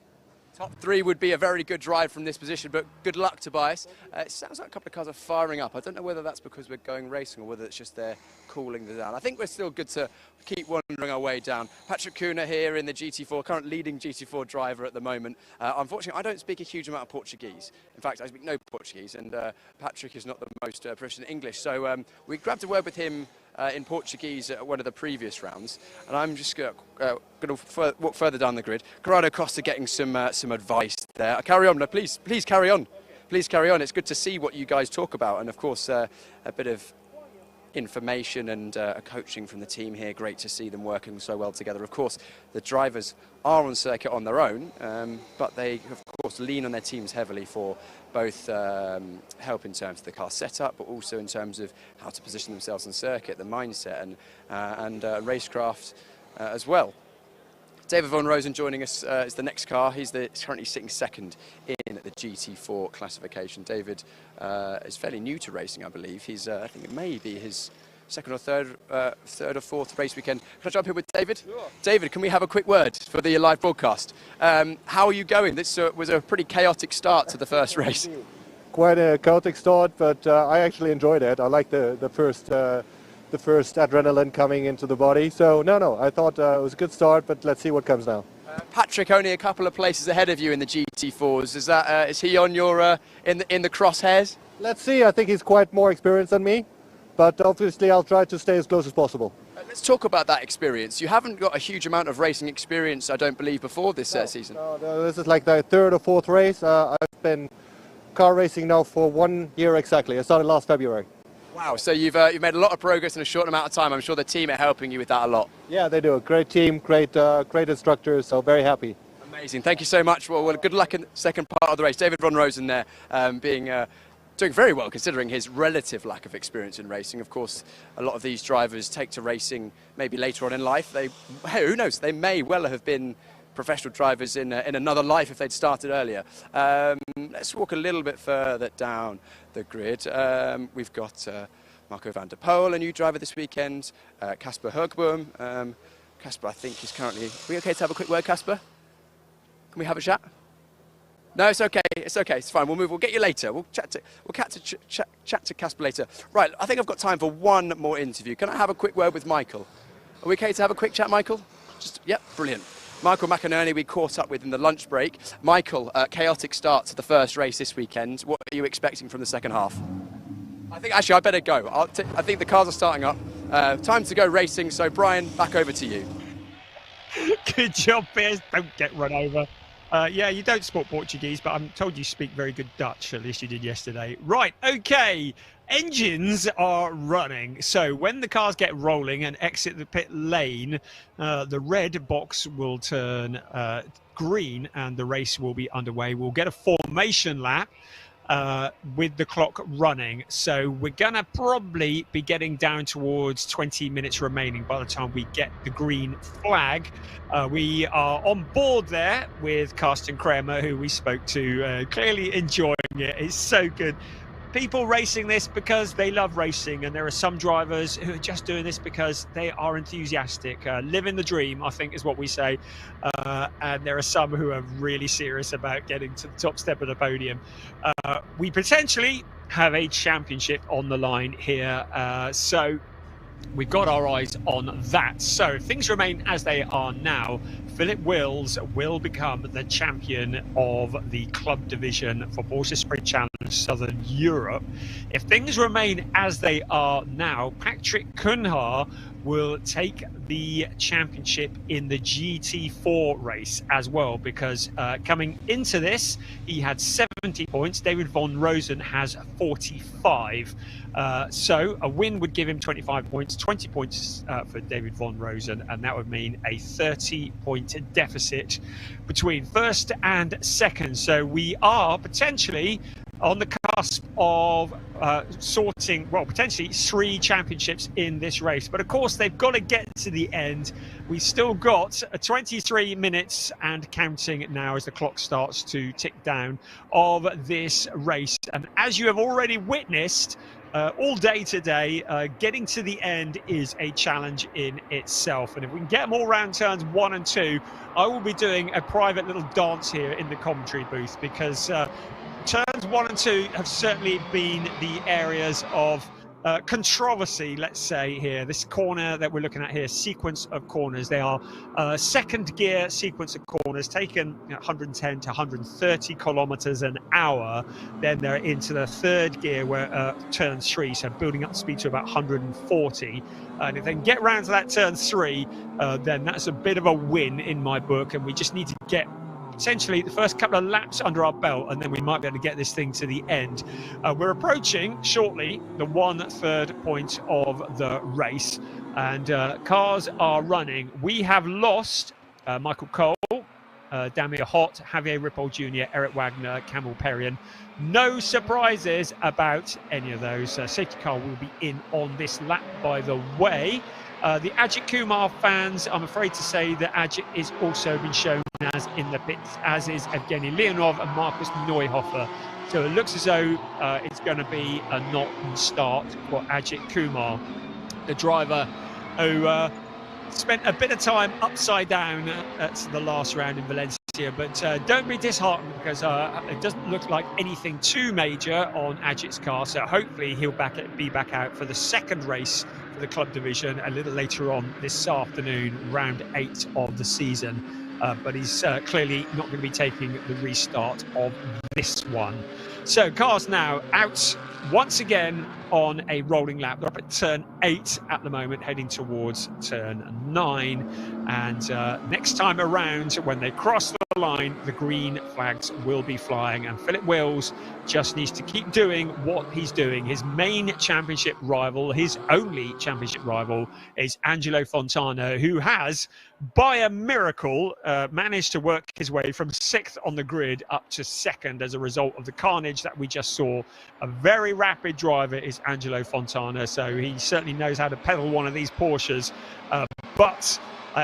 Top 3 would be a very good drive from this position, but good luck, Tobias. It sounds like a couple of cars are firing up. I don't know whether that's because we're going racing or whether it's just they're cooling down. I think we're still good to keep wandering our way down. Patrick Kuna here in the GT4, current leading GT4 driver at the moment. Unfortunately, I don't speak a huge amount of Portuguese. In fact, I speak no Portuguese, and Patrick is not the most proficient in English. So we grabbed a word with him in Portuguese at one of the previous rounds, and I'm just going to walk further down the grid. Corrado Costa getting some advice there. Carry on, please carry on. Please carry on. It's good to see what you guys talk about, and of course a bit of information and coaching from the team here. Great to see them working so well together. Of course, the drivers are on circuit on their own, but they of course lean on their teams heavily for both help in terms of the car setup, but also in terms of how to position themselves on circuit, the mindset and racecraft as well. David van Rooyen joining us is the next car. He's currently sitting second in the GT4 classification. David is fairly new to racing, I believe. He's, I think it may be his second or third or fourth race weekend. Can I jump in with David? Sure. David, can we have a quick word for the live broadcast? How are you going? This was a pretty chaotic start to the first race.
Quite a chaotic start, but I actually enjoyed it. I like the first adrenaline coming into the body. So no, I thought it was a good start, but let's see what comes now.
Patrick only a couple of places ahead of you in the GT4s. Is he on your in the crosshairs?
Let's see. I think he's quite more experienced than me, but obviously I'll try to stay as close as possible.
Let's talk about that experience. You haven't got a huge amount of racing experience, I don't believe, before this season.
No, this is like the third or fourth race. I've been car racing now for 1 year exactly. I started last February.
Wow, so you've made a lot of progress in a short amount of time. I'm sure the team are helping you with that a lot.
Yeah, they do. A great team, great instructors, so very happy.
Amazing. Thank you so much. Well, good luck in the second part of the race. David van Rooyen there, doing very well considering his relative lack of experience in racing. Of course, a lot of these drivers take to racing maybe later on in life. Who knows, they may well have been professional drivers in another life if they'd started earlier. Let's walk a little bit further down the grid. We've got Marco van der Poel, a new driver this weekend, Casper Högboom. Casper, I think, is currently... Are we okay to have a quick word, Casper? Can we have a chat? No, it's okay. It's okay. It's fine. We'll get you later. We'll chat to Casper later. Right. I think I've got time for one more interview. Can I have a quick word with Michael? Are we okay to have a quick chat, Michael? Yep. Brilliant. Michael McInerney we caught up with in the lunch break. Michael, chaotic start to the first race this weekend. What are you expecting from the second half? I think actually I better go. I think the cars are starting up. Time to go racing. So Brian, back over to you.
Good job, Piers. Don't get run over. Yeah, you don't speak Portuguese, but I'm told you speak very good Dutch. At least you did yesterday. Right, okay. Engines are running. So when the cars get rolling and exit the pit lane, the red box will turn green and the race will be underway. We'll get a formation lap with the clock running. So we're gonna probably be getting down towards 20 minutes remaining by the time we get the green flag. We are on board there with Carsten Kramer, who we spoke to, clearly enjoying it. It's so good. People racing this because they love racing, and there are some drivers who are just doing this because they are enthusiastic. Living the dream, I think, is what we say. And there are some who are really serious about getting to the top step of the podium. We potentially have a championship on the line here. So we've got our eyes on that. So if things remain as they are now, Philip Wills will become the champion of the club division for Porsche Sprint Challenge Southern Europe. If things remain as they are now, Patrick Cunha will take the championship in the GT4 race as well, because coming into this, he had 70 points. David Von Rosen has 45. So a win would give him 25 points, 20 points for David Von Rosen, and that would mean a 30-point deficit between first and second. So we are potentially on the cusp of sorting, well, potentially 3 championships in this race. But of course, they've got to get to the end. We've still got 23 minutes and counting now as the clock starts to tick down of this race. And as you have already witnessed, all day today, getting to the end is a challenge in itself. And if we can get them all round turns 1 and 2, I will be doing a private little dance here in the commentary booth, because turns 1 and 2 have certainly been the areas of controversy, let's say here. This corner that we're looking at here, sequence of corners, they are second gear sequence of corners, taken 110 to 130 kilometers an hour. Then they're into the third gear, where turn 3, so building up speed to about 140. And if they can get round to that turn 3, then that's a bit of a win in my book, and we just need to get essentially the first couple of laps under our belt, and then we might be able to get this thing to the end. We're approaching shortly the 1/3 point of the race, and cars are running. We have lost Michael Cole, Damir Hott, Javier Ripoll Jr., Eric Wagner, Campbell Perrion. No surprises about any of those. Safety car will be in on this lap, by the way. The Ajith Kumar fans, I'm afraid to say that Ajith is also been shown as in the pits, as is Evgeny Leonov and Markus Neuhofer. So it looks as though it's going to be a not-start for Ajith Kumar, the driver who spent a bit of time upside down at the last round in Valencia. But don't be disheartened, because it doesn't look like anything too major on Ajith's car. So hopefully he'll be back out for the second race for the club division a little later on this afternoon, round 8 of the season. But he's clearly not going to be taking the restart of this one. So cars now out once again on a rolling lap. They're up at turn 8 at the moment, heading towards turn 9. And next time around, when they cross the line, the green flags will be flying. And Philip Wills just needs to keep doing what he's doing. His main championship rival, his only championship rival, is Angelo Fontana, who has, by a miracle, managed to work his way from 6th on the grid up to 2nd as a result of the carnage that we just saw. A very rapid driver is Angelo Fontana, so he certainly knows how to pedal one of these Porsches, but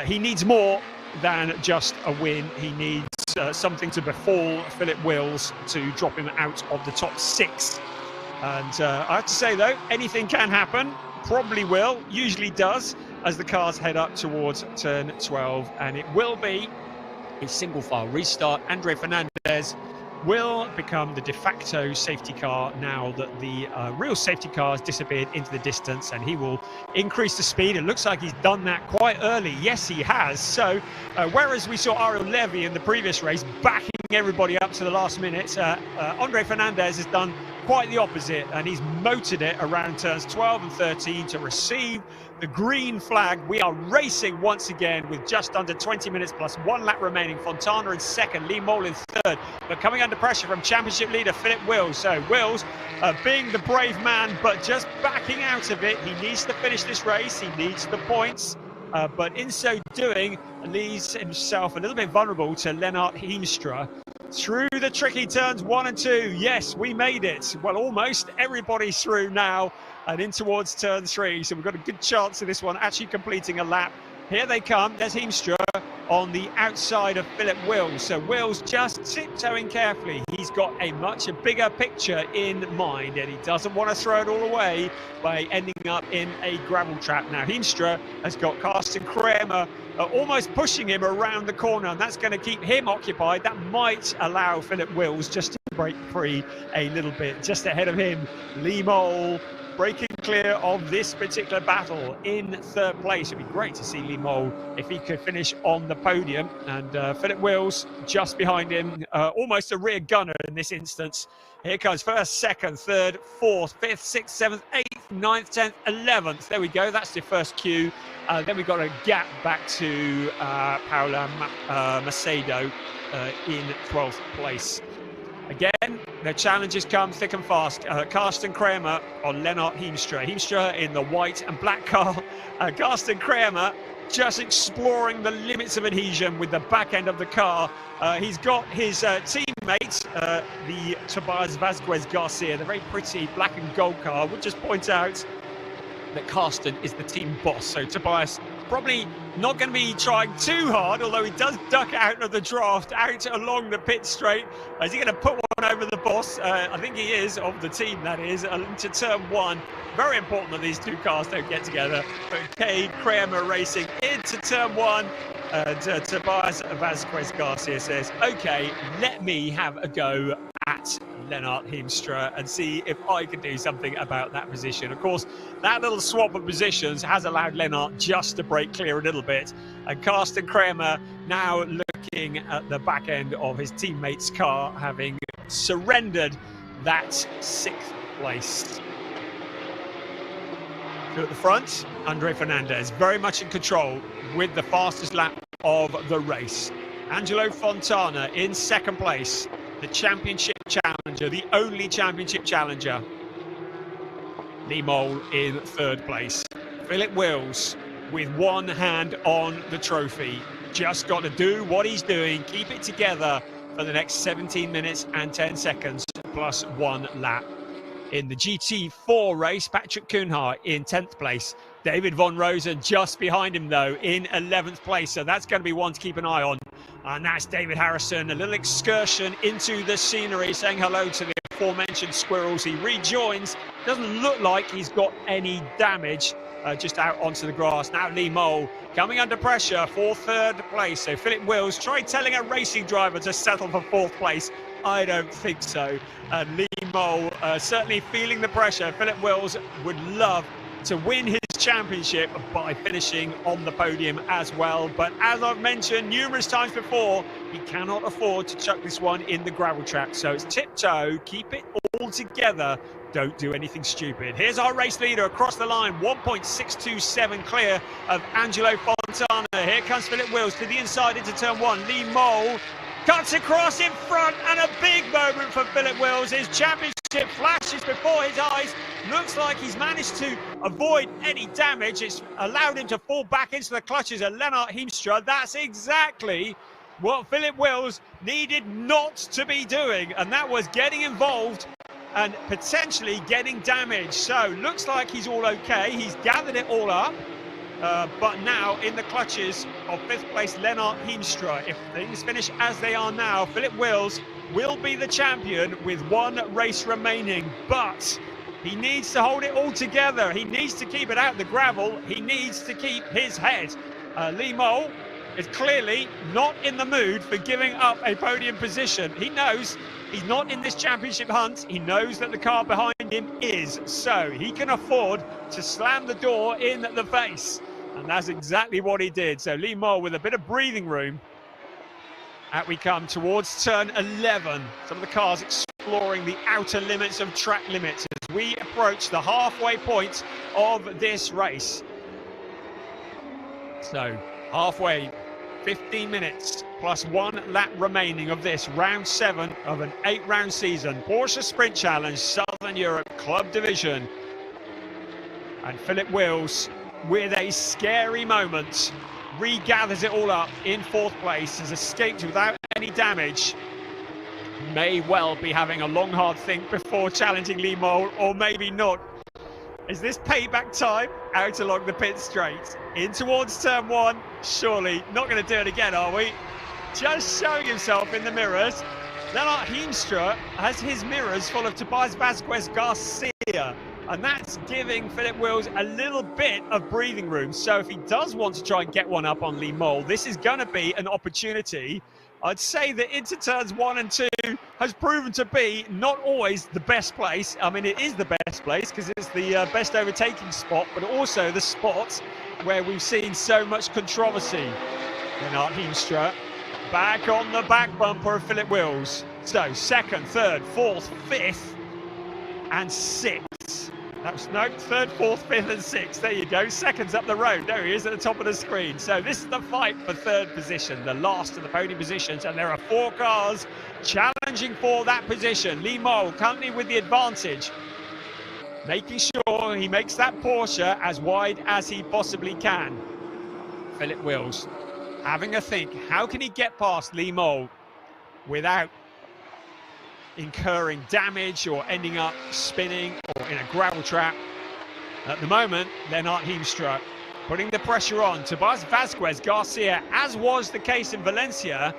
he needs more than just a win. He needs something to befall Philip Wills to drop him out of the top 6. And I have to say, though, anything can happen. Probably will, usually does, as the cars head up towards turn 12. And it will be a single file restart. Andre Fernandez will become the de facto safety car now that the real safety car has disappeared into the distance, and he will increase the speed. It looks like he's done that quite early. Yes, he has. So whereas we saw Ariel Levy in the previous race backing everybody up to the last minute, Andre Fernandez has done quite the opposite, and he's motored it around turns 12 and 13 to receive the green flag. We are racing once again with just under 20 minutes plus 1 lap remaining. Fontana in second, Lee Mole in third, but coming under pressure from championship leader Philip Wills. So Wills being the brave man, but just backing out of it. He needs to finish this race, he needs the points, but in so doing leaves himself a little bit vulnerable to Lennart Heemstra. Through the tricky turns 1 and 2. Yes, we made it. Well, almost everybody's through now and in towards turn 3. So we've got a good chance of this one actually completing a lap. Here they come. There's Heemstra on the outside of Philip Wills. So Wills just tiptoeing carefully. He's got a much bigger picture in mind, and he doesn't want to throw it all away by ending up in a gravel trap. Now Heemstra has got Carsten Kramer almost pushing him around the corner, and that's going to keep him occupied. That might allow Philip Wills just to break free a little bit. Just ahead of him, Lee Mole breaking clear of this particular battle in third place. It'd be great to see Lee Mole if he could finish on the podium, and Philip Wills just behind him, almost a rear gunner in this instance. Here comes first, second, third, fourth, fifth, sixth, seventh, eighth, ninth, 10th, 11th. There we go, that's the first queue. Then we've got a gap back to Paula Macedo in 12th place. Again, the challenges come thick and fast. Carsten Kramer on Lennart Heemstra. Heemstra in the white and black car. Carsten Kramer just exploring the limits of adhesion with the back end of the car. He's got his teammate, the Tobias Vazquez Garcia, the very pretty black and gold car. We'll just point out that Carsten is the team boss, so Tobias probably not going to be trying too hard, although he does duck out of the draft, out along the pit straight. Is he going to put one over the boss? I think he is, of the team that is, into turn 1. Very important that these two cars don't get together. Okay, Kramer racing into turn 1. Tobias Vazquez Garcia says, okay, let me have a go at Lennart Heemstra and see if I can do something about that position. Of course, that little swap of positions has allowed Lennart just to break clear a little bit. And Carsten Kramer now looking at the back end of his teammate's car, having surrendered that 6th place. At the front, Andre Fernandez very much in control with the fastest lap of the race. Angelo Fontana in 2nd place, the championship challenger, the only championship challenger. Lee Mole in 3rd place. Philip Wills with one hand on the trophy. Just got to do what he's doing, keep it together for the next 17 minutes and 10 seconds plus 1 lap. In the GT4 race, Patrick Kuhnhart in 10th place. David Von Rosen just behind him, though, in 11th place. So that's going to be one to keep an eye on. And that's David Harrison, a little excursion into the scenery, saying hello to the aforementioned squirrels. He rejoins. Doesn't look like he's got any damage, just out onto the grass. Now Lee Mole coming under pressure for 3rd place. So Philip Wills, try telling a racing driver to settle for 4th place. I don't think so. And Lee Mole certainly feeling the pressure. Philip Wills would love to win his championship by finishing on the podium as well. But as I've mentioned numerous times before, he cannot afford to chuck this one in the gravel trap. So it's tiptoe, keep it all together. Don't do anything stupid. Here's our race leader across the line, 1.627 clear of Angelo Fontana. Here comes Philip Wills to the inside into turn 1. Lee Mole cuts across in front, and a big moment for Philip Wills. His championship flashes before his eyes. Looks like he's managed to avoid any damage. It's allowed him to fall back into the clutches of Lennart Heemstra. That's exactly what Philip Wills needed not to be doing, and that was getting involved and potentially getting damaged. So looks like he's all okay. He's gathered it all up. But now in the clutches of 5th place Lennart Heemstra. If things finish as they are now, Philip Wills will be the champion with 1 race remaining. But he needs to hold it all together. He needs to keep it out the gravel. He needs to keep his head. Lee Mole is clearly not in the mood for giving up a podium position. He knows he's not in this championship hunt. He knows that the car behind him is. So he can afford to slam the door in the face. And that's exactly what he did. So Lee Mole with a bit of breathing room Out we come towards turn 11. Some of the cars exploring the outer limits of track limits as we approach the halfway point of this race. So, halfway, 15 minutes plus 1 lap remaining of this round 7 of an 8-round season. Porsche Sprint Challenge, Southern Europe Club Division. And Philip Wills, with a scary moment, regathers it all up in 4th place, has escaped without any damage. May well be having a long, hard think before challenging Lee Mole, or maybe not. Is this payback time? Out along the pit straight, in towards turn 1. Surely not going to do it again, are we? Just showing himself in the mirrors. Lennart Heemstra has his mirrors full of Tobias Vasquez Garcia, and that's giving Philip Wills a little bit of breathing room. So if he does want to try and get one up on Lee Mole, this is going to be an opportunity. I'd say that into turns 1 and 2 has proven to be not always the best place. I mean, it is the best place because it's the best overtaking spot, but also the spot where we've seen so much controversy. Lennart Heemstra back on the back bumper of Philip Wills. So 2nd, 3rd, 4th, 5th and 6th. That's no 3rd, 4th, 5th and 6th. There you go. 2nd's up the road. There he is at the top of the screen. So this is the fight for 3rd position, the last of the podium positions. And there are 4 cars challenging for that position. Lee Mole currently with the advantage, making sure he makes that Porsche as wide as he possibly can. Philip Wills having a think. How can he get past Lee Mole without incurring damage or ending up spinning or in a gravel trap? At the moment, Lennart Heemstra putting the pressure on. Tobias Vasquez Garcia, as was the case in Valencia,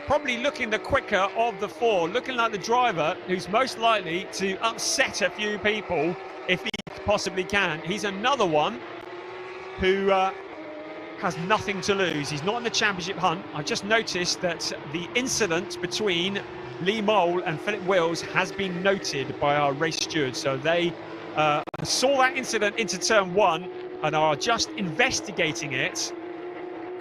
probably looking the quicker of the 4, looking like the driver who's most likely to upset a few people if he possibly can. He's another one who has nothing to lose. He's not in the championship hunt. I just noticed that the incident between Lee Mole and Philip Wills has been noted by our race stewards. So they saw that incident into turn 1 and are just investigating it,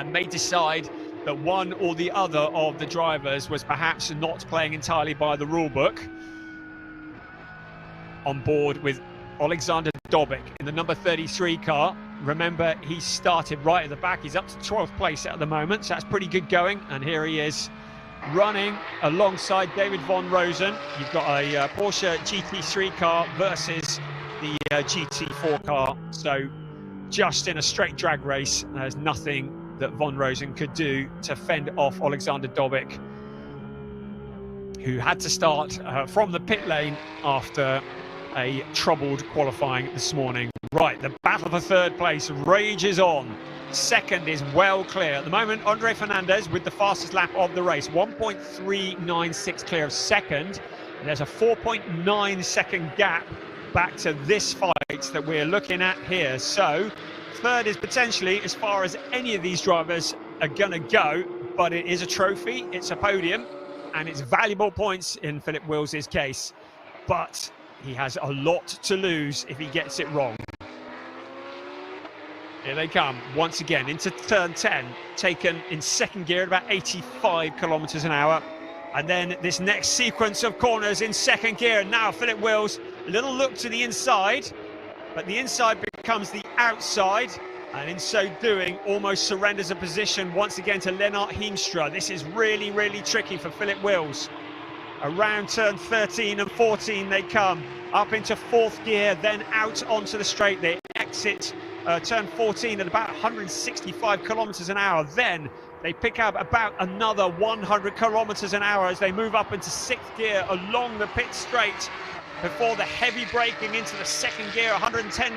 and may decide that one or the other of the drivers was perhaps not playing entirely by the rule book. On board with Alexander Dobik in the number 33 car. Remember, he started right at the back. He's up to 12th place at the moment, so that's pretty good going. And here he is running alongside David Von Rosen. You've got a Porsche GT3 car versus the GT4 car. So just in a straight drag race, there's nothing that Von Rosen could do to fend off Alexander Dobik, who had to start from the pit lane after a troubled qualifying this morning. Right, the battle for 3rd place rages on. 2nd is well clear. At the moment, Andre Fernandez with the fastest lap of the race, 1.396 clear of 2nd. And there's a 4.9 second gap back to this fight that we're looking at here. So 3rd is potentially as far as any of these drivers are going to go, but it is a trophy, it's a podium, and it's valuable points in Philip Wills' case. But he has a lot to lose if he gets it wrong. Here they come once again into turn 10, taken in 2nd gear at about 85 kilometers an hour. And then this next sequence of corners in 2nd gear. Now Philip Wills, a little look to the inside, but the inside becomes the outside. And in so doing, almost surrenders a position once again to Lennart Heemstra. This is really, really tricky for Philip Wills. Around turn 13 and 14 they come, up into 4th gear, then out onto the straight. They exit turn 14 at about 165 kilometers an hour. Then they pick up about another 100 kilometers an hour as they move up into 6th gear along the pit straight before the heavy braking into the 2nd gear, 110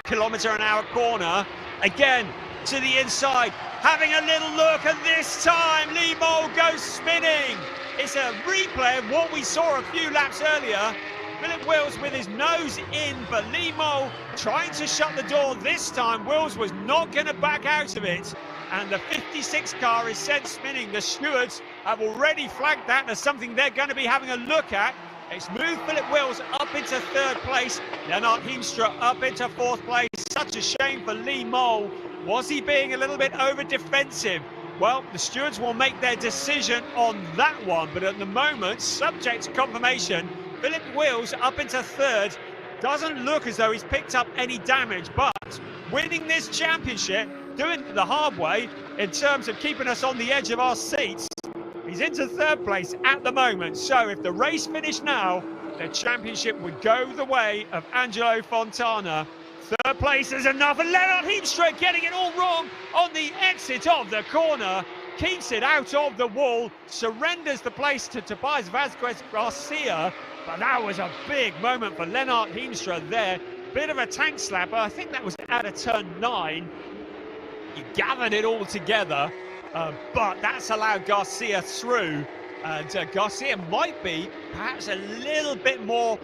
kilometer an hour corner. Again to the inside, having a little look, and this time Lee Mole goes spinning. It's a replay of what we saw a few laps earlier. Philip Wills with his nose in, but Lee Mole trying to shut the door. This time Wills was not going to back out of it, and the 56 car is sent spinning. The stewards have already flagged that as something they're going to be having a look at. It's moved Philip Wills up into 3rd place, Lennart Heemstra up into 4th place. Such a shame for Lee Mole. Was he being a little bit over defensive Well, the stewards will make their decision on that one, but at the moment, subject to confirmation, Philip Wills up into third. Doesn't look as though he's picked up any damage, but winning this championship, doing it the hard way in terms of keeping us on the edge of our seats. He's into third place at the moment, so if the race finished now, the championship would go the way of Angelo Fontana. Third place is enough, and Lennart Heemstra getting it all wrong on the exit of the corner. Keeps it out of the wall, surrenders the place to Tobias Vazquez Garcia. But that was a big moment for Lennart Heemstra there. Bit of a tank slapper. I think that was out of turn 9. He gathered it all together, but that's allowed Garcia through. And Garcia might be perhaps a little bit more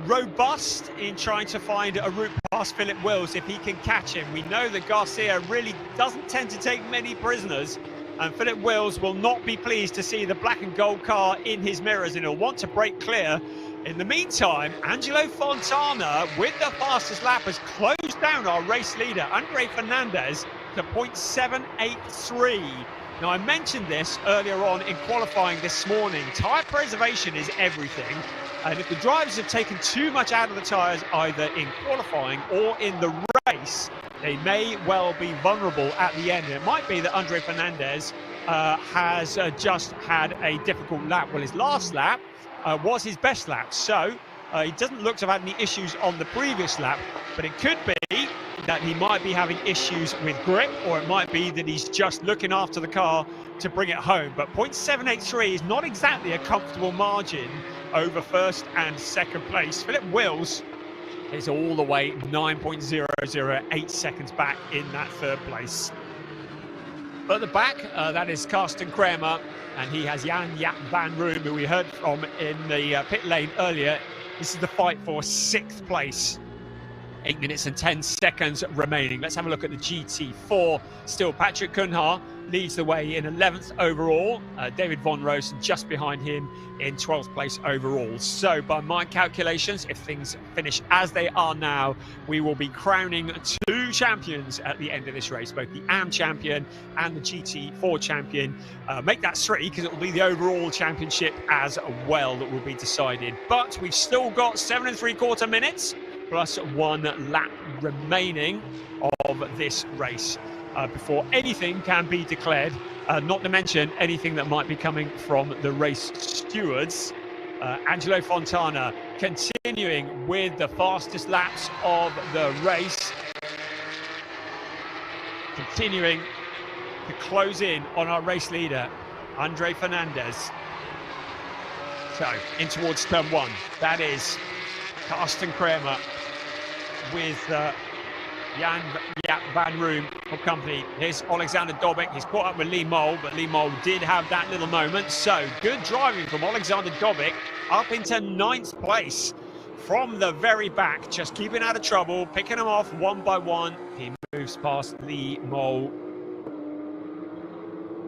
robust in trying to find a route past Philip Wills if he can catch him. We know that Garcia really doesn't tend to take many prisoners, and Philip Wills will not be pleased to see the black and gold car in his mirrors, and he'll want to break clear. In the meantime, Angelo Fontana, with the fastest lap, has closed down our race leader, Andre Fernandez, to 0.783. Now, I mentioned this earlier on in qualifying this morning. Tyre preservation is everything. And if the drivers have taken too much out of the tyres, either in qualifying or in the race, they may well be vulnerable at the end. And it might be that Andre Fernandez has just had a difficult lap. Well, his last lap was his best lap. So he doesn't look to have had any issues on the previous lap, but it could be that he might be having issues with grip, or it might be that he's just looking after the car to bring it home. But 0.783 is not exactly a comfortable margin over first and second place. Philip Wills is all the way 9.008 seconds back in that third place. At the back, that is Karsten Kramer, and he has Jan Jaap van Roem, who we heard from in the pit lane earlier. This is the fight for 6th place. 8 minutes and 10 seconds remaining. Let's have a look at the GT4. Still, Patrick Cunha leads the way in 11th overall. David Von Rosen just behind him in 12th place overall. So by my calculations, if things finish as they are now, we will be crowning 2 champions at the end of this race, both the AM champion and the GT4 champion. Make that 3, because it will be the overall championship as well that will be decided. But we've still got 7 3/4 minutes plus 1 lap remaining of this race before anything can be declared, not to mention anything that might be coming from the race stewards. Angelo Fontana continuing with the fastest laps of the race, continuing to close in on our race leader, Andre Fernandez. So in towards turn 1, that is Karsten Kramer with Jan Jaap van Roem for company. Here's Alexander Dobik. He's caught up with Lee Mole, but Lee Mole did have that little moment. So good driving from Alexander Dobik up into 9th place from the very back, just keeping out of trouble, picking them off one by one. He moves past Lee Mole.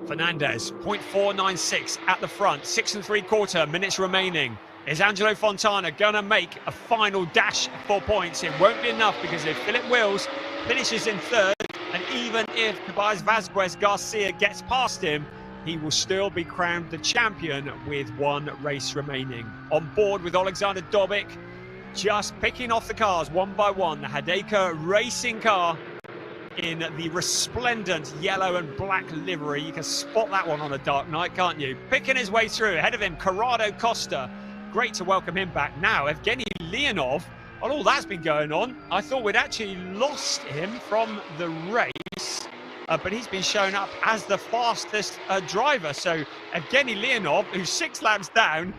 Fernandez, 0.496 at the front, 6 3/4 minutes remaining. Is Angelo Fontana going to make a final dash for points? It won't be enough, because if Philip Wills finishes in 3rd, and even if Tobias Vazquez Garcia gets past him, he will still be crowned the champion with 1 race remaining. On board with Alexander Dobik, just picking off the cars one by one. The Hideka racing car in the resplendent yellow and black livery. You can spot that one on a dark night, can't you? Picking his way through. Ahead of him, Corrado Costa. Great to welcome him back now. Evgeny Leonov, on all that's been going on, I thought we'd actually lost him from the race, but he's been shown up as the fastest driver. So Evgeny Leonov, who's 6 laps down,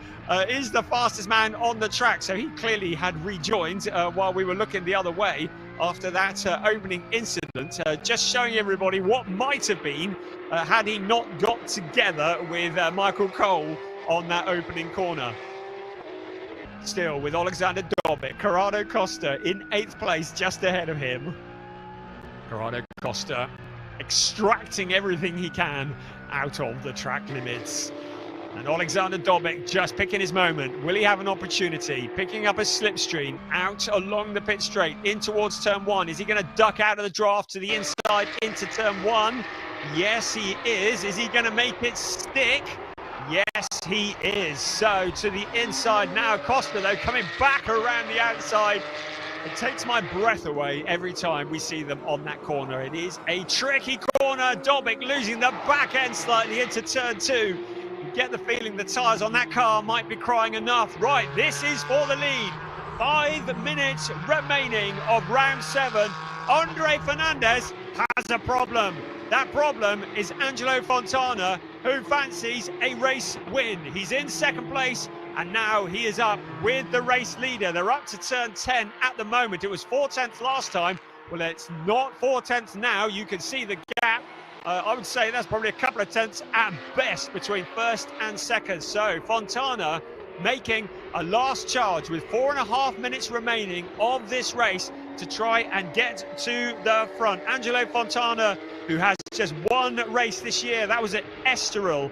is the fastest man on the track. So he clearly had rejoined while we were looking the other way after that opening incident. Just showing everybody what might have been had he not got together with Michael Cole on that opening corner. Still with Alexander Dobik, Corrado Costa in 8th place, just ahead of him. Corrado Costa extracting everything he can out of the track limits. And Alexander Dobik just picking his moment. Will he have an opportunity? Picking up a slipstream out along the pit straight in towards turn 1. Is he going to duck out of the draft to the inside into turn 1? Yes, he is. Is he going to make it stick? Yes, he is. So to the inside now. Costa, though, coming back around the outside. It takes my breath away every time we see them on that corner. It is a tricky corner. Dobic losing the back end slightly into turn 2. You get the feeling the tyres on that car might be crying enough. Right, this is for the lead. 5 minutes remaining of round 7. Andre Fernandez has a problem. That problem is Angelo Fontana, who fancies a race win. He's in second place, and now he is up with the race leader. They're up to turn 10 at the moment. It was 4/10 last time. Well, it's not 4/10 now. You can see the gap. I would say that's probably a couple of tenths at best between first and second. So Fontana making a last charge with 4.5 minutes remaining of this race to try and get to the front. Angelo Fontana, who has just one race this year, that was at Estoril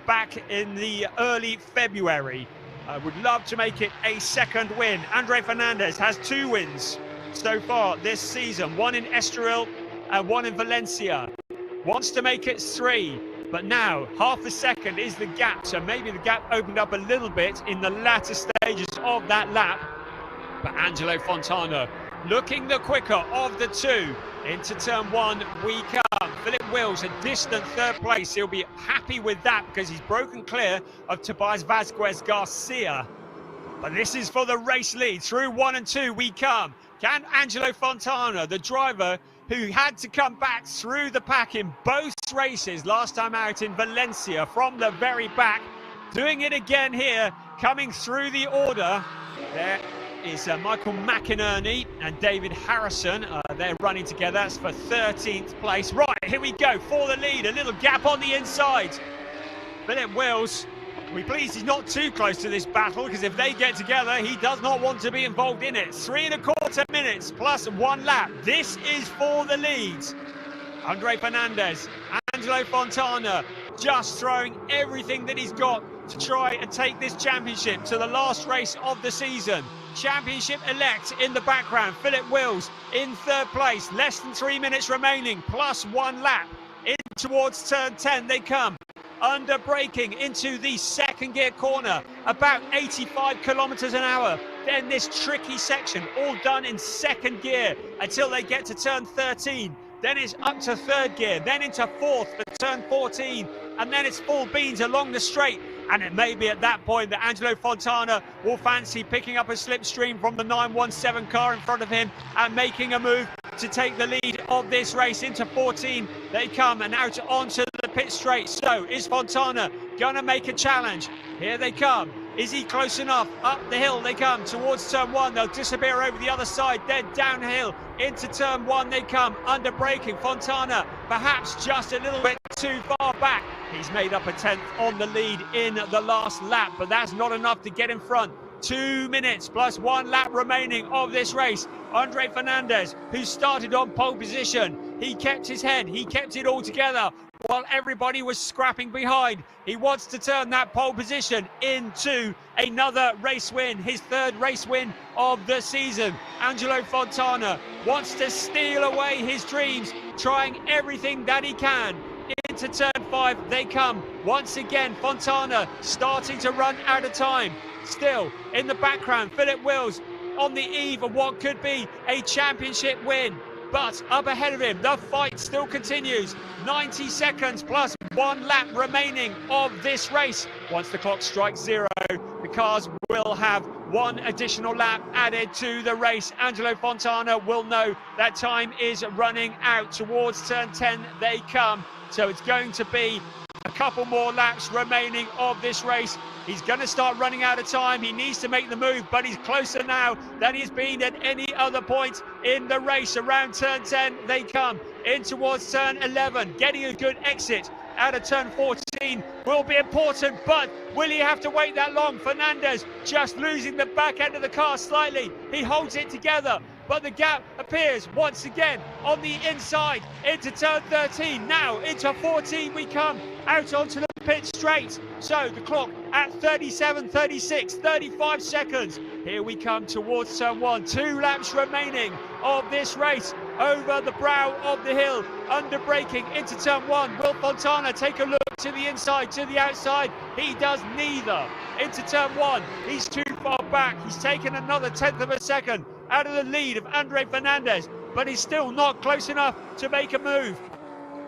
back in the early February. Would love to make it a second win. Andre Fernandez has 2 wins so far this season, one in Estoril and one in Valencia. Wants to make it 3. But now, half a second is the gap, so maybe the gap opened up a little bit in the latter stages of that lap. But Angelo Fontana looking the quicker of the 2. Into turn 1 we come. Philip Wills, a distant 3rd place. He'll be happy with that because he's broken clear of Tobias Vasquez Garcia. But this is for the race lead. Through 1 and 2 we come. Can Angelo Fontana, the driver who had to come back through the pack in both races last time out in Valencia from the very back, doing it again here, coming through the order. There is Michael McInerney and David Harrison. They're running together. That's for 13th place. Right, here we go for the lead. A little gap on the inside. Philip Wills, we're pleased he's not too close to this battle, because if they get together, he does not want to be involved in it. 3.25 minutes plus 1 lap. This is for the leads. Andre Fernandez, Angelo Fontana, just throwing everything that he's got to try and take this championship to the last race of the season. Championship elect in the background. Philip Wills in 3rd place. Less than 3 minutes remaining, plus 1 lap. In towards turn 10 they come. Under braking into the 2nd gear corner, about 85 kilometers an hour. Then this tricky section, all done in 2nd gear until they get to turn 13. Then it's up to 3rd gear, then into 4th for turn 14, and then it's full beans along the straight. And it may be at that point that Angelo Fontana will fancy picking up a slipstream from the 917 car in front of him and making a move to take the lead of this race. Into 14 they come and out onto the pit straight. So is Fontana gonna make a challenge? Here they come. Is he close enough? Up the hill they come towards turn 1. They'll disappear over the other side, then downhill into turn 1 they come. Under braking, Fontana perhaps just a little bit too far back. He's made up a 10th on the lead in the last lap, but that's not enough to get in front. 2 minutes plus 1 lap remaining of this race. Andre Fernandez, who started on pole position, he kept his head, he kept it all together while everybody was scrapping behind. He wants to turn that pole position into another race win, his 3rd race win of the season. Angelo Fontana wants to steal away his dreams, trying everything that he can. Into turn 5 they come. Once again, Fontana starting to run out of time. Still in the background, Philip Wills on the eve of what could be a championship win. But up ahead of him, the fight still continues. 90 seconds plus 1 lap remaining of this race. Once the clock strikes 0, the cars will have 1 additional lap added to the race. Angelo Fontana will know that time is running out. Towards turn 10 they come. So it's going to be a couple more laps remaining of this race. He's going to start running out of time. He needs to make the move, but he's closer now than he's been at any other point in the race. Around turn 10 they come. In towards turn 11, getting a good exit out of turn 14 will be important, but will he have to wait that long? Fernandez just losing the back end of the car slightly. He holds it together, but the gap appears once again on the inside into turn 13. Now into 14 we come, out onto the pit straight. So the clock at 37, 36, 35 seconds. Here we come towards turn 1. 2 laps remaining of this race. over the brow of the hill, under braking into turn 1. Will Fontana take a look to the inside, to the outside? He does neither. Into turn 1, he's too far back. He's taken another 1/10 of a second out of the lead of Andre Fernandez, but he's still not close enough to make a move.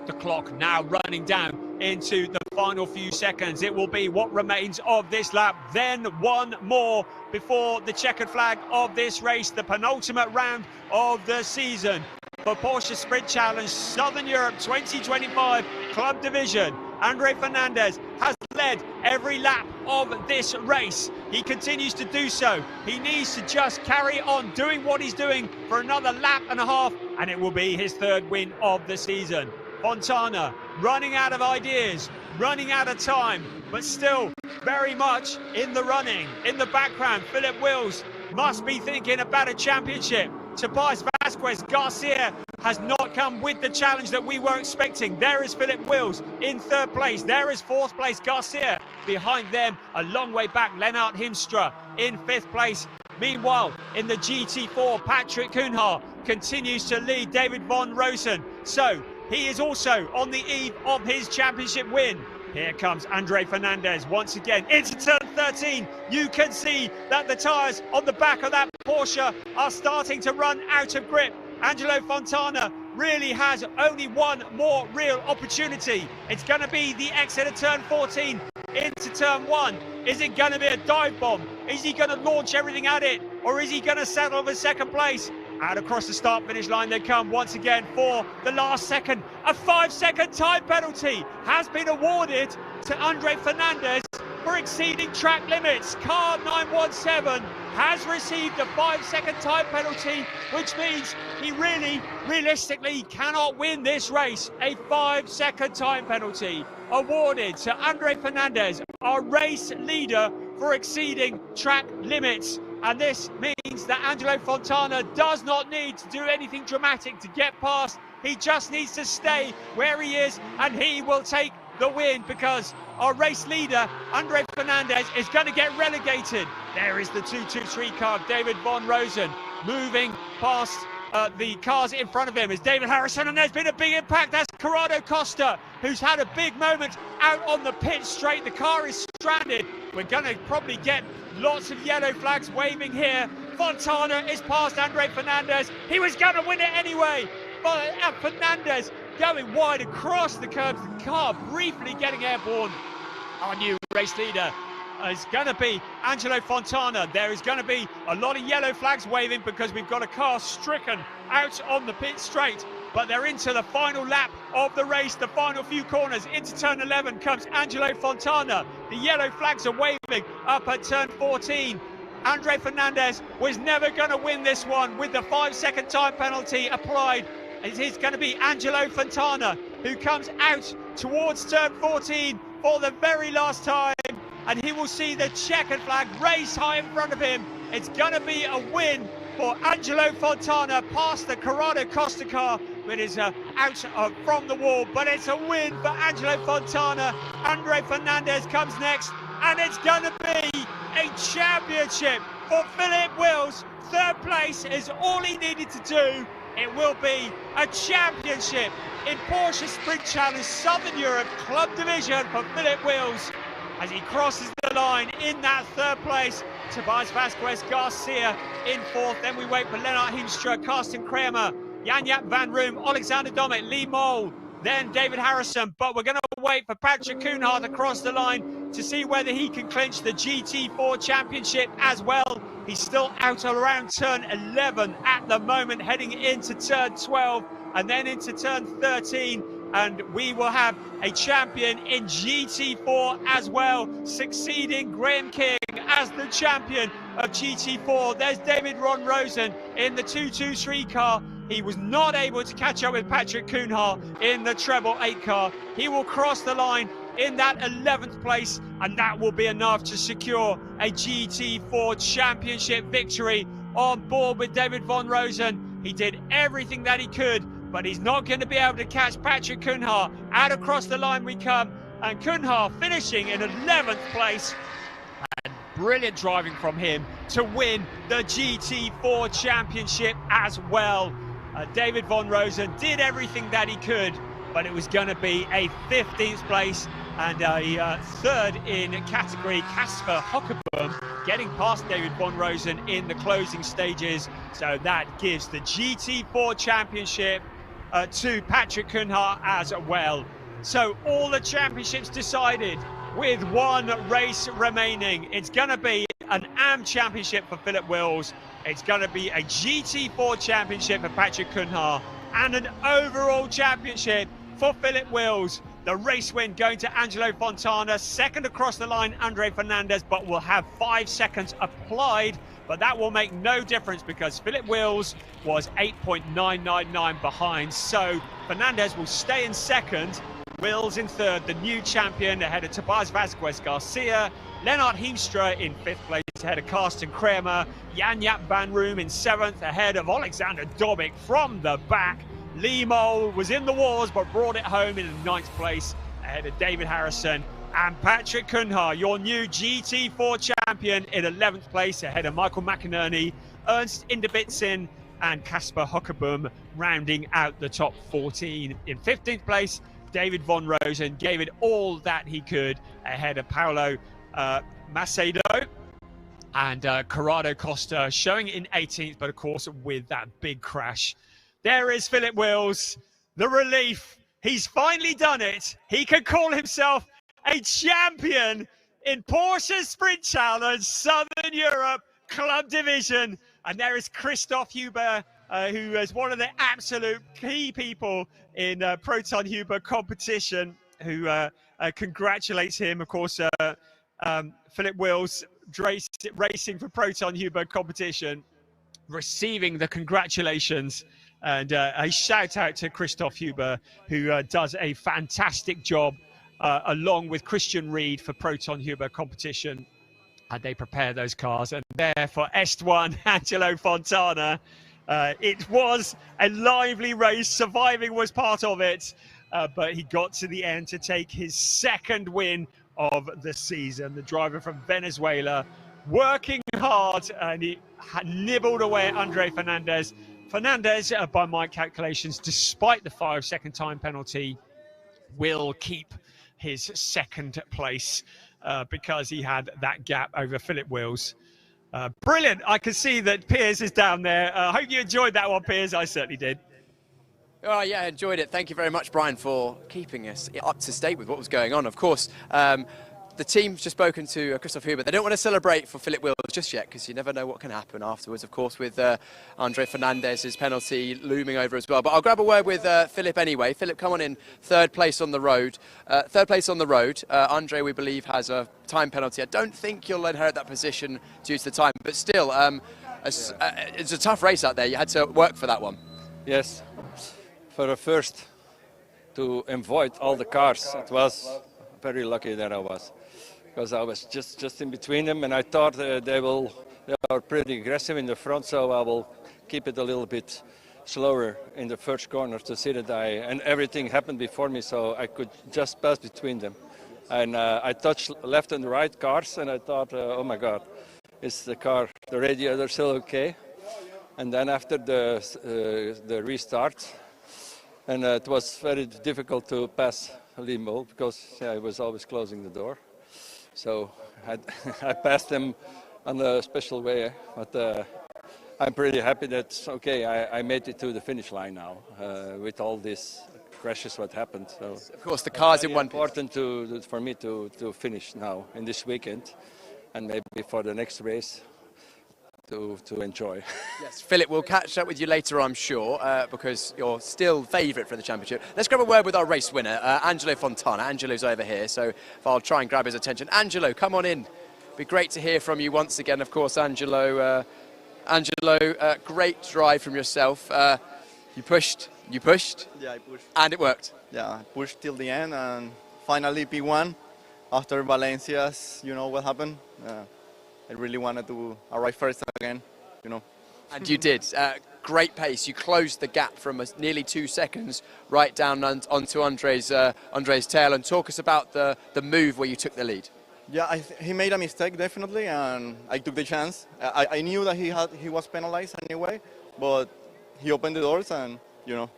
The clock now running down into the final few seconds. It will be what remains of this lap, then one more before the checkered flag of this race, the penultimate round of the season for Porsche Sprint Challenge Southern Europe 2025 Club Division. Andre Fernandez has led every lap of this race. He continues to do so. He needs to just carry on doing what he's doing for another lap and a half, and it will be his 3rd win of the season. Fontana running out of ideas, running out of time, but still very much in the running. In the background, Philip Wills must be thinking about a championship. Tobias Vasquez Garcia has not come with the challenge that we were expecting. There is Philip Wills in 3rd place. There is 4th place Garcia. Behind them, a long way back, Lennart Himstra in 5th place. Meanwhile, in the GT4, Patrick Kuhnhaar continues to lead David von Rosen. So, he is also on the eve of his championship win. Here comes Andre Fernandez once again into turn 13. You can see that the tyres on the back of that Porsche are starting to run out of grip. Angelo Fontana really has only one more real opportunity. It's going to be the exit of turn 14 into turn 1. Is it going to be a dive bomb? Is he going to launch everything at it? Or is he going to settle for 2nd place? Out across the start-finish line they come once again for the last second. A 5-second time penalty has been awarded to Andre Fernandez for exceeding track limits. Car 917 has received a 5-second time penalty, which means he realistically cannot win this race. A 5-second time penalty awarded to Andre Fernandez, our race leader, for exceeding track limits. And this means that Angelo Fontana does not need to do anything dramatic to get past. He just needs to stay where he is, and he will take the win, because our race leader, Andre Fernandez, is going to get relegated. There is the 223 car, David von Rosen, moving past the cars in front of him is David Harrison, and there's been a big impact. That's Corrado Costa, who's had a big moment out on the pit straight. The car is stranded. We're going to probably get lots of yellow flags waving here. Fontana is past Andre Fernandez. He was going to win it anyway, but Fernandez going wide across the curbs. The car briefly getting airborne. Our new race leader is going to be Angelo Fontana. There is going to be a lot of yellow flags waving because we've got a car stricken out on the pit straight. But they're into the final lap of the race, the final few corners. Into turn 11 comes Angelo Fontana. The yellow flags are waving up at turn 14. Andre Fernandez was never going to win this one with the 5-second time penalty applied. It is going to be Angelo Fontana who comes out towards turn 14 for the very last time. And he will see the checkered flag race high in front of him. It's going to be a win for Angelo Fontana past the Corrado Costa car. It is out from the wall, but it's a win for Angelo Fontana. Andre Fernandez comes next, and it's going to be a championship for Philip Wills. 3rd place is all he needed to do. It will be a championship in Porsche Sprint Challenge Southern Europe Club Division for Philip Wills as he crosses the line in that 3rd place. Tobias Vasquez Garcia in 4th. Then we wait for Lennart Himstra, Karsten Kramer, Jan-Jaap van Room, Alexander Domet, Lee Mole, then David Harrison. But we're going to wait for Patrick Kuhnhaar to cross the line to see whether he can clinch the GT4 championship as well. He's still out around turn 11 at the moment, heading into turn 12 and then into turn 13. And we will have a champion in GT4 as well, succeeding Graham King as the champion of GT4. There's David Ron Rosen in the 223 car. He was not able to catch up with Patrick Kuhnhaar in the treble 8 car. He will cross the line in that 11th place, and that will be enough to secure a GT4 championship victory on board with David Von Rosen. He did everything that he could, but he's not going to be able to catch Patrick Kuhnhaar. Out across the line we come, and Kuhnhaar finishing in 11th place. And brilliant driving from him to win the GT4 championship as well. David Von Rosen did everything that he could, but it was going to be a 15th place and a third in category. Kasper Hockebom getting past David Von Rosen in the closing stages. So that gives the GT4 championship to Patrick Cunha as well. So all the championships decided with one race remaining. It's going to be an AM championship for Philip Wills. It's going to be a GT4 championship for Patrick Cunha and an overall championship for Philip Wills. The race win going to Angelo Fontana. Second across the line, Andre Fernandez, but will have 5 seconds applied. But that will make no difference because Philip Wills was 8.999 behind. So Fernandez will stay in second. Wills in third, the new champion, ahead of Tobias Vasquez Garcia. Lennart Heemstra in 5th place, ahead of Karsten Kramer. Jan-Jaap van Room in 7th, ahead of Alexander Dobic from the back. Lee Mole was in the wars, but brought it home in 9th place, ahead of David Harrison. And Patrick Cunha, your new GT4 champion, in 11th place, ahead of Michael McInerney, Ernst Inderbitsen, and Kasper Hockebom, rounding out the top 14. In 15th place, David Von Rosen gave it all that he could, ahead of Paolo Macedo and Corrado Costa, showing it in 18th, but of course with that big crash. There is Philip Wills, the relief. He's finally done it. He can call himself a champion in Porsche Sprint Challenge Southern Europe Club Division. And there is Christoph Huber, who is one of the absolute key people in Proton Huber competition, who congratulates him. Of course, Philip Wills racing for Proton Huber competition, receiving the congratulations. And a shout out to Christoph Huber, who does a fantastic job along with Christian Reed for Proton Huber competition. And they prepare those cars. And there for Est1, Angelo Fontana. It was a lively race. Surviving was part of it. But he got to the end to take his second win of the season. The driver from Venezuela working hard, and he nibbled away at Andre Fernandez. Fernandez, by my calculations, despite the 5-second time penalty, will keep his second place because he had that gap over Philip Wills. Brilliant. I can see that Piers is down there. I hope you enjoyed that one, Piers. I certainly did.
Oh, yeah, I enjoyed it. Thank you very much, Brian, for keeping us up to date with what was going on. Of course, the team's just spoken to Christoph Huber. They don't want to celebrate for Philip Wills just yet because you never know what can happen afterwards, of course, with Andre Fernandez's penalty looming over as well. But I'll grab a word with Philip anyway. Philip, come on in. Third place on the road. Andre, we believe, has a time penalty. I don't think you'll inherit that position due to the time, but still, it's a tough race out there. You had to work for that one.
Yes. For the first, to avoid all the cars, it was very lucky that I was. Because I was just in between them, and I thought they are pretty aggressive in the front, so I will keep it a little bit slower in the first corner to see that and everything happened before me, so I could just pass between them. And I touched left and right cars, and I thought, oh my God, is the radiator still okay? And then after the restart, and it was very difficult to pass Limo because I was always closing the door. So I passed them on a special way, but I'm pretty happy that, okay, I made it to the finish line now with all these crashes what happened. So
of course, the cars in one piece.
Important for me to finish now in this weekend and maybe for the next race to enjoy.
Yes, Philip, we'll catch up with you later, I'm sure, because you're still favourite for the championship. Let's grab a word with our race winner, Angelo Fontana. Angelo's over here, so if I'll try and grab his attention. Angelo, come on in. Be great to hear from you once again, of course, Angelo. Great drive from yourself. You pushed.
Yeah, I pushed.
And it worked.
Yeah, I pushed till the end, and finally P1 after Valencia. You know what happened? I really wanted to arrive first again, you know.
And you did. Great pace. You closed the gap from nearly 2 seconds right down onto Andre's tail. And talk us about the move where you took the lead.
Yeah, he made a mistake definitely, and I took the chance. I knew that he was penalized anyway, but he opened the doors and, you know,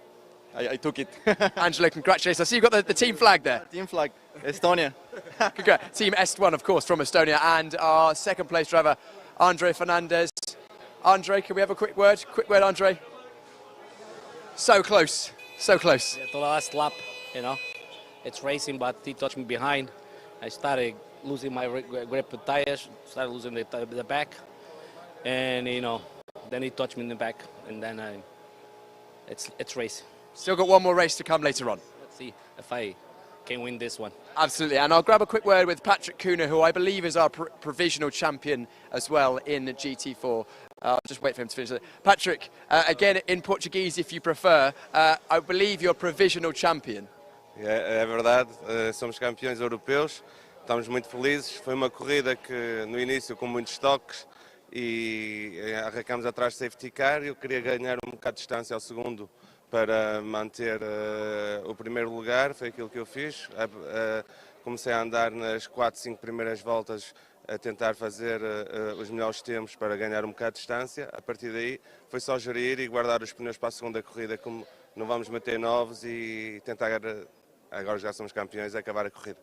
I took it.
Angelo, congratulations. I see you've got the team flag there.
Team flag, Estonia.
Congrats. Team Est1, of course, from Estonia, and our second place driver, Andre Fernandez. Andre, can we have a quick word? Quick word, Andre. So close, so close.
Yeah, to the last lap, you know, it's racing, but he touched me behind. I started losing my grip with tires, started losing the back, and you know, then he touched me in the back, and then it's racing.
Still got one more race to come later on.
Let's see if I can win this one.
Absolutely, and I'll grab a quick word with Patrick Kuna, who I believe is our provisional champion as well in the GT4. I'll just wait for him to finish it. Patrick, again in Portuguese if you prefer, I believe you're provisional champion.
É verdade, somos campeões europeus, estamos muito felizes. Foi uma corrida que no início com muitos toques e arrancamos atrás de safety car. Eu queria ganhar um bocado de distância ao segundo para manter o primeiro lugar, foi aquilo que eu fiz. Comecei a andar nas 4, 5 primeiras voltas a tentar fazer os melhores tempos para ganhar um bocado de distância. A partir daí foi só gerir e guardar os pneus para a segunda corrida, como não vamos meter novos e tentar, agora já somos campeões, acabar a corrida.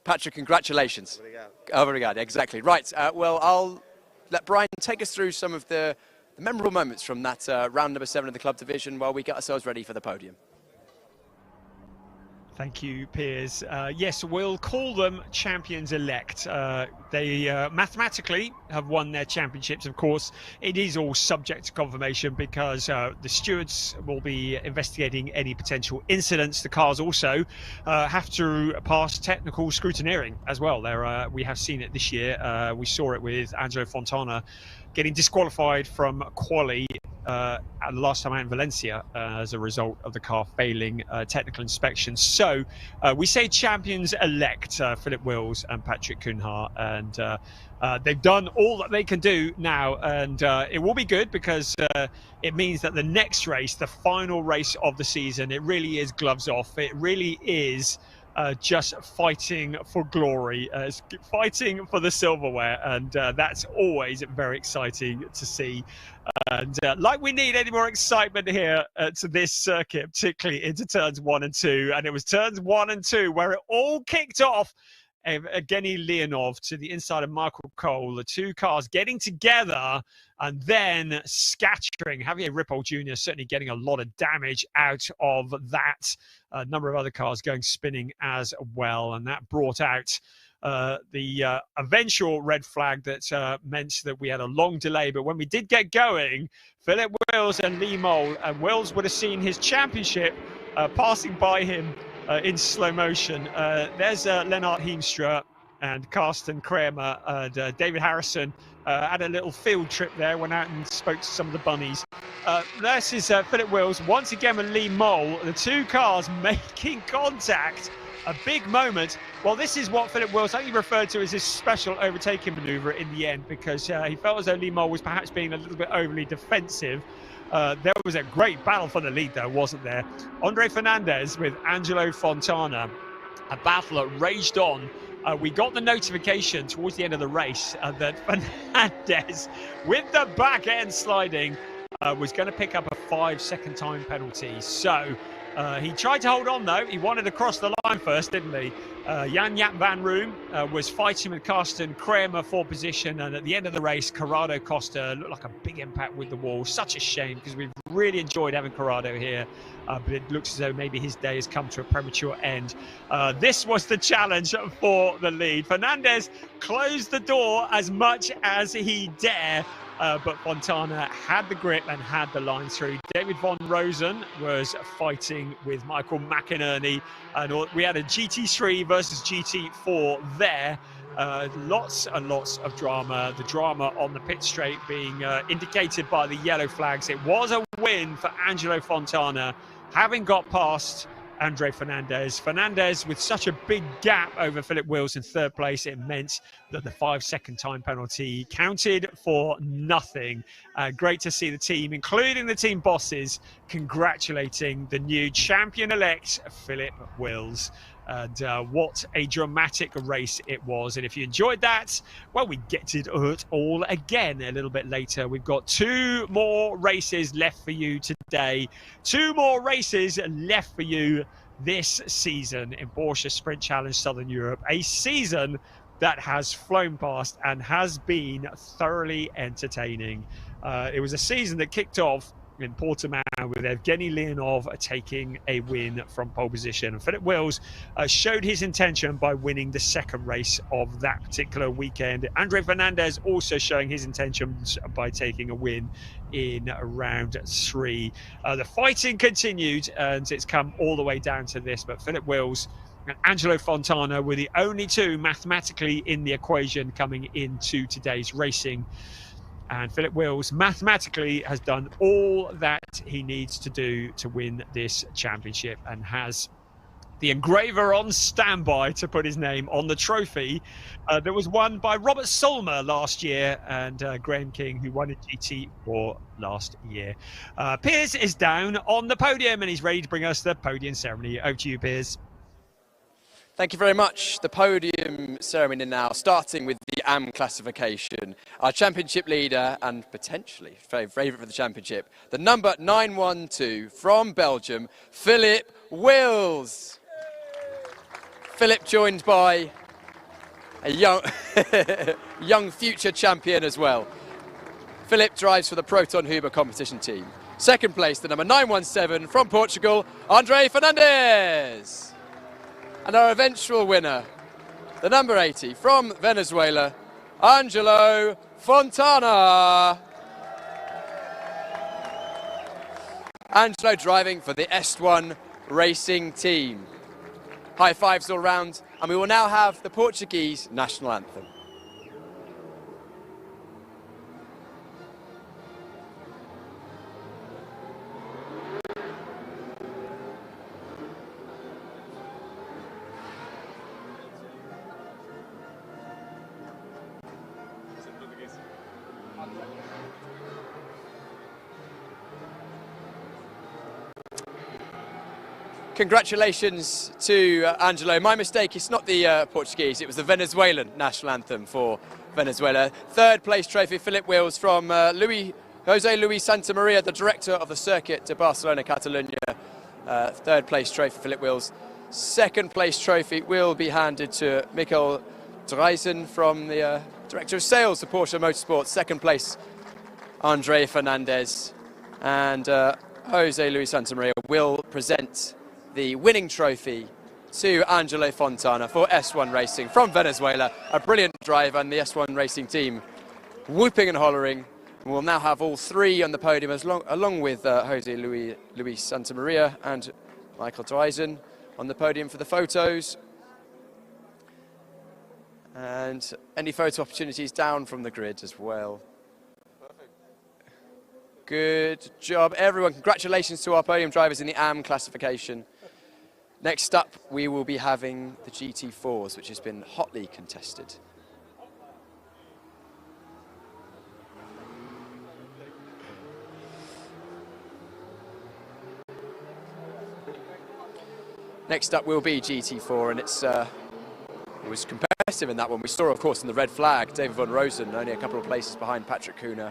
Patrick, congratulations.
Obrigado.
Obrigado, exactly. Right, well, I'll let Brian take us through some of the memorable moments from that round number 7 of the club division while we get ourselves ready for the podium.
Thank you, Piers. Yes, we'll call them champions-elect. They mathematically have won their championships, of course. It is all subject to confirmation because the stewards will be investigating any potential incidents. The cars also have to pass technical scrutineering as well. We have seen it this year. We saw it with Angelo Fontana getting disqualified from quali last time out in Valencia as a result of the car failing technical inspection. So we say champions-elect, Philip Wills and Patrick Cunha, and they've done all that they can do now, and it will be good because it means that the next race, the final race of the season, it really is gloves off. It really is just fighting for glory, fighting for the silverware, and that's always very exciting to see. And like we need any more excitement here to this circuit, particularly into turns 1 and 2, and it was turns 1 and 2 where it all kicked off. Evgeny Leonov to the inside of Michael Cole, the two cars getting together and then scattering. Javier Ripoll Jr. certainly getting a lot of damage out of that. A number of other cars going spinning as well, and that brought out the eventual red flag that meant that we had a long delay. But when we did get going, Philip Wills and Lee Mole, and Wills would have seen his championship passing by him in slow motion. There's Lennart Heemstra and Karsten Kramer and David Harrison had a little field trip there, went out and spoke to some of the bunnies. This is Philip Wills once again with Lee Mole, the two cars making contact. A big moment. Well, this is what Philip Wills, I think he referred to as his special overtaking manoeuvre in the end, because he felt as though Lee Mole was perhaps being a little bit overly defensive. There was a great battle for the lead, though, wasn't there? Andre Fernandez with Angelo Fontana. A battle that raged on. We got the notification towards the end of the race that Fernandez, with the back end sliding, was going to pick up a 5-second time penalty. So he tried to hold on, though. He wanted to cross the line first, didn't he? Jan-Jaap van Room was fighting with Karsten Kramer for position, and at the end of the race, Corrado Costa looked like a big impact with the wall. Such a shame, because we've really enjoyed having Corrado here, but it looks as though maybe his day has come to a premature end. This was the challenge for the lead. Fernandez closed the door as much as he dare, but Fontana had the grip and had the line through. David Von Rosen was fighting with Michael McInerney, and we had a GT3 versus GT4 there. Lots and lots of drama. The drama on the pit straight being indicated by the yellow flags. It was a win for Angelo Fontana, having got past Andre Fernandez. Fernandez with such a big gap over Philip Wills in third place, it meant that the 5-second time penalty counted for nothing. Great to see the team, including the team bosses, congratulating the new champion-elect Philip Wills. And what a dramatic race it was. And if you enjoyed that, well, we get to it all again a little bit later. We've got 2 more races left for you to day. 2 more races left for you this season in Porsche Sprint Challenge Southern Europe, a season that has flown past and has been thoroughly entertaining. It was a season that kicked off in Portimão with Evgeny Leonov taking a win from pole position. And Philip Wills showed his intention by winning the second race of that particular weekend. Andre Fernandez also showing his intentions by taking a win in round 3. The fighting continued, and it's come all the way down to this, but Philip Wills and Angelo Fontana were the only 2 mathematically in the equation coming into today's racing. And Philip Wills mathematically has done all that he needs to do to win this championship, and has the engraver on standby to put his name on the trophy that was won by Robert Solmer last year, and Graham King, who won in GT4 last year. Piers is down on the podium, and he's ready to bring us the podium ceremony. Over to you, Piers.
Thank you very much. The podium ceremony now, starting with the AM classification. Our championship leader, and potentially favourite for the championship, the number 912 from Belgium, Philip Wills. Philip joined by a young future champion as well. Philip drives for the Proton Huber competition team. Second place, the number 917 from Portugal, Andre Fernandez. And our eventual winner, the number 80 from Venezuela, Angelo Fontana. Angelo driving for the S1 racing team. High fives all round, and we will now have the Portuguese national anthem. Congratulations to Angelo. My mistake, it's not the Portuguese, it was the Venezuelan national anthem for Venezuela. Third place trophy, Philip Wills from Jose Luis Santa Maria, the director of the circuit to Barcelona, Catalonia. Third place trophy, Philip Wills. Second place trophy will be handed to Michael Dreisen from the director of sales to Porsche Motorsport. Second place, Andre Fernandez. And Jose Luis Santa Maria will present the winning trophy to Angelo Fontana for S1 Racing from Venezuela. A brilliant drive, and the S1 Racing team whooping and hollering. We'll now have all 3 on the podium, along with Jose Luis Santa Maria and Michael Dreisen on the podium for the photos. And any photo opportunities down from the grid as well. Good job, everyone. Congratulations to our podium drivers in the AM classification. Next up, we will be having the GT4s, which has been hotly contested. Next up will be GT4, and it was competitive in that one. We saw, of course, in the red flag, David Van Rosen, only a couple of places behind Patrick Kuhner.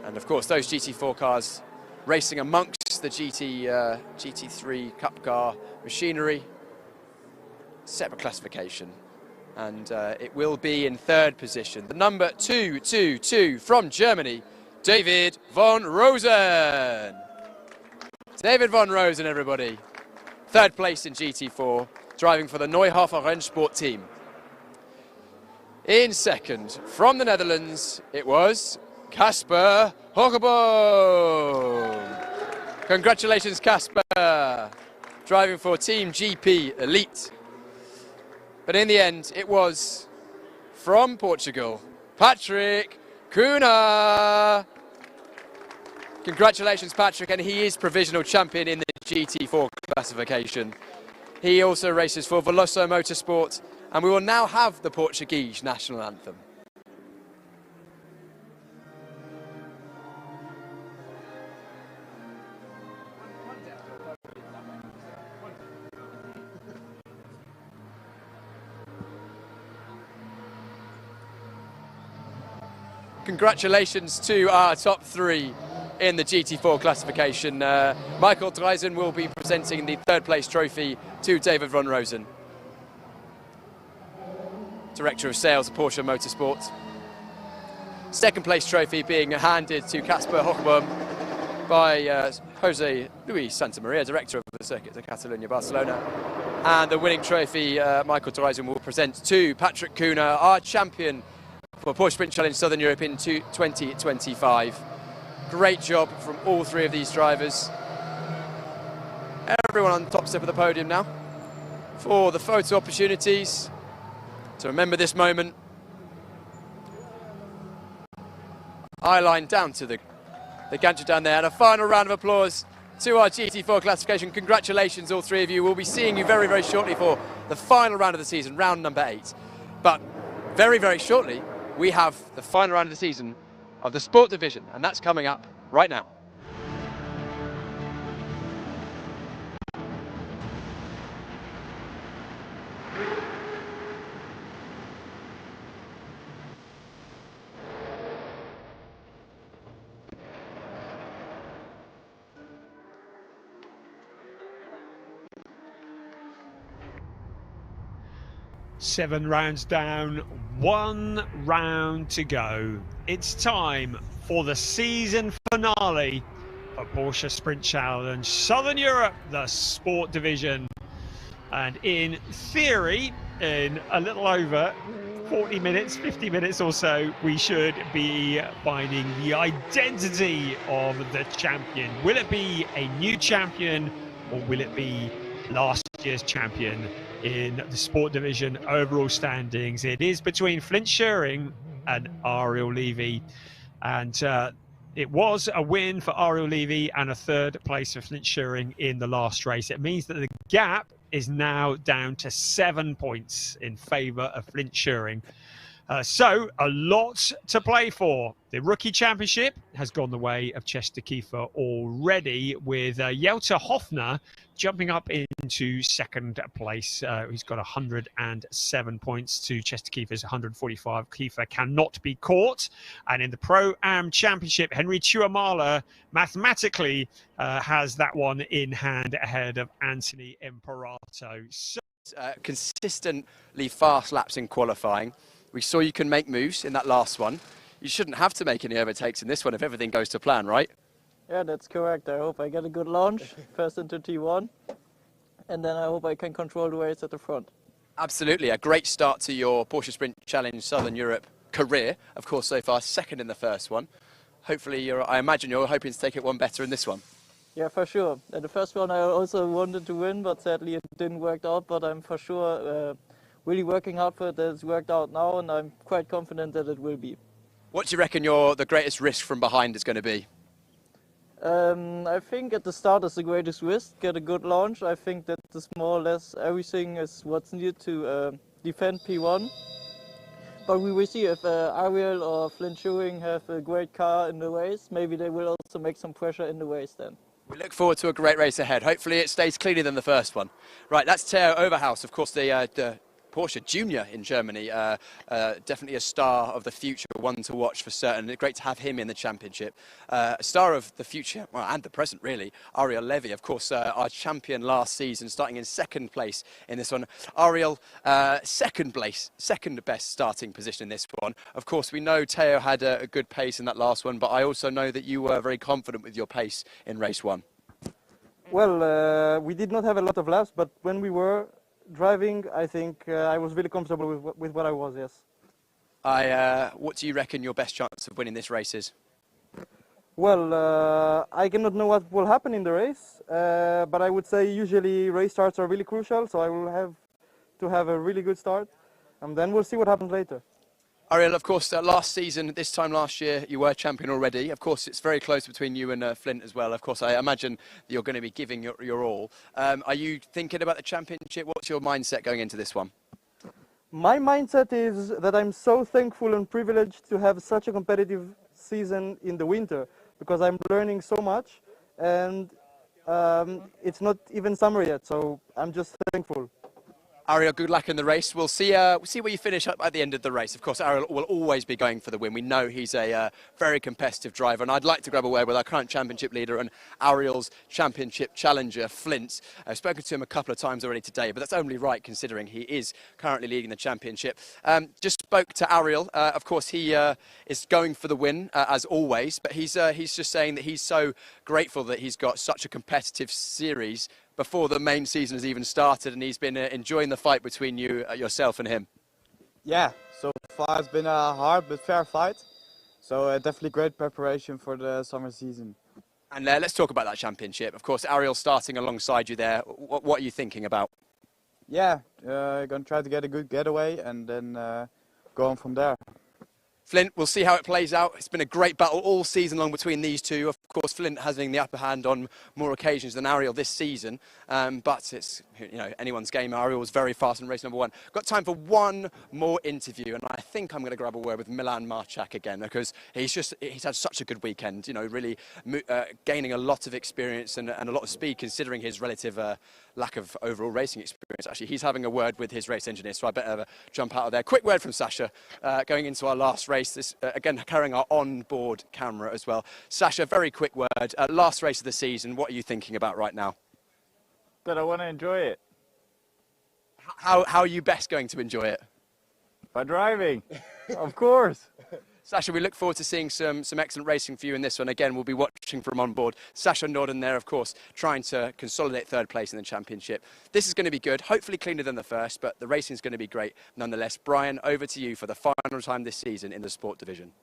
And of course, those GT4 cars racing amongst the GT3 Cup car machinery. Separate classification. And it will be in third position. The number 222 from Germany, David Van Rosen. David Van Rosen, everybody. Third place in GT4, driving for the Neuhofer Rennsport team. In second, from the Netherlands, it was Casper Hoggeboom. Congratulations, Casper, driving for Team GP Elite. But in the end, it was from Portugal, Patrick Kuhner. Congratulations, Patrick, and he is provisional champion in the GT4 classification. He also races for Veloso Motorsport, and we will now have the Portuguese national anthem. Congratulations to our top 3 in the GT4 classification. Michael Dreisen will be presenting the third place trophy to David van Rosen, Director of Sales at Porsche Motorsport. Second place trophy being handed to Casper Hochbaum by Jose Luis Santamaria, Director of the Circuit of Catalunya Barcelona. And the winning trophy Michael Dreisen will present to Patrick Kuhner, our champion for Porsche Sprint Challenge Southern Europe in 2025. Great job from all three of these drivers. Everyone on the top step of the podium now for the photo opportunities. To remember this moment, eye line down to the gantry down there, and a final round of applause to our GT4 classification. Congratulations, all three of you. We'll be seeing you very, very shortly for the final round of the season, round number 8. But very, very shortly, we have the final round of the season of the Sport Division, and that's coming up right now.
Seven rounds down, 1 round to go. It's time for the season finale for Porsche Sprint Challenge Southern Europe, the Sport Division. And in theory, in a little over 40 minutes, 50 minutes or so, we should be finding the identity of the champion. Will it be a new champion, or will it be last year's champion? In the Sport Division overall standings, it is between Flint Schuring and Ariel Levy, and it was a win for Ariel Levy and a third place for Flint Schuring in the last race. It means that the gap is now down to 7 points in favour of Flint Schuring. So a lot to play for. The Rookie Championship has gone the way of Chester Kiefer already, with Jelter Hofner jumping up into second place. He's got 107 points to Chester Kiefer's 145. Kiefer cannot be caught. And in the Pro-Am Championship, Henry Tuamala mathematically has that one in hand ahead of Anthony Imperato. So
consistently fast laps in qualifying. We saw you can make moves in that last one. You shouldn't have to make any overtakes in this one if everything goes to plan, right?
Yeah, that's correct. I hope I get a good launch, first into T1, and then I hope I can control the race at the front.
Absolutely, a great start to your Porsche Sprint Challenge Southern Europe career. Of course, so far, second in the first one. Hopefully, I imagine you're hoping to take it one better in this one.
Yeah, for sure. The first one I also wanted to win, but sadly it didn't work out. But I'm for sure really working hard for it. That it's worked out now, and I'm quite confident that it will be. What do you reckon the greatest risk from behind is going to be? I think at the start is the greatest risk, get a good launch. I think that is more or less everything is what's needed to defend P1. But we will see if Ariel or Flint Schuring have a great car in the race. Maybe they will also make some pressure in the race then. We look forward to a great race ahead. Hopefully it stays cleaner than the first one. Right, that's Theo Overhaus, of course, the Porsche Junior in Germany. Definitely a star of the future, one to watch for certain. Great to have him in the championship. A star of the future, well, and the present really, Ariel Levy, of course, our champion last season, starting in second place in this one. Ariel, second best starting position in this one. Of course, we know Theo had a good pace in that last one, but I also know that you were very confident with your pace in race one.
Well, we did not have a lot of laps, but when we were driving, I think I was really comfortable with what I was, yes.
What do you reckon your best chance of winning this race is?
Well, I cannot know what will happen in the race, but I would say usually race starts are really crucial, so I will have to have a really good start, and then we'll see what happens later.
Ariel, of course, last season, this time last year, you were champion already. Of course, it's very close between you and Flint as well. Of course, I imagine you're going to be giving your all. Are you thinking about the championship? What's your mindset going into this one?
My mindset is that I'm so thankful and privileged to have such a competitive season in the winter, because I'm learning so much, and it's not even summer yet, so I'm just thankful.
Ariel, good luck in the race. We'll see where you finish up at the end of the race. Of course, Ariel will always be going for the win. We know he's a very competitive driver, and I'd like to grab a word with our current championship leader and Ariel's championship challenger, Flint. I've spoken to him a couple of times already today, but that's only right considering he is currently leading the championship. Just spoke to Ariel. Of course, he is going for the win, as always, but he's just saying that he's so grateful that he's got such a competitive series before the main season has even started, and he's been enjoying the fight between yourself and him.
Yeah, so far it's been a hard but fair fight. So definitely great preparation for the summer season.
And let's talk about that championship. Of course, Ariel starting alongside you there. What are you thinking about?
Yeah, going to try to get a good getaway and then go on from there.
Flint, we'll see how it plays out. It's been a great battle all season long between these two. Of course, Flint having the upper hand on more occasions than Ariel this season. But it's, anyone's game. Ariel was very fast in race number 1. Got time for one more interview, and I think I'm going to grab a word with Milan Marchak again, because he's had such a good weekend, really gaining a lot of experience and a lot of speed considering his relative lack of overall racing experience. Actually, he's having a word with his race engineer, so I better jump out of there. Quick word from Sasha going into our last race. This, again, carrying our on-board camera as well. Sasha, very quick word. Last race of the season, what are you thinking about right now?
That I want to enjoy it.
How are you best going to enjoy it?
By driving, of course.
Sasha, we look forward to seeing some excellent racing for you in this one. Again, we'll be watching from on board. Sasha Norden there, of course, trying to consolidate third place in the championship. This is going to be good, hopefully cleaner than the first, but the racing is going to be great nonetheless. Brian, over to you for the final time this season in the sport division.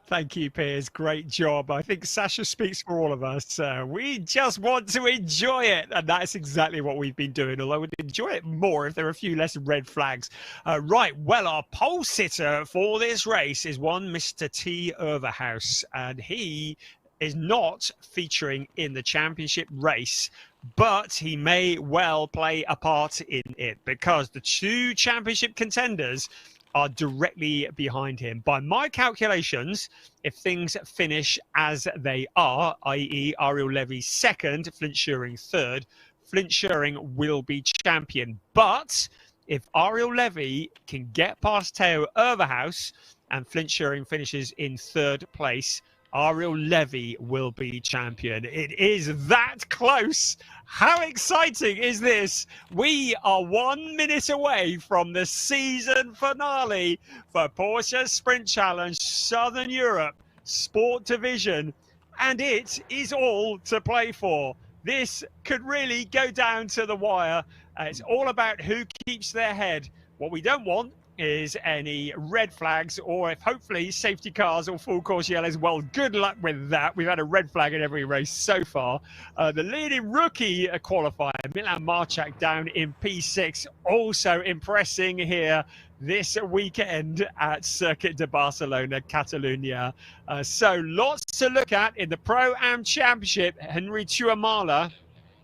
Thank you, Piers. Great job. I think Sasha speaks for all of us. We just want to enjoy it. And that's exactly what we've been doing, although we'd enjoy it more if there were a few less red flags. Right, well, our pole sitter for this race is one Mr. T. Overhouse, and he is not featuring in the championship race, but he may well play a part in it because the two championship contenders are directly behind him. By my calculations, if things finish as they are, i.e. Ariel Levy second, Flint Schuring third, Flint Schuring will be champion. But if Ariel Levy can get past Theo Overhouse and Flint Schuring finishes in third place, Ariel Levy will be champion. It is that close. How exciting is this? We are 1 minute away from the season finale for Porsche Sprint Challenge Southern Europe Sport Division, and it is all to play for. This could really go down to the wire. It's all about who keeps their head. What we don't want is any red flags, or if hopefully safety cars or full course yellows. Well, good luck with that. We've had a red flag in every race so far. The leading rookie qualifier, Milan Marchak, down in P6, also impressing here this weekend at Circuit de Barcelona, Catalunya. So lots to look at in the Pro-Am Championship. Henry Tuamala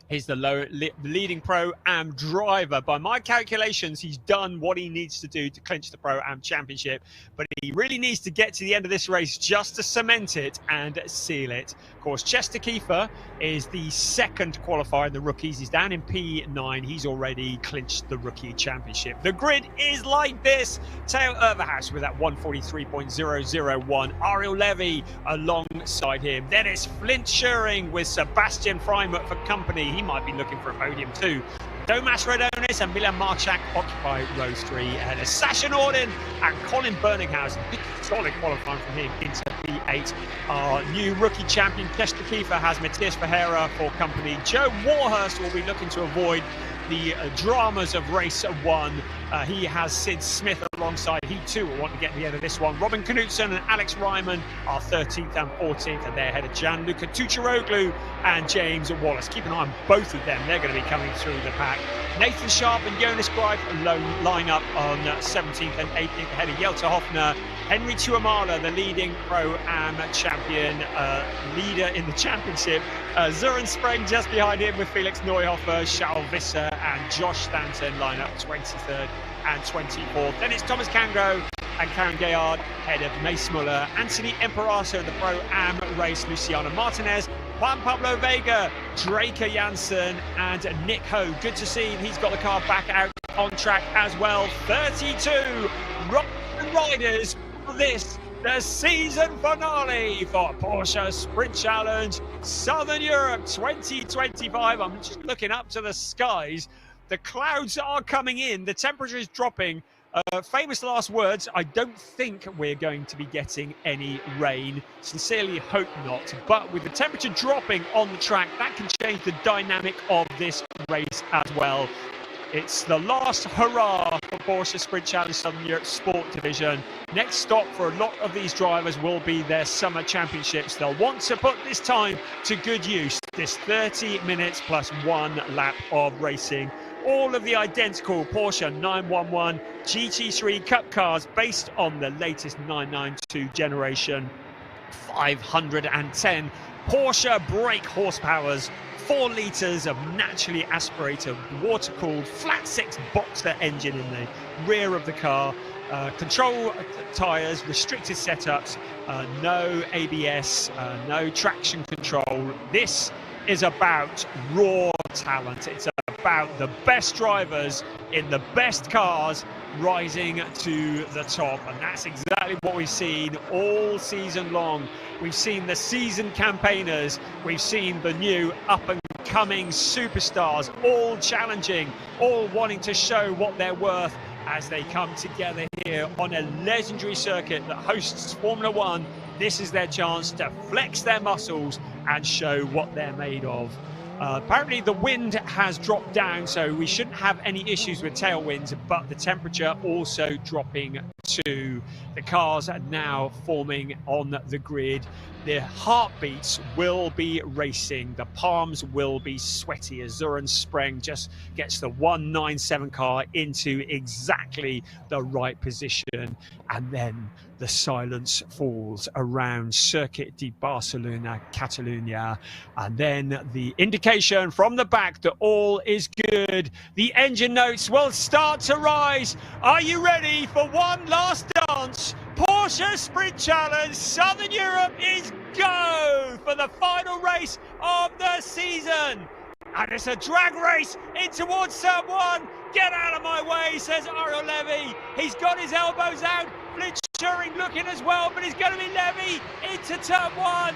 is the leading Pro-Am driver. By my calculations, he's done what he needs to do to clinch the Pro-Am Championship, but he really needs to get to the end of this race just to cement it and seal it. Of course, Chester Kiefer is the second qualifier in the rookies. He's down in P9. He's already clinched the Rookie Championship. The grid is like this. Theo Overhouse with that 143.001. Ariel Levy alongside him. Then it's Flint Schuring with Sebastian Freimut for company. He might be looking for a podium too. Tomas Rodonis and Milan Marchak occupy row 3. And Sasha Norden and Colin Birninghausen. Big solid qualifying from him into P8. Our new rookie champion, Chester Kiefer, has Matthias Ferreira for company. Joe Warhurst will be looking to avoid the dramas of race 1. He has Sid Smith alongside. He too will want to get to the end of this one. Robin Knutson and Alex Ryman are 13th and 14th, and they're ahead of Gianluca Tucharoglu and James Wallace. Keep an eye on both of them. They're going to be coming through the pack. Nathan Sharp and Jonas Greif line up on 17th and 18th ahead of Jelta Hoffner. Henry Tuamala, the leading Pro-Am champion, leader in the championship. Zoran Spreng just behind him with Felix Neuhofer, Charles Visser and Josh Stanton line up 23rd and 24th. Then it's Thomas Cangro and Karen Gayard ahead of Mace Muller, Anthony Emperaso, the Pro-Am race, Luciano Martinez, Juan Pablo Vega, Draker Janssen and Nick Ho. Good to see he's got the car back out on track as well. 32 riders for this, the season finale for Porsche Sprint Challenge Southern Europe 2025. I'm just looking up to the skies. The clouds are coming in, the temperature is dropping. Famous last words, I don't think we're going to be getting any rain. Sincerely hope not. But with the temperature dropping on the track, that can change the dynamic of this race as well. It's the last hurrah for Porsche Sprint Challenge Southern Europe Sport Division. Next stop for a lot of these drivers will be their summer championships. They'll want to put this time to good use. This 30 minutes plus 1 lap of racing. All of the identical Porsche 911 GT3 Cup cars based on the latest 992 generation. 510 Porsche brake horsepowers, 4 litres of naturally aspirated water-cooled flat 6 boxer engine in the rear of the car. Control tyres, restricted setups, no ABS, no traction control. This is about raw talent. It's about the best drivers in the best cars rising to the top, and that's exactly what we've seen all season long. We've seen the seasoned campaigners, we've seen the new up-and-coming superstars, all challenging, all wanting to show what they're worth as they come together here on a legendary circuit that hosts Formula One. This is their chance to flex their muscles and show what they're made of. Apparently the wind has dropped down, so we shouldn't have any issues with tailwinds, but the temperature also dropping too. The cars are now forming on the grid. The heartbeats will be racing. The palms will be sweaty as Zoran Spreng just gets the 197 car into exactly the right position. And then the silence falls around Circuit de Barcelona, Catalunya. And then the indication from the back that all is good. The engine notes will start to rise. Are you ready for one last dance? Porsche Sprint Challenge Southern Europe is go for the final race of the season. And it's a drag race in towards turn 1. Get out of my way, says Ariel Levy. He's got his elbows out. Flitch looking as well, but he's going to be Levy into turn 1.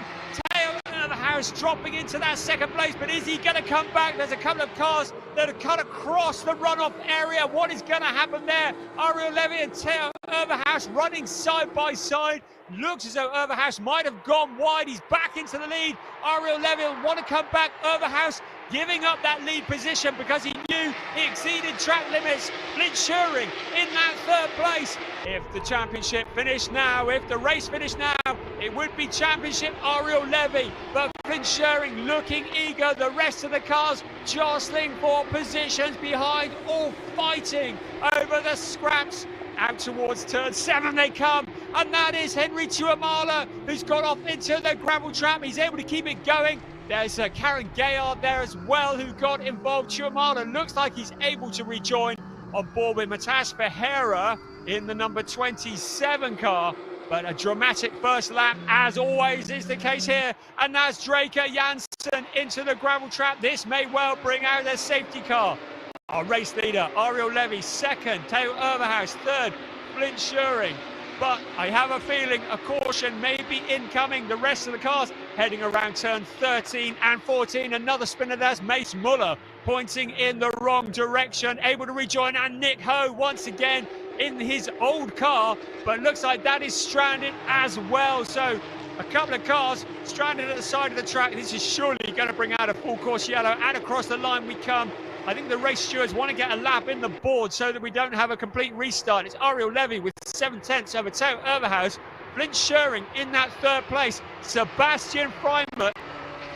Tail of the house dropping into that second place, but is he going to come back? There's a couple of cars that have cut across the runoff area. What is going to happen there? Ariel Levy and Tail Overhouse running side by side. Looks as though Overhouse might have gone wide. He's back into the lead. Ariel Levy will want to come back. Overhouse giving up that lead position because he knew he exceeded track limits. Blindschuring in that third place. If the championship finished now, if the race finished now, it would be championship Ariel Levy. But Blindschuring looking eager. The rest of the cars jostling for positions behind, all fighting over the scraps. Out towards turn 7 they come, and that is Henry Tuamala, who's got off into the gravel trap. He's able to keep it going. There's Karen Gayard there as well, who got involved. Tuamala looks like he's able to rejoin on board with Matas Ferreira in the number 27 car. But a dramatic first lap, as always is the case here. And that's Draker Janssen into the gravel trap. This may well bring out their safety car. Our race leader, Ariel Levy, second. Theo Overhouse, third. Blindschuring. But I have a feeling a caution may be incoming. The rest of the cars heading around turn 13 and 14. Another spinner, there's Mace Muller pointing in the wrong direction. Able to rejoin, and Nick Ho once again in his old car. But looks like that is stranded as well. So a couple of cars stranded at the side of the track. This is surely going to bring out a full course yellow. And across the line we come. I think the race stewards want to get a lap in the board so that we don't have a complete restart. It's Ariel Levy with 7/10 over Theo Overhouse. Blindschuring in that third place. Sebastian Freimut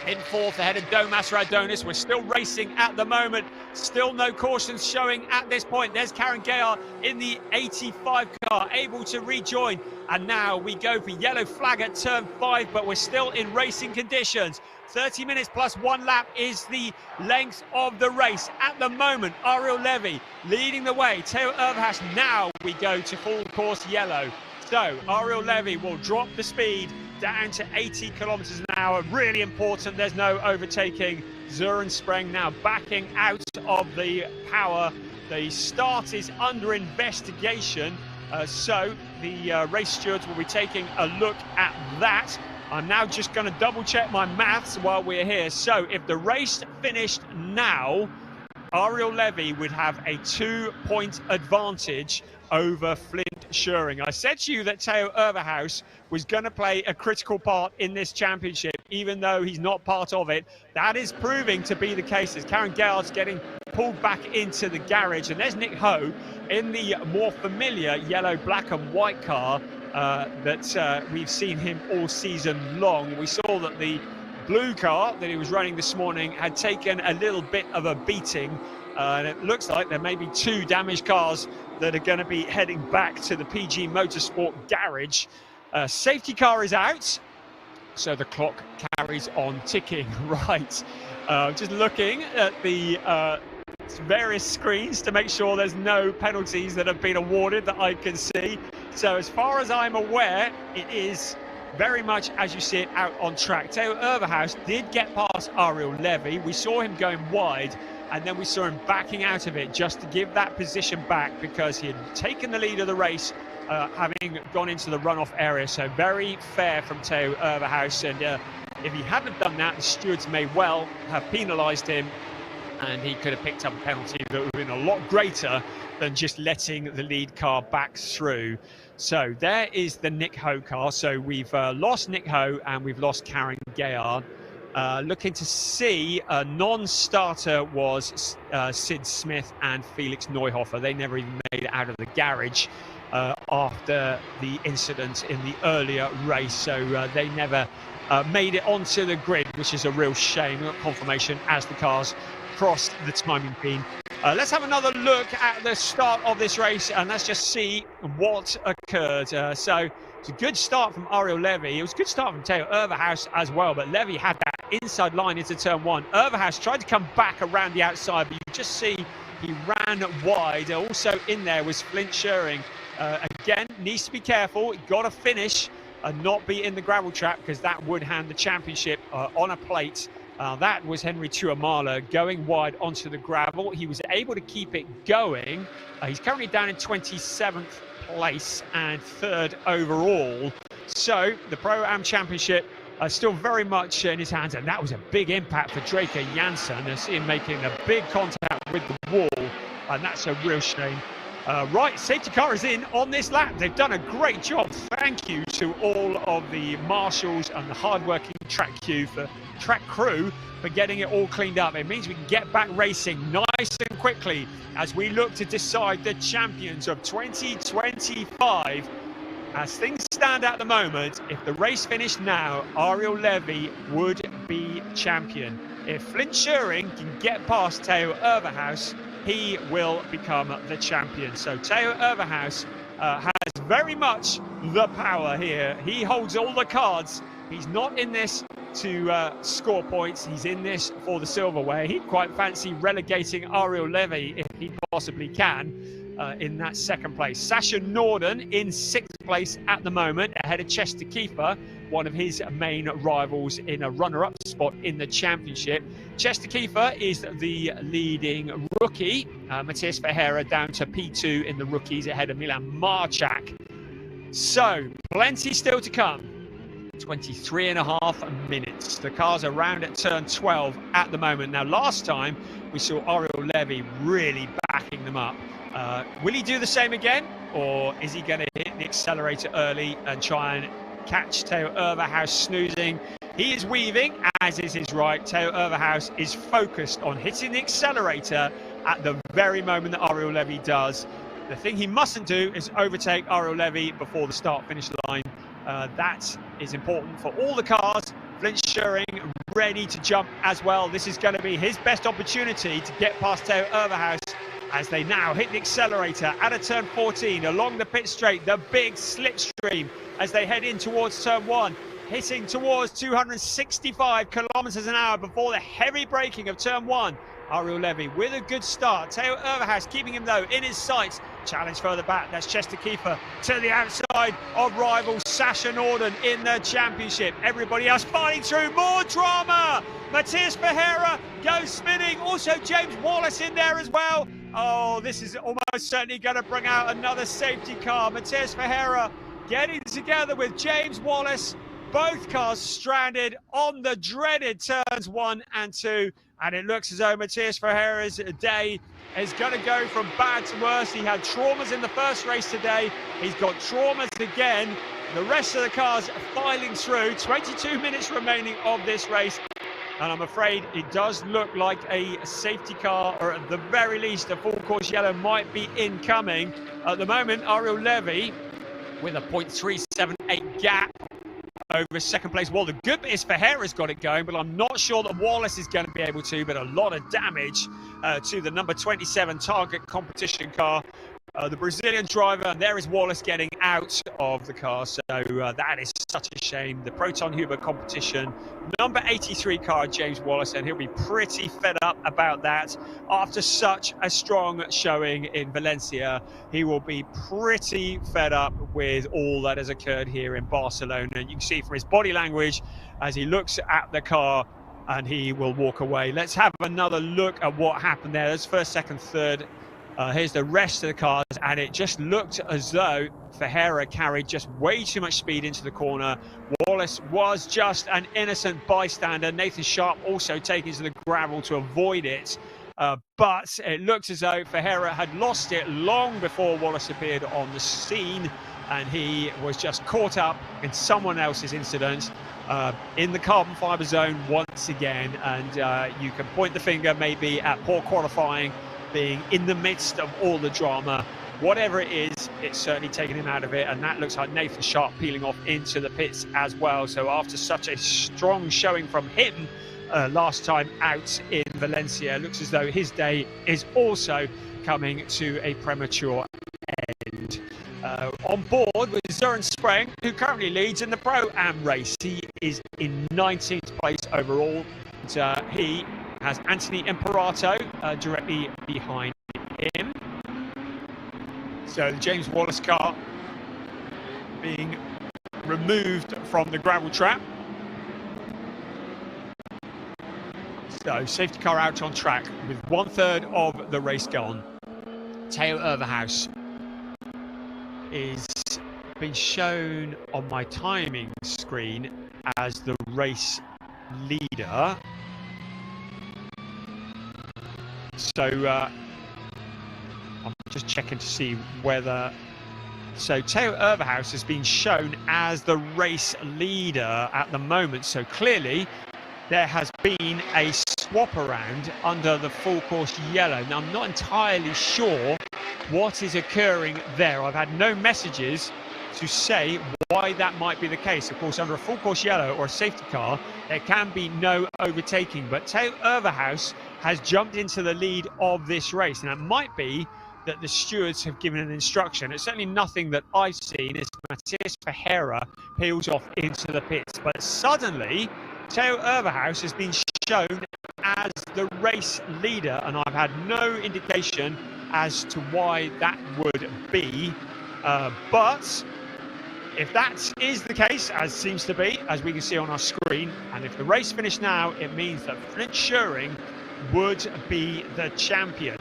in fourth ahead of Domas Radonis. We're still racing at the moment. Still no cautions showing at this point. There's Karen Gayard in the 85 car, able to rejoin. And now we go for yellow flag at turn 5, but we're still in racing conditions. 30 minutes plus 1 lap is the length of the race. At the moment, Ariel Levy leading the way. Theo Overhouse, now we go to full course yellow. So Ariel Levy will drop the speed down to 80 kilometers an hour. Really important. There's no overtaking. Søren Spreng now backing out of the power. The start is under investigation. So the race stewards will be taking a look at that. I'm now just going to double check my maths while we're here. So if the race finished now, Ariel Levy would have a 2-point advantage over Flint Scheuring. I said to you that Theo Overhaus was going to play a critical part in this championship, even though he's not part of it. That is proving to be the case as Karen Gayard's getting pulled back into the garage. And there's Nick Ho in the more familiar yellow, black and white car that we've seen him all season long. We saw that the blue car that he was running this morning had taken a little bit of a beating, and it looks like there may be 2 damaged cars that are going to be heading back to the PG Motorsport garage. Safety car is out, so the clock carries on ticking. Right, just looking at the various screens to make sure there's no penalties that have been awarded that I can see. So as far as I'm aware, it is very much as you see it out on track. Theo Overhaus did get past Ariel Levy. We saw him going wide, and then we saw him backing out of it just to give that position back because he had taken the lead of the race, having gone into the runoff area. So very fair from Theo Overhaus, and if he hadn't done that, the stewards may well have penalised him, and he could have picked up a penalty that would have been a lot greater than just letting the lead car back through. So there is the Nick Ho car. So we've lost Nick Ho and we've lost Karen Gayard. Looking to see a non-starter was Sid Smith and Felix Neuhofer. They never even made it out of the garage after the incident in the earlier race. So they never made it onto the grid, which is a real shame. We got confirmation as the cars crossed the timing pin. Let's have another look at the start of this race and let's just see what occurred. So it's a good start from Ariel Levy. It was a good start from Theo Overhaus as well, but Levy had that inside line into turn 1. Overhaus tried to come back around the outside, but you just see he ran wide. Also in there was Flint Scheuring. Again, needs to be careful. Got to finish and not be in the gravel trap because that would hand the championship on a plate. That was Henry Tuamala going wide onto the gravel. He was able to keep it going. He's currently down in 27th place and 3rd overall. So the Pro-Am Championship still very much in his hands, and that was a big impact for Draker Janssen. I see him making a big contact with the wall, and that's a real shame. Right, safety car is in on this lap. They've done a great job. Thank you to all of the marshals and the hard-working track crew for getting it all cleaned up. It means we can get back racing nice and quickly as we look to decide the champions of 2025. As things stand at the moment, if the race finished now, Ariel Levy would be champion. If Flint Scheuring can get past Theo Overhaus, he will become the champion. So Theo Overhaus has very much the power here. He holds all the cards. He's not in this to score points. He's in this for the silverware. He'd quite fancy relegating Ariel Levy if he possibly can in that 2nd place. Sasha Norden in 6th place at the moment, ahead of Chester Kiefer, one of his main rivals in a runner-up spot in the championship. Chester Kiefer is the leading rookie. Matthias Ferreira down to P2 in the rookies ahead of Milan Marchak. So plenty still to come. 23.5 minutes. The cars are round at turn 12 at the moment. Now, last time we saw Ariel Levy really backing them up. Will he do the same again, or is he going to hit the accelerator early and try and catch Theo Overhaus snoozing? He is weaving, as is his right. Theo Overhaus is focused on hitting the accelerator at the very moment that Ariel Levy does. The thing he mustn't do is overtake Ariel Levy before the start-finish line. That is important for all the cars. Flint Scheuring ready to jump as well. This is going to be his best opportunity to get past Theo Overhaus as they now hit the accelerator at a turn 14 along the pit straight. The big slipstream as they head in towards turn 1, hitting towards 265 kilometers an hour before the heavy braking of turn 1. Ariel Levy with a good start. Theo Overhaus keeping him though in his sights. Challenge further back. That's Chester Keefer to the outside of rival Sasha Norden in the championship. Everybody else fighting through. More drama. Matthias Ferreira goes spinning. Also James Wallace in there as well. Oh, this is almost certainly going to bring out another safety car. Matthias Ferreira getting together with James Wallace. Both cars stranded on the dreaded turns 1 and 2. And it looks as though Matthias Ferreira's day is going to go from bad to worse. He had traumas in the first race today. He's got traumas again. The rest of the cars filing through. 22 minutes remaining of this race. And I'm afraid it does look like a safety car, or at the very least, a full course yellow might be incoming. At the moment, Ariel Levy with a 0.378 gap over second place. Well, the good bit is Ferreira's got it going, but I'm not sure that Wallace is going to be able to. But a lot of damage to the number 27 target competition car. The Brazilian driver, and there is Wallace getting out of the car. So that is such a shame. The Proton Huber competition, number 83 car, James Wallace, and he'll be pretty fed up about that. After such a strong showing in Valencia, he will be pretty fed up with all that has occurred here in Barcelona. And you can see from his body language as he looks at the car, and he will walk away. Let's have another look at what happened there. That's first, second, third. Here's the rest of the cars, and it just looked as though Ferreira carried just way too much speed into the corner. Wallace was just an innocent bystander. Nathan Sharp also taking to the gravel to avoid it. But it looks as though Ferreira had lost it long before Wallace appeared on the scene, and he was just caught up in someone else's incident in the carbon fibre zone once again. And you can point the finger maybe at poor qualifying, being in the midst of all the drama. Whatever it is, it's certainly taken him out of it, and that looks like Nathan Sharp peeling off into the pits as well. So after such a strong showing from him last time out in Valencia, it looks as though his day is also coming to a premature end. On board with Søren Spreng, who currently leads in the Pro-Am race. He is in 19th place overall. And, he has Anthony Imperato directly behind him. So the James Wallace car being removed from the gravel trap. So safety car out on track with 1/3 of the race gone. Theo Overhaus is being shown on my timing screen as the race leader. So I'm just checking to see whether... So Theo Overhaus has been shown as the race leader at the moment. So clearly there has been a swap around under the full course yellow. Now I'm not entirely sure what is occurring there. I've had no messages to say why that might be the case. Of course, under a full course yellow or a safety car, there can be no overtaking. But Theo Overhaus has jumped into the lead of this race, and it might be that the stewards have given an instruction. It's certainly nothing that I've seen as Matthias Ferreira peels off into the pits. But suddenly, Theo Overhaus has been shown as the race leader, and I've had no indication as to why that would be. But if that is the case, as seems to be, as we can see on our screen, and if the race finished now, it means that Flint Schuring would be the champion.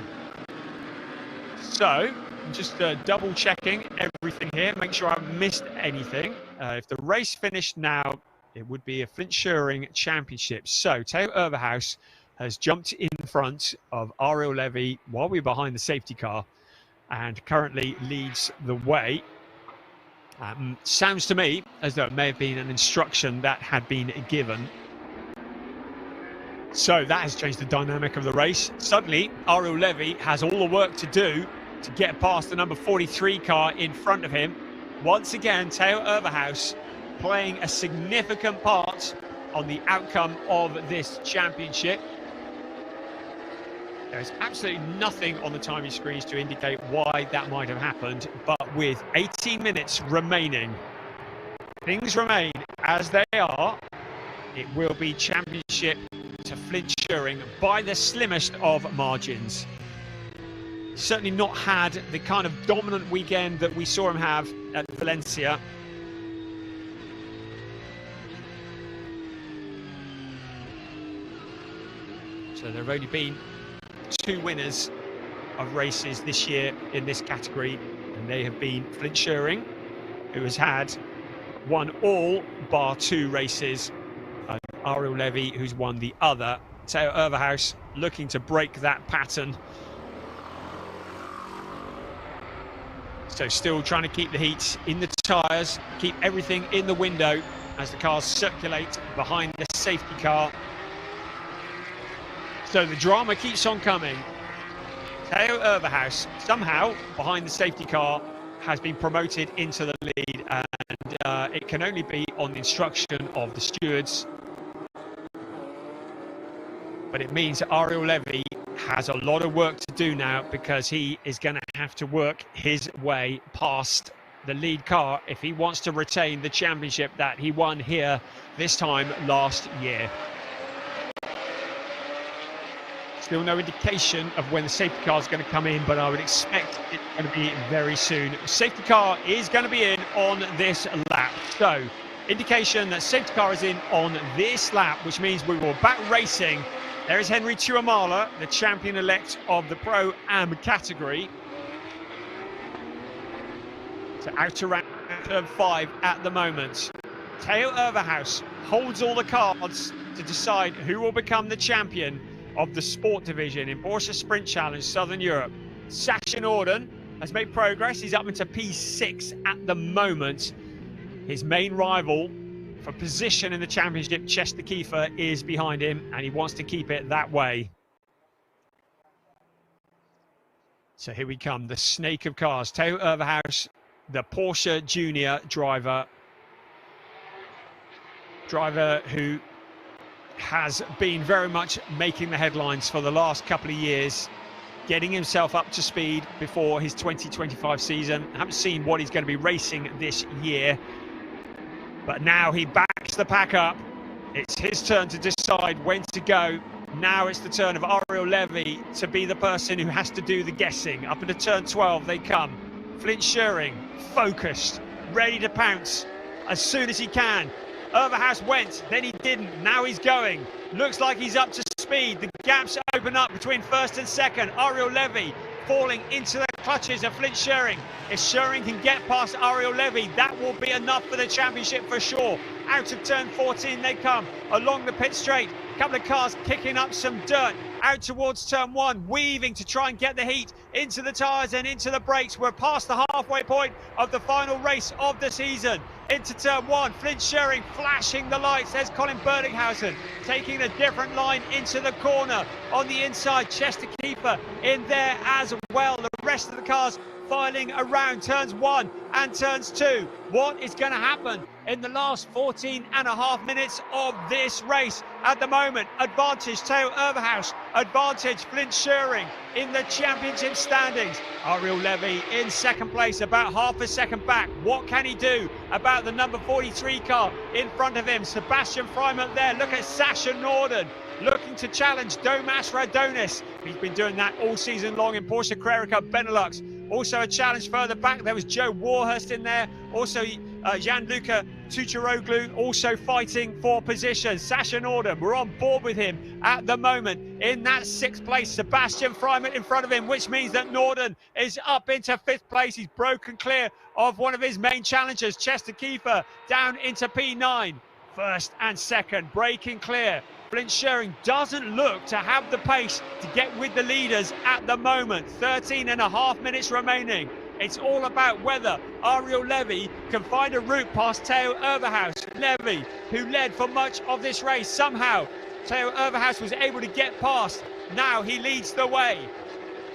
So, I'm just double checking everything here, make sure I haven't missed anything. If the race finished now, it would be a Flint Schuring championship. So, Theo Overhaus has jumped in front of Ariel Levy while we're behind the safety car and currently leads the way. Sounds to me as though it may have been an instruction that had been given. So that has changed the dynamic of the race. Suddenly, Ariel Levy has all the work to do to get past the number 43 car in front of him. Once again, Theo Overhaus playing a significant part on the outcome of this championship. There's absolutely nothing on the timing screens to indicate why that might have happened, but with 18 minutes remaining, things remain as they are. It will be championship to Flint Schuring by the slimmest of margins. Certainly not had the kind of dominant weekend that we saw him have at Valencia. So there have only been 2 winners of races this year in this category, and they have been Flint Schuring, who has won all bar 2 races, and Ariel Levy, who's won the other. Theo Overhaus looking to break that pattern. So still trying to keep the heat in the tyres, keep everything in the window as the cars circulate behind the safety car. So the drama keeps on coming. Theo Overhaus, somehow, behind the safety car, has been promoted into the lead, and it can only be on the instruction of the stewards. But it means that Ariel Levy has a lot of work to do now, because he is going to have to work his way past the lead car if he wants to retain the championship that he won here this time last year. Still no indication of when the safety car is going to come in, but I would expect it's going to be very soon. Safety car is going to be in on this lap. So, indication that safety car is in on this lap, which means we will back racing. There is Henry Tuamala, the champion-elect of the Pro-Am category. So out to round 5 at the moment. Theo Overhaus holds all the cards to decide who will become the champion of the sport division in Porsche Sprint Challenge Southern Europe. Sasha Norden has made progress. He's up into P6 at the moment. His main rival for position in the championship, Chester Kiefer, is behind him, and he wants to keep it that way. So here we come, the snake of cars. Theo Overhaus, the Porsche Junior driver who has been very much making the headlines for the last couple of years, getting himself up to speed before his 2025 season. I haven't seen what he's going to be racing this year, but now he backs the pack up. It's his turn to decide when to go. Now it's the turn of Ariel Levy to be the person who has to do the guessing. Up into turn 12 they come. Flint Schuring, focused, ready to pounce as soon as he can. Overhaus went, then he didn't, now he's going. Looks like he's up to speed. The gaps open up between first and second. Ariel Levy falling into the clutches of Flint Schuring. If Schuring can get past Ariel Levy, that will be enough for the championship for sure. Out of turn 14 they come, along the pit straight. A couple of cars kicking up some dirt. Out towards turn 1, weaving to try and get the heat into the tyres and into the brakes. We're past the halfway point of the final race of the season. Into turn 1, Flint Schuring flashing the lights. There's Colin Berlinghausen taking a different line into the corner. On the inside, Chester Kiefer in there as well. The rest of the cars filing around turns 1 and turns 2. What is going to happen in the last 14.5 minutes of this race? At the moment, advantage Theo Overhaus, advantage Flint Schuring in the championship standings. Ariel Levy in second place, about half a second back. What can he do about the number 43 car in front of him? Sebastian Freimuth there. Look at Sasha Norden looking to challenge Domas Radonis. He's been doing that all season long in Porsche Carrera Cup Benelux. Also a challenge further back, there was Joe Warhurst in there. Also Gianluca Tucharoglu also fighting for position. Sasha Norden, we're on board with him at the moment in that 6th place. Sebastian Freimuth in front of him, which means that Norden is up into 5th place. He's broken clear of one of his main challengers, Chester Kiefer, down into P9. First and second, breaking clear. Flint Schuring doesn't look to have the pace to get with the leaders at the moment. 13.5 minutes remaining. It's all about whether Ariel Levy can find a route past Theo Overhaus. Levy, who led for much of this race, somehow Theo Overhaus was able to get past. Now he leads the way.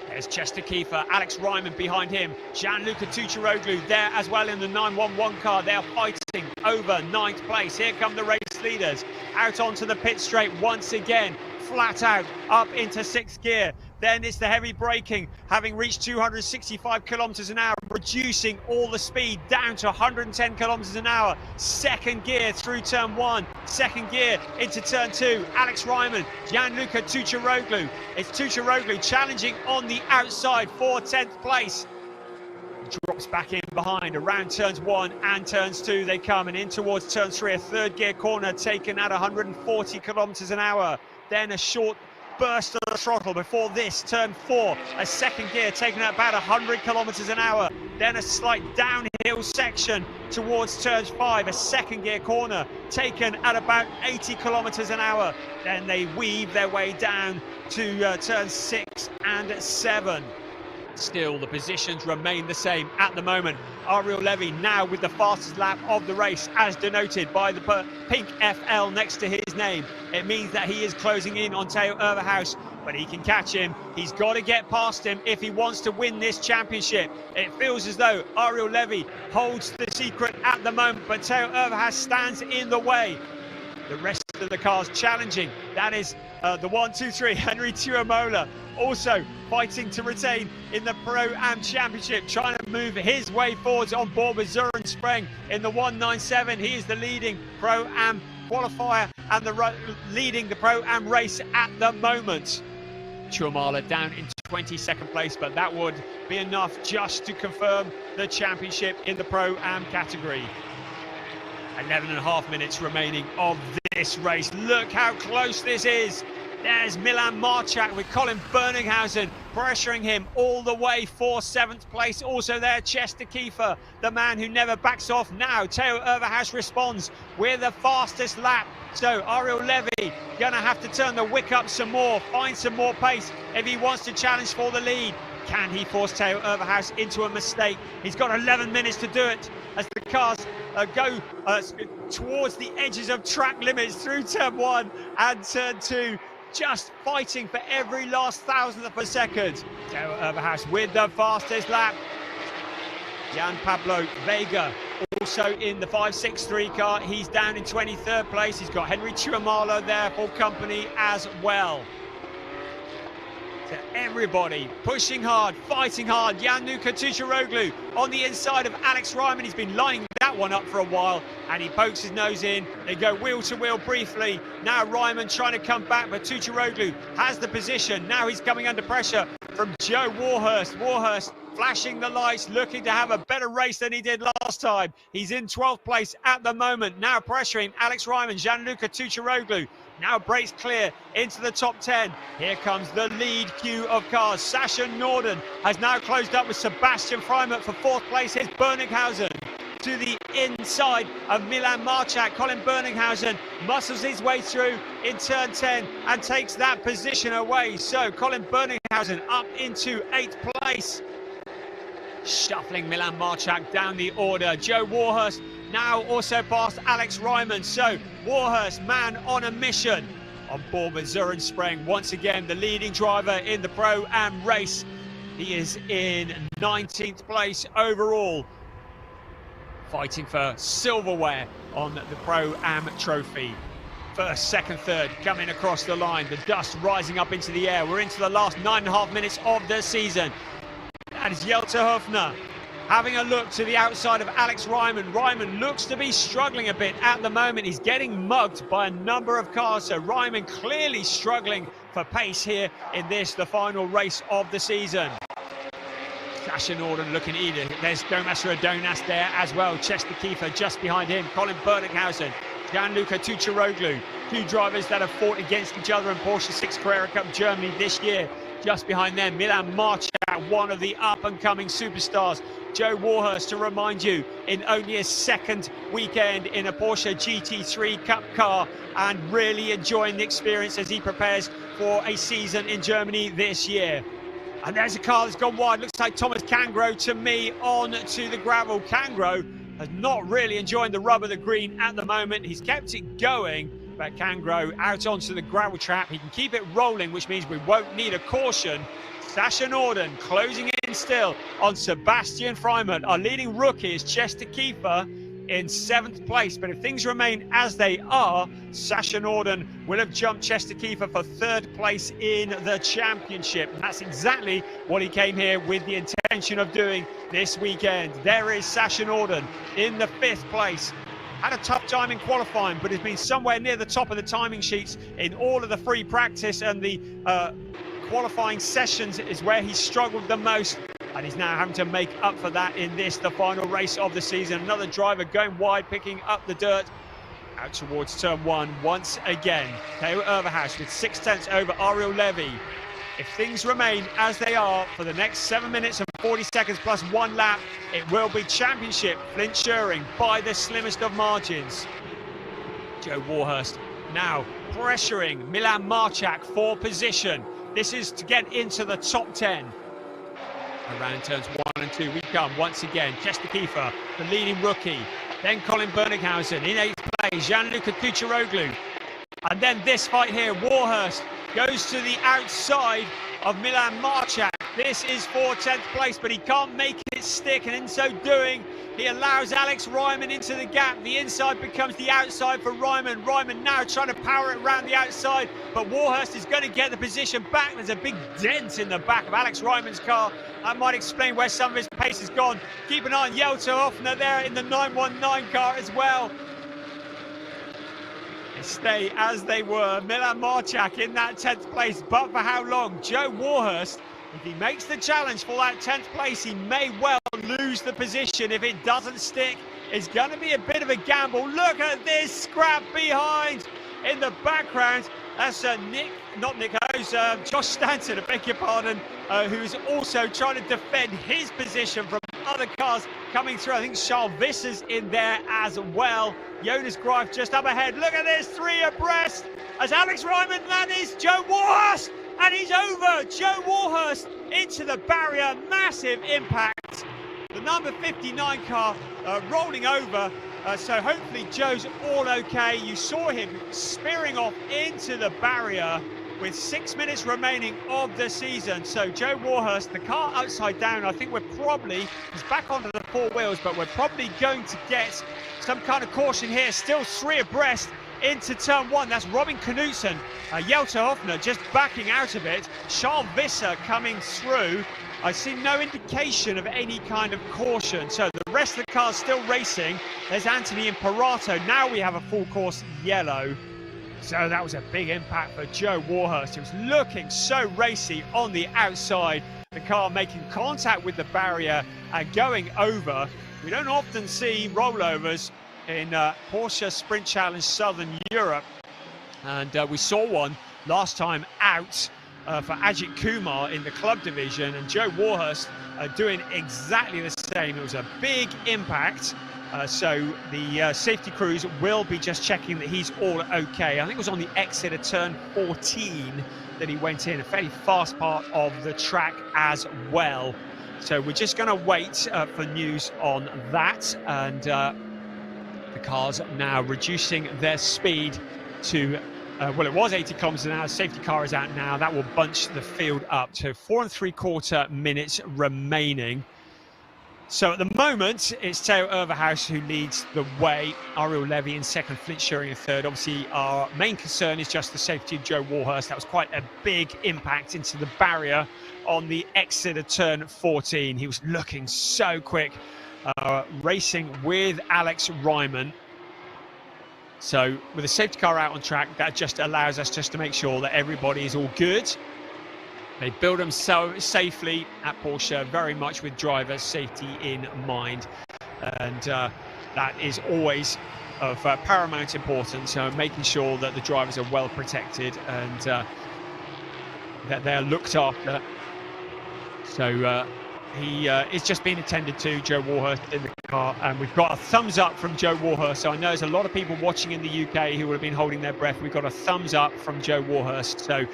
There's Chester Kiefer, Alex Ryman behind him, Gianluca Tucharoglu there as well in the 911 car. They're fighting over 9th place. Here come the race leaders out onto the pit straight once again, flat out up into 6th gear. Then it's the heavy braking, having reached 265 kilometers an hour, reducing all the speed down to 110 kilometers an hour. Second gear through turn 1, second gear into turn 2. Alex Ryman, Gianluca Tucciaroglu. It's Tucciaroglu challenging on the outside for 10th place. Drops back in behind around turns 1 and turns 2 they come, and in towards turn 3, a third gear corner taken at 140 kilometers an hour. Then a short burst of the throttle before this, turn 4, a second gear taken at about 100 kilometers an hour. Then a slight downhill section towards turn 5, a second gear corner taken at about 80 kilometers an hour. Then they weave their way down to turn 6 and 7. Still, the positions remain the same at the moment. Ariel Levy now with the fastest lap of the race, as denoted by the pink FL next to his name. It means that he is closing in on Theo Overhaus, but he can catch him. He's got to get past him if he wants to win this championship. It feels as though Ariel Levy holds the secret at the moment, but Theo Overhaus stands in the way. The rest of the cars challenging. That is the 1-2-3, Henry Tuamola, also fighting to retain in the Pro-Am Championship, trying to move his way forwards on board with Søren Spreng in the 197. He is the leading Pro-Am qualifier and leading the Pro-Am race at the moment. Tuamola down in 22nd place, but that would be enough just to confirm the championship in the Pro-Am category. 11.5 minutes remaining of this race. Look how close this is. There's Milan Marchak with Colin Berninghausen pressuring him all the way for 7th place. Also there, Chester Kiefer, the man who never backs off. Now Theo Overhaus responds with the fastest lap. So Ariel Levy gonna have to turn the wick up some more, find some more pace if he wants to challenge for the lead. Can he force Theo Overhaus into a mistake? He's got 11 minutes to do it as the cars go towards the edges of track limits through turn 1 and turn 2, just fighting for every last thousandth of a second. Theo Overhaus with the fastest lap. Jan Pablo Vega also in the 563 car. He's down in 23rd place. He's got Henry Tuamola there for company as well. So everybody pushing hard, fighting hard. Gianluca Tucciaroglu on the inside of Alex Ryman. He's been lining that one up for a while, and he pokes his nose in. They go wheel to wheel briefly. Now Ryman trying to come back, but Tucciaroglu has the position. Now he's coming under pressure from Joe Warhurst. Warhurst flashing the lights, looking to have a better race than he did last time. He's in 12th place at the moment. Now pressuring Alex Ryman, Gianluca Tucciaroglu. Now breaks clear into the top 10. Here comes the lead queue of cars. Sasha Norden has now closed up with Sebastian Freimert for 4th place. Here's Berninghausen to the inside of Milan Marchak. Colin Berninghausen muscles his way through in turn 10 and takes that position away. So Colin Berninghausen up into 8th place. Shuffling Milan Marchak down the order. Joe Warhurst now also past Alex Ryman. So Warhurst, man on a mission, on board with Søren Spreng. Once again, the leading driver in the Pro-Am race. He is in 19th place overall, fighting for silverware on the Pro-Am trophy. First, second, third coming across the line. The dust rising up into the air. We're into the last 9.5 minutes of the season. That is Jelte Höfner having a look to the outside of Alex Ryman. Ryman looks to be struggling a bit at the moment. He's getting mugged by a number of cars, so Ryman clearly struggling for pace here in this, the final race of the season. Sasha Norden looking eager. There's Domas Radonas there as well. Chester Kiefer just behind him. Colin Berninghausen, Gianluca Tucciaroglu, two drivers that have fought against each other in Porsche 6 Carrera Cup Germany this year. Just behind them, Milan Marchak, one of the up-and-coming superstars. Joe Warhurst, to remind you, in only his second weekend in a Porsche GT3 Cup car, and really enjoying the experience as he prepares for a season in Germany this year. And there's a car that's gone wide. Looks like Thomas Cangro to me on to the gravel. Cangro has not really enjoying the rub of the green at the moment. He's kept it going, but Cangro out onto the gravel trap. He can keep it rolling, which means we won't need a caution. Sasha Norden closing in still on Sebastian Freimert. Our leading rookie is Chester Kiefer. in 7th place. But if things remain as they are, Sasha Norden will have jumped Chester Kiefer for 3rd place in the championship. And that's exactly what he came here with the intention of doing this weekend. There is Sasha Norden in the 5th place. Had a tough time in qualifying, but has been somewhere near the top of the timing sheets in all of the free practice, and the qualifying sessions is where he struggled the most. And he's now having to make up for that in this, the final race of the season. Another driver going wide, picking up the dirt out towards turn 1 once again. Theo Overhaus with 6/10 over Ariel Levy. If things remain as they are for the next 7 minutes and 40 seconds plus 1 lap, it will be championship Flint Schuring by the slimmest of margins. Joe Warhurst now pressuring Milan Marchak for position. This is to get into the top 10. Around turns 1 and 2 we come once again. Chester Kiefer, the leading rookie. Then Colin Bernighausen in 8th place. Gianluca Kucheroglu. And then this fight here, Warhurst goes to the outside of Milan Marchak. This is for 10th place, but he can't make it stick, and in so doing, he allows Alex Ryman into the gap. The inside becomes the outside for Ryman. Ryman now trying to power it around the outside, but Warhurst is going to get the position back. There's a big dent in the back of Alex Ryman's car. That might explain where some of his pace has gone. Keep an eye on Jelto Hoffner there in the 919 car as well. They stay as they were. Milan Marchak in that 10th place, but for how long? Joe Warhurst, if he makes the challenge for that 10th place, he may well lose the position. If it doesn't stick, it's going to be a bit of a gamble. Look at this scrap behind in the background. That's Josh Stanton, I beg your pardon, who's also trying to defend his position from other cars coming through. I think Charles Visser's in there as well. Jonas Greif just up ahead. Look at this, 3 abreast as Alex Ryman, that is Joe Warhurst, and he's over. Joe Warhurst into the barrier, massive impact. The number 59 car rolling over. So hopefully Joe's all okay. You saw him spearing off into the barrier with 6 minutes remaining of the season. So Joe Warhurst, the car upside down, I think he's back onto the 4 wheels, but we're probably going to get some kind of caution here. Still 3 abreast into turn 1. That's Robin Knudsen. Jelto Hoffner just backing out of it. Charles Visser coming through. I see no indication of any kind of caution. So the rest of the cars still racing. There's Anthony Imparato. Now we have a full course yellow. So that was a big impact for Joe Warhurst. It was looking so racy on the outside. The car making contact with the barrier and going over. We don't often see rollovers in Porsche Sprint Challenge Southern Europe. And we saw one last time out for Ajith Kumar in the club division, and Joe Warhurst doing exactly the same. It was a big impact, so the safety crews will be just checking that he's all okay. I think it was on the exit of turn 14 that he went in, a fairly fast part of the track as well. So we're just going to wait for news on that, and the cars now reducing their speed to well, it was 80 kilometers an hour. Safety car is out now. That will bunch the field up to 4 3/4 minutes remaining. So at the moment, it's Theo Overhaus who leads the way. Ariel Levy in second, Flint Schuring in third. Obviously, our main concern is just the safety of Joe Warhurst. That was quite a big impact into the barrier on the exit of turn 14. He was looking so quick, racing with Alex Ryman. So with the safety car out on track, that just allows us just to make sure that everybody is all good. They build them so safely at Porsche, very much with driver safety in mind. And that is always of paramount importance, making sure that the drivers are well protected and that they're looked after. So he is just being attended to, Joe Warhurst in the car, and we've got a thumbs up from Joe Warhurst. So I know there's a lot of people watching in the UK who would have been holding their breath. We've got a thumbs up from Joe Warhurst. So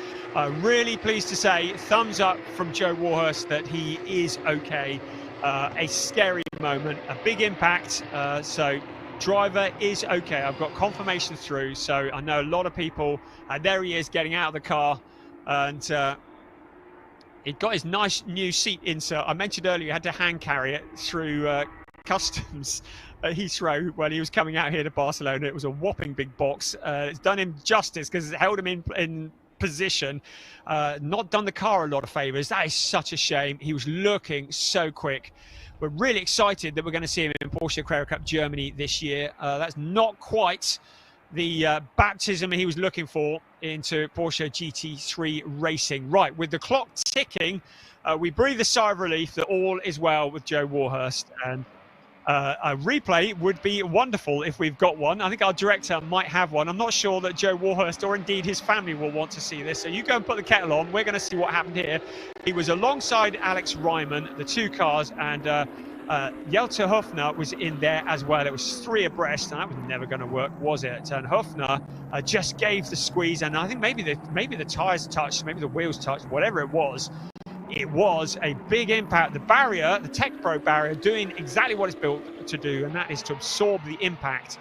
really pleased to say thumbs up from Joe Warhurst that he is okay. A scary moment, a big impact. So driver is okay. I've got confirmation through. So I know a lot of people, there he is getting out of the car, and he got his nice new seat insert. I mentioned earlier he had to hand carry it through customs at Heathrow when he was coming out here to Barcelona. It was a whopping big box. It's done him justice because it held him in position. Not done the car a lot of favours. That is such a shame. He was looking so quick. We're really excited that we're going to see him in Porsche Carrera Cup Germany this year. That's not quite the baptism he was looking for into Porsche GT3 racing. Right, with the clock ticking, we breathe a sigh of relief that all is well with Joe Warhurst, and a replay would be wonderful if we've got one. I think our director might have one. I'm not sure that Joe Warhurst or indeed his family will want to see this. So you go and put the kettle on. We're going to see what happened here. He was alongside Alex Ryman, the two cars, and Jelte Hofner was in there as well. It was 3 abreast, and that was never going to work, was it? And Hofner just gave the squeeze, and I think maybe the tyres touched, maybe the wheels touched, whatever it was. It was a big impact. The barrier, the Tech Pro barrier, doing exactly what it's built to do, and that is to absorb the impact.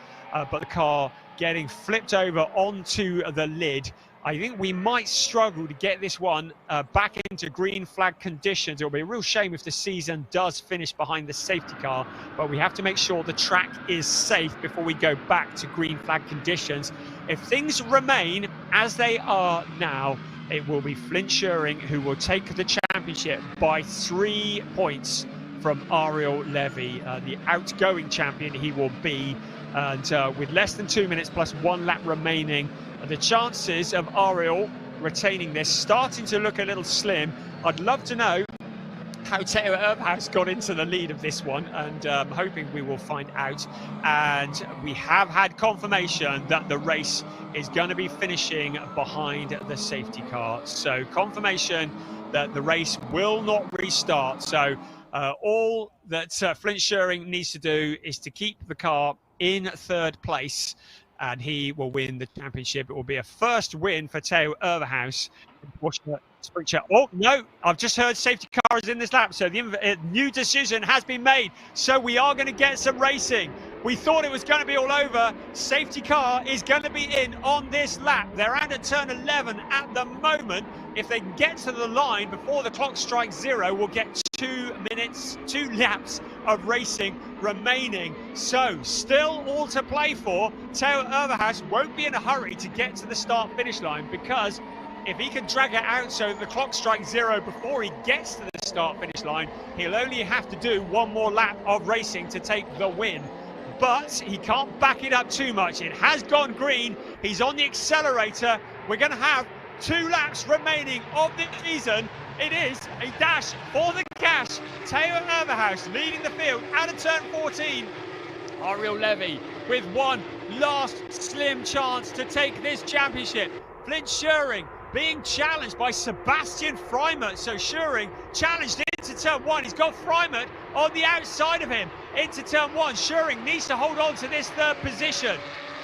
But the car getting flipped over onto the lid. I think we might struggle to get this one back into green flag conditions. It'll be a real shame if the season does finish behind the safety car, but we have to make sure the track is safe before we go back to green flag conditions. If things remain as they are now, it will be Flint Schuring who will take the championship by 3 points from Ariel Levy, the outgoing champion he will be. And with less than 2 minutes plus 1 lap remaining, the chances of Ariel retaining this starting to look a little slim. I'd love to know how Theo Erbhaus got into the lead of this one, and I'm hoping we will find out. And we have had confirmation that the race is going to be finishing behind the safety car. So confirmation that the race will not restart. So all that Flint Schuring needs to do is to keep the car in 3rd place, and he will win the championship. It will be a first win for Theo Erbhaus. Oh, no, I've just heard safety car is in this lap, so the new decision has been made. So we are going to get some racing. We thought it was going to be all over. Safety car is going to be in on this lap. They're at turn 11 at the moment. If they can get to the line before the clock strikes 0, we'll get 2 minutes, 2 laps of racing remaining. So still all to play for. Theo Erbhaus won't be in a hurry to get to the start-finish line, because if he can drag it out so the clock strikes 0 before he gets to the start-finish line, he'll only have to do 1 more lap of racing to take the win. But he can't back it up too much. It has gone green. He's on the accelerator. We're going to have 2 laps remaining of this season. It is a dash for the cash. Theo Erbhaus leading the field out of turn 14. Ariel Levy with one last slim chance to take this championship. Flint Schuring being challenged by Sebastian Freimert. So Schuring challenged into turn 1. He's got Freimert on the outside of him into turn 1. Schuring needs to hold on to this 3rd position.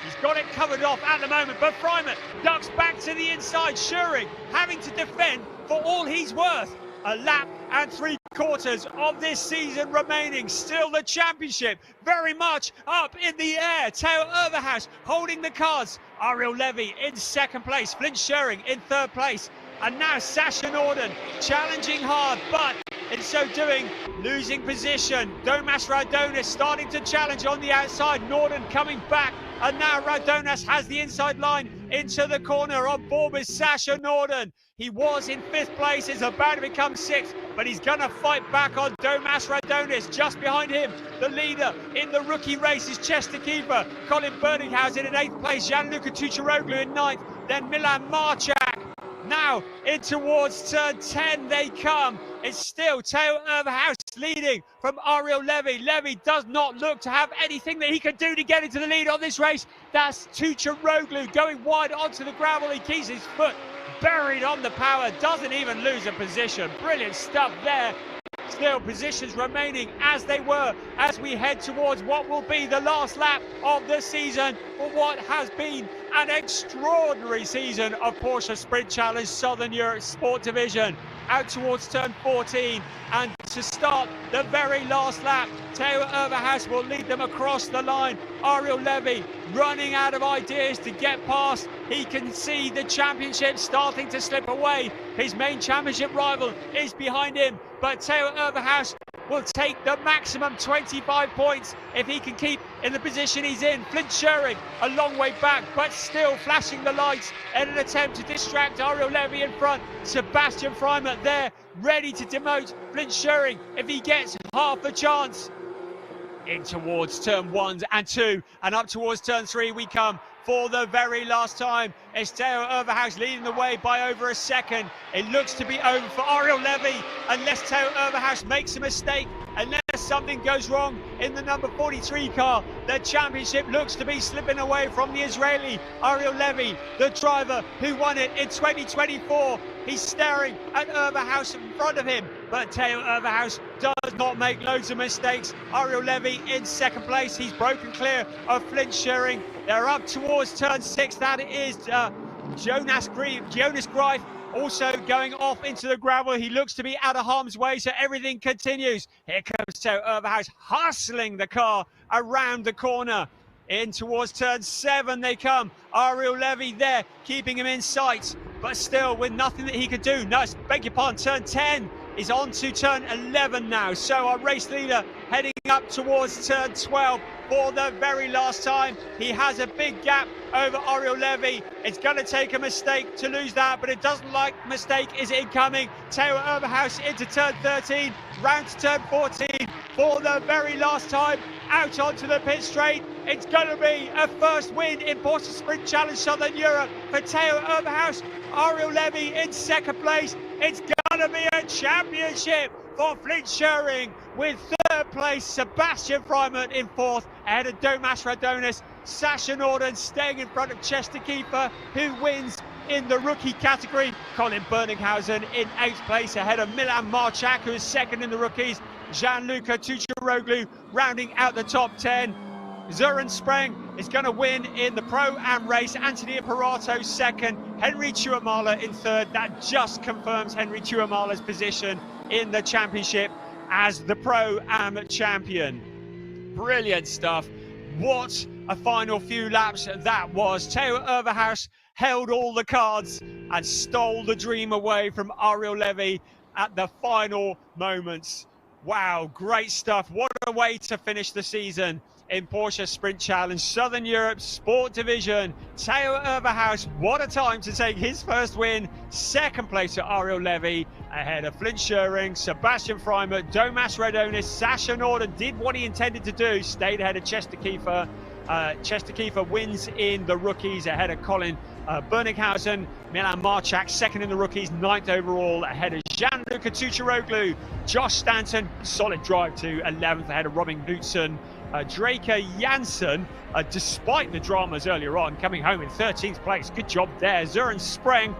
He's got it covered off at the moment, but Freimert ducks back to the inside. Schuring having to defend for all he's worth. A lap and 3/4 of this season remaining. Still the championship very much up in the air. Theo Erbhaus holding the cards. Ariel Levy in 2nd place. Flint Schuring in 3rd place. And now Sasha Norden challenging hard, but in so doing, losing position. Domas Radonis starting to challenge on the outside. Norden coming back. And now Radonis has the inside line into the corner. On board with Sasha Norden. He was in 5th place, is about to become 6th, but he's going to fight back on Domas Radonis. Just behind him, the leader in the rookie race is Chester Keeper. Colin Berningshausen in 8th place, Gianluca Tucciaroglu in 9th, then Milan Marchak. Now in towards turn 10 they come. It's still Theo Erbhaus leading from Ariel Levy. Levy does not look to have anything that he can do to get into the lead on this race. That's Tucciaroglu going wide onto the gravel. He keeps his foot buried on the power, doesn't even lose a position. Brilliant stuff there. Still positions remaining as they were as we head towards what will be the last lap of the season for what has been an extraordinary season of Porsche Sprint Challenge Southern Europe Sport Division. Out towards turn 14, and to start the very last lap, Theo Erbhaus will lead them across the line. Ariel Levy running out of ideas to get past. He can see the championship starting to slip away. His main championship rival is behind him, but Theo Erbhaus will take the maximum 25 points if he can keep in the position he's in. Flint Schuring a long way back, but still flashing the lights in an attempt to distract Ariel Levy in front. Sebastian Freimer there, ready to demote Flint Schuring if he gets half a chance. In towards turn 1 and 2, and up towards turn 3 we come for the very last time. It's Theo Overhaus leading the way by over a second. It looks to be over for Ariel Levy unless Theo Overhaus makes a mistake, unless something goes wrong in the number 43 car. The championship looks to be slipping away from the Israeli Ariel Levy, the driver who won it in 2024. He's staring at Overhaus in front of him, but Theo Overhaus does not make loads of mistakes. Ariel Levy in second place. He's broken clear of Flint Schuring. They're up towards turn 6. That is Jonas Greif also going off into the gravel. He looks to be out of harm's way, so everything continues. Here comes Theo Overhaus hustling the car around the corner. In towards turn 7 they come. Ariel Levy there, keeping him in sight, but still with nothing that he could do. No, beg your pardon, turn 10 is on to turn 11 now. So our race leader heading up towards turn 12 for the very last time. He has a big gap over Ariel Levy. It's going to take a mistake to lose that, but it doesn't like mistake is incoming. Theo Overhaus into turn 13, round to turn 14 for the very last time. Out onto the pit straight. It's going to be a first win in Porsche Sprint Challenge Southern Europe for Theo Overhaus. Ariel Levy in second place. It's going to be a championship for Flint Schuring, with third place Sebastian Freimer in fourth, ahead of Domas Radonis. Sasha Norden staying in front of Chester Kiefer, who wins in the rookie category. Colin Berninghausen in 8th place, ahead of Milan Marchak, who is second in the rookies. Gianluca Tucharoglu rounding out the top 10. Zoran Spreng is going to win in the Pro-Am race. Anthony Imperato second. Henry Tuamala in third. That just confirms Henry Tuamala's position in the championship as the Pro-Am champion. Brilliant stuff. What a final few laps that was. Theo Overhaus held all the cards and stole the dream away from Ariel Levy at the final moments. Wow, great stuff. What a way to finish the season in Porsche Sprint Challenge Southern Europe Sport Division. Theo Overhaus, what a time to take his first win. Second place to Ariel Levy, ahead of Flint Schuring, Sebastian Freimer, Domas Radonis. Sasha Norden did what he intended to do, stayed ahead of Chester Kiefer. Chester Kiefer wins in the rookies, ahead of Colin Berninghausen. Milan Marchak second in the rookies, 9th overall, ahead of Gianluca Tucharoglu. Josh Stanton, solid drive to 11th, ahead of Robin Knudsen. Draker Janssen, despite the dramas earlier on, coming home in 13th place. Good job there. Zoran Spreng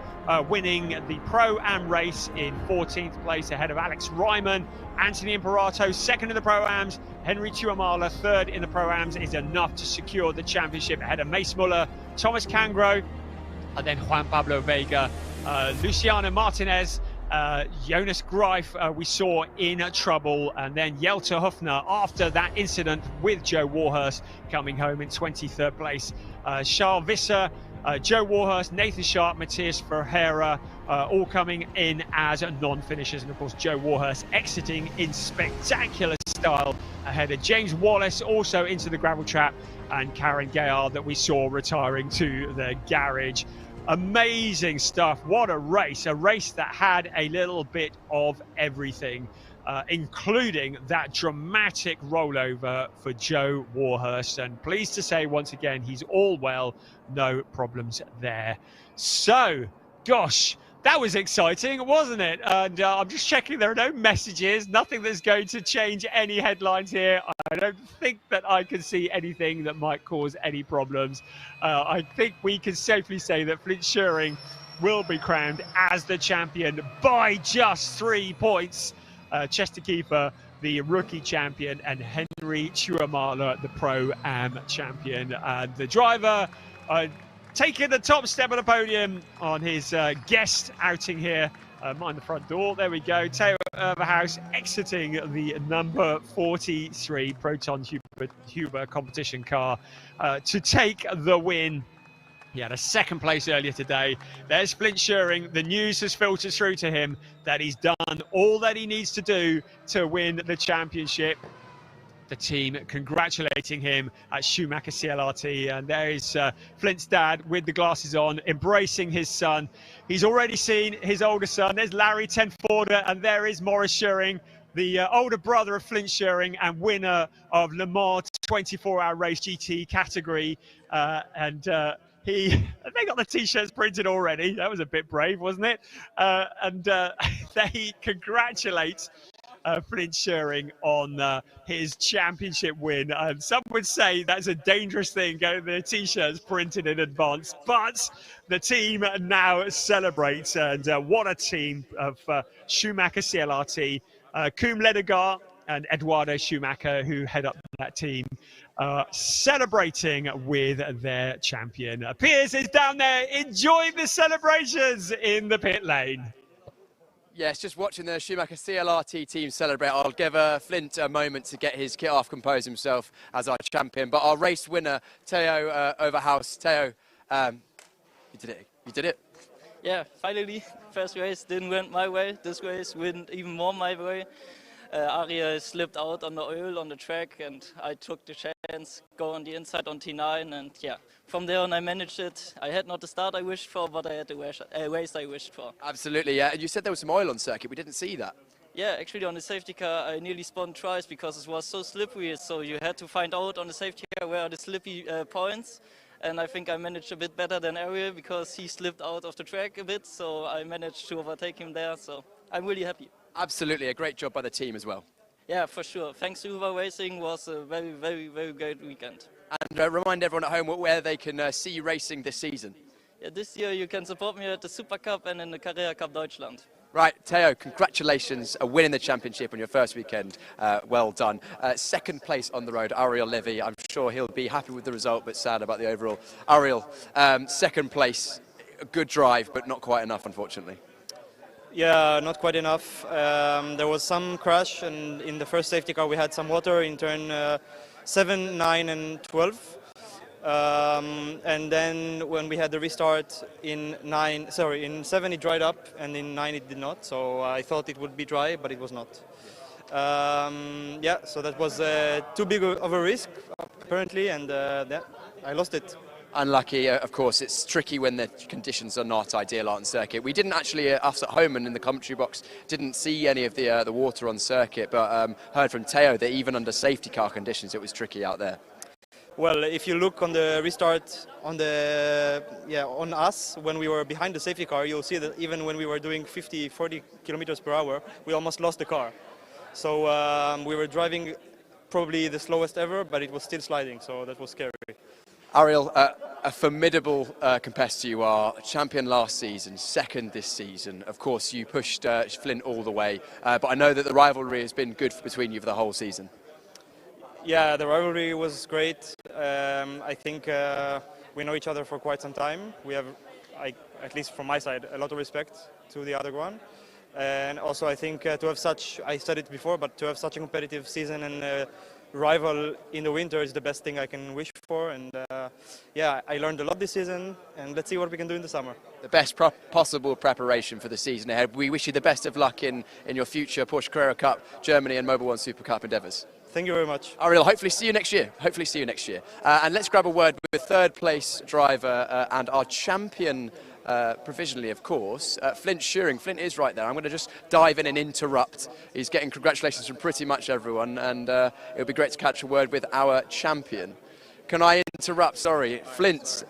winning the Pro-Am race in 14th place, ahead of Alex Ryman. Anthony Imperato second in the Pro-Ams. Henry Tuamala third in the Pro-Ams is enough to secure the championship, ahead of Mace Muller, Thomas Cangro, and then Juan Pablo Vega, Luciano Martinez, Jonas Greif we saw in trouble, and then Jelter Hufner after that incident with Joe Warhurst coming home in 23rd place. Charles Visser, Joe Warhurst, Nathan Sharp, Matthias Ferreira all coming in as non-finishers, and of course Joe Warhurst exiting in spectacular style ahead of James Wallace also into the gravel trap, and Karen Gayard that we saw retiring to the garage. Amazing stuff. What a race that had a little bit of everything, including that dramatic rollover for Joe Warhurst, and pleased to say once again he's all well, no problems there. So gosh, that was exciting, wasn't it? And I'm just checking there are no messages, nothing that's going to change any headlines here. I don't think that I can see anything that might cause any problems. I think we can safely say that Flint Schuring will be crowned as the champion by just 3 points. Chester Kiefer, the rookie champion, and Henry Tuamala, the Pro-Am champion. And the driver taking the top step of the podium on his guest outing here. Mind the front door. There we go. Theo Overhaus exiting the number 43 Proton Huber competition car to take the win. He had a second place earlier today. There's Flint Schuring. The news has filtered through to him that he's done all that he needs to do to win the championship. The team congratulating him at Schumacher CLRT, and there is Flint's dad with the glasses on, embracing his son. He's already seen his older son. There's Larry Tenforder, and there is Maurice Schuring, the older brother of Flint Schuring and winner of Le Mans 24-hour race GT category. They got the T-shirts printed already. That was a bit brave, wasn't it? They congratulate Flint Schuring on his championship win. Some would say that's a dangerous thing, getting the T-shirts printed in advance, but the team now celebrates, and what a team of Schumacher CLRT, Koen Ledegaard and Eduardo Schumacher, who head up that team, celebrating with their champion. Piers is down there enjoying the celebrations in the pit lane.
Yes, just watching the Schumacher CLRT team celebrate. I'll give Flint a moment to get his kit off, compose himself as our champion. But our race winner, Theo Overhouse. Theo, you did it. You did it.
Yeah, finally. First race didn't went my way. This race went even more my way. Ariel slipped out on the oil on the track, and I took the chance, go on the inside on T9, and yeah, from there on I managed it. I had not the start I wished for, but I had the race I wished for.
Absolutely, yeah. And you said there was some oil on circuit. We didn't see that.
Yeah, actually on the safety car I nearly spun twice because it was so slippery, so you had to find out on the safety car where are the slippy points. And I think I managed a bit better than Ariel because he slipped out of the track a bit, so I managed to overtake him there, so I'm really happy.
Absolutely, a great job by the team as well.
Yeah, for sure. Thanks to Uber Racing, was a very, very, very great weekend.
And remind everyone at home where they can see you racing this season.
Yeah, this year you can support me at the Super Cup and in the Carrera Cup Deutschland.
Right, Theo, congratulations on winning the championship on your first weekend. Well done. Second place on the road, Ariel Levy. I'm sure he'll be happy with the result, but sad about the overall. Ariel, second place, a good drive, but not quite enough, unfortunately.
Yeah, not quite enough. There was some crash, and in the first safety car we had some water in turn 7, 9 and 12. And then when we had the restart in 7 it dried up, and in 9 it did not. So I thought it would be dry, but it was not. Yeah, so that was too big of a risk, apparently, and yeah, I lost it.
Unlucky, of course. It's tricky when the conditions are not ideal on circuit. We didn't actually, us at home and in the commentary box, didn't see any of the water on circuit, but heard from Theo that even under safety car conditions, it was tricky out there.
Well, if you look on the restart on us when we were behind the safety car, you'll see that even when we were doing 50, 40 kilometers per hour, we almost lost the car. So we were driving probably the slowest ever, but it was still sliding, so that was scary.
Ariel, a formidable competitor you are, champion last season, second this season. Of course, you pushed Flint all the way, but I know that the rivalry has been good between you for the whole season.
Yeah, the rivalry was great. I think we know each other for quite some time. We have, at least from my side, a lot of respect to the other one. And also I think to have such, I said it before, but to have such a competitive season and rival in the winter is the best thing I can wish for, and yeah, I learned a lot this season, and let's see what we can do in the summer.
The best possible preparation for the season ahead. We wish you the best of luck in your future Porsche Carrera Cup, Germany and Mobil 1 Super Cup endeavours.
Thank you very much.
Ariel, hopefully see you next year. Hopefully see you next year. And let's grab a word with third place driver and our champion, provisionally, of course, Flint Schuring. Flint is right there. I'm going to just dive in and interrupt. He's getting congratulations from pretty much everyone, and it'll be great to catch a word with our champion. Can I interrupt? Sorry. Flint,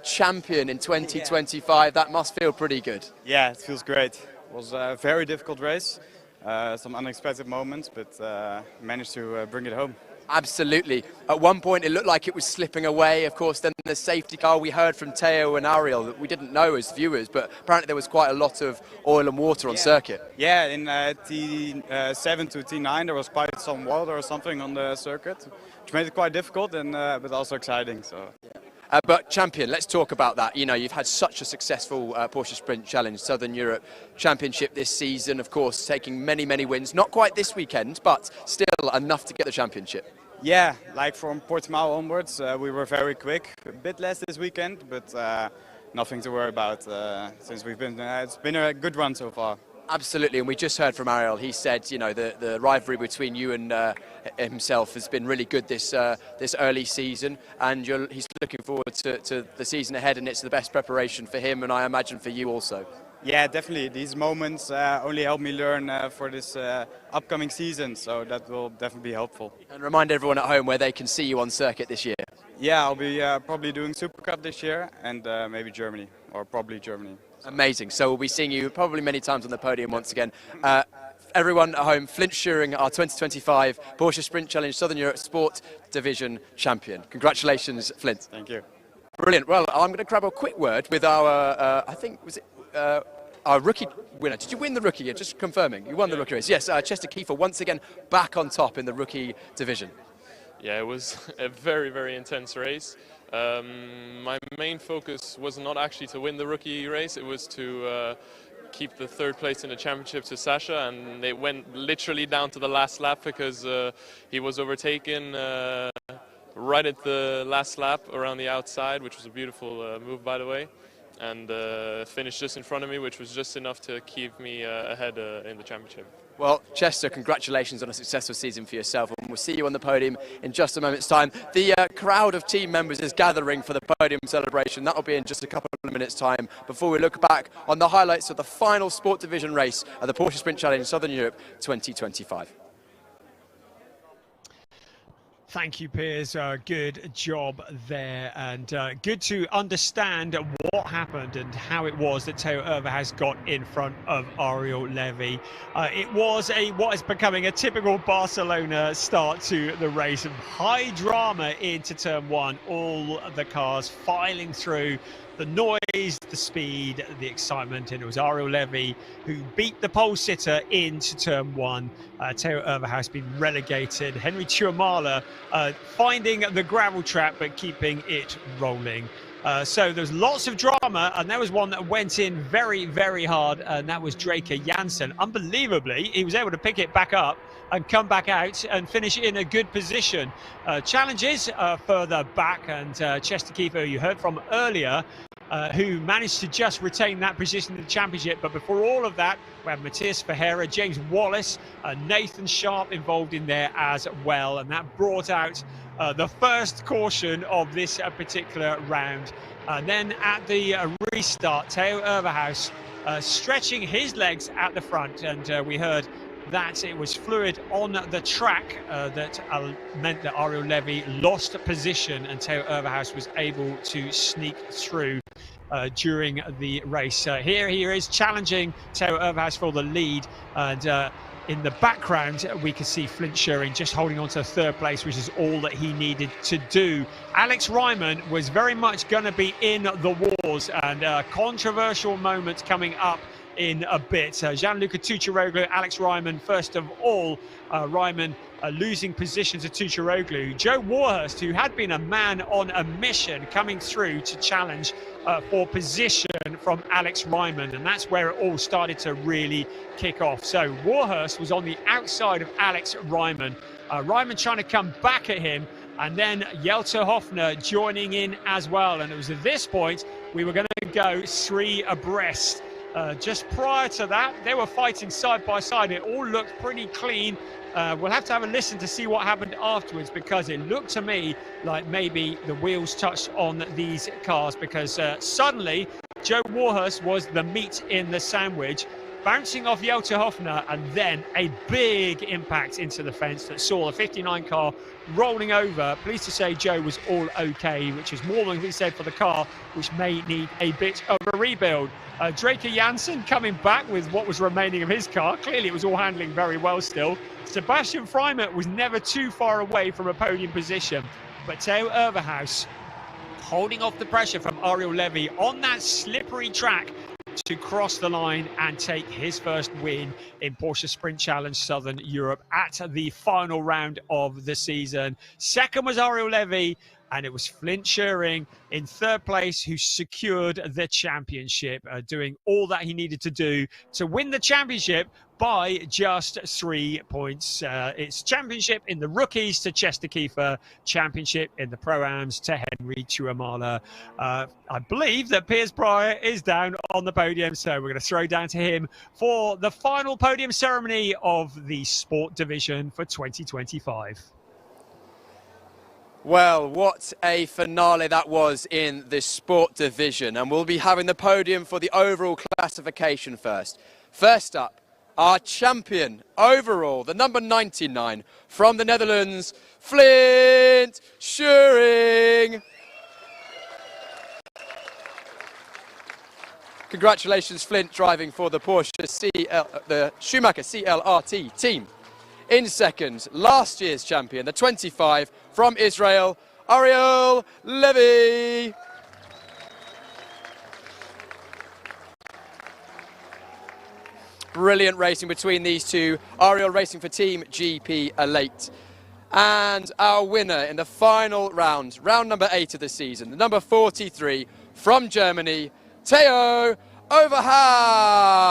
champion in 2025. That must feel pretty good.
Yeah, it feels great. It was a very difficult race. Some unexpected moments, but managed to bring it home.
Absolutely. At one point it looked like it was slipping away. Of course, then the safety car, we heard from Theo and Ariel that we didn't know as viewers, but apparently there was quite a lot of oil and water on circuit.
Yeah, in T7 to T9 there was quite some water or something on the circuit, which made it quite difficult and but also exciting. So.
But champion, let's talk about that. You know, you've had such a successful Porsche Sprint Challenge Southern Europe Championship this season, of course, taking many, many wins. Not quite this weekend, but still enough to get the championship.
Yeah, like from Portimão onwards, we were very quick. A bit less this weekend, but nothing to worry about since we've been. It's been a good run so far.
Absolutely, and we just heard from Ariel. He said, you know, the rivalry between you and himself has been really good this early season, and he's looking forward to the season ahead, and it's the best preparation for him, and I imagine for you also.
Yeah, definitely. These moments only help me learn for this upcoming season, so that will definitely be helpful.
And remind everyone at home where they can see you on circuit this year.
Yeah, I'll be probably doing Super Cup this year, and maybe Germany, or probably Germany.
Amazing. So we'll be seeing you probably many times on the podium once again. Everyone at home, Flint Schuring, our 2025 Porsche Sprint Challenge Southern Europe Sport Division champion. Congratulations, Flint.
Thank you.
Brilliant. Well, I'm going to grab a quick word with our, I think, was it our rookie winner? Did you win the rookie? Just confirming. You won the rookie race. Yes, Chester Kiefer once again back on top in the rookie division.
Yeah, it was a very, very intense race. My main focus was not actually to win the rookie race, it was to keep the third place in the championship to Sasha, and it went literally down to the last lap because he was overtaken right at the last lap around the outside, which was a beautiful move, by the way, and finished just in front of me, which was just enough to keep me ahead in the championship.
Well, Chester, congratulations on a successful season for yourself, and we'll see you on the podium in just a moment's time. The crowd of team members is gathering for the podium celebration. That will be in just a couple of minutes' time before we look back on the highlights of the final Sport Division race of the Porsche Sprint Challenge Southern Europe 2025.
Thank you, Piers. Good job there, and good to understand what happened and how it was that Theo Overhaus got in front of Ariel Levy. It was what is becoming a typical Barcelona start to the race. High drama into turn one, all the cars filing through. The noise, the speed, the excitement, and it was Ariel Levy who beat the pole sitter into turn one. Theo Overhaus being relegated. Henry Tuamala finding the gravel trap but keeping it rolling. So there's lots of drama, and there was one that went in very, very hard, and that was Draker Janssen. Unbelievably, he was able to pick it back up and come back out and finish in a good position. Challenges further back, and Chester Kiefer, you heard from earlier, who managed to just retain that position in the championship. But before all of that, we have Matthias Ferreira, James Wallace, Nathan Sharp involved in there as well, and that brought out the first caution of this particular round. And then at the restart, Theo Overhaus stretching his legs at the front, and we heard that it was fluid on the track that meant that Ariel Levy lost position, and Theo Overhaus was able to sneak through during the race. Here he is challenging Theo Overhaus for the lead, and in the background we can see Flint Schuring just holding on to third place, which is all that he needed to do. Alex Ryman was very much going to be in the wars, and controversial moments coming up in a bit. Gianluca Tucciaroglu, Alex Ryman, first of all. Ryman losing position to Tucciaroglu. Joe Warhurst, who had been a man on a mission, coming through to challenge for position from Alex Ryman, and that's where it all started to really kick off. So Warhurst was on the outside of Alex Ryman. Ryman trying to come back at him, and then Jelte Hofner joining in as well. And it was at this point we were going to go three abreast. Just prior to that, they were fighting side by side. It all looked pretty clean. We'll have to have a listen to see what happened afterwards, because it looked to me like maybe the wheels touched on these cars, because suddenly Joe Warhurst was the meat in the sandwich, bouncing off Jelte Hofner, and then a big impact into the fence that saw the 59 car rolling over. Pleased to say Joe was all okay, which is more than we said for the car, which may need a bit of a rebuild. Draker Janssen coming back with what was remaining of his car. Clearly it was all handling very well still. Sebastian Freimuth was never too far away from a podium position, but Theo Overhaus holding off the pressure from Ariel Levy on that slippery track to cross the line and take his first win in Porsche Sprint Challenge Southern Europe at the final round of the season. Second was Ariel Levy, and it was Flint Schuring in third place who secured the championship, doing all that he needed to do to win the championship, by just 3 points. It's championship in the rookies to Chester Kiefer, championship in the Pro-Ams to Henry Chuamala. I believe that Piers Pryor is down on the podium, so we're going to throw down to him for the final podium ceremony of the sport division for 2025.
Well, what a finale that was in the sport division. And we'll be having the podium for the overall classification first. First up, our champion overall, the number 99 from the Netherlands, Flint Schuring. Congratulations, Flint, driving for the the Schumacher CLRT team. In second, last year's champion, the 25 from Israel, Ariel Levy. Brilliant racing between these two. Ariel racing for Team GP Elite. And our winner in the final round, round number 8 of the season, the number 43 from Germany, Theo Overhaus.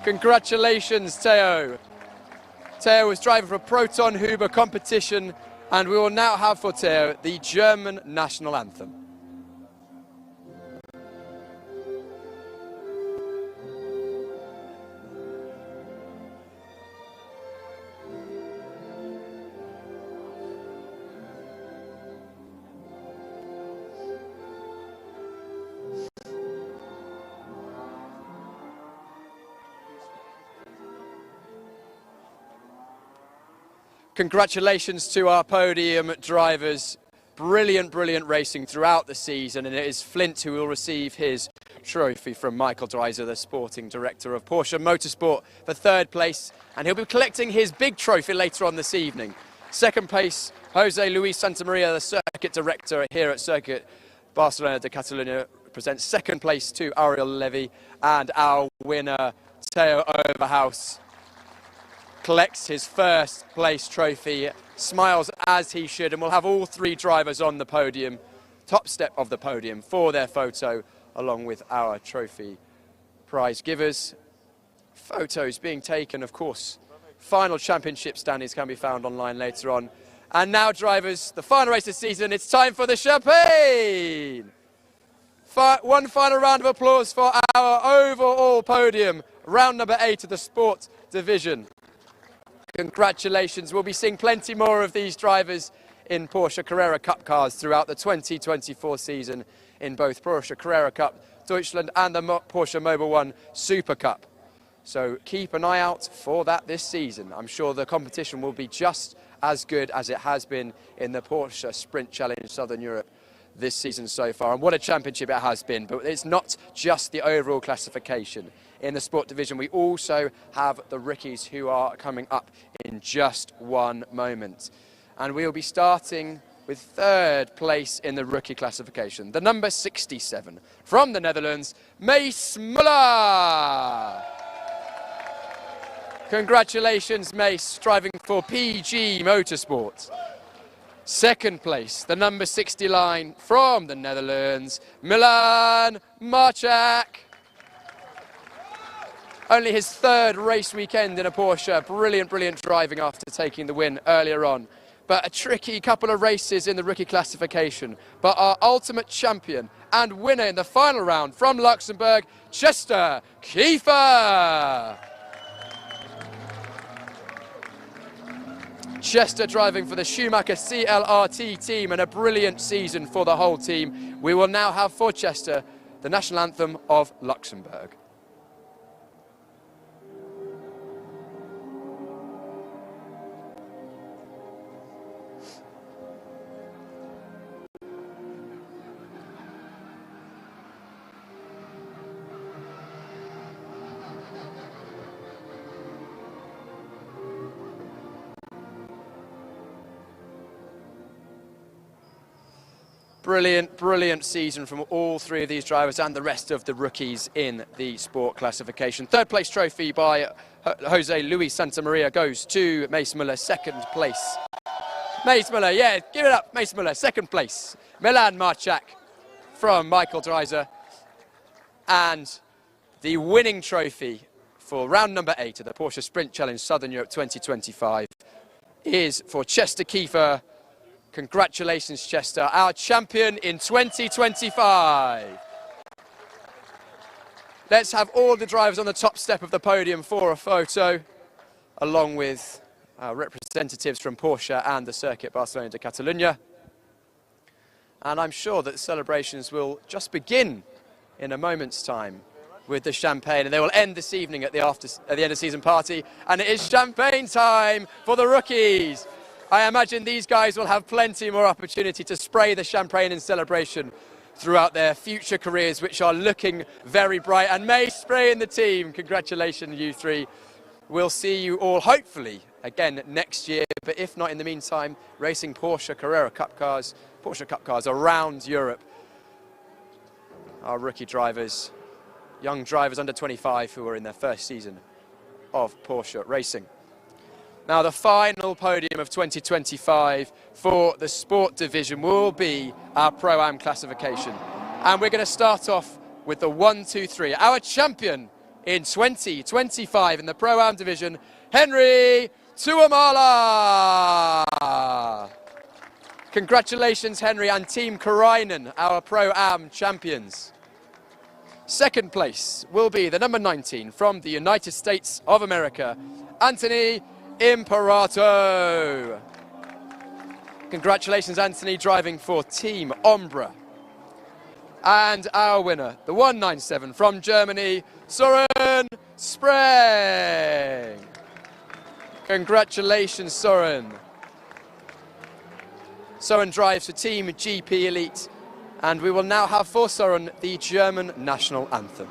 Congratulations, Theo. Theo was driving for a Proton Huber competition, and we will now have for Theo the German national anthem. Congratulations to our podium drivers. Brilliant, brilliant racing throughout the season, and it is Flint who will receive his trophy from Michael Dreiser, the sporting director of Porsche Motorsport, for third place, and he'll be collecting his big trophy later on this evening. Second place, Jose Luis Santamaria, the circuit director here at Circuit Barcelona de Catalunya, presents second place to Ariel Levy, and our winner, Theo Overhaus, collects his first place trophy, smiles as he should, and we'll have all three drivers on the podium, top step of the podium, for their photo along with our trophy prize givers. Photos being taken, of course. Final championship standings can be found online later on. And now, drivers, the final race of the season, it's time for the champagne! One final round of applause for our overall podium, round number 8 of the sport division. Congratulations. We'll be seeing plenty more of these drivers in Porsche Carrera Cup cars throughout the 2024 season in both Porsche Carrera Cup Deutschland and the Porsche Mobil 1 Super Cup. So keep an eye out for that this season. I'm sure the competition will be just as good as it has been in the Porsche Sprint Challenge Southern Europe this season so far. And what a championship it has been. But it's not just the overall classification. In the sport division, we also have the rookies who are coming up in just one moment. And we'll be starting with third place in the rookie classification, the number 67 from the Netherlands, Mace Muller. Congratulations, Mace, driving for PG Motorsport. Second place, the number 60 line from the Netherlands, Milan Marchak. Only his third race weekend in a Porsche. Brilliant, brilliant driving after taking the win earlier on. But a tricky couple of races in the rookie classification. But our ultimate champion and winner in the final round from Luxembourg, Chester Kiefer. Chester driving for the Schumacher CLRT team, and a brilliant season for the whole team. We will now have for Chester the national anthem of Luxembourg. Brilliant, brilliant season from all three of these drivers and the rest of the rookies in the sport classification. Third place trophy by Jose Luis Santamaria goes to Mace Muller, second place. Mace Muller, yeah, give it up, Mace Muller, second place. Milan Marchak from Michael Dreiser. And the winning trophy for round number 8 of the Porsche Sprint Challenge Southern Europe 2025 is for Chester Kiefer. Congratulations, Chester, our champion in 2025. Let's have all the drivers on the top step of the podium for a photo, along with representatives from Porsche and the circuit Barcelona de Catalunya. And I'm sure that the celebrations will just begin in a moment's time with the champagne, and they will end this evening at the end of season party, and it is champagne time for the rookies. I imagine these guys will have plenty more opportunity to spray the champagne in celebration throughout their future careers, which are looking very bright, and may spray in the team. Congratulations, you three. We'll see you all hopefully again next year, but if not, in the meantime, racing Porsche Carrera Cup cars, Porsche Cup cars around Europe. Our rookie drivers, young drivers under 25 who are in their first season of Porsche racing. Now, the final podium of 2025 for the sport division will be our Pro-Am classification. And we're going to start off with the 1, 2, 3. Our champion in 2025 in the Pro-Am division, Henry Tuomala. Congratulations, Henry, and Team Karainen, our Pro-Am champions. Second place will be the number 19 from the United States of America, Anthony Imperato. Congratulations, Anthony, driving for Team Ombra. And our winner, the 197 from Germany, Søren Spreng. Congratulations, Søren. Søren drives for Team GP Elite, and we will now have for Søren the German national anthem.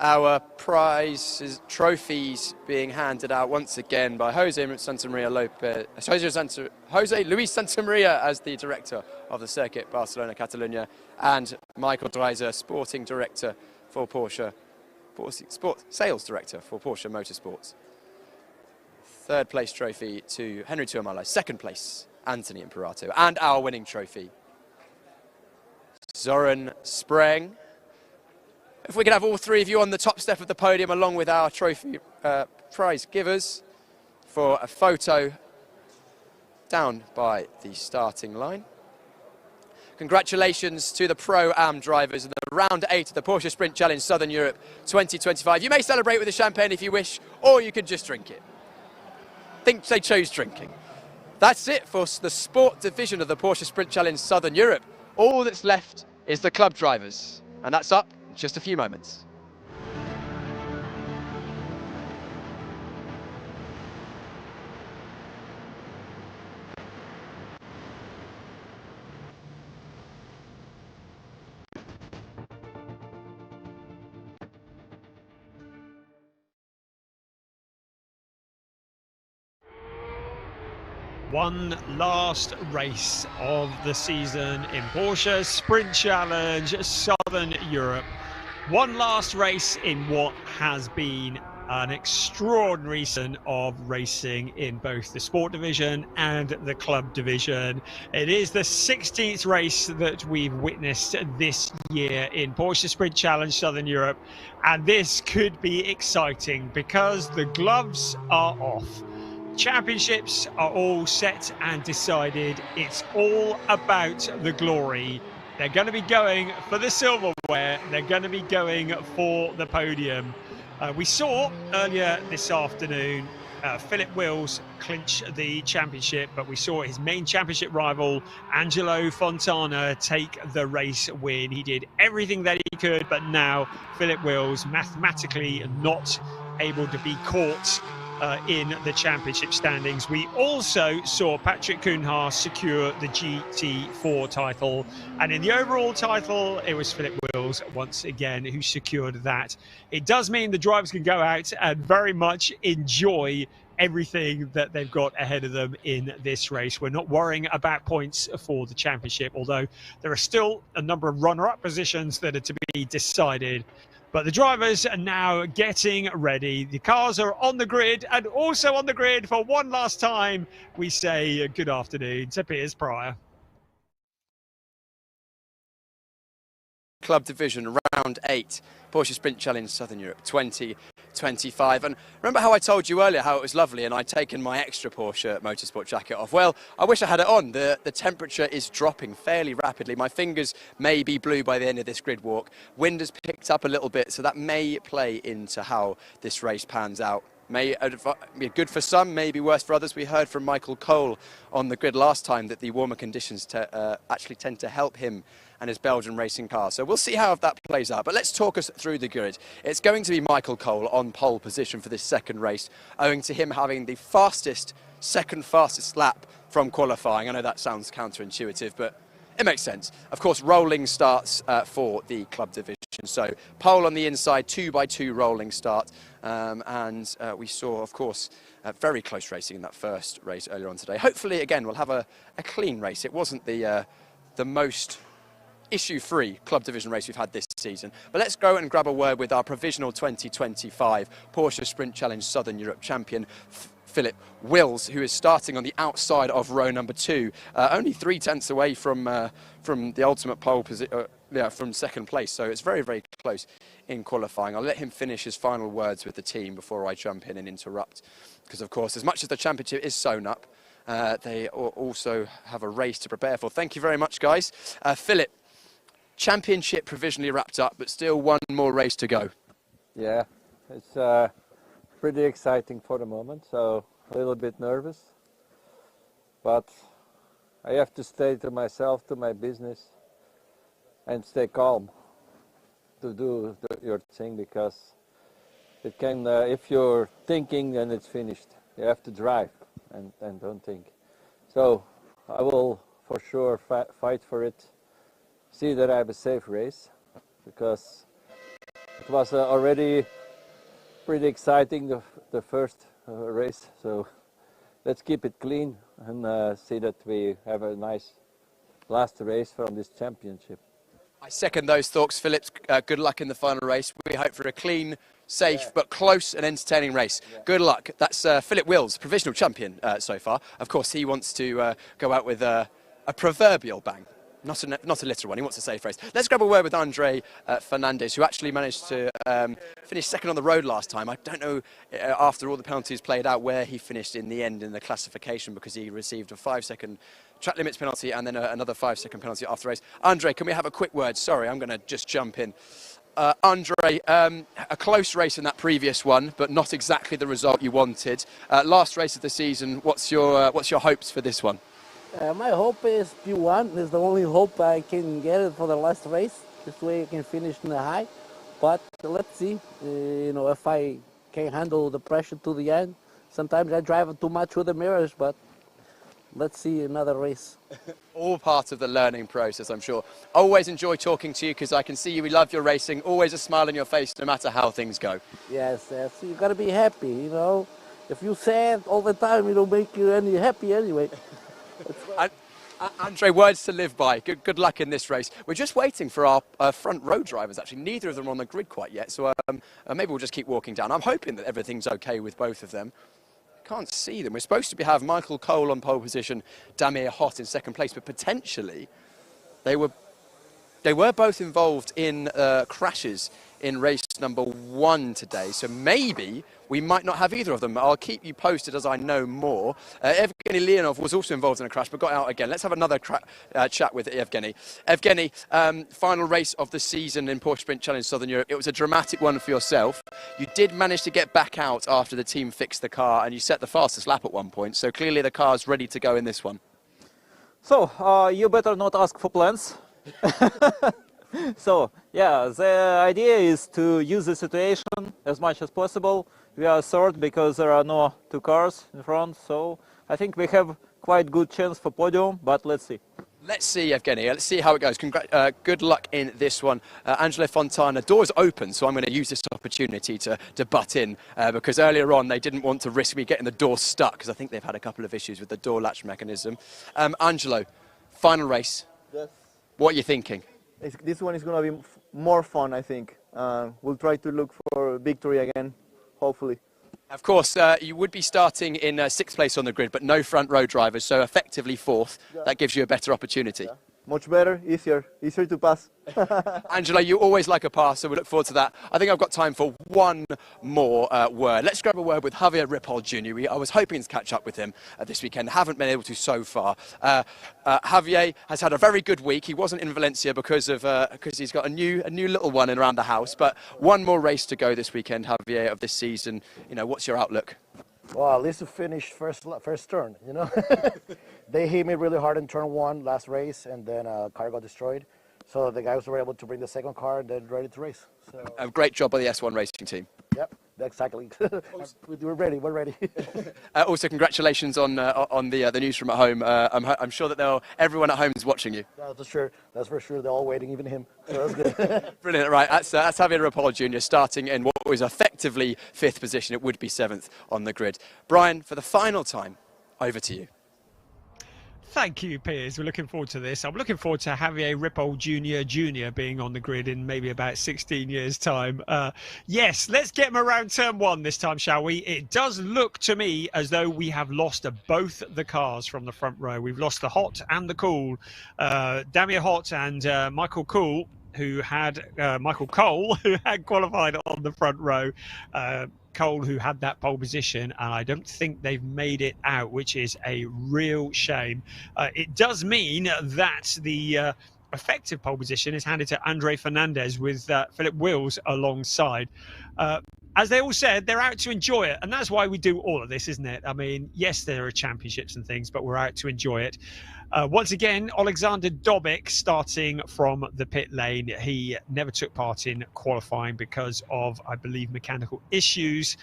Our prizes, trophies being handed out once again by Jose Luis Santamaria as the director of the circuit Barcelona Catalunya, and Michael Dreiser, sporting director for Porsche, sales director for Porsche Motorsports. Third place trophy to Henry Tuomala, second place Anthony Imperato, and our winning trophy, Søren Spreng. If we could have all three of you on the top step of the podium along with our trophy prize givers for a photo down by the starting line. Congratulations to the Pro-Am drivers in the round 8 of the Porsche Sprint Challenge Southern Europe 2025. You may celebrate with the champagne if you wish, or you can just drink it. I think they chose drinking. That's it for the sport division of the Porsche Sprint Challenge Southern Europe. All that's left is the club drivers, and that's up in just a few moments.
One last race of the season in Porsche Sprint Challenge Southern Europe. One last race in what has been an extraordinary season of racing in both the sport division and the club division. It is the 16th race that we've witnessed this year in Porsche Sprint Challenge Southern Europe, and this could be exciting because the gloves are off. Championships are all set and decided. It's all about the glory. They're going to be going for the silverware. They're going to be going for the podium. We saw earlier this afternoon Philip Wills clinch the championship, but we saw his main championship rival, Angelo Fontana, take the race win. He did everything that he could, but now Philip Wills mathematically not able to be caught in the championship standings. We also saw Patrick Koenhaas secure the GT4 title, and in the overall title it was Philip Wills once again who secured that. It does mean the drivers can go out and very much enjoy everything that they've got ahead of them in this race. We're not worrying about points for the championship, although there are still a number of runner-up positions that are to be decided. But the drivers are now getting ready. The cars are on the grid, and also on the grid for one last time, we say good afternoon to Piers Pryor.
Club Division, Round 8, Porsche Sprint Challenge Southern Europe 2025. And remember how I told you earlier how it was lovely and I'd taken my extra Porsche motorsport jacket off? Well, I wish I had it on. The temperature is dropping fairly rapidly. My fingers may be blue by the end of this grid walk. Wind has picked up a little bit, so that may play into how this race pans out. May be good for some, may be worse for others. We heard from Michael Cole on the grid last time that the warmer conditions actually tend to help him and his Belgian racing car. So we'll see how that plays out. But let's talk us through the grid. It's going to be Michael Cole on pole position for this second race, owing to him having the second fastest lap from qualifying. I know that sounds counterintuitive, but it makes sense. Of course, rolling starts for the club division. So pole on the inside, 2x2 rolling start. And we saw, of course, very close racing in that first race earlier on today. Hopefully, again, we'll have a clean race. It wasn't the most issue-free club division race we've had this season. But let's go and grab a word with our provisional 2025 Porsche Sprint Challenge Southern Europe champion, Philip Wills, who is starting on the outside of row number 2, only 3 tenths away from the ultimate pole position, from second place. So it's very, very close in qualifying. I'll let him finish his final words with the team before I jump in and interrupt, because of course, as much as the championship is sewn up, they also have a race to prepare for. Thank you very much, guys. Philip, championship provisionally wrapped up, but still one more race to go.
Yeah, it's pretty exciting for the moment, so a little bit nervous, but I have to stay to myself, to my business, and stay calm to do your thing, because it can, if you're thinking, then it's finished. You have to drive and don't think. So I will for sure fight for it, see that I have a safe race, because it was already pretty exciting, the first race. So let's keep it clean and see that we have a nice last race from this championship.
I second those thoughts, Philip. Good luck in the final race. We hope for a clean, safe, but close and entertaining race. Good luck. That's Philip Wills, provisional champion so far. Of course, he wants to go out with a proverbial bang. Not a literal one. He wants a safe race. Let's grab a word with Andre Fernandez, who actually managed to finish second on the road last time. I don't know, after all the penalties played out, where he finished in the end in the classification, because he received a 5-second track limits penalty and then another 5-second penalty after the race. Andre, can we have a quick word? Sorry, I'm going to just jump in. Andre, a close race in that previous one, but not exactly the result you wanted. Last race of the season, what's your hopes for this one?
My hope is P1 is the only hope I can get it for the last race. This way I can finish in the high. But let's see, if I can handle the pressure to the end. Sometimes I drive too much with the mirrors, but let's see another race.
All part of the learning process, I'm sure. Always enjoy talking to you, because I can see you love your racing. Always a smile on your face, no matter how things go.
Yes, you got to be happy, If you sad all the time, it don't make you any happy anyway.
Andre, words to live by. Good luck in this race. We're just waiting for our front row drivers, actually. Neither of them are on the grid quite yet, so maybe we'll just keep walking down. I'm hoping that everything's okay with both of them. Can't see them. We're supposed to have Michael Cole on pole position, Damir Hott in second place, but potentially they were both involved in crashes in race number 1 today, so maybe we might not have either of them. I'll keep you posted as I know more. Evgeny Leonov was also involved in a crash, but got out again. Let's have another chat with Evgeny. Evgeny, final race of the season in Porsche Sprint Challenge Southern Europe. It was a dramatic one for yourself. You did manage to get back out after the team fixed the car, and you set the fastest lap at one point, so clearly the car's ready to go in this one.
So, you better not ask for plans. So, yeah, the idea is to use the situation as much as possible. We are third because there are no two cars in front, so I think we have quite good chance for podium, but let's see.
Let's see, Evgeny. Let's see how it goes. Good luck in this one. Angelo Fontana, doors open, so I'm going to use this opportunity to butt in because earlier on they didn't want to risk me getting the door stuck because I think they've had a couple of issues with the door latch mechanism. Angelo, final race.
Yes.
What are you thinking?
This one is going to be more fun, I think. We'll try to look for victory again, hopefully.
Of course, you would be starting in 6th place on the grid, but no front row drivers, so effectively 4th. Yeah. That gives you a better opportunity.
Yeah. Much better, easier to pass.
Angelo, you always like a pass, so we look forward to that. I think I've got time for one more word. Let's grab a word with Javier Ripoll Jr. I was hoping to catch up with him this weekend, haven't been able to so far. Javier has had a very good week. He wasn't in Valencia because he's got a new little one around the house, but one more race to go this weekend, Javier, of this season. You know, what's your outlook?
Well, at least to finish first turn, you know. They hit me really hard in turn 1 last race, and then car got destroyed. So the guys were able to bring the second car and then ready to race. So.
A great job by the S1 racing team.
Yep, exactly. We're ready.
Also, congratulations on the news from at home. I'm sure that everyone at home is watching you.
That's for sure. They're all waiting, even him. So that's good.
Brilliant. Right, that's Javier Ripoll Jr. starting in what was effectively 5th position. It would be 7th on the grid. Brian, for the final time, over to you.
Thank you, Piers. We're looking forward to this. I'm looking forward to Javier Ripoll Jr. being on the grid in maybe about 16 years' time. Yes, let's get him around turn 1 this time, shall we? It does look to me as though we have lost both the cars from the front row. We've lost the hot and the cool. Damir Hot and Michael Cole, who had qualified on the front row. Cole, who had that pole position, and I don't think they've made it out, which is a real shame. It does mean that the effective pole position is handed to Andre Fernandez with Philip Wills alongside. As they all said, they're out to enjoy it, and that's why we do all of this, isn't it? I mean, yes, there are championships and things, but we're out to enjoy it. Once again, Alexander Dobic starting from the pit lane. He never took part in qualifying because of, I believe, mechanical issues.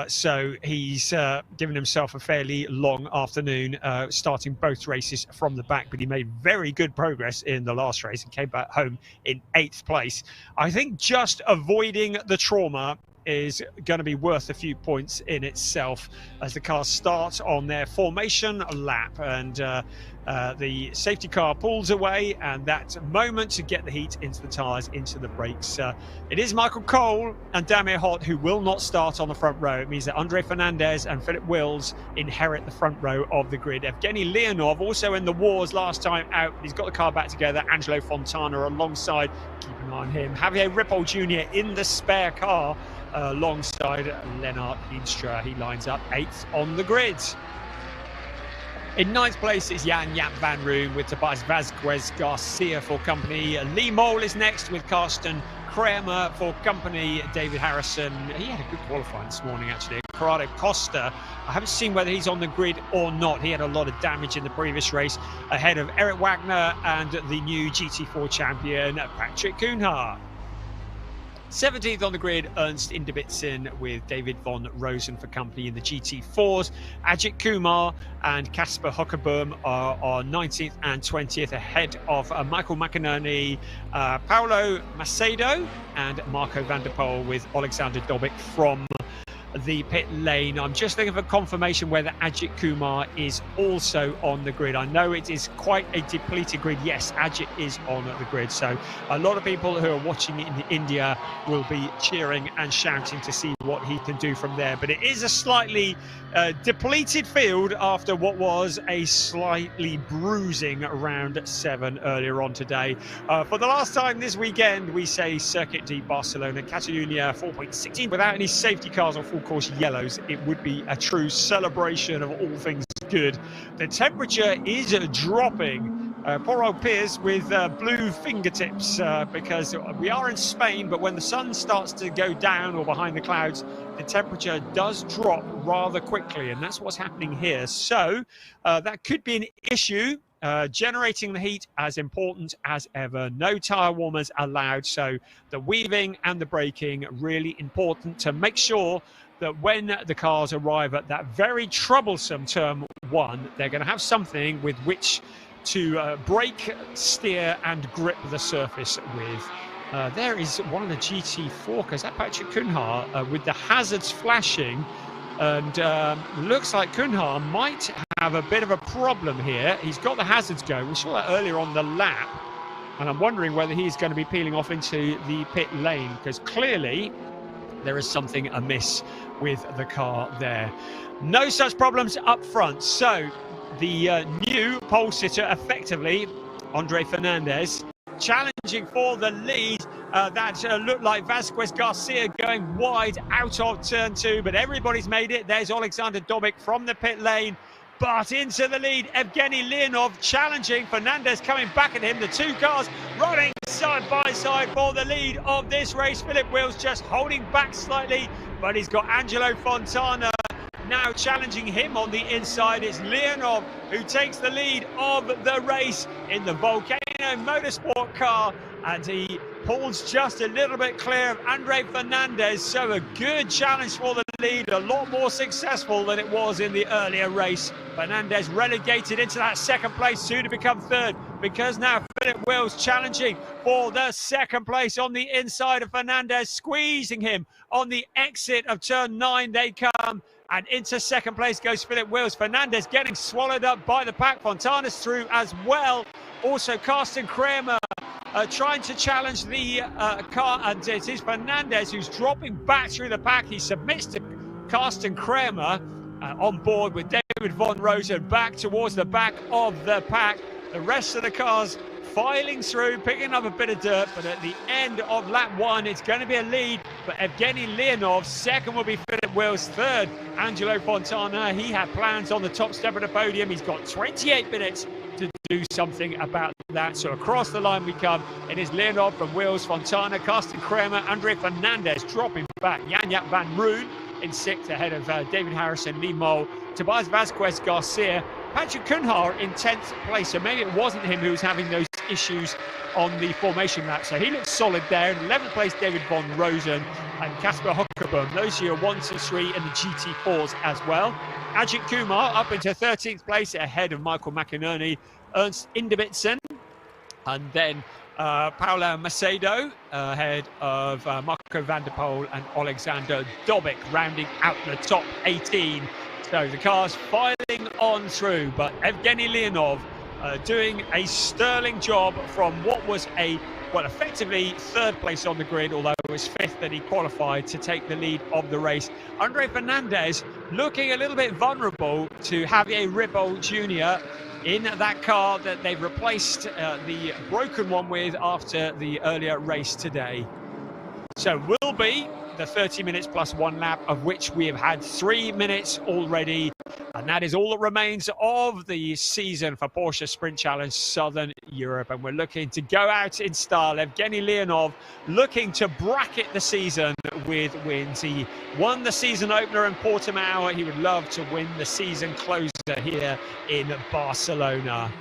So he's given himself a fairly long afternoon, starting both races from the back. But he made very good progress in the last race and came back home in 8th place. I think just avoiding the trauma is going to be worth a few points in itself as the cars start on their formation lap, and the safety car pulls away, and that moment to get the heat into the tyres, into the brakes. It is Michael Cole and Damir Hot who will not start on the front row. It means that Andre Fernandez and Philip Wills inherit the front row of the grid. Evgeny Leonov also in the wars last time out. He's got the car back together. Angelo Fontana alongside. Keep an eye on him. Javier Ripoll Jr. in the spare car alongside Lennart Hinstra. He lines up 8th on the grid. In 9th place is Jan Jaap van Roon with Tobias Vasquez Garcia for company. Lee Mole is next with Karsten Kramer for company. David Harrison, he had a good qualifying this morning actually. Corrado Costa, I haven't seen whether he's on the grid or not. He had a lot of damage in the previous race ahead of Eric Wagner and the new GT4 champion Patrick Kuhnhaar. 17th on the grid, Ernst Inderbitzen with David von Rosen for company in the GT4s. Ajith Kumar and Casper Hockerboom are on 19th and 20th ahead of Michael McInerney, Paolo Macedo and Marco van der Poel with Alexander Dobic from the pit lane. I'm just looking for confirmation whether Ajith Kumar is also on the grid. I know it is quite a depleted grid. Yes, Ajith is on the grid. So a lot of people who are watching in India will be cheering and shouting to see what he can do from there. But it is a slightly depleted field after what was a slightly bruising round 7 earlier on today. For the last time this weekend, we say Circuit de Barcelona, Catalunya 4.16 without any safety cars or full course yellows. It would be a true celebration of all things good. The temperature is dropping. Poor old Piers with blue fingertips because we are in Spain, but when the sun starts to go down or behind the clouds, the temperature does drop rather quickly, and that's what's happening here. So that could be an issue generating the heat as important as ever. No tyre warmers allowed, so the weaving and the braking really important to make sure that when the cars arrive at that very troublesome turn 1, they're going to have something with which to brake, steer and grip the surface with. There is one of the GT4 cars, that Patrick Cunha, with the hazards flashing, and looks like Cunha might have a bit of a problem here. He's got the hazards going. We saw that earlier on the lap, and I'm wondering whether he's going to be peeling off into the pit lane, because clearly there is something amiss with the car there. No such problems up front. So the new pole sitter, effectively, Andre Fernandez, challenging for the lead. That looked like Vasquez Garcia going wide out of turn 2, but everybody's made it. There's Alexander Dobic from the pit lane, but into the lead. Evgeny Leonov challenging. Fernandez coming back at him. The two cars running side by side for the lead of this race. Philip Wills just holding back slightly, but he's got Angelo Fontana now challenging him on the inside. It's Leonov who takes the lead of the race in the Volcano Motorsport car, and he pulls just a little bit clear of Andre Fernandez. So a good challenge for the lead, a lot more successful than it was in the earlier race. Fernandez relegated into that second place, soon to become third, because now Philip Wills challenging for the second place on the inside of Fernandez, squeezing him on the exit of turn 9. They come, and into second place goes Philip Wills. Fernandez getting swallowed up by the pack. Fontana's through as well. Also Carsten Kramer trying to challenge the car, and it is Fernandez who's dropping back through the pack. He submits to Carsten Kramer, on board with David von Rosen back towards the back of the pack. The rest of the cars filing through, picking up a bit of dirt, but at the end of lap 1, it's going to be a lead for Evgeny Leonov. Second will be Philip Wills. Third, Angelo Fontana. He had plans on the top step of the podium. He's got 28 minutes to do something about that. So across the line we come. It is Leonov from Wills, Fontana, Carsten Kramer, Andre Fernandez dropping back. Jan-Jaap van Roon in 6th ahead of David Harrison, Lee Mole, Tobias Vasquez Garcia, Patrick Cunha in 10th place. So maybe it wasn't him who was having those issues on the formation lap. So he looks solid there. In 11th place, David von Rosen and Kasper Hockeboom. Those are your 1, 2, 3 in the GT4s as well. Ajith Kumar up into 13th place ahead of Michael McInerney, Ernst Inderbitzen, and then Paolo Macedo ahead of Marco van der Poel and Alexander Dobic, rounding out the top 18. So the cars filing on through, but Evgeny Leonov doing a sterling job from what was effectively third place on the grid, although it was 5th that he qualified to take the lead of the race. Andre Fernandez looking a little bit vulnerable to Javier Ripoll Jr. in that car that they've replaced the broken one with after the earlier race today. So will be the 30 minutes plus 1 lap, of which we have had 3 minutes already. And that is all that remains of the season for Porsche Sprint Challenge Southern Europe. And we're looking to go out in style. Evgeny Leonov looking to bracket the season with wins. He won the season opener in Portimão. He would love to win the season closer here in Barcelona.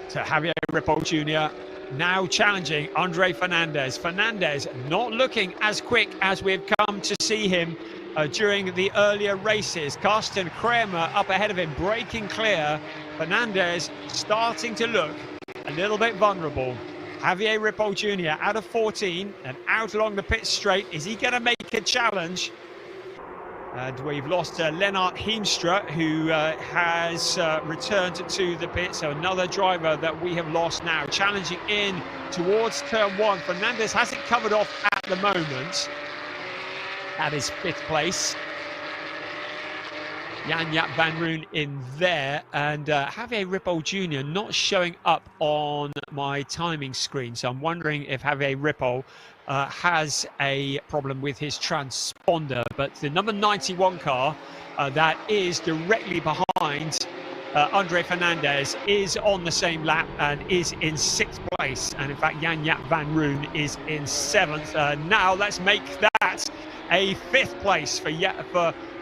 So Javier Ripoll Jr. now challenging Andre Fernandez. Fernandez not looking as quick as we've come to see him during the earlier races. Carsten Kramer up ahead of him, breaking clear. Fernandez starting to look a little bit vulnerable. Javier Ripoll Jr. out of 14 and out along the pit straight. Is he going to make a challenge? And we've lost Lennart Heemstra, who has returned to the pit. So another driver that we have lost now, challenging in towards turn 1. Fernandez hasn't covered off at the moment. That is 5th place. Jan-Jaap van Roon in there, and Javier Ripoll Jr. not showing up on my timing screen. So I'm wondering if Javier Ripoll has a problem with his transponder. But the number 91 car that is directly behind Andre Fernandez is on the same lap and is in 6th place. And in fact, Jan-Jaap van Roon is in 7th. Now let's make that a 5th place for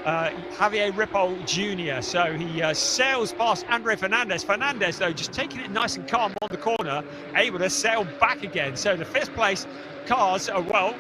Javier Ripoll Jr. So he sails past Andre Fernandez. Fernandez, though, just taking it nice and calm on the corner, able to sail back again. So the 5th place cars are, well,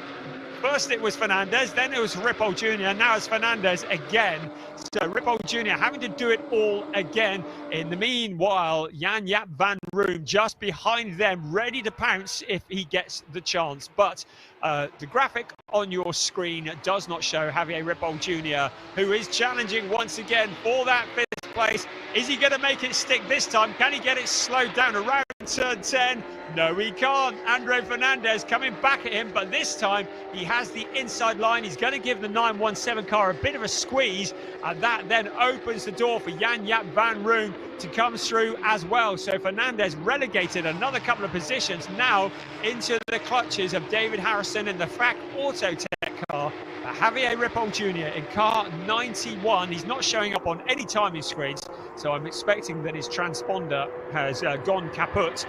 first it was Fernandez, then it was Ripoll Jr., now it's Fernandez again. So Ripoll Jr. having to do it all again. In the meanwhile, Jan-Jaap van Roon just behind them, ready to pounce if he gets the chance. But the graphic on your screen does not show Javier Ripoll Jr., who is challenging once again for that 5th place. Is he going to make it stick this time? Can he get it slowed down around turn 10? No, he can't. Andre Fernandez coming back at him, but this time he has the inside line. He's going to give the 917 car a bit of a squeeze, and that then opens the door for Jan-Jaap van Roon to come through as well. So Fernandez relegated another couple of positions now into the clutches of David Harrison in the FAC Autotech car. Javier Ripoll Jr. in car 91. He's not showing up on any timing screens, so I'm expecting that his transponder has gone kaput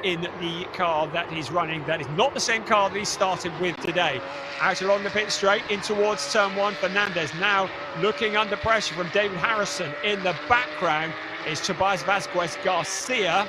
in the car that he's running. That is not the same car that he started with today. Out along the pit straight in towards turn 1. Fernandez now looking under pressure from David Harrison. In the background is Tobias Vasquez Garcia.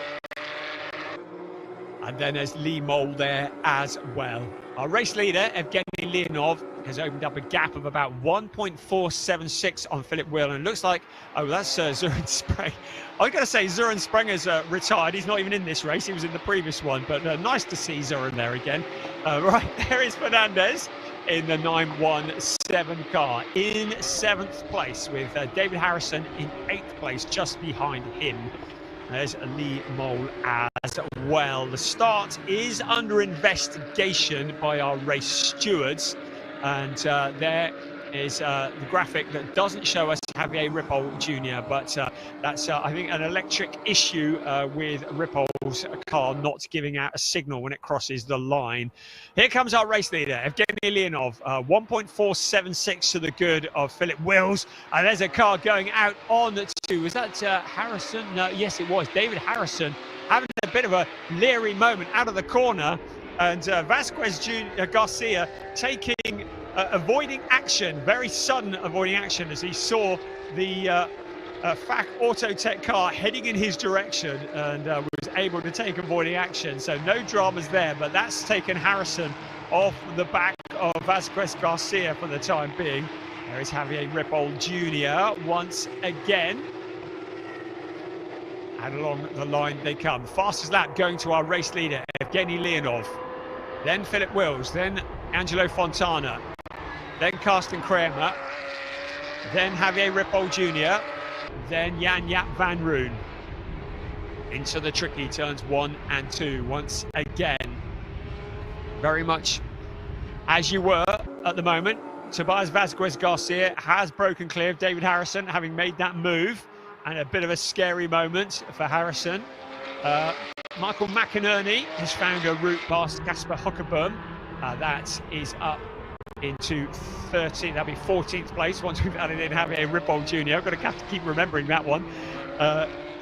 And then there's Lee Mole there as well. Our race leader, Evgeny Leonov, has opened up a gap of about 1.476 on Philip Wheel. And it looks like, oh, that's Søren Spreng. I was going to say Søren Sprenger's retired. He's not even in this race. He was in the previous one. But nice to see Søren there again. Right, there is Fernandez in the 917 car in 7th place, with David Harrison in 8th place, just behind him. There's Lee Mole as well. The start is under investigation by our race stewards, and there is the graphic that doesn't show us Javier Ripoll Jr., but that's, I think, an electric issue with Ripoll's car not giving out a signal when it crosses the line. Here comes our race leader, Evgeny Leonov, 1.476 to the good of Philip Wills, and there's a car going out on to, was that Harrison? No, yes, it was David Harrison, having a bit of a leery moment out of the corner, and Vasquez Garcia taking avoiding action, very sudden avoiding action, as he saw the FAC Autotech car heading in his direction, and was able to take avoiding action. So no dramas there, but that's taken Harrison off the back of Vasquez Garcia for the time being. There is Javier Ripoll Jr. once again. And along the line they come. Fastest lap going to our race leader, Evgeny Leonov. Then Philip Wills, then Angelo Fontana, then Carsten Kramer, then Javier Ripoll Jr., then Jan-Jaap van Roon. Into the tricky turns 1 and 2 once again. Very much as you were at the moment. Tobias Vasquez Garcia has broken clear of David Harrison, having made that move, and a bit of a scary moment for Harrison. Michael McInerney has found a route past Casper Hockerboom. That is up into 13th, that'll be 14th place once we've added in Javier Ripoll Jr. I've got to have to keep remembering that one.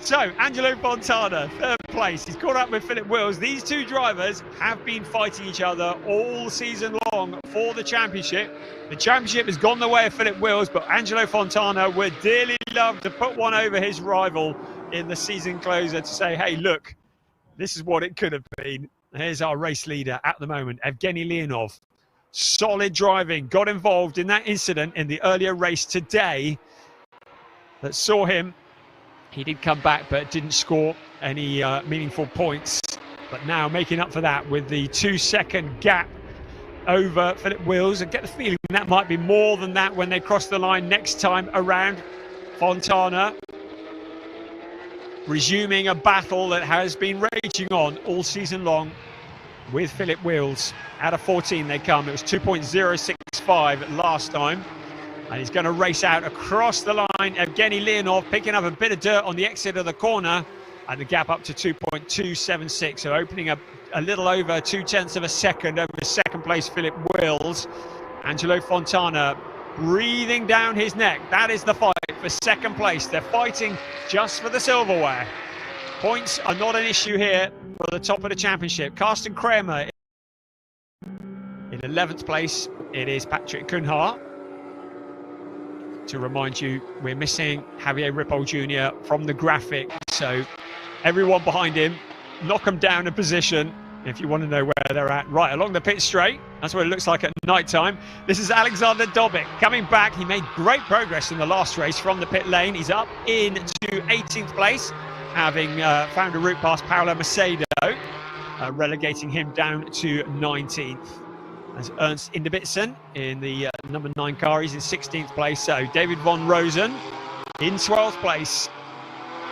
So Angelo Fontana, 3rd place. He's caught up with Philip Wills. These two drivers have been fighting each other all season long for the championship. The championship has gone the way of Philip Wills, but Angelo Fontana would dearly love to put one over his rival in the season closer to say, hey, look, this is what it could have been. Here's our race leader at the moment, Evgeny Leonov. Solid driving, got involved in that incident in the earlier race today that saw him. He did come back, but didn't score any meaningful points. But now making up for that with the 2-second gap over Philip Wills. I get the feeling that might be more than that when they cross the line next time around. Fontana resuming a battle that has been raging on all season long with Philip Wills. Out of 14 they come. It was 2.065 last time. And he's going to race out across the line. Evgeny Leonov picking up a bit of dirt on the exit of the corner. And the gap up to 2.276. So opening up a little over 0.2 of a second over second place Philip Wills. Angelo Fontana breathing down his neck. That is the fight for second place. They're fighting just for the silverware. Points are not an issue here for the top of the championship. Carsten Kramer in 11th place. It is Patrick Kunhar. to remind you, we're missing Javier Ripoll Jr. from the graphic. So everyone behind him, knock them down a position if you want to know where they're at. Right, along the pit straight. That's what it looks like at night time. This is Alexander Dobic coming back. He made great progress in the last race from the pit lane. He's up into 18th place, having found a route past Paolo Macedo, relegating him down to 19th. As Ernst Inderbitzen in the number 9 car, he's in 16th place. So David Von Rosen in 12th place.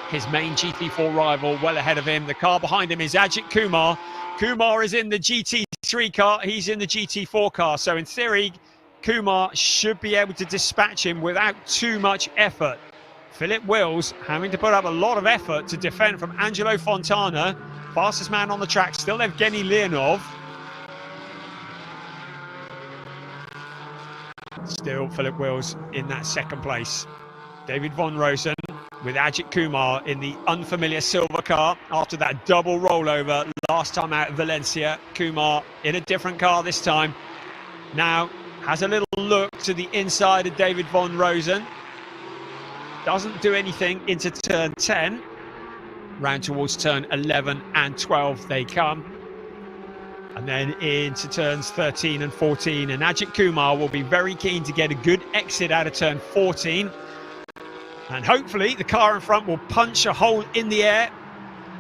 His main GT4 rival well ahead of him. The car behind him is Ajith Kumar. Kumar is in the GT3 car. He's in the GT4 car. So in theory, Kumar should be able to dispatch him without too much effort. Philip Wills having to put up a lot of effort to defend from Angelo Fontana. Fastest man on the track, still Evgeny Leonov. Still Philip Wills in that second place. David Von Rosen with Ajith Kumar in the unfamiliar silver car after that double rollover last time out at Valencia. Kumar in a different car this time. Now has a little look to the inside of David Von Rosen. Doesn't do anything into turn 10. Round towards turn 11 and 12 they come. And then into turns 13 and 14. And Ajith Kumar will be very keen to get a good exit out of turn 14. And hopefully the car in front will punch a hole in the air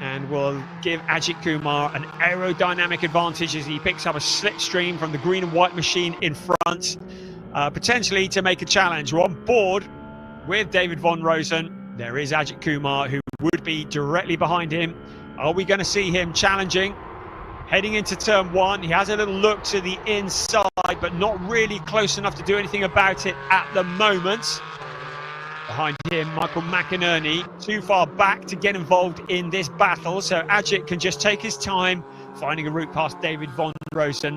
and will give Ajith Kumar an aerodynamic advantage as he picks up a slipstream from the green and white machine in front, potentially to make a challenge. We're on board with David Von Rosen. There is Ajith Kumar, who would be directly behind him. Are we going to see him challenging? Heading into turn 1, he has a little look to the inside, but not really close enough to do anything about it at the moment. Behind him, Michael McInerney, too far back to get involved in this battle, so Ajith can just take his time, finding a route past David Von Rosen.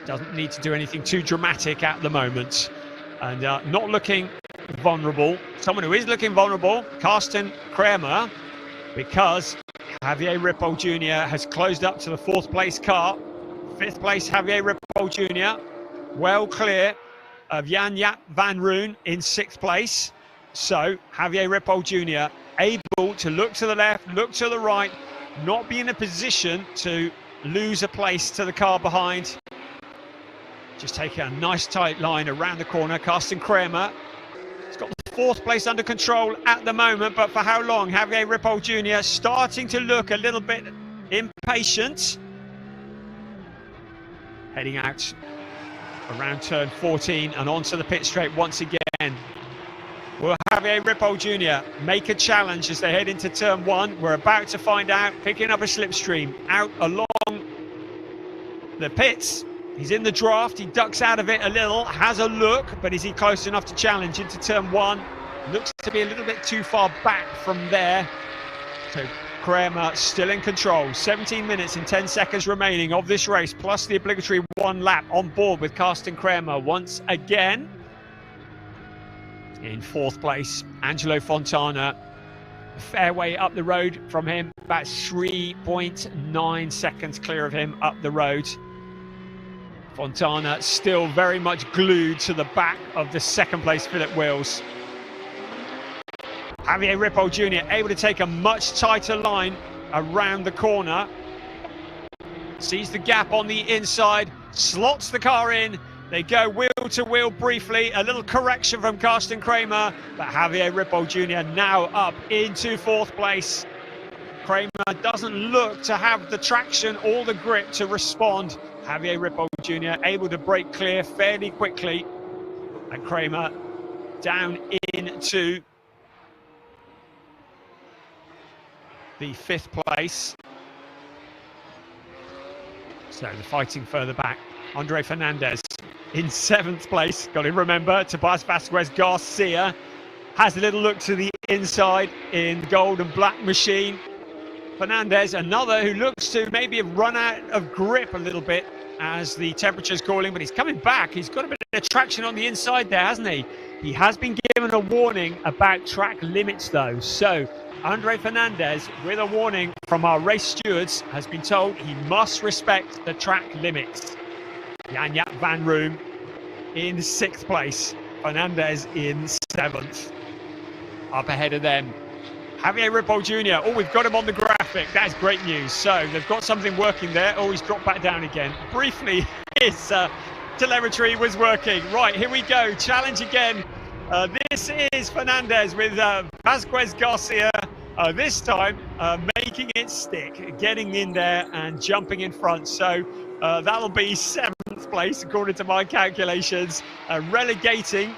Doesn't need to do anything too dramatic at the moment. And not looking vulnerable. Someone who is looking vulnerable, Carsten Kramer, because Javier Ripoll Jr. has closed up to the 4th place car. 5th place, Javier Ripoll Jr. well clear of Jan-Jaap van Roon in 6th place. So Javier Ripoll Jr. able to look to the left, look to the right, not be in a position to lose a place to the car behind. Just taking a nice tight line around the corner. Carsten Kramer has got the 4th place under control at the moment, but for how long? Javier Ripoll Jr. starting to look a little bit impatient. Heading out around turn 14 and onto the pit straight once again. Will Javier Ripoll Jr. make a challenge as they head into turn 1? We're about to find out. Picking up a slipstream out along the pits. He's in the draft, he ducks out of it a little, has a look, but is he close enough to challenge into turn 1? Looks to be a little bit too far back from there. So Kramer still in control. 17 minutes and 10 seconds remaining of this race, plus the obligatory 1 lap on board with Carsten Kramer once again. In 4th place, Angelo Fontana. A fair way up the road from him, about 3.9 seconds clear of him up the road. Fontana still very much glued to the back of the 2nd place Philip Wills. Javier Ripoll Jr. able to take a much tighter line around the corner. Sees the gap on the inside, slots the car in. They go wheel to wheel briefly. A little correction from Carsten Kramer, but Javier Ripoll Jr. now up into 4th place. Kramer doesn't look to have the traction or the grip to respond. Javier Ripoll Jr. able to break clear fairly quickly. And Kramer down into the 5th place. So the fighting further back. Andre Fernandez in 7th place. Got to remember, Tobias Vasquez Garcia has a little look to the inside in the gold and black machine. Fernandez, another who looks to maybe have run out of grip a little bit as the temperature's cooling, but he's coming back. He's got a bit of traction on the inside there, hasn't he? He has been given a warning about track limits, though. So Andre Fernandez, with a warning from our race stewards, has been told he must respect the track limits. Jan-Jaap van Roon in 6th place. Fernandez in 7th. Up ahead of them, Javier Ripoll Jr. Oh, we've got him on the graphic. That's great news. So they've got something working there. Oh, he's dropped back down again. Briefly, his telemetry was working. Right, here we go. Challenge again. This is Fernandez with Vasquez Garcia. This time making it stick, getting in there and jumping in front. So that'll be 7th place according to my calculations, relegating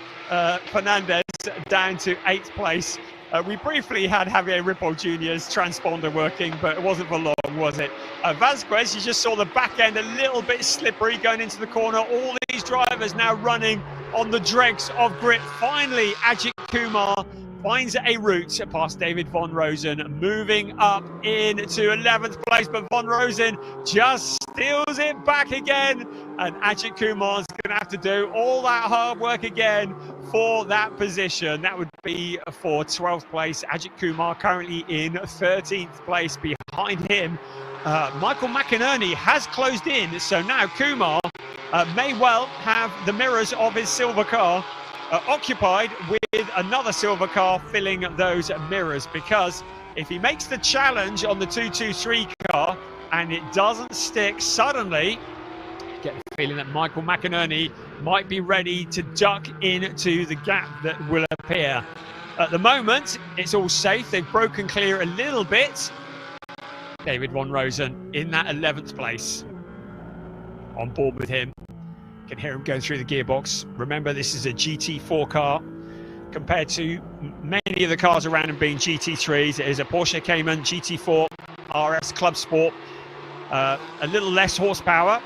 Fernandez down to 8th place. We briefly had Javier Ripoll Jr.'s transponder working, but it wasn't for long, was it? Vasquez, you just saw the back end a little bit slippery going into the corner. All these drivers now running on the dregs of grip. Finally, Ajith Kumar finds a route past David Von Rosen, moving up into 11th place, but Von Rosen just steals it back again, and Ajith Kumar's going to have to do all that hard work again for that position. That would be for 12th place. Ajith Kumar currently in 13th place. Behind him, Michael McInerney has closed in, so now Kumar may well have the mirrors of his silver car occupied with another silver car filling those mirrors, because if he makes the challenge on the 223 car and it doesn't stick, suddenly get the feeling that Michael McInerney might be ready to duck into the gap that will appear. At the moment, it's all safe. They've broken clear a little bit. David Von Rosen in that 11th place. On board with him. Can hear him going through the gearbox. Remember, this is a GT4 car compared to many of the cars around him being GT3s. It is a Porsche Cayman GT4 RS Club Sport. A little less horsepower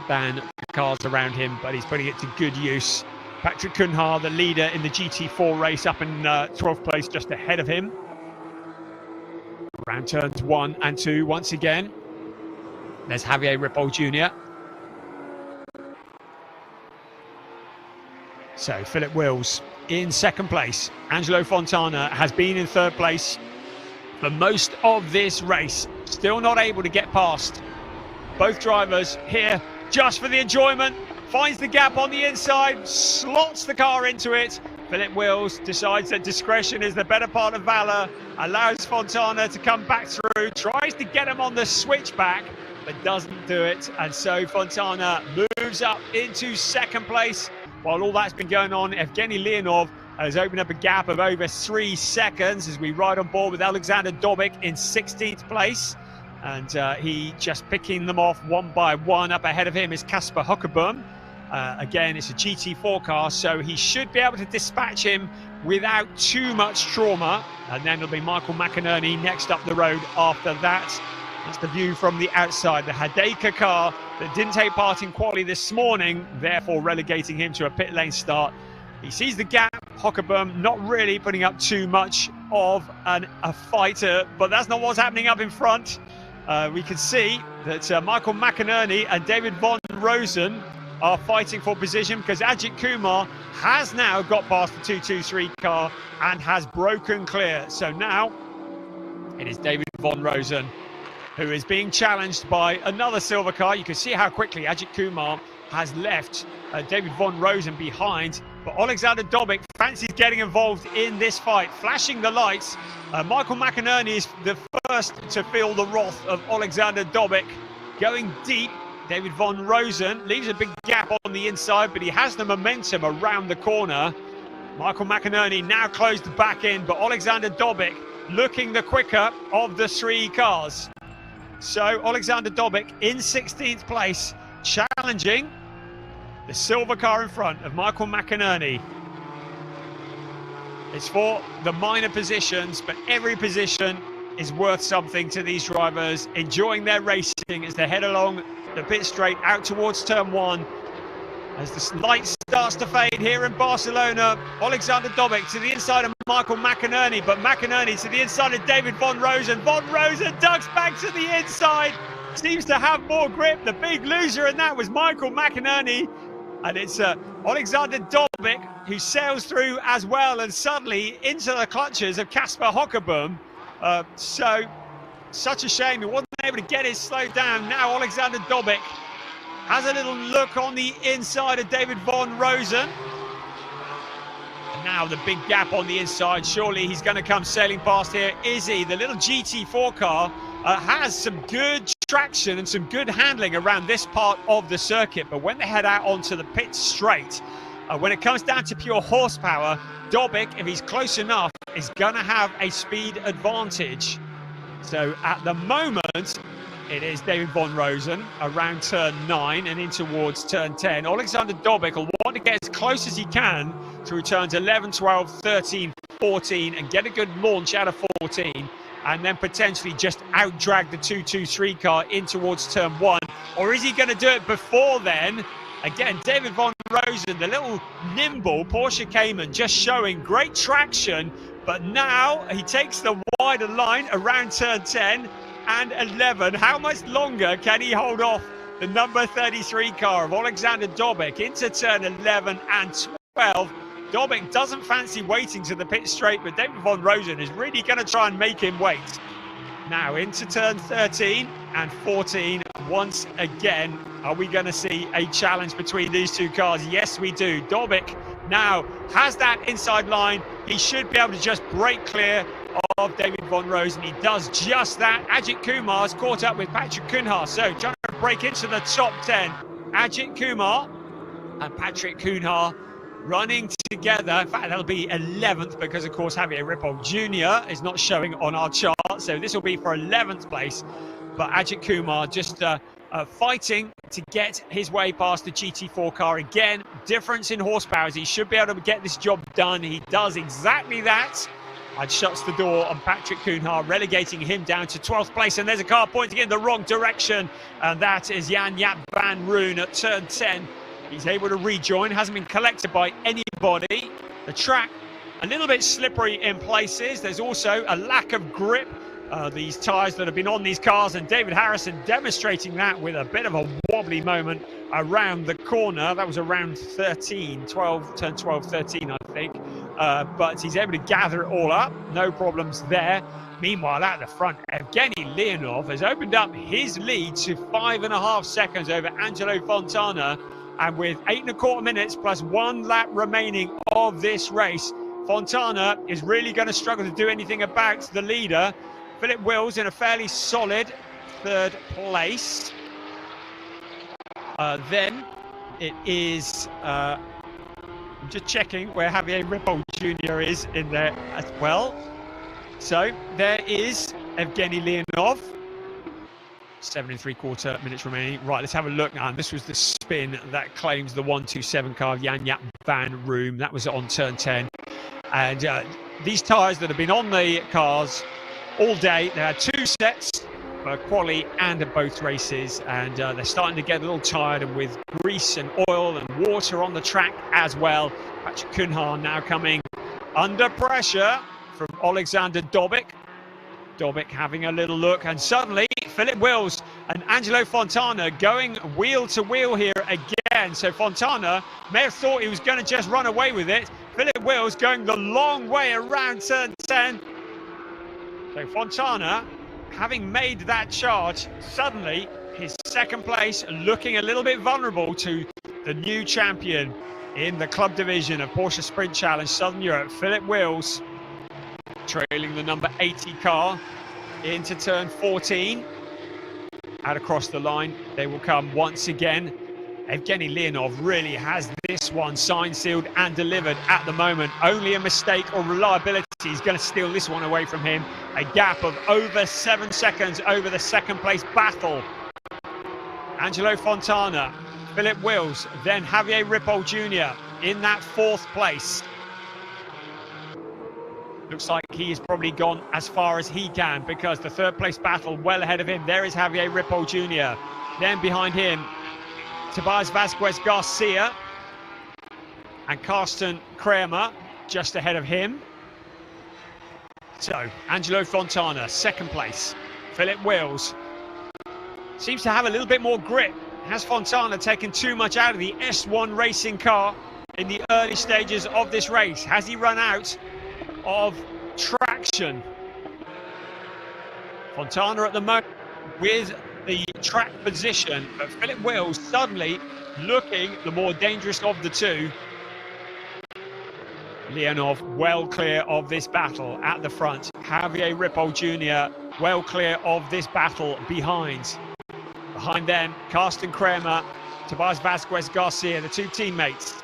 than the cars around him, but he's putting it to good use. Patrick Cunha, the leader in the GT4 race, up in 12th place, just ahead of him. Around turns 1 and 2 once again. There's Javier Ripoll Jr. So Philip Wills in 2nd place. Angelo Fontana has been in 3rd place for most of this race. Still not able to get past both drivers here just for the enjoyment. Finds the gap on the inside, slots the car into it. Philip Wills decides that discretion is the better part of valor, allows Fontana to come back through, tries to get him on the switchback, but doesn't do it. And so Fontana moves up into 2nd place. While all that's been going on, Evgeny Leonov has opened up a gap of over 3 seconds as we ride on board with Alexander Dobik in 16th place. And he just picking them off one by one. Up ahead of him is Kasper Hockebom. Again, it's a GT4 car, so he should be able to dispatch him without too much trauma. And then it'll be Michael McInerney next up the road after that. That's the view from the outside. The Hadeka car that didn't take part in quali this morning, therefore relegating him to a pit lane start. He sees the gap. Hockebom not really putting up too much of a fighter, but that's not what's happening up in front. We can see that Michael McInerney and David Von Rosen are fighting for position, because Ajith Kumar has now got past the 223 car and has broken clear. So now it is David Von Rosen who is being challenged by another silver car. You can see how quickly Ajith Kumar has left David Von Rosen behind. But Alexander Dobik fancies getting involved in this fight, flashing the lights. Michael McInerney is the first to feel the wrath of Alexander Dobik. Going deep, David Von Rosen leaves a big gap on the inside, but he has the momentum around the corner. Michael McInerney now closed the back end, but Alexander Dobik looking the quicker of the 3 cars. So Alexander Dobik in 16th place, challenging the silver car in front of Michael McInerney. It's for the minor positions, but every position is worth something to these drivers, enjoying their racing as they head along the pit straight out towards turn 1. As the light starts to fade here in Barcelona, Alexander Dobik to the inside of Michael McInerney, but McInerney to the inside of David Von Rosen. Von Rosen ducks back to the inside, seems to have more grip. The big loser in that was Michael McInerney, and it's Alexander Dobik who sails through as well, and suddenly into the clutches of Kasper Hockebom. Such a shame he wasn't able to get it slowed down. Now Alexander Dobik has a little look on the inside of David Von Rosen. And now the big gap on the inside. Surely he's going to come sailing past here. Is he? The little GT4 car has some good traction and some good handling around this part of the circuit. But when they head out onto the pit straight, when it comes down to pure horsepower, Dobic, if he's close enough, is going to have a speed advantage. So at the moment, it is David von Rosen around turn 9 and in towards turn 10. Alexander Dobic will want to get as close as he can through turns 11, 12, 13, 14 and get a good launch out of 14 and then potentially just out-drag the 223 car in towards turn 1. Or is he going to do it before then? Again, David von Rosen, the little nimble Porsche Cayman, just showing great traction. But now he takes the wider line around turn 10 and 11. How much longer can he hold off the number 33 car of Alexander Dobic into turn 11 and 12? Dobic doesn't fancy waiting to the pit straight, but David von Rosen is really going to try and make him wait. Now into turn 13 and 14. Once again, are we going to see a challenge between these two cars? Yes, we do. Dobic now has that inside line. He should be able to just break clear of David von Rosen. He does just that. Ajith Kumar's caught up with Patrick Kuhnhaar. So trying to break into the top 10. Ajith Kumar and Patrick Kuhnhaar running together. In fact, that'll be 11th because, of course, Javier Ripoll Jr. is not showing on our chart. So this will be for 11th place. But Ajith Kumar just fighting to get his way past the GT4 car. Again, difference in horsepower. He should be able to get this job done. He does exactly that. And shuts the door on Patrick Kuhnhaar, relegating him down to 12th place. And there's a car pointing in the wrong direction. And that is Jan-Jaap van Roon at turn 10. He's able to rejoin, hasn't been collected by anybody. The track, a little bit slippery in places. There's also a lack of grip. These tyres that have been on these cars, and David Harrison demonstrating that with a bit of a wobbly moment around the corner. That was around 13, 12, turn 12, 13, I think. But he's able to gather it all up. No problems there. Meanwhile, at the front, Evgeny Leonov has opened up his lead to 5.5 seconds over Angelo Fontana. And with 8.25 minutes plus 1 lap remaining of this race, Fontana is really going to struggle to do anything about the leader. Philip Wills in a fairly solid 3rd place. Then it is, I'm just checking where Javier Ripoll Jr. is in there as well. So there is Evgeny Leonov. 7.75 minutes remaining. Right, let's have a look now. And this was the spin that claims the 127 car of Jan-Jaap van Roon. That was on turn 10. And these tyres that have been on the cars all day, they had 2 sets for quali and at both races, and they're starting to get a little tired, and with grease and oil and water on the track as well. Patrick Kuhnhaar now coming under pressure from Alexander Dobic. Dobic having a little look, and suddenly Philip Wills and Angelo Fontana going wheel to wheel here again. So Fontana may have thought he was going to just run away with it. Philip Wills going the long way around turn 10. So Fontana, having made that charge, suddenly his 2nd place looking a little bit vulnerable to the new champion in the club division of Porsche Sprint Challenge Southern Europe, Philip Wills, trailing the number 80 car into turn 14. Out across the line, they will come once again. Evgeny Leonov really has this one signed, sealed and delivered at the moment. Only a mistake or reliability is going to steal this one away from him. A gap of over 7 seconds over the 2nd place battle. Angelo Fontana, Philip Wills, then Javier Ripoll Jr. in that 4th place. Looks like he has probably gone as far as he can, because the 3rd place battle well ahead of him. There is Javier Ripoll Jr. Then behind him, Tobias Vasquez Garcia and Carsten Kramer just ahead of him. So Angelo Fontana, 2nd place. Philip Wills seems to have a little bit more grip. Has Fontana taken too much out of the S1 racing car in the early stages of this race? Has he run out of traction? Fontana at the moment with the track position, but Philip Wills suddenly looking the more dangerous of the two. Leonov well clear of this battle at the front. Javier Ripoll Jr. well clear of this battle behind. Behind them, Carsten Kramer, Tobias Vasquez Garcia, the two teammates.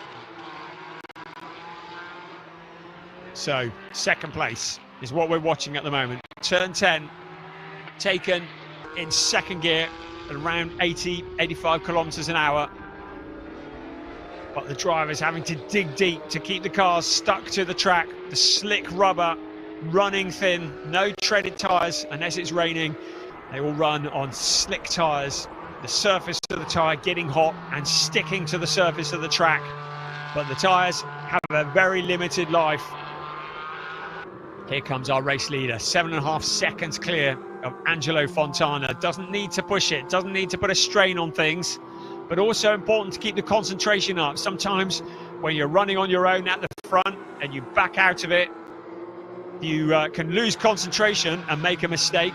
So, second place is what we're watching at the moment. Turn 10, taken in second gear at around 80, 85 kilometers an hour. But the driver's having to dig deep to keep the cars stuck to the track. The slick rubber running thin, no treaded tyres unless it's raining. They all run on slick tyres. The surface of the tyre getting hot and sticking to the surface of the track. But the tyres have a very limited life. Here comes our race leader, 7.5 seconds clear of Angelo Fontana. Doesn't need to push it, doesn't need to put a strain on things, but also important to keep the concentration up. Sometimes when you're running on your own at the front and you back out of it, you can lose concentration and make a mistake.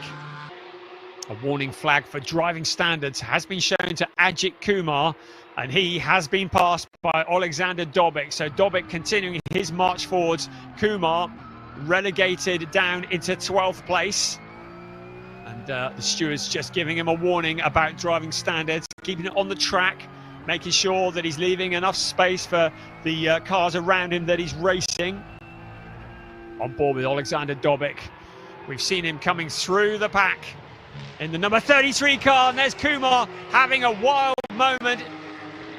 A warning flag for driving standards has been shown to Ajith Kumar, and he has been passed by Alexander Dobic. So Dobic continuing his march forwards. Kumar relegated down into 12th place. And the steward's just giving him a warning about driving standards, keeping it on the track, making sure that he's leaving enough space for the cars around him that he's racing. On board with Alexander Dobic. We've seen him coming through the pack in the number 33 car, and there's Kumar having a wild moment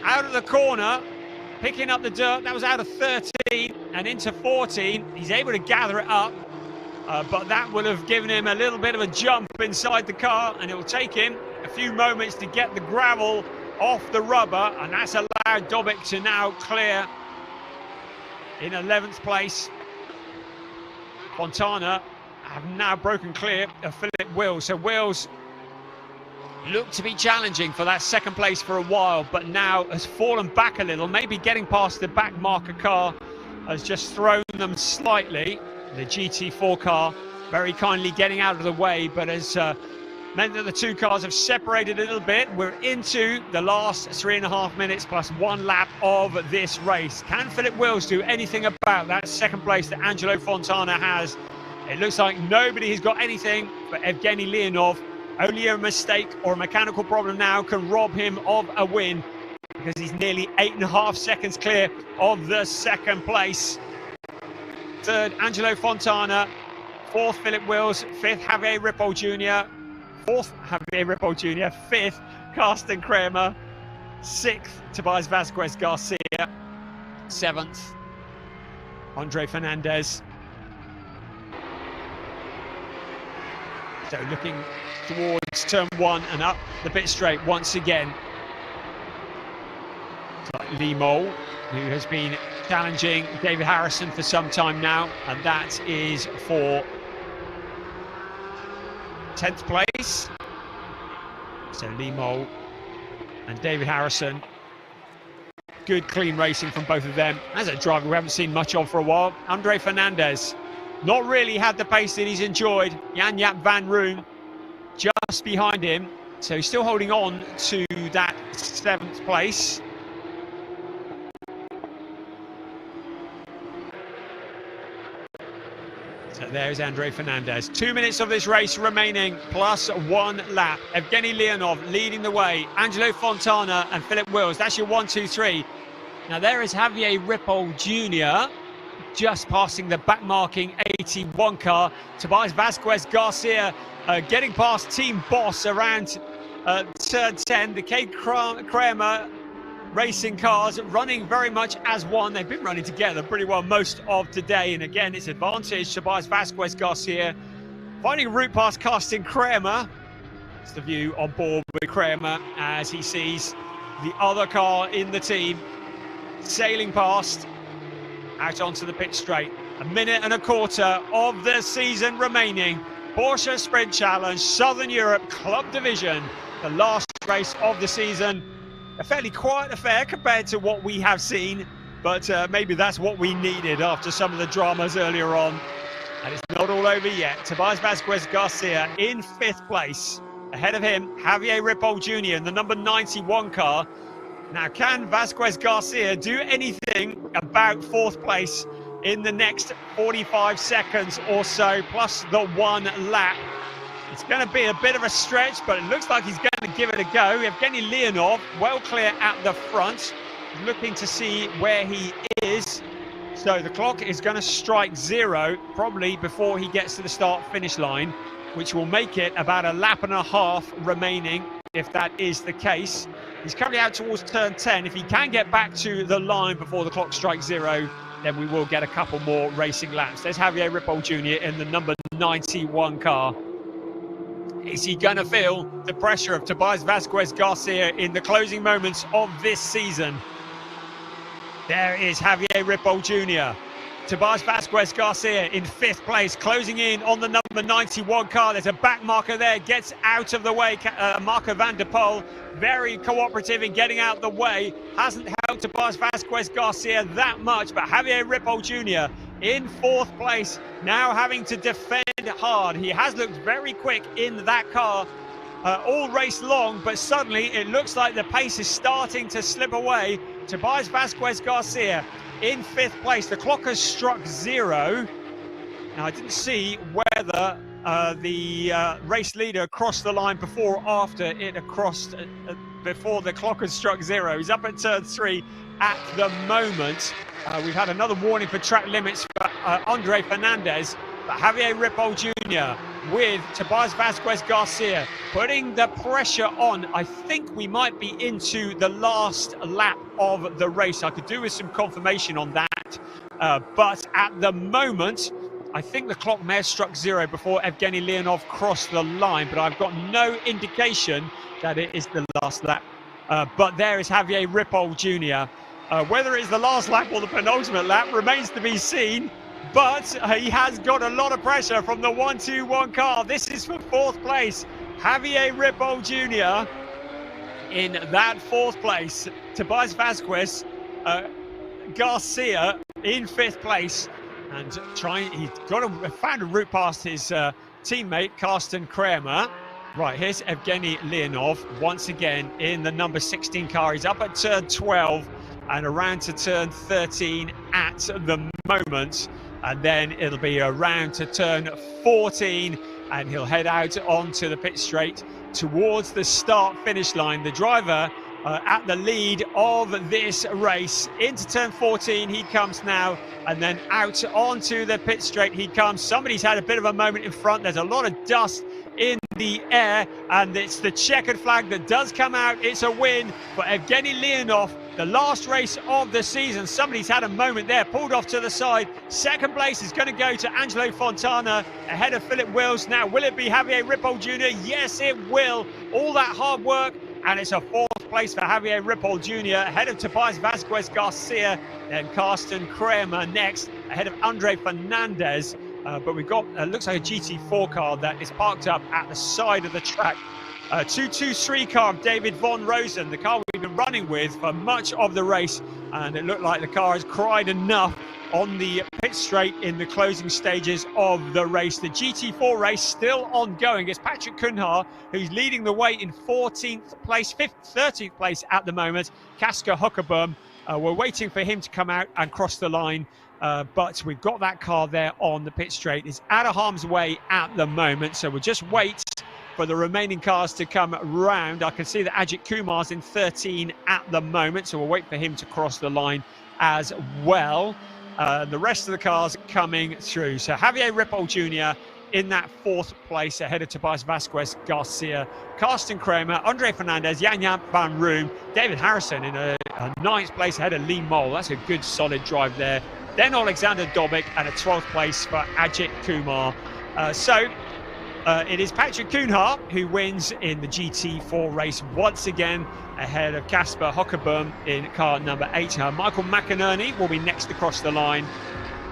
out of the corner, picking up the dirt. That was out of 13 and into 14. He's able to gather it up, but that would have given him a little bit of a jump inside the car, and it will take him a few moments to get the gravel off the rubber, and that's allowed Dobic to now clear in 11th place. Fontana have now broken clear of Philip Wills. So Wills looked to be challenging for that second place for a while, but now has fallen back a little. Maybe getting past the back marker car has just thrown them slightly. The GT4 car very kindly getting out of the way, but has meant that the two cars have separated a little bit. We're into the last 3.5 minutes plus one lap of this race. Can Philip Wills do anything about that second place that Angelo Fontana has? It looks like nobody has got anything but Evgeny Leonov. Only a mistake or a mechanical problem now can rob him of a win, because he's nearly 8.5 seconds clear of the second place. Third, Angelo Fontana. Fourth, Philip Wills. Fifth, Javier Ripoll Jr. Fourth, Javier Ripoll Jr. Fifth, Carsten Kramer. Sixth, Tobias Vasquez Garcia. Seventh, Andre Fernandez. So looking towards turn 1 and up the pit straight once again. Lee Mole, who has been challenging David Harrison for some time now, and that is for 10th place. So Lee Mole and David Harrison. Good clean racing from both of them. As a driver we haven't seen much of for a while, Andre Fernandez. Not really had the pace that he's enjoyed. Jan-Jaap van Roon just behind him. So he's still holding on to that 7th place. So there's Andre Fernandez. 2 minutes of this race remaining, plus one lap. Evgeny Leonov leading the way. Angelo Fontana and Philip Wills. That's your 1, 2, 3. Now there is Javier Ripoll Jr. just passing the back-marking 81 car. Tobias Vasquez Garcia getting past Team Boss around turn 10. The Cade Kramer racing cars running very much as one. They've been running together pretty well most of today. And again, it's advantage Tobias Vasquez Garcia finding a route past Carsten Kramer. It's the view on board with Kramer as he sees the other car in the team sailing past out onto the pit straight. 1.25 minutes of the season remaining. Porsche Sprint Challenge, Southern Europe Club Division, the last race of the season. A fairly quiet affair compared to what we have seen, but maybe that's what we needed after some of the dramas earlier on. And it's not all over yet. Tobias Vasquez Garcia in 5th place. Ahead of him, Javier Ripoll Jr. in the number 91 car. Now, can Vasquez Garcia do anything about 4th place in the next 45 seconds or so, plus the 1 lap. It's going to be a bit of a stretch, but it looks like he's going to give it a go. Evgeny Leonov, well clear at the front, looking to see where he is. So the clock is going to strike 0 probably before he gets to the start-finish line, which will make it about a lap and a half remaining, if that is the case. He's currently out towards turn 10. If he can get back to the line before the clock strikes 0, then we will get a couple more racing laps. There's Javier Ripoll Jr. in the number 91 car. Is he going to feel the pressure of Tobias Vasquez Garcia in the closing moments of this season? There is Javier Ripoll Jr. Tobias Vasquez Garcia in 5th place, closing in on the number 91 car. There's a back marker there, gets out of the way. Marco van der Poel, very cooperative in getting out the way. Hasn't helped Tobias Vasquez Garcia that much, but Javier Ripoll Jr. in 4th place, now having to defend hard. He has looked very quick in that car all race long, but suddenly it looks like the pace is starting to slip away. Tobias Vasquez Garcia in 5th place. The clock has struck 0. Now, I didn't see whether the race leader crossed the line before or after it crossed, before the clock has struck 0. He's up at turn 3 at the moment. We've had another warning for track limits for Andre Fernandez, but Javier Ripoll Jr. with Tobias Vasquez Garcia putting the pressure on. I think we might be into the last lap of the race. I could do with some confirmation on that, but at the moment, I think the clock may have struck 0 before Evgeny Leonov crossed the line, but I've got no indication that it is the last lap. But there is Javier Ripoll Jr. Whether it's the last lap or the penultimate lap remains to be seen, but he has got a lot of pressure from the 1-2-1 car. This is for 4th place. Javier Ripoll Jr. in that 4th place. Tobias Vasquez Garcia in 5th place, and he's found a route past his teammate Carsten Kramer. Right, here's Evgeny Leonov once again in the number 16 car. He's up at turn 12 and around to turn 13 at the moment, and then it'll be around to turn 14 and he'll head out onto the pit straight towards the start finish line. The driver at the lead of this race. Into turn 14 he comes now, and then out onto the pit straight he comes. Somebody's had a bit of a moment in front. There's a lot of dust in the air, and it's the checkered flag that does come out. It's a win for Evgeny Leonov, the last race of the season. Somebody's had a moment there, pulled off to the side. 2nd place is going to go to Angelo Fontana ahead of Philip Wills. Now, will it be Javier Ripoll Jr.? Yes, it will. All that hard work, and it's a 4th place for Javier Ripoll Jr. ahead of Tobias Vasquez Garcia, then Carsten Kramer next ahead of Andre Fernandez. But we've got, looks like a GT4 car that is parked up at the side of the track. 223 car of David Von Rosen, the car we've been running with for much of the race, and it looked like the car has cried enough on the pit straight in the closing stages of the race. The GT4 race still ongoing. It's Patrick Cunha who's leading the way in 14th place, 13th place at the moment. Casper Huckerboom, we're waiting for him to come out and cross the line. But we've got that car there on the pit straight. It's out of harm's way at the moment, so we'll just wait for the remaining cars to come round. I can see that Ajith Kumar's in 13 at the moment, so we'll wait for him to cross the line as well. The rest of the cars coming through. So Javier Ripoll Jr. in that 4th place ahead of Tobias Vasquez Garcia, Carsten Kramer, Andre Fernandez, Jan van Room, David Harrison in a 9th place ahead of Lee Mole. That's a good solid drive there. Then Alexander Dobik and a 12th place for Ajith Kumar. It is Patrick Cunha who wins in the GT4 race once again ahead of Casper Huckerboom in car number 8. Michael McInerney will be next across the line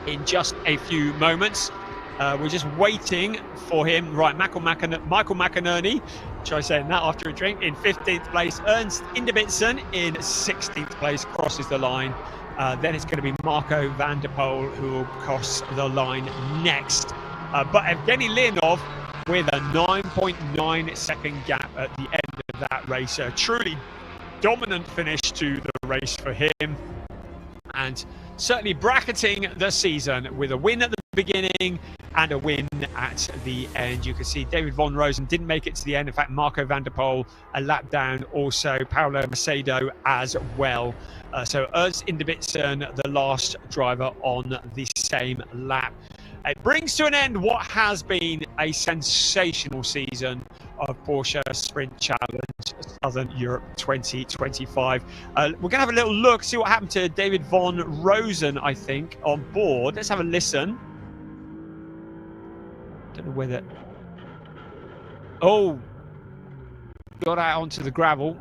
in just a few moments. We're just waiting for him. Right, Michael McInerney, try saying that after a drink, in 15th place. Ernst Ingebrigtsen in 16th place crosses the line. Then it's going to be Marco van der Poel who will cross the line next. But Evgeny Leonov with a 9.9 second gap at the end of that race. A truly dominant finish to the race for him. and certainly bracketing the season with a win at the beginning and a win at the end. You can see David von Rosen didn't make it to the end. In fact, Marco van der Poel a lap down, also Paulo Macedo as well. So Urs Inderbitzen, the last driver on the same lap. It brings to an end what has been a sensational season of Porsche Sprint Challenge Southern Europe 2025. We're going to have a little look, see what happened to David von Rosen, I think, on board. Let's have a listen. Don't know whether... Oh! Got out onto the gravel.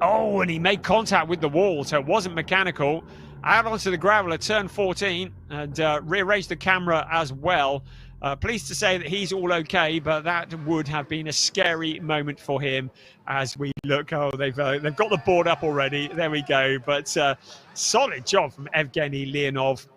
Oh, and he made contact with the wall, so it wasn't mechanical. Out onto the gravel at turn 14 and rearranged the camera as well. Pleased to say that he's all okay, but that would have been a scary moment for him as we look. Oh, they've got the board up already. There we go. But solid job from Evgeny Leonov.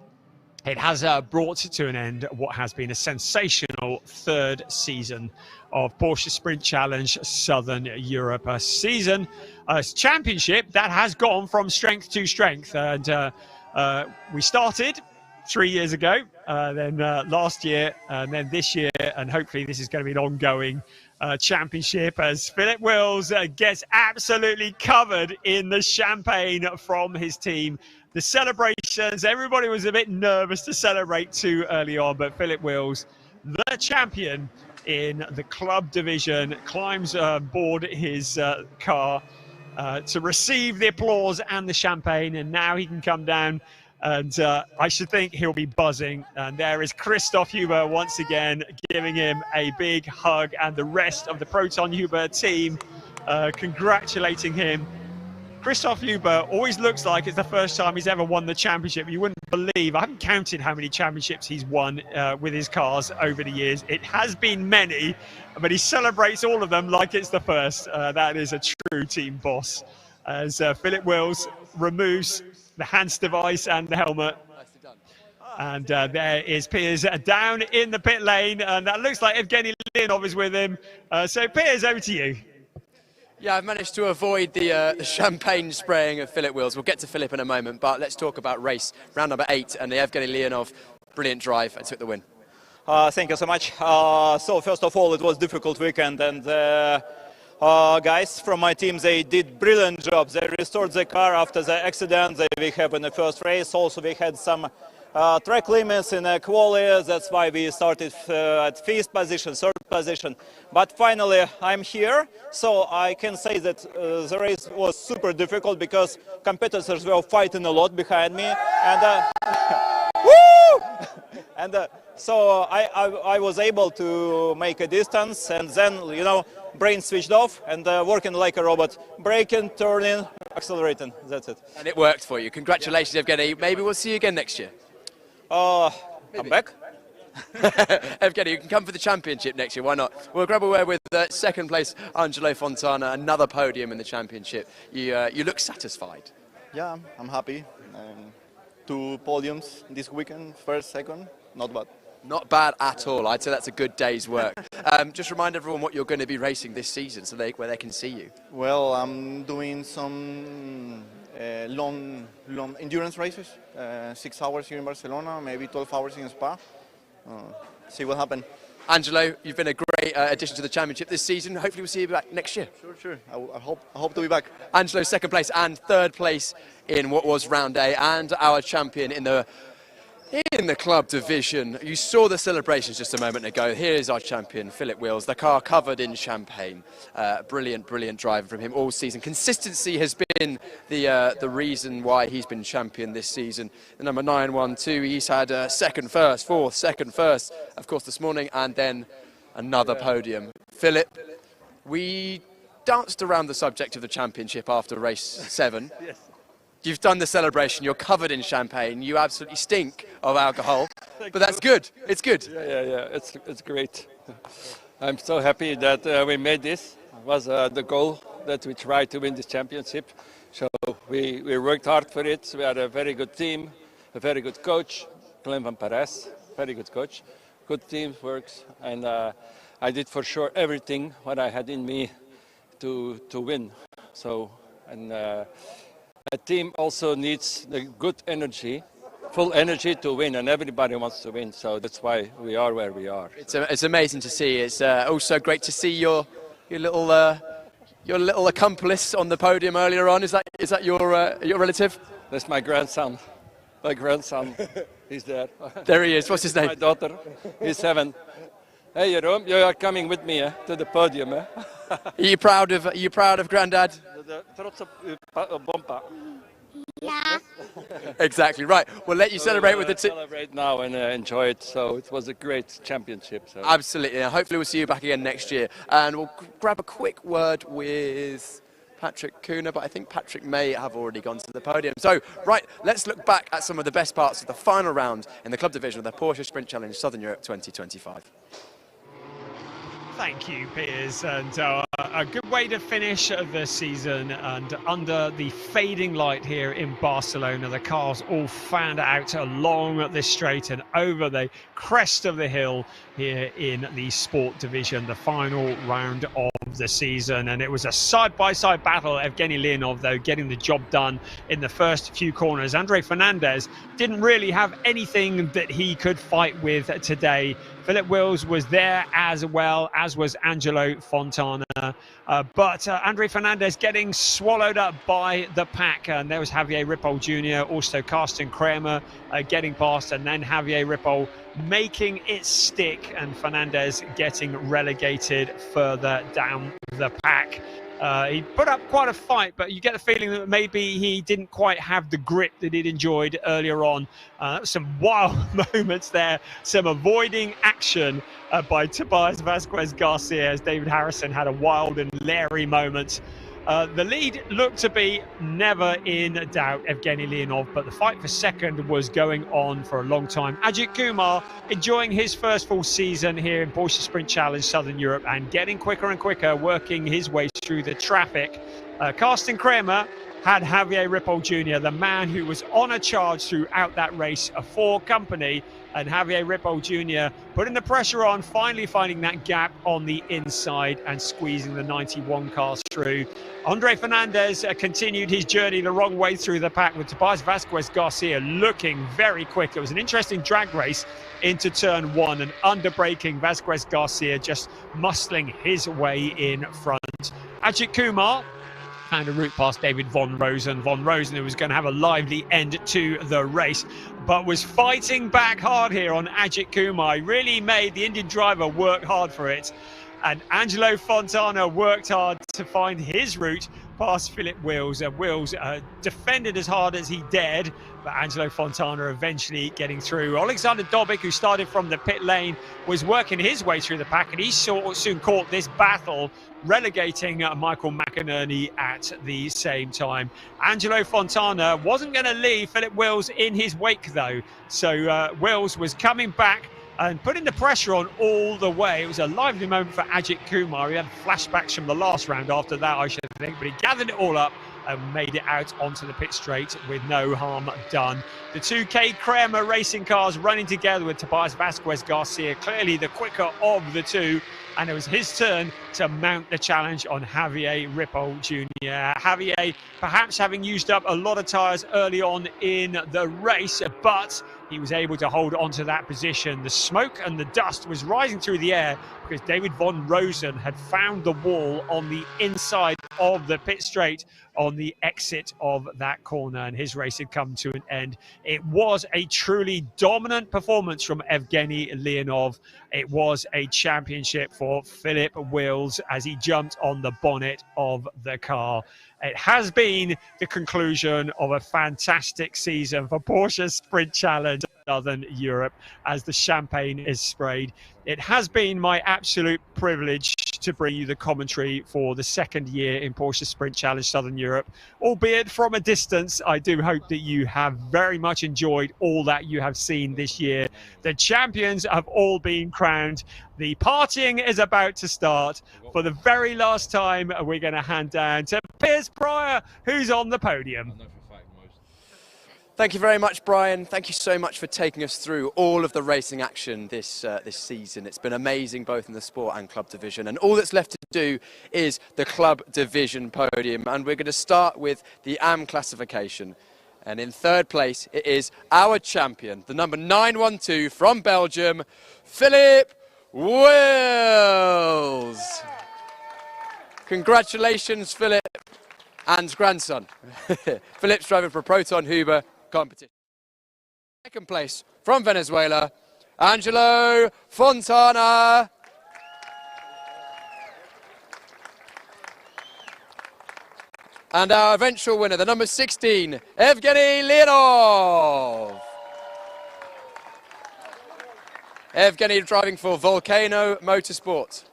It has brought to an end what has been a sensational third season of Porsche Sprint Challenge Southern Europe. A season, a championship that has gone from strength to strength. And we started 3 years ago, then last year, and then this year, and hopefully this is going to be an ongoing championship as Philip Wills gets absolutely covered in the champagne from his team. The celebrations, everybody was a bit nervous to celebrate too early on, but Philip Wills, the champion in the club division, climbs aboard his car to receive the applause and the champagne, and now he can come down and I should think he'll be buzzing. And there is Christoph Huber once again giving him a big hug, and the rest of the Proton Huber team congratulating him. Christoph Huber always looks like it's the first time he's ever won the championship. You wouldn't believe, I haven't counted how many championships he's won with his cars over the years. It has been many, but he celebrates all of them like it's the first. That is a true team boss. As Philip Wills removes the hands device and the helmet. And there is Piers down in the pit lane, and that looks like Evgeny Leonov is with him. So Piers, over to you.
Yeah, I've managed to avoid the champagne spraying of Philip Wills. We'll get to Philip in a moment, but let's talk about race. Round number 8, and the Evgeny Leonov, brilliant drive, and took the win.
Thank you so much. So first of all, it was a difficult weekend, and guys from my team, they did brilliant job. They restored the car after the accident that we had in the first race. Also, we had some track limits in quali. That's why we started at 5th position, 3rd position. But finally, I'm here, so I can say that the race was super difficult because competitors were fighting a lot behind me, and woo! So I was able to make a distance, and then, you know, brain switched off and working like a robot, braking, turning, accelerating. That's it.
And it worked for you. Congratulations, Evgeny. Maybe we'll see you again next year.
I'm back.
Evgeny, you can come for the championship next year. Why not? We'll grab a word with second place Angelo Fontana, another podium in the championship. You look satisfied.
Yeah, I'm happy. 2 podiums this weekend, 1st, 2nd, not bad.
Not bad at all. I'd say that's a good day's work. Just remind everyone what you're going to be racing this season, so where they can see you.
Well, I'm doing some long endurance races, 6 hours here in Barcelona, maybe 12 hours in Spa. See what happens.
Angelo, you've been a great addition to the championship this season. Hopefully we'll see you back next year.
Sure. I hope to be back.
Angelo, 2nd place and 3rd place in what was round A, and our champion in the club division. You saw the celebrations just a moment ago. Here is our champion, Philip Wills, the car covered in champagne. Brilliant driving from him all season. Consistency has been the reason why he's been champion this season. The number 912, he's had 2nd, 1st, 4th, 2nd, 1st, of course, this morning, and then another podium. Philip, we danced around the subject of the championship after race 7.
Yes.
You've done the celebration, you're covered in champagne, you absolutely stink of alcohol, but that's good, it's good.
Yeah, it's great. I'm so happy that we made this. It was the goal that we tried to win this championship. So we worked hard for it. We had a very good team, a very good coach, Clem van Parijs, very good coach. Good team works, and I did for sure everything what I had in me to win. So, and team also needs the good energy, full energy to win, and everybody wants to win. So that's why we are where we are.
It's amazing to see. It's also great to see your little accomplice on the podium earlier on. Is that your relative?
That's my grandson. My grandson, he's there.
There he is. What's his name?
My daughter. He's 7. Hey, Jeroen, you are coming with me to the podium.
Are you proud of Grandad?
Trots op Bompa.
Yeah.
Exactly right. We'll let you celebrate with the team.
Celebrate now and enjoy it. So it was a great championship. So.
Absolutely. And hopefully we'll see you back again next year. And we'll grab a quick word with Patrick Kuna, but I think Patrick may have already gone to the podium. So, right, let's look back at some of the best parts of the final round in the club division of the Porsche Sprint Challenge Southern Europe 2025.
Thank you, Piers, and a good way to finish the season. And under the fading light here in Barcelona, the cars all fanned out along this straight and over the crest of the hill here in the sport division, the final round of the season. And it was a side-by-side battle. Evgeny Leonov, though, getting the job done in the first few corners. Andre Fernandez didn't really have anything that he could fight with today. Philip Wills was there as well, as was Angelo Fontana. But Andre Fernandez getting swallowed up by the pack. And there was Javier Ripoll Jr., also Carsten Kramer getting past, and then Javier Ripoll making it stick, and Fernandez getting relegated further down the pack. He put up quite a fight, but you get the feeling that maybe he didn't quite have the grip that he'd enjoyed earlier on. Some wild moments there, some avoiding action by Tobias Vasquez Garcia, as David Harrison had a wild and leery moment. The lead looked to be never in doubt, Evgeny Leonov, but the fight for second was going on for a long time. Ajith Kumar enjoying his first full season here in Porsche Sprint Challenge Southern Europe and getting quicker and quicker, working his way through the traffic. Carsten Kramer had Javier Ripoll Jr., the man who was on a charge throughout that race for company, and Javier Ripoll Jr. putting the pressure on, finally finding that gap on the inside and squeezing the 91 cars through. Andre Fernandez continued his journey the wrong way through the pack, with Tobias Vasquez Garcia looking very quick. It was an interesting drag race into turn 1, and under-braking Vasquez Garcia just muscling his way in front. Ajith Kumar found a route past David Von Rosen. Von Rosen, who was going to have a lively end to the race, but was fighting back hard here on Ajith Kumar. He really made the Indian driver work hard for it. And Angelo Fontana worked hard to find his route past Philip Wills. Wills defended as hard as he dared, but Angelo Fontana eventually getting through. Alexander Dobic, who started from the pit lane, was working his way through the pack, and he soon caught this battle, relegating Michael McInerney at the same time. Angelo Fontana wasn't going to leave Philip Wills in his wake, though. So Wills was coming back and putting the pressure on all the way. It was a lively moment for Ajith Kumar. He had flashbacks from the last round after that, I should think, but he gathered it all up and made it out onto the pit straight with no harm done. The 2K Kramer racing cars running together with Tobias Vasquez Garcia, clearly the quicker of the two, and it was his turn to mount the challenge on Javier Ripoll Jr. Javier perhaps having used up a lot of tyres early on in the race, but he was able to hold on to that position. The smoke and the dust was rising through the air because David Von Rosen had found the wall on the inside of the pit straight on the exit of that corner, and his race had come to an end. It was a truly dominant performance from Evgeny Leonov. It was a championship for Philip Wills as he jumped on the bonnet of the car. It has been the conclusion of a fantastic season for Porsche Sprint Challenge Southern Europe as the champagne is sprayed. It has been my absolute privilege to bring you the commentary for the second year in Porsche Sprint Challenge Southern Europe, albeit from a distance. I do hope that you have very much enjoyed all that you have seen this year. The champions have all been crowned. The partying is about to start. For the very last time, we're going to hand down to Piers Pryor, who's on the podium.
Thank you very much, Brian. Thank you so much for taking us through all of the racing action this season. It's been amazing, both in the sport and club division. And all that's left to do is the club division podium. And we're going to start with the AM classification. And in third place, it is our champion, the number 912 from Belgium, Philip Wills. Congratulations, Philip and grandson. Philip's driving for Proton Huber competition. Second place from Venezuela, Angelo Fontana. And our eventual winner, the number 16, Evgeny Leonov. Evgeny driving for Volcano Motorsport.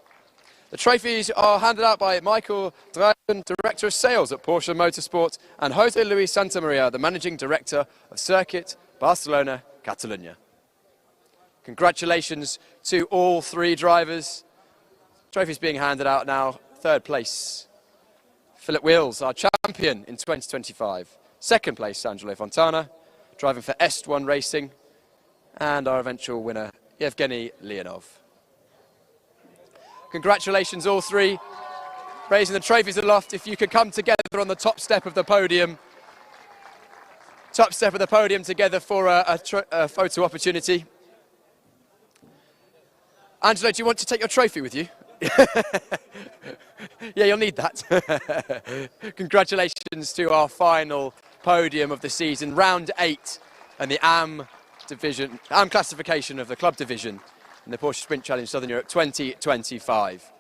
The trophies are handed out by Michael Dragon, Director of Sales at Porsche Motorsport, and Jose Luis Santamaria, the Managing Director of Circuit Barcelona, Catalunya. Congratulations to all three drivers. Trophies being handed out now. Third place, Philip Wills, our champion in 2025. Second place, Angelo Fontana, driving for Est1 Racing. And our eventual winner, Evgeny Leonov. Congratulations, all three, raising the trophies aloft. If you could come together on the top step of the podium. Top step of the podium together for a photo opportunity. Angelo, do you want to take your trophy with you? Yeah, you'll need that. Congratulations to our final podium of the season, round 8, and the AM classification of the club division in the Porsche Sprint Challenge Southern Europe 2025.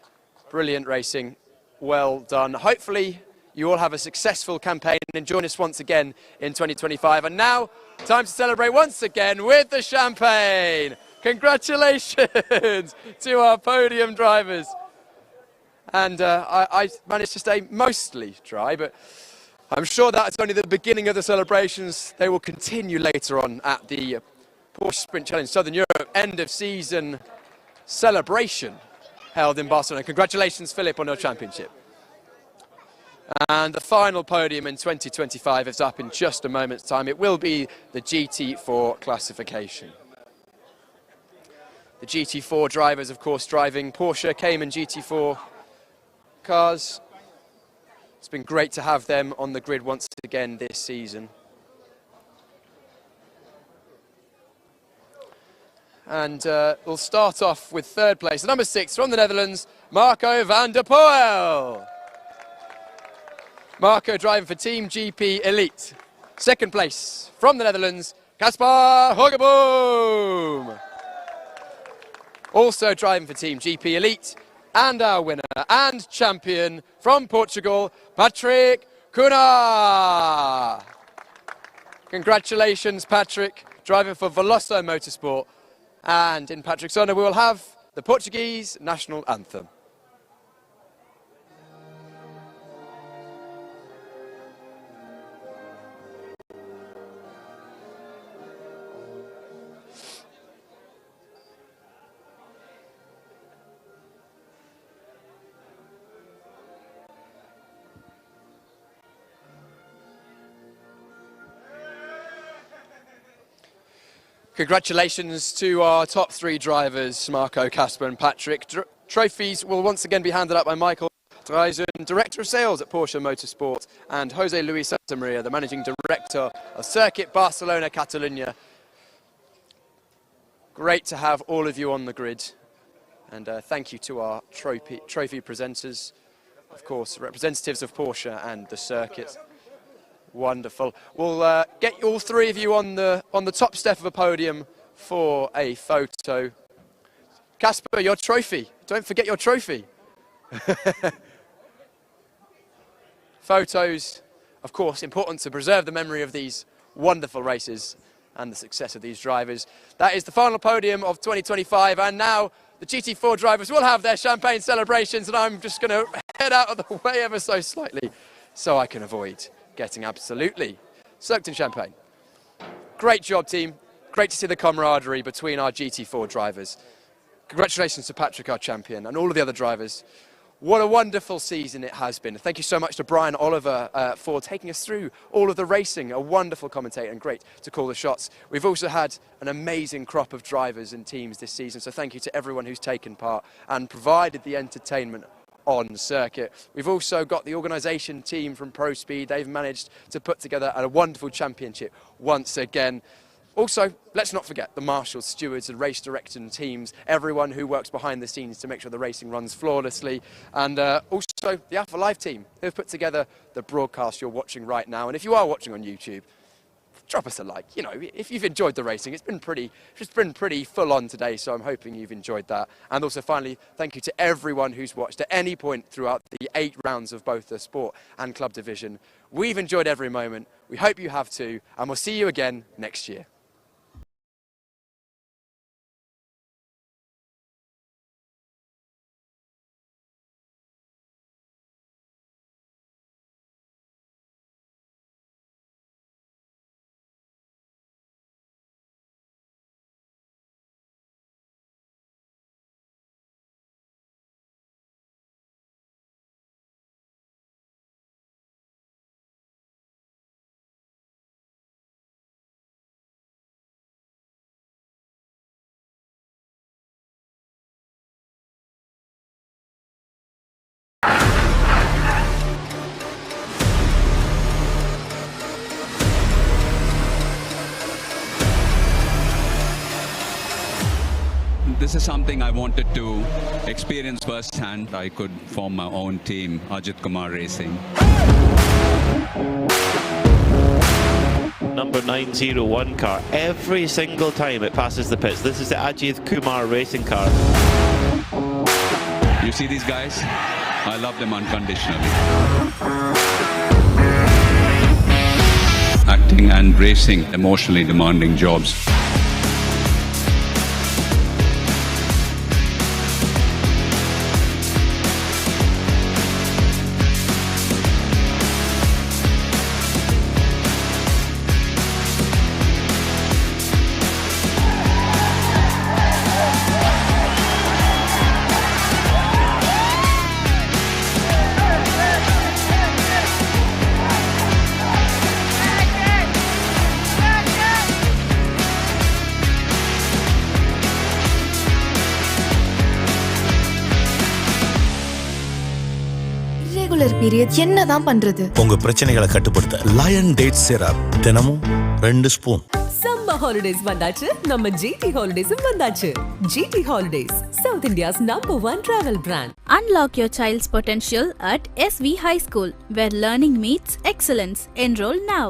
Brilliant racing, well done. Hopefully you all have a successful campaign and join us once again in 2025. And now, time to celebrate once again with the champagne. Congratulations to our podium drivers. And I managed to stay mostly dry, but I'm sure that's only the beginning of the celebrations. They will continue later on at the Porsche Sprint Challenge Southern Europe end of season celebration held in Barcelona. Congratulations, Philip, on your championship. And the final podium in 2025 is up in just a moment's time. It will be the GT4 classification. The GT4 drivers, of course, driving Porsche Cayman GT4 cars. It's been great to have them on the grid once again this season. And we'll start off with third place. Number 6 from the Netherlands, Marco van der Poel. Marco driving for Team GP Elite. Second place from the Netherlands, Kaspar Hogeboom. Also driving for Team GP Elite. And our winner and champion from Portugal, Patrick Cunha. Congratulations, Patrick, driving for Veloso Motorsport. And in Patrick's honour, we will have the Portuguese national anthem. Congratulations to our top 3 drivers, Marco, Casper and Patrick. Trophies will once again be handed out by Michael Dreisen, Director of Sales at Porsche Motorsport, and Jose Luis Santamaria, the Managing Director of Circuit Barcelona, Catalunya. Great to have all of you on the grid. And thank you to our trophy presenters, of course, representatives of Porsche and the circuit. Wonderful. We'll get all 3 of you on the top step of a podium for a photo. Casper, your trophy. Don't forget your trophy. Photos, of course, important to preserve the memory of these wonderful races and the success of these drivers. That is the final podium of 2025, and now the GT4 drivers will have their champagne celebrations, and I'm just going to head out of the way ever so slightly so I can avoid getting absolutely soaked in champagne. Great job, team. Great to see the camaraderie between our GT4 drivers. Congratulations to Patrick, our champion, and all of the other drivers. What a wonderful season it has been. Thank you so much to Brian Oliver for taking us through all of the racing. A wonderful commentator and great to call the shots. We've also had an amazing crop of drivers and teams this season, so thank you to everyone who's taken part and provided the entertainment on circuit. We've also got the organisation team from Pro Speed. They've managed to put together a wonderful championship once again. Also, let's not forget the marshals, stewards and race directing teams, everyone who works behind the scenes to make sure the racing runs flawlessly, and also the Alpha Live team who have put together the broadcast you're watching right now. And if you are watching on YouTube, drop us a like. You know, if you've enjoyed the racing, it's been pretty full on today, so I'm hoping you've enjoyed that. And also finally, thank you to everyone who's watched at any point throughout the 8 rounds of both the sport and club division. We've enjoyed every moment. We hope you have too, and we'll see you again next year.
This is something I wanted to experience firsthand. I could form my own team, Ajith Kumar Racing.
Number 901 car, every single time it passes the pits. This is the Ajith Kumar racing car.
You see these guys? I love them unconditionally. Acting and racing, emotionally demanding jobs.
Period என்னதான் பண்றது?
உங்க பிரச்சனைகளை கட்டுப்படுத்த lion date syrup தினமும் 2 spoon.
Summer holidays வந்தாச்சு, நம்ம GT ஹாலிடேஸும் வந்தாச்சு. GT Holidays, South India's #1 travel brand.
Unlock your child's potential at SV High School, where learning meets excellence. Enroll now.